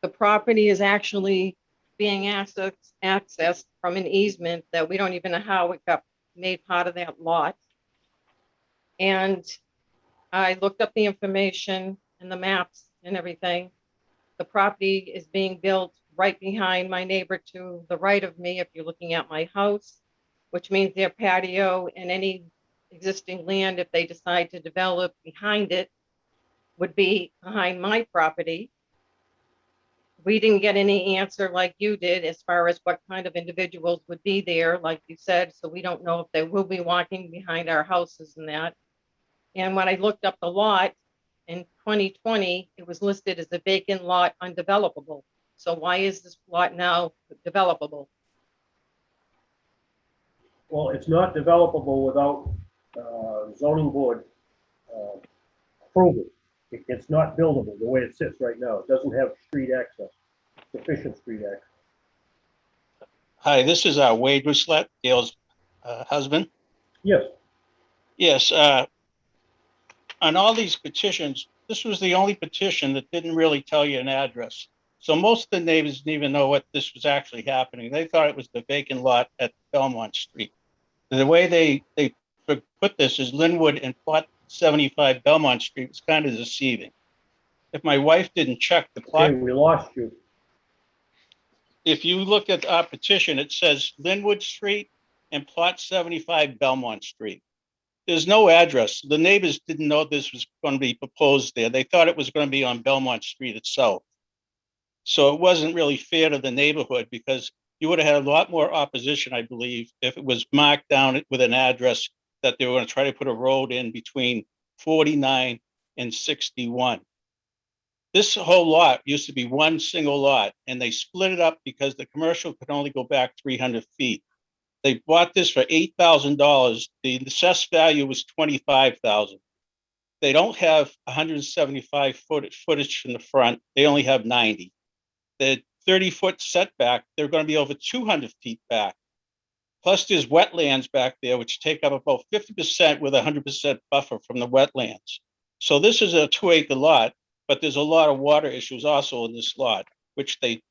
The property is actually being accessed from an easement that we don't even know how it got made part of that lot. And I looked up the information and the maps and everything. The property is being built right behind my neighbor to the right of me, if you're looking at my house, which means their patio and any existing land, if they decide to develop behind it, would be behind my property. We didn't get any answer like you did as far as what kind of individuals would be there, like you said, so we don't know if they will be walking behind our houses and that. And when I looked up the lot in 2020, it was listed as a vacant lot undevelopable. So why is this lot now developable? Well, it's not developable without zoning board approval. It's not buildable the way it sits right now. It doesn't have street access, sufficient street access. Hi, this is Wade Rouslet, Gail's husband. Yes. Yes, on all these petitions, this was the only petition that didn't really tell you an address. So most of the neighbors didn't even know what this was actually happening. They thought it was the vacant lot at Belmont Street. The way they put this is Linwood and plot 75 Belmont Street was kind of deceiving. If my wife didn't check the plot. Okay, we lost you. If you look at our petition, it says Linwood Street and plot 75 Belmont Street. There's no address. The neighbors didn't know this was going to be proposed there. They thought it was going to be on Belmont Street itself. So it wasn't really fair to the neighborhood because you would have had a lot more opposition, I believe, if it was marked down with an address that they were going to try to put a road in between 49 and 61. This whole lot used to be one single lot, and they split it up because the commercial could only go back 300 feet. They bought this for $8,000. The assessed value was $25,000. They don't have 175 footage in the front. They only have 90. The 30-foot setback, they're going to be over 200 feet back. Plus there's wetlands back there, which take up about 50% with 100% buffer from the wetlands. So this is a 2-acre lot, but there's a lot of water issues also in this lot, which they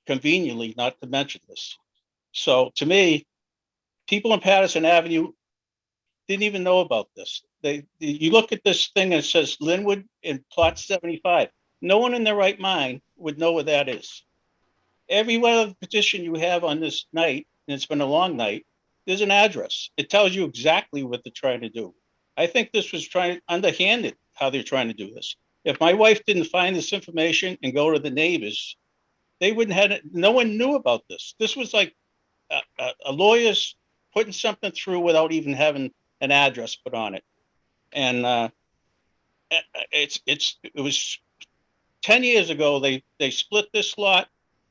conveniently not to mention this. So to me, people in Patterson Avenue didn't even know about this. You look at this thing and it says Linwood in plot 75. No one in their right mind would know where that is. Every one of the petition you have on this night, and it's been a long night, there's an address. It tells you exactly what they're trying to do. I think this was underhanded how they're trying to do this. If my wife didn't find this information and go to the neighbors, they wouldn't have it. No one knew about this. This was like a lawyer's putting something through without even having an address put on it. And it was 10 years ago, they split this lot.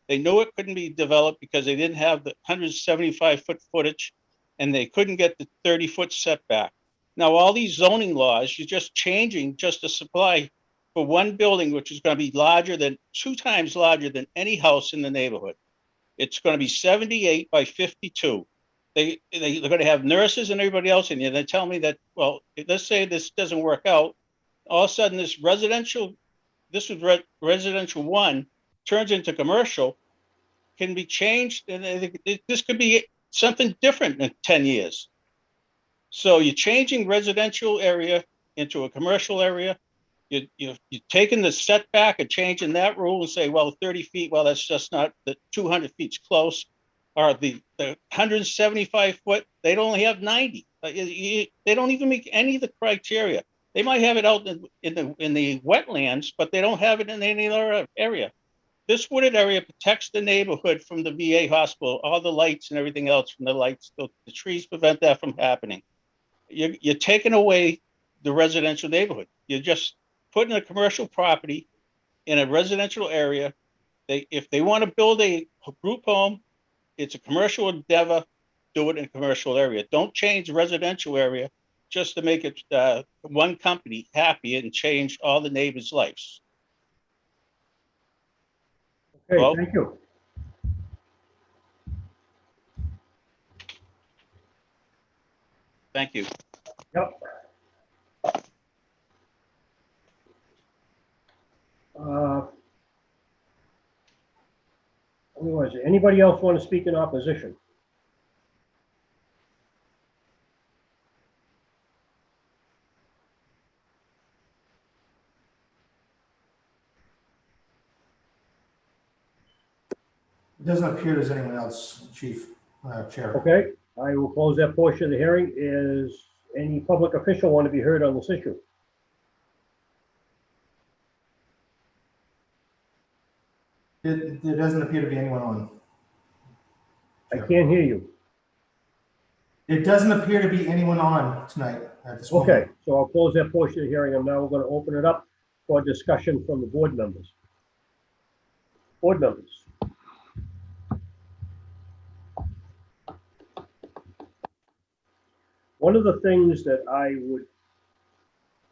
They knew it couldn't be developed because they didn't have the 175-foot footage and they couldn't get the 30-foot setback. Now, all these zoning laws, you're just changing just a supply for one building, which is going to be larger than 2 times larger than any house in the neighborhood. It's going to be 78 by 52. They're going to have nurses and everybody else in here. They tell me that, well, let's say this doesn't work out. All of a sudden, this residential 1 turns into commercial, can be changed. And this could be something different in 10 years. So you're changing residential area into a commercial area. You're taking the setback and changing that rule and say, well, 30 feet, well, that's just not, the 200 feet's close. Or the 175 foot, they'd only have 90. They don't even meet any of the criteria. They might have it out in the wetlands, but they don't have it in any other area. This wooded area protects the neighborhood from the VA hospital, all the lights and everything else from the lights. The trees prevent that from happening. You're taking away the residential neighborhood. You're just putting a commercial property in a residential area. If they want to build a group home, it's a commercial endeavor, do it in a commercial area. Don't change the residential area just to make it one company happy and change all the neighbors' lives. Okay, Well, thank you. Thank you. Yep. Otherwise, anybody else want to speak in opposition? It doesn't appear there's anyone else, Chief, Chair. Okay, I will close that portion of the hearing. Is any public official want to be heard on this issue? There doesn't appear to be anyone on. I can't hear you. It doesn't appear to be anyone on tonight at this moment. Okay, so I'll close that portion of the hearing, and now we're going to open it up for discussion from the board members. Board members. One of the things that I would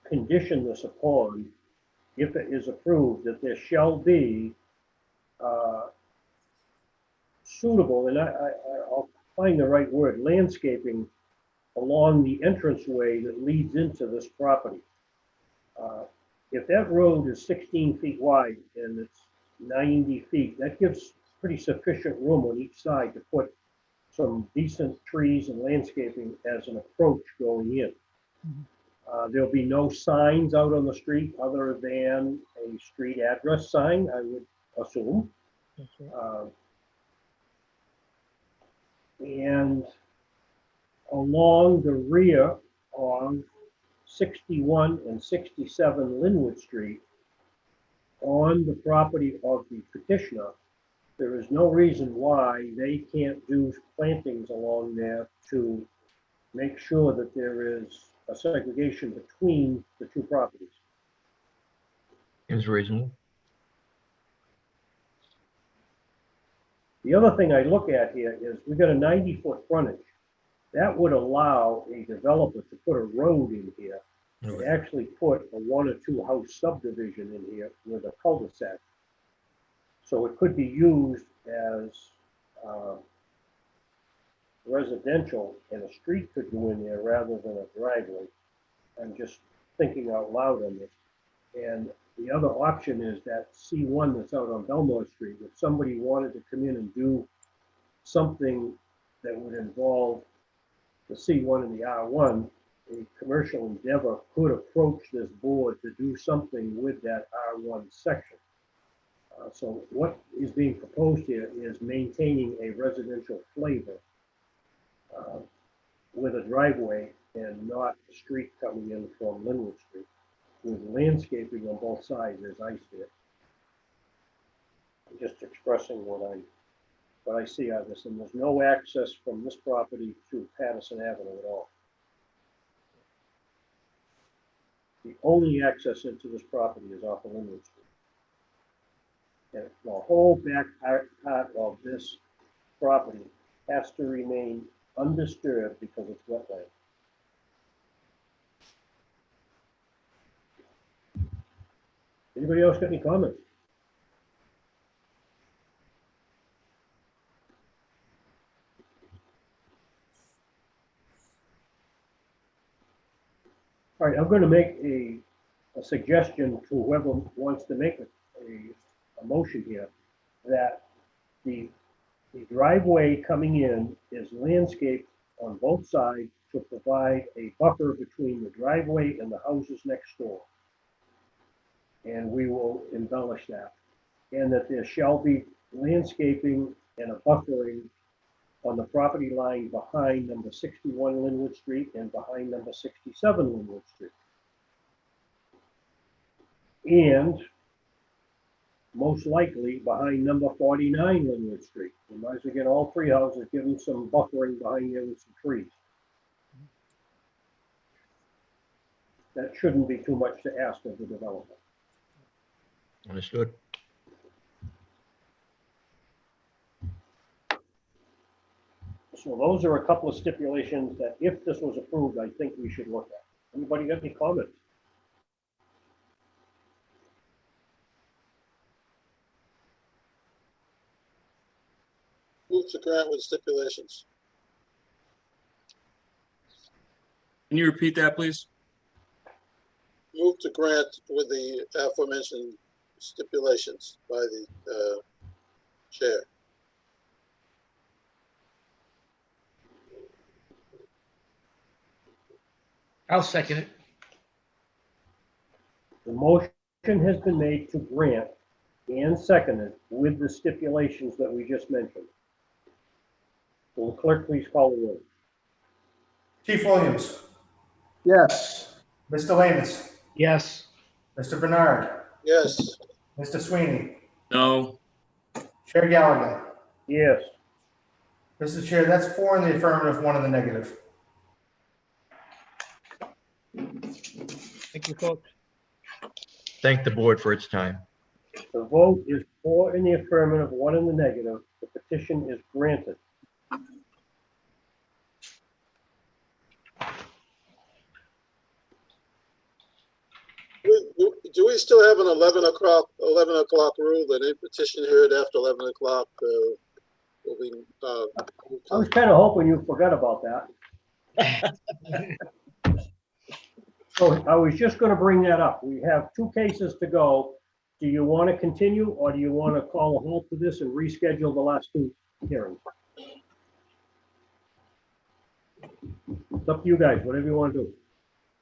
condition this upon, if it is approved, that there shall be suitable, and I'll find the right word, landscaping along the entranceway that leads into this property. If that road is 16 feet wide and it's 90 feet, that gives pretty sufficient room on each side to put some decent trees and landscaping as an approach going in. There'll be no signs out on the street other than a street address sign, I would assume. And along the rear on 61 and 67 Linwood Street, on the property of the petitioner, there is no reason why they can't do plantings along there to make sure that there is a segregation between the two properties. Seems reasonable. The other thing I look at here is we got a 90-foot frontage. That would allow a developer to put a road in here and actually put a 1 or 2 house subdivision in here with a cul-de-sac. So it could be used as residential, and a street could go in there rather than a driveway. I'm just thinking out loud on this. And the other option is that C1 that's out on Belmont Street. If somebody wanted to come in and do something that would involve the C1 and the R1, a commercial endeavor could approach this board to do something with that R1 section. So what is being proposed here is maintaining a residential flavor with a driveway and not a street coming in from Linwood Street, with landscaping on both sides as I see it. I'm just expressing what I see out of this, and there's no access from this property to Patterson Avenue at all. The only access into this property is off of Linwood Street. And the whole back part of this property has to remain undisturbed because it's wetland. Anybody else got any comments? All right, I'm going to make a suggestion to whoever wants to make a motion here, that the driveway coming in is landscaped on both sides to provide a buffer between the driveway and the houses next door. And we will embellish that. And that there shall be landscaping and a buffering on the property line behind number 61 Linwood Street and behind number 67 Linwood Street. And most likely behind number 49 Linwood Street. We might as well get all 3 houses, give them some buffering behind there with some trees. That shouldn't be too much to ask of the developer. Understood. So those are a couple of stipulations that if this was approved, I think we should look at. Anybody got any comments? Move to grant with stipulations. Can you repeat that, please? Move to grant with the aforementioned stipulations by the chair. I'll second it. The motion has been made to grant and seconded with the stipulations that we just mentioned. Will the clerk please call the roll? Chief Williams, Yes. Mr. Lamus, Yes. Mr. Bernard, Yes. Mr. Sweeney, No. Chair Gallagher. Yes. Mr. Chair, that's 4 in the affirmative, 1 in the negative. Thank you, folks. Thank the board for its time. The vote is 4 in the affirmative, 1 in the negative. The petition is granted. still have an 11 o'clock rule that any petition heard after 11 o'clock will be. I was kind of hoping you forgot about that. So I was just going to bring that up. We have 2 cases to go. Do you want to continue, or do you want to call a halt to this and reschedule the last 2 hearings? It's up to you guys, whatever you want to do.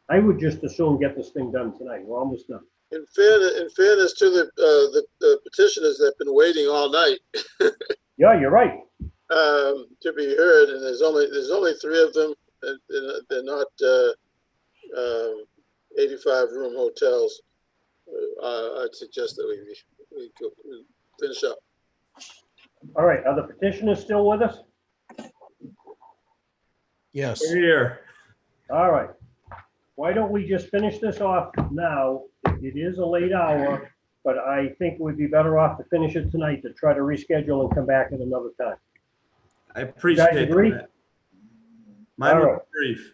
I would just as soon get this thing done tonight. We're almost done. In fairness to the petitioners that've been waiting all night. Yeah, you're right. To be heard, and there's only 3 of them, and they're not 85-room hotels. I'd suggest that we finish up. All right, are the petitioners still with us? Yes. Here. All right. Why don't we just finish this off now? It is a late hour, but I think we'd be better off to finish it tonight to try to reschedule and come back at another time. I appreciate You guys agree? that. Mine All will right. be brief.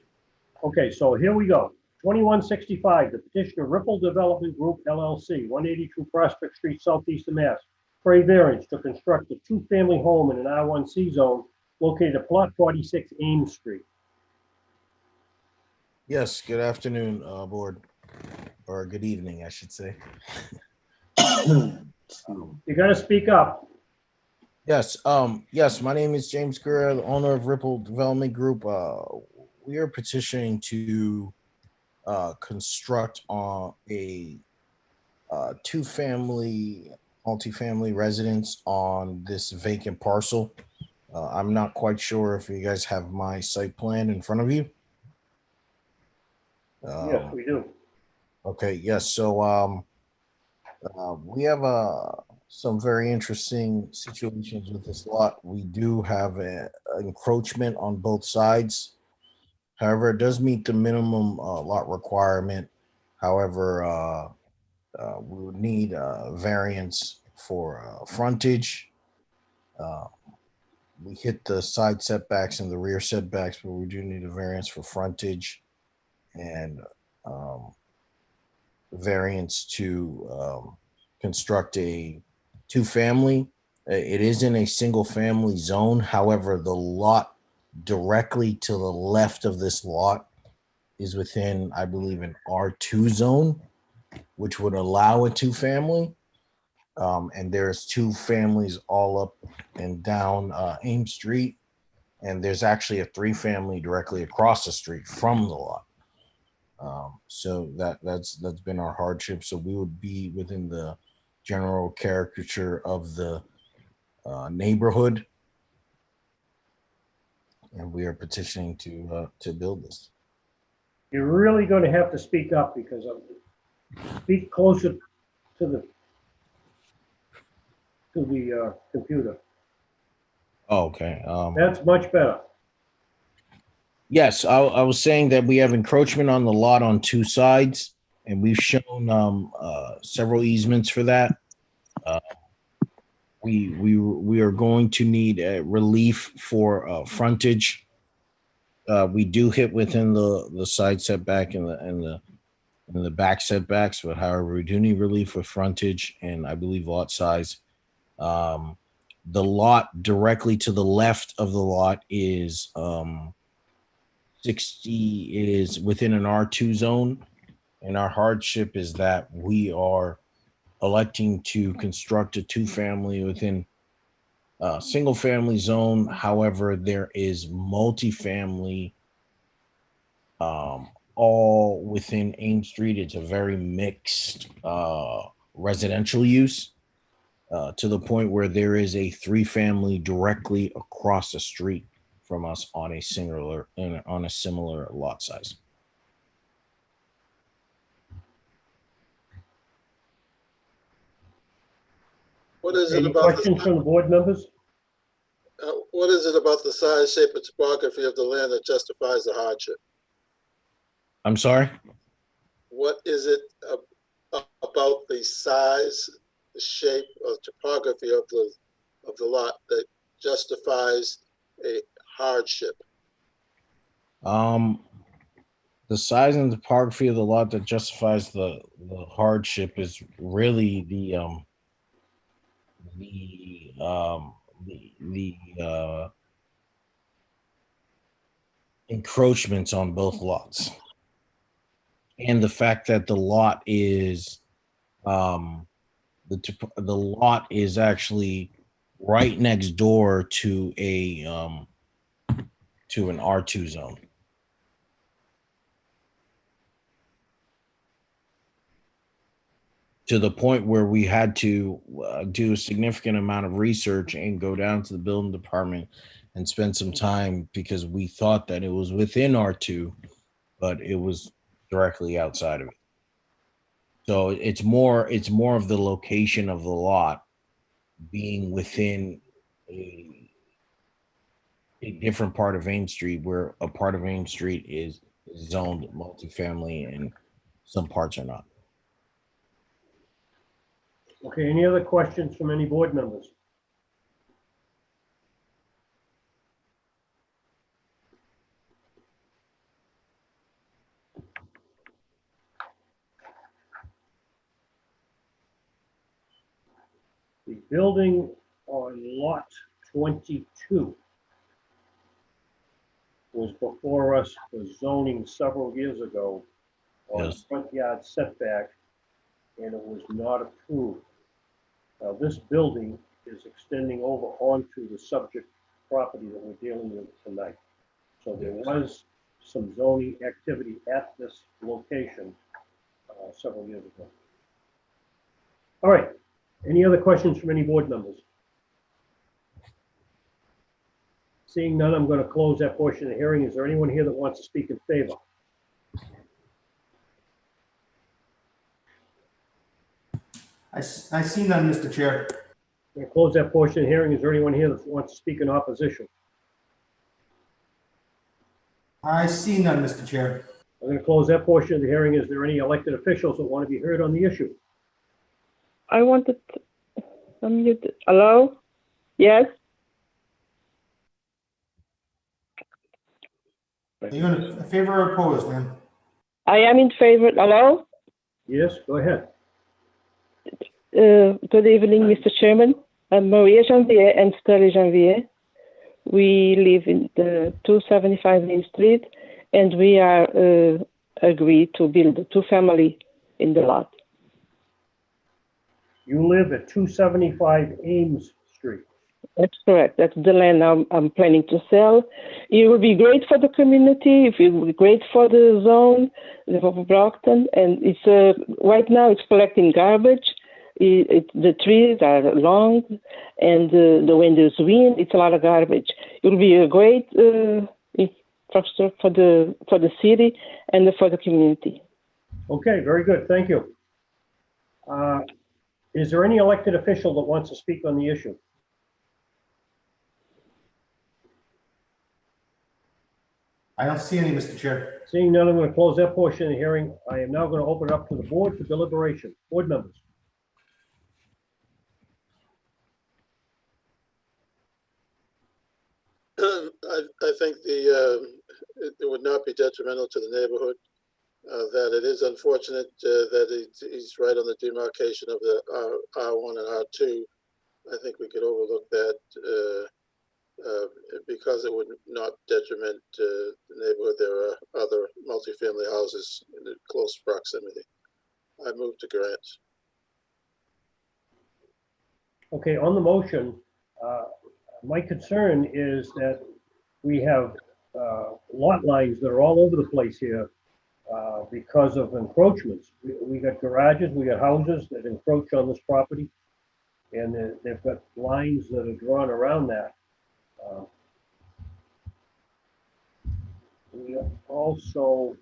Okay, so here we go. 2165, the petitioner Ripple Development Group LLC, 182 Prospect Street, Southeast of Mass. For a variance to construct a 2-family home in an R1C zone located at plot 46 Ames Street. Yes, good afternoon, board, or good evening, I should say. You gotta speak up. Yes, yes, my name is James Guerra, the owner of Ripple Development Group. We are petitioning to construct on a 2-family, multifamily residence on this vacant parcel. I'm not quite sure if you guys have my site plan in front of you. Yes, we do. Okay, yes, so we have some very interesting situations with this lot. We do have an encroachment on both sides. However, it does meet the minimum lot requirement. However, we would need a variance for frontage. We hit the side setbacks and the rear setbacks, but we do need a variance for frontage and variance to construct a 2-family. It is in a single-family zone. However, the lot directly to the left of this lot is within, I believe, an R2 zone, which would allow a 2-family. And there's 2 families all up and down Ames Street. And there's actually a 3-family directly across the street from the lot. So that's been our hardship. So we would be within the general caricature of the neighborhood. And we are petitioning to build this. You're really going to have to speak up because of speak closer to the computer. Oh, okay. That's much better. Yes, I was saying that we have encroachment on the lot on 2 sides, and we've shown several easements for that. We are going to need a relief for frontage. We do hit within the side setback and the back setbacks, but however, we do need relief for frontage and I believe lot size. The lot directly to the left of the lot is 60 is within an R2 zone, and our hardship is that we are electing to construct a 2-family within a single-family zone. However, there is multifamily all within Ames Street. It's a very mixed residential use to the point where there is a 3-family directly across the street from us on a similar lot size. What is it Any about questions from the board members? what is it about the size, shape, and topography of the land that justifies the hardship? I'm sorry? What is it about the size, the shape, or topography of the lot that justifies a hardship? The the size and topography of the lot that justifies the hardship is really the encroachments on both lots, and the fact that the lot is the lot is actually right next door to an R2 zone. To the point where we had to do a significant amount of research and go down to the building department and spend some time, because we thought that it was within R2, but it was directly outside of it. So it's more of the location of the lot being within a different part of Ames Street, where a part of Ames Street is zoned multifamily and some parts are not. Okay, any other questions from any board members? The building on lot 22 was before us for zoning several years ago on Yes. front yard setback, and it was not approved. Now, this building is extending over onto the subject property that we're dealing with tonight. So there was some zoning activity at this location several years ago. All right, any other questions from any board members? Seeing none, I'm going to close that portion of the hearing. Is there anyone here that wants to speak in favor? I see none, Mr. Chair. I'm going to close that portion of the hearing. Is there anyone here that wants to speak in opposition? I see none, Mr. Chair. I'm going to close that portion of the hearing. Is there any elected officials that want to be heard on the issue? I wanted to unmute. Hello? Yes? Are you in favor or opposed, ma'am? I am in favor. Hello? Yes, go ahead. Good evening, Mr. Chairman. I'm Maria Janvier and Sterling Janvier. We live in the 275 Main Street, and we are agreed to build a two-family in the lot. You live at 275 Ames Street. That's correct. That's the land I'm planning to sell. It will be great for the community. It will be great for the zone, the Brockton, and it's right now it's collecting garbage. The trees are long, and when there's wind, it's a lot of garbage. It will be a great infrastructure for the city and for the community. Okay, very good. Thank you. Is there any elected official that wants to speak on the issue? I don't see any, Mr. Chair. Seeing none, I'm going to close that portion of the hearing. I am now going to open it up to the board for deliberation. Board members. I think it would not be detrimental to the neighborhood. That it is unfortunate that he's right on the demarcation of the R1 and R2. I think we could overlook that because it would not detriment the neighborhood. There are other multifamily houses in close proximity. I move to grant. Okay, on the motion, my concern is that we have lot lines that are all over the place here because of encroachments. We got garages, we got houses that encroach on this property, and they've got lines that are drawn around that. We also,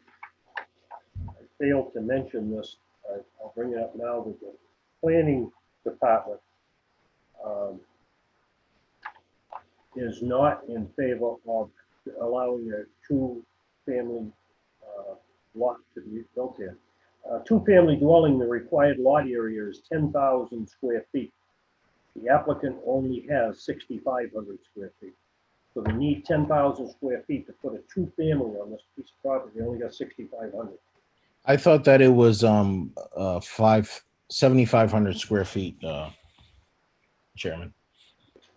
I failed to mention this, I'll bring it up now, that the planning department is not in favor of allowing a two-family lot to be built here. Two-family dwelling, the required lot area is 10,000 square feet. The applicant only has 6,500 square feet. So they need 10,000 square feet to put a two-family on this piece of property. They only got 6,500. I thought that it was 7,500 square feet, Chairman, It's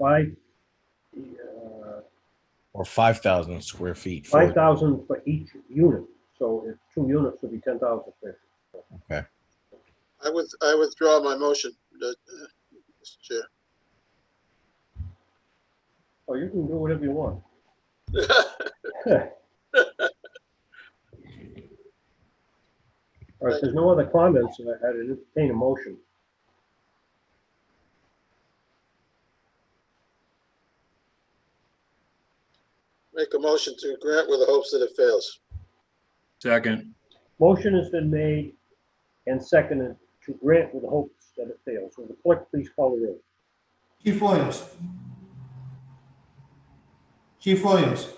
or 5,000 square feet. 5,000 for each unit. So if 2 units would be 10,000 square feet. Okay. I withdraw my motion, Mr. Chair. Oh, you can do whatever you want. All right, if there's no other comments, I'd entertain a motion. Make a motion to grant with the hopes that it fails. Second. Motion has been made and seconded to grant with the hopes that it fails. Will the clerk please call the roll? Chief Williams. Chief Williams.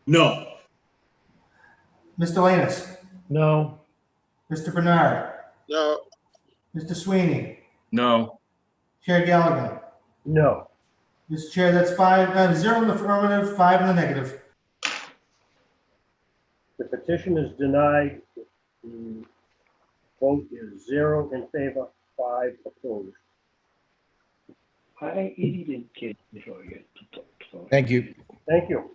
No. Mr. Lanus. No. Mr. Bernard. No. Mr. Sweeney. No. Chair Galligan. No. Mr. Chair, that's 0 in the affirmative, 5 in the negative. The petition is denied. The vote is 0 in favor, 5 opposed. Thank you. Thank you.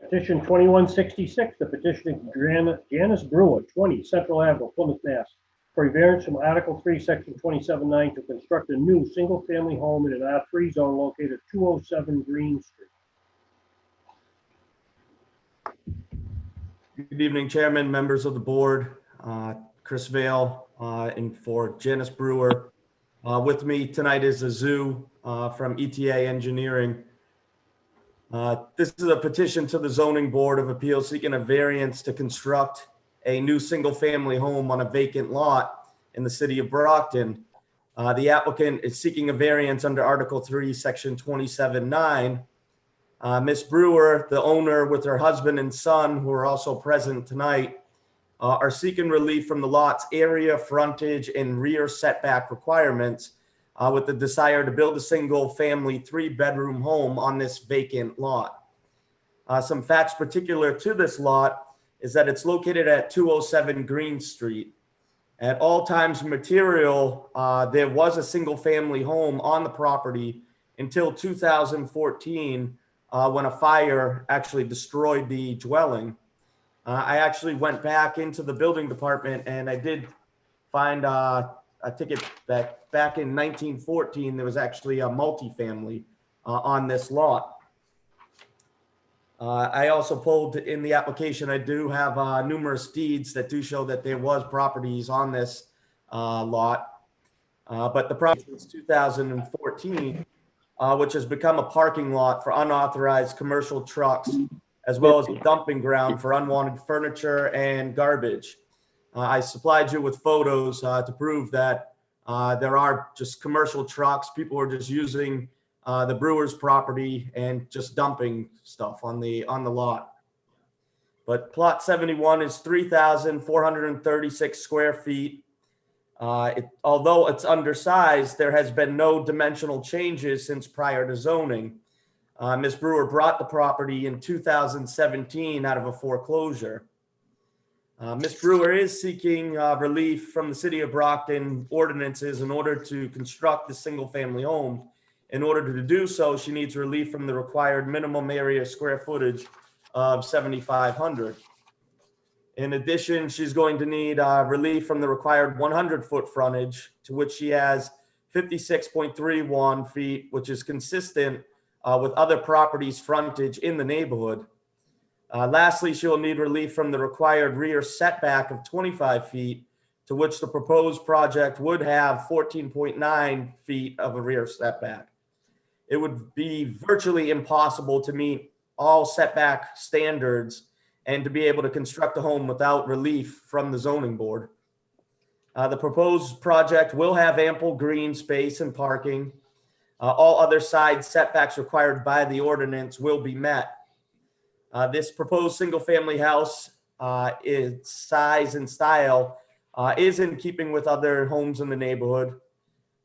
Petition 2166, the petition of Janice Brewer, 20 Central Avenue, Plymouth, Mass. For a variance from Article 3, Section 27.9 to construct a new single-family home in an R3 zone located at 207 Green Street. Good evening, Chairman, members of the board, Chris Vale, and for Janice Brewer. With me tonight is Azu from ETA Engineering. This is a petition to the Zoning Board of Appeals seeking a variance to construct a new single-family home on a vacant lot in the city of Brockton. The applicant is seeking a variance under Article 3, Section 27.9. Ms. Brewer, the owner, with her husband and son, who are also present tonight, are seeking relief from the lot's area, frontage, and rear setback requirements with the desire to build a single-family 3-bedroom home on this vacant lot. Some facts particular to this lot is that it's located at 207 Green Street. At all times material, there was a single-family home on the property until 2014, when a fire actually destroyed the dwelling. I actually went back into the building department and I did find a ticket that back in 1914, there was actually a multifamily on this lot. I also pulled in the application, I do have numerous deeds that do show that there was properties on this lot. But the property since 2014, which has become a parking lot for unauthorized commercial trucks, as well as a dumping ground for unwanted furniture and garbage. I supplied you with photos to prove that there are just commercial trucks. People are just using the brewer's property and just dumping stuff on the lot. But plot 71 is 3,436 square feet. Although it's undersized, there has been no dimensional changes since prior to zoning. Ms. Brewer brought the property in 2017 out of a foreclosure. Ms. Brewer is seeking relief from the city of Brockton ordinances in order to construct the single-family home. In order to do so, she needs relief from the required minimum area square footage of 7,500. In addition, she's going to need relief from the required 100-foot frontage, to which she has 56.31 feet, which is consistent with other properties' frontage in the neighborhood. Lastly, she'll need relief from the required rear setback of 25 feet, to which the proposed project would have 14.9 feet of a rear setback. It would be virtually impossible to meet all setback standards and to be able to construct a home without relief from the zoning board. The proposed project will have ample green space and parking. All other side setbacks required by the ordinance will be met. This proposed single-family house, its size and style, is in keeping with other homes in the neighborhood.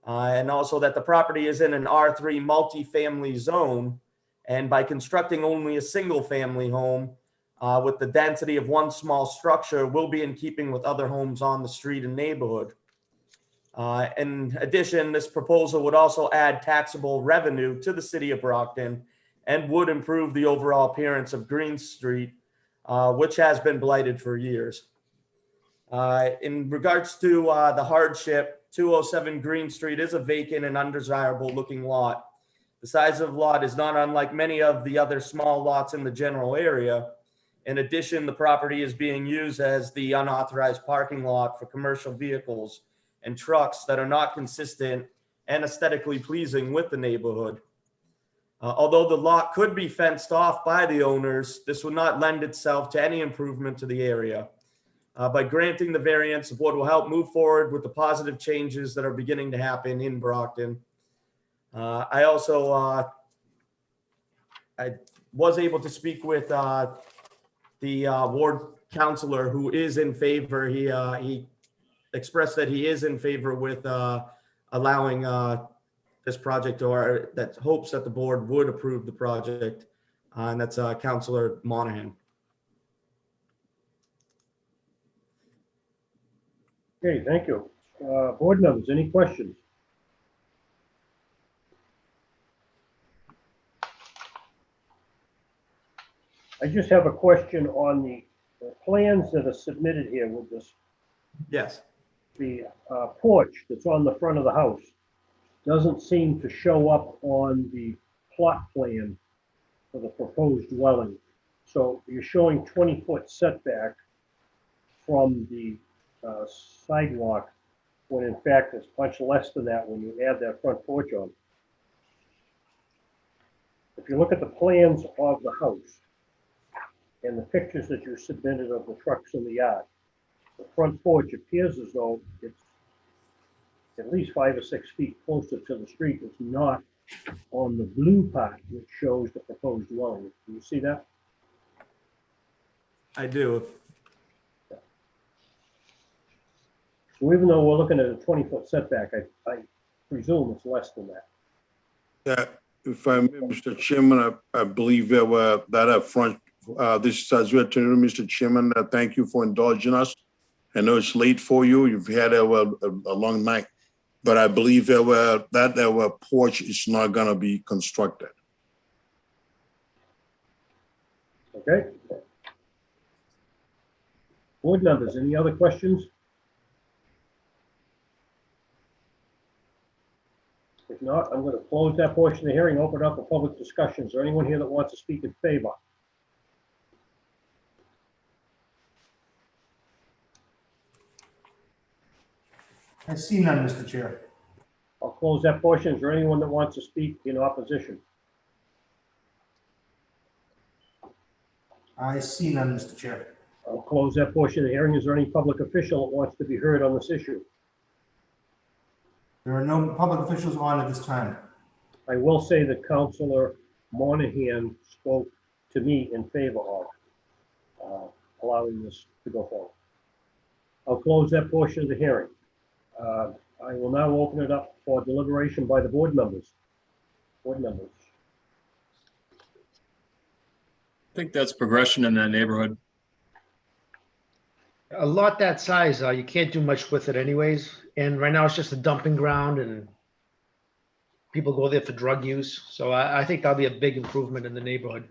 And also that the property is in an R3 multifamily zone. And by constructing only a single family home with the density of one small structure will be in keeping with other homes on the street and neighborhood. In addition, this proposal would also add taxable revenue to the city of Brockton and would improve the overall appearance of Green Street, which has been blighted for years. In regards to the hardship, 207 Green Street is a vacant and undesirable looking lot. The size of the lot is not unlike many of the other small lots in the general area. In addition, the property is being used as the unauthorized parking lot for commercial vehicles and trucks that are not consistent and aesthetically pleasing with the neighborhood. Although the lot could be fenced off by the owners, this would not lend itself to any improvement to the area. By granting the variance, the board will help move forward with the positive changes that are beginning to happen in Brockton. I also I was able to speak with the ward counselor who is in favor. He expressed that he is in favor with allowing this project, or that hopes that the board would approve the project, and that's Councilor Monahan. Okay, thank you. Board members, any questions? I just have a question on the plans that are submitted here with this. Yes. The porch that's on the front of the house doesn't seem to show up on the plot plan for the proposed dwelling. So you're showing 20-foot setback from the sidewalk, when in fact it's much less than that when you add that front porch on. If you look at the plans of the house and the pictures that you submitted of the trucks in the yard, the front porch appears as though it's at least 5 or 6 feet closer to the street. It's not on the blue part which shows the proposed dwelling. Do you see that? I do. So even though we're looking at a 20-foot setback, I presume it's less than that. Yeah, if I may, Mr. Chairman, I believe there were that up front. This is as well to Mr. Chairman. Thank you for indulging us. I know it's late for you. You've had a long night, but I believe that porch is not going to be constructed. Okay. Board members, any other questions? If not, I'm going to close that portion of the hearing, open up for public discussion. Is there anyone here that wants to speak in favor? I see none, Mr. Chair. I'll close that portion. Is there anyone that wants to speak in opposition? I see none, Mr. Chair. I'll close that portion of the hearing. Is there any public official that wants to be heard on this issue? There are no public officials on at this time. I will say that Councilor Monahan spoke to me in favor of allowing this to go forward. I'll close that portion of the hearing. I will now open it up for deliberation by the board members. Board members. I think that's progression in that neighborhood. A lot that size, you can't do much with it anyways. And right now it's just a dumping ground and people go there for drug use. So I think that'll be a big improvement in the neighborhood.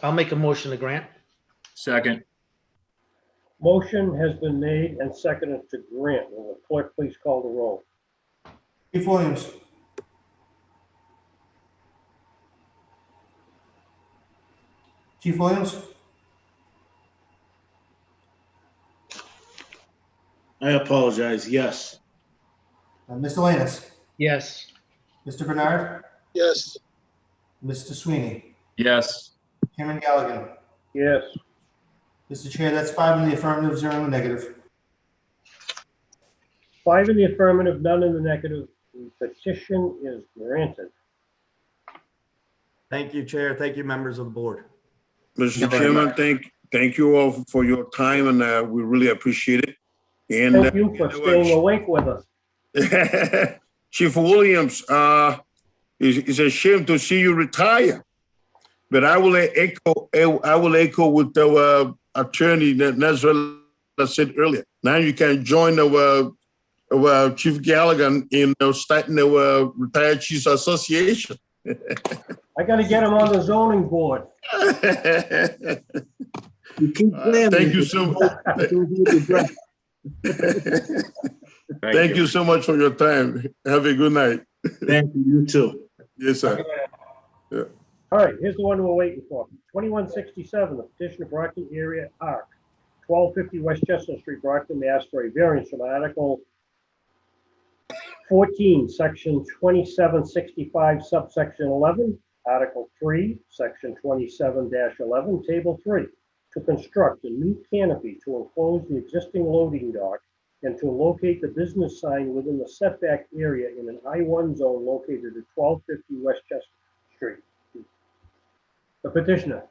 I'll make a motion to grant. Second. Motion has been made and seconded to grant. Will the clerk please call the roll? Chief Williams. Chief Williams? I apologize. Yes. Mr. Lannis? Yes. Mr. Bernard? Yes. Mr. Sweeney? Yes. Chairman Galligan? Yes. Mr. Chair, that's 5 in the affirmative, 0 in the negative. 5 in the affirmative, none in the negative. The petition is granted. Thank you, Chair. Thank you, members of the board. Mr. Chairman, thank you all for your time, and we really appreciate it. And Thank you for staying awake with us. Chief Williams, it's a shame to see you retire, but I will echo with the attorney that Nazareth said earlier. Now you can join our Chief Gallagher in starting our Retired Chiefs Association. I got to get him on the zoning board. You keep playing. Thank you so much. Thank you so much for your time. Have a good night. Thank you. You too. Yes, sir. Yeah. All right, here's the one we're waiting for. 2167, the petition of Brockton area ARC, 1250 West Chestnut Street, Brockton, Mass. For a variance from Article 14, Section 2765, subsection 11, Article 3, Section 27-11, Table 3, to construct a new canopy to enclose the existing loading dock and to locate the business sign within the setback area in an I-1 zone located at 1250 West Chestnut Street. The petitioner.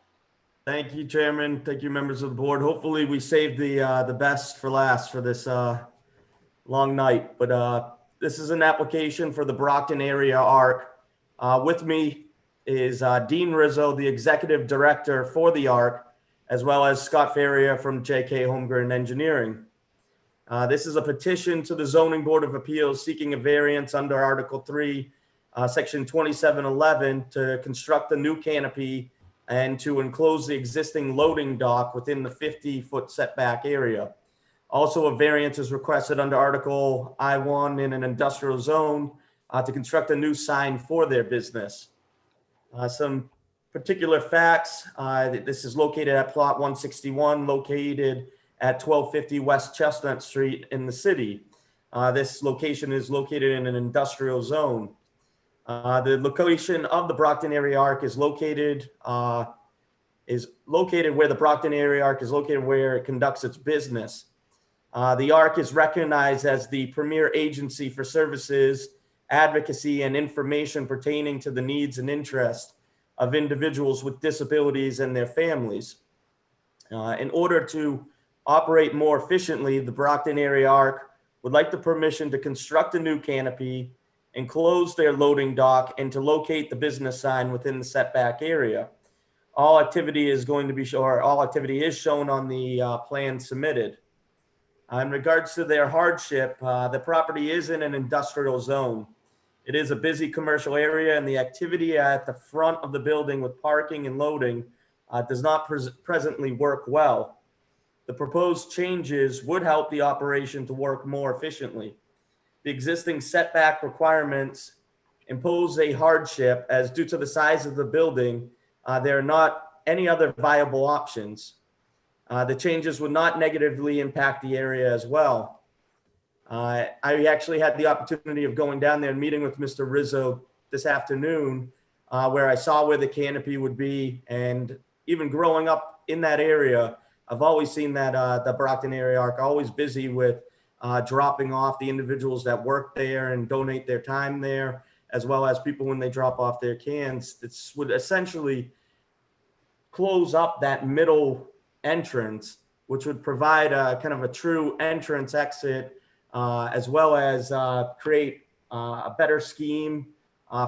Thank you, Chairman. Thank you, members of the board. Hopefully we saved the best for last for this long night. But this is an application for the Brockton area ARC. With me is Dean Rizzo, the executive director for the ARC, as well as Scott Ferrier from JK Holmgren Engineering. This is a petition to the Zoning Board of Appeals seeking a variance under Article 3, Section 2711 to construct a new canopy and to enclose the existing loading dock within the 50-foot setback area. Also, a variance is requested under Article I-1 in an industrial zone to construct a new sign for their business. Some particular facts, this is located at plot 161, located at 1250 West Chestnut Street in the city. This location is located in an industrial zone. The location of the Brockton area ARC is located where the Brockton area ARC is located where it conducts its business. The ARC is recognized as the premier agency for services, advocacy, and information pertaining to the needs and interests of individuals with disabilities and their families. In order to operate more efficiently, the Brockton area ARC would like the permission to construct a new canopy, enclose their loading dock, and to locate the business sign within the setback area. All activity is going to be all activity is shown on the plan submitted. In regards to their hardship, the property is in an industrial zone. It is a busy commercial area, and the activity at the front of the building with parking and loading does not presently work well. The proposed changes would help the operation to work more efficiently. The existing setback requirements impose a hardship as due to the size of the building, there are not any other viable options. The changes would not negatively impact the area as well. I actually had the opportunity of going down there and meeting with Mr. Rizzo this afternoon, where I saw where the canopy would be. And even growing up in that area, I've always seen that the Brockton area ARC always busy with dropping off the individuals that work there and donate their time there, as well as people when they drop off their cans. This would essentially close up that middle entrance, which would provide a kind of a true entrance exit, as well as create a better scheme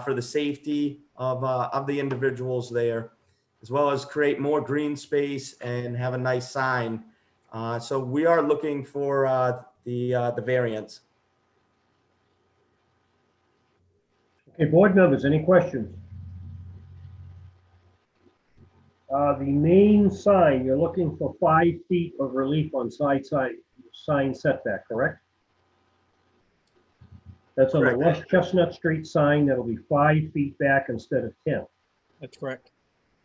for the safety of the individuals there, as well as create more green space and have a nice sign. So we are looking for the variance. Okay, board members, any questions? The main sign, you're looking for 5 feet of relief on sign setback, correct? That's on the Correct. West Chestnut Street sign. That'll be 5 feet back instead of 10. That's correct.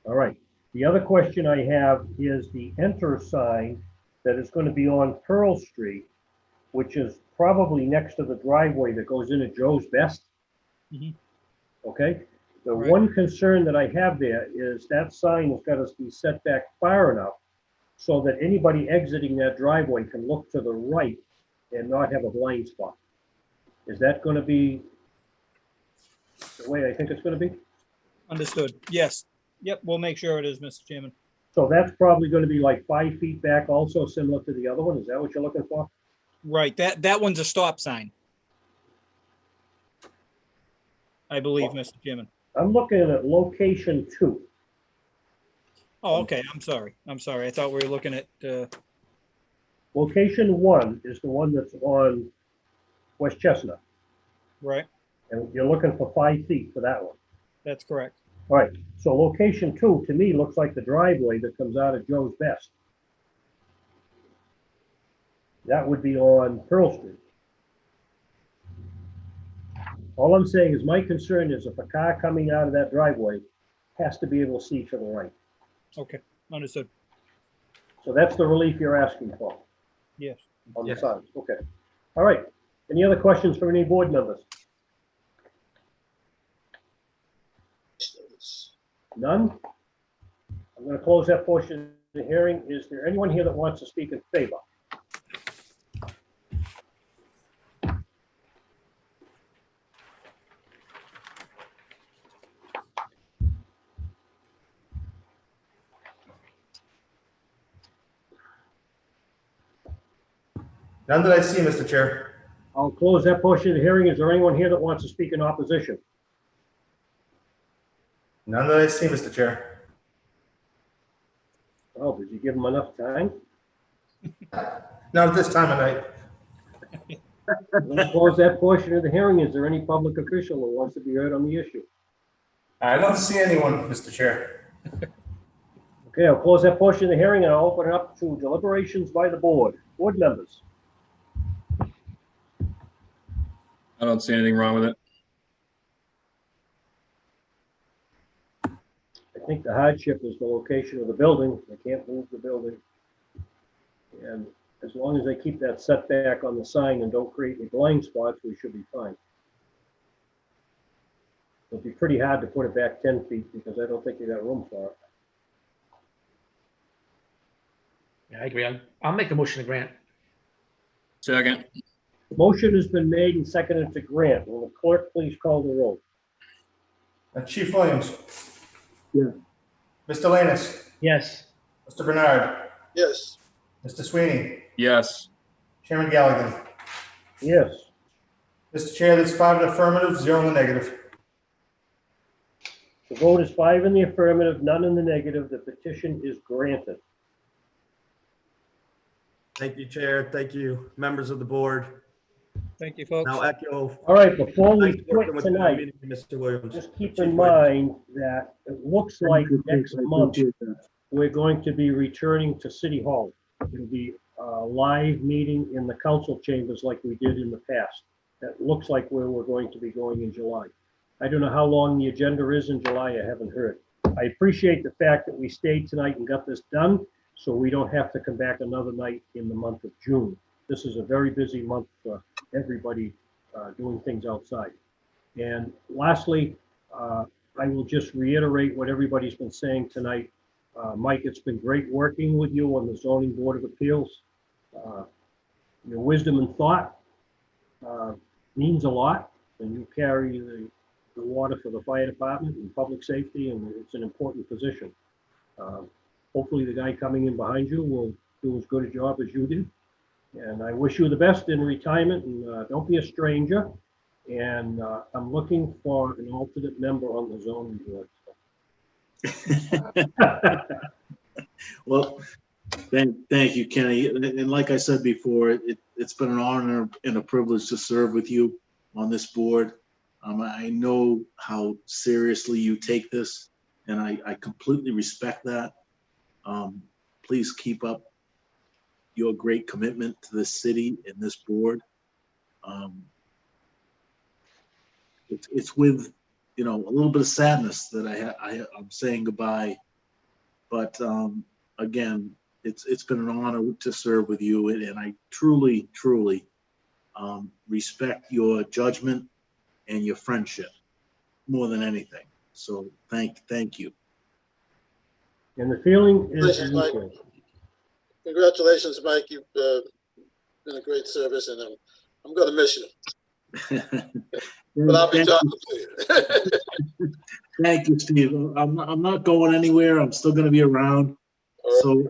All right. The other question I have is the enter sign that is going to be on Pearl Street, which is probably next to the driveway that goes into Joe's Best. Mhm. Okay. The Right. one concern that I have there is that sign has got to be set back far enough so that anybody exiting that driveway can look to the right and not have a blind spot. Is that going to be the way I think it's going to be? Understood. Yes. Yep, we'll make sure it is, Mr. Chairman. So that's probably gonna be like 5 feet back also, similar to the other one. Is that what you're looking for? Right, that one's a stop sign. I believe, Mr. Chairman. I'm looking at location 2. Oh, okay, I'm sorry. I thought we were looking at, Location 1 is the one that's on West Chestnut, right, and you're looking for 5 feet for that one. that's correct. All right, so location 2 to me looks like the driveway that comes out of Joe's Best. That would be on Pearl Street. All I'm saying is my concern is if a car coming out of that driveway has to be able to see to the right. Okay, understood. So that's the relief you're asking for Yes. on the Yes. signs. Okay. All right. Any other questions from any board members? None? I'm going to close that portion of the hearing. Is there anyone here that wants to speak in favor? None that I see, Mr. Chair. I'll close that portion of the hearing. Is there anyone here that wants to speak in opposition? None that I see, Mr. Chair. Oh, did you give them enough time? Not at this time of night. Let's close that portion of the hearing. Is there any public official who wants to be heard on the issue? I don't see anyone, Mr. Chair. Okay, I'll close that portion of the hearing and I'll open it up to deliberations by the board. Board members. I don't see anything wrong with it. I think the hardship is the location of the building. They can't move the building. And as long as they keep that setback on the sign and don't create any blind spots, we should be fine. It'll be pretty hard to put it back 10 feet because I don't think you got room for it. Yeah, I agree. I'll make a motion to grant. Second. The motion has been made and seconded to grant. Will the clerk please call the roll? Chief Williams. Yeah. Mr. Lanus. Yes. Mr. Bernard. Yes. Mr. Sweeney. Yes. Chairman Galligan. Yes. Mr. Chair, that's 5 in the affirmative, 0 in the negative. The vote is 5 in the affirmative, none in the negative. The petition is granted. Thank you, Chair. Thank you, members of the board. Thank you, folks. Now echo. All right, before we Thanks for working quit with me, tonight, Mr. Williams. just keep in mind that it looks like next month we're going to be returning to City Hall. It'll be a live meeting in the council chambers like we did in the past. That looks like where we're going to be going in July. I don't know how long the agenda is in July. I haven't heard. I appreciate the fact that we stayed tonight and got this done, so we don't have to come back another night in the month of June. This is a very busy month for everybody doing things outside. And lastly, I will just reiterate what everybody's been saying tonight. Mike, it's been great working with you on the Zoning Board of Appeals. Your wisdom and thought means a lot, and you carry the water for the fire department and public safety, and it's an important position. Hopefully the guy coming in behind you will do as good a job as you did. And I wish you the best in retirement, and don't be a stranger. And I'm looking for an alternate member on the zoning board. Well, thank you, Kenny. And like I said before, it's been an honor and a privilege to serve with you on this board. I know how seriously you take this, and I completely respect that. Please keep up your great commitment to this city and this board. It's with, a little bit of sadness that I'm saying goodbye. But again, it's been an honor to serve with you, and I truly, truly respect your judgment and your friendship more than anything. So thank you. And the feeling is Congratulations, Mike. Congratulations, Mike. You've been a great service, and I'm going to miss you. But I'll be talking to you. Thank you, Steve. I'm not going anywhere. I'm still going to be around. So,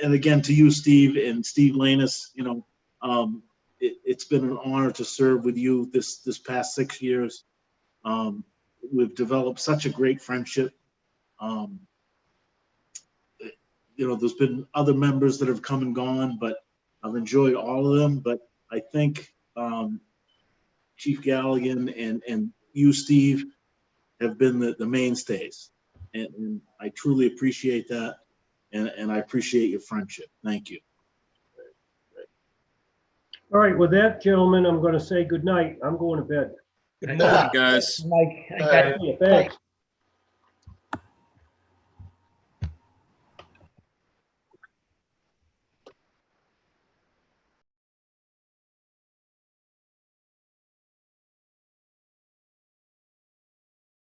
and again, to you, Steve, and Steve Lanus, you know, it's been an honor to serve with you this past 6 years. We've developed such a great friendship. You know, there's been other members that have come and gone, but I've enjoyed all of them. But I think Chief Galligan and you, Steve, have been the mainstays. And I truly appreciate that. And I appreciate your friendship. Thank you. All right, with that, gentlemen, I'm going to say good night. I'm going to bed. Guys. Mike, Thanks.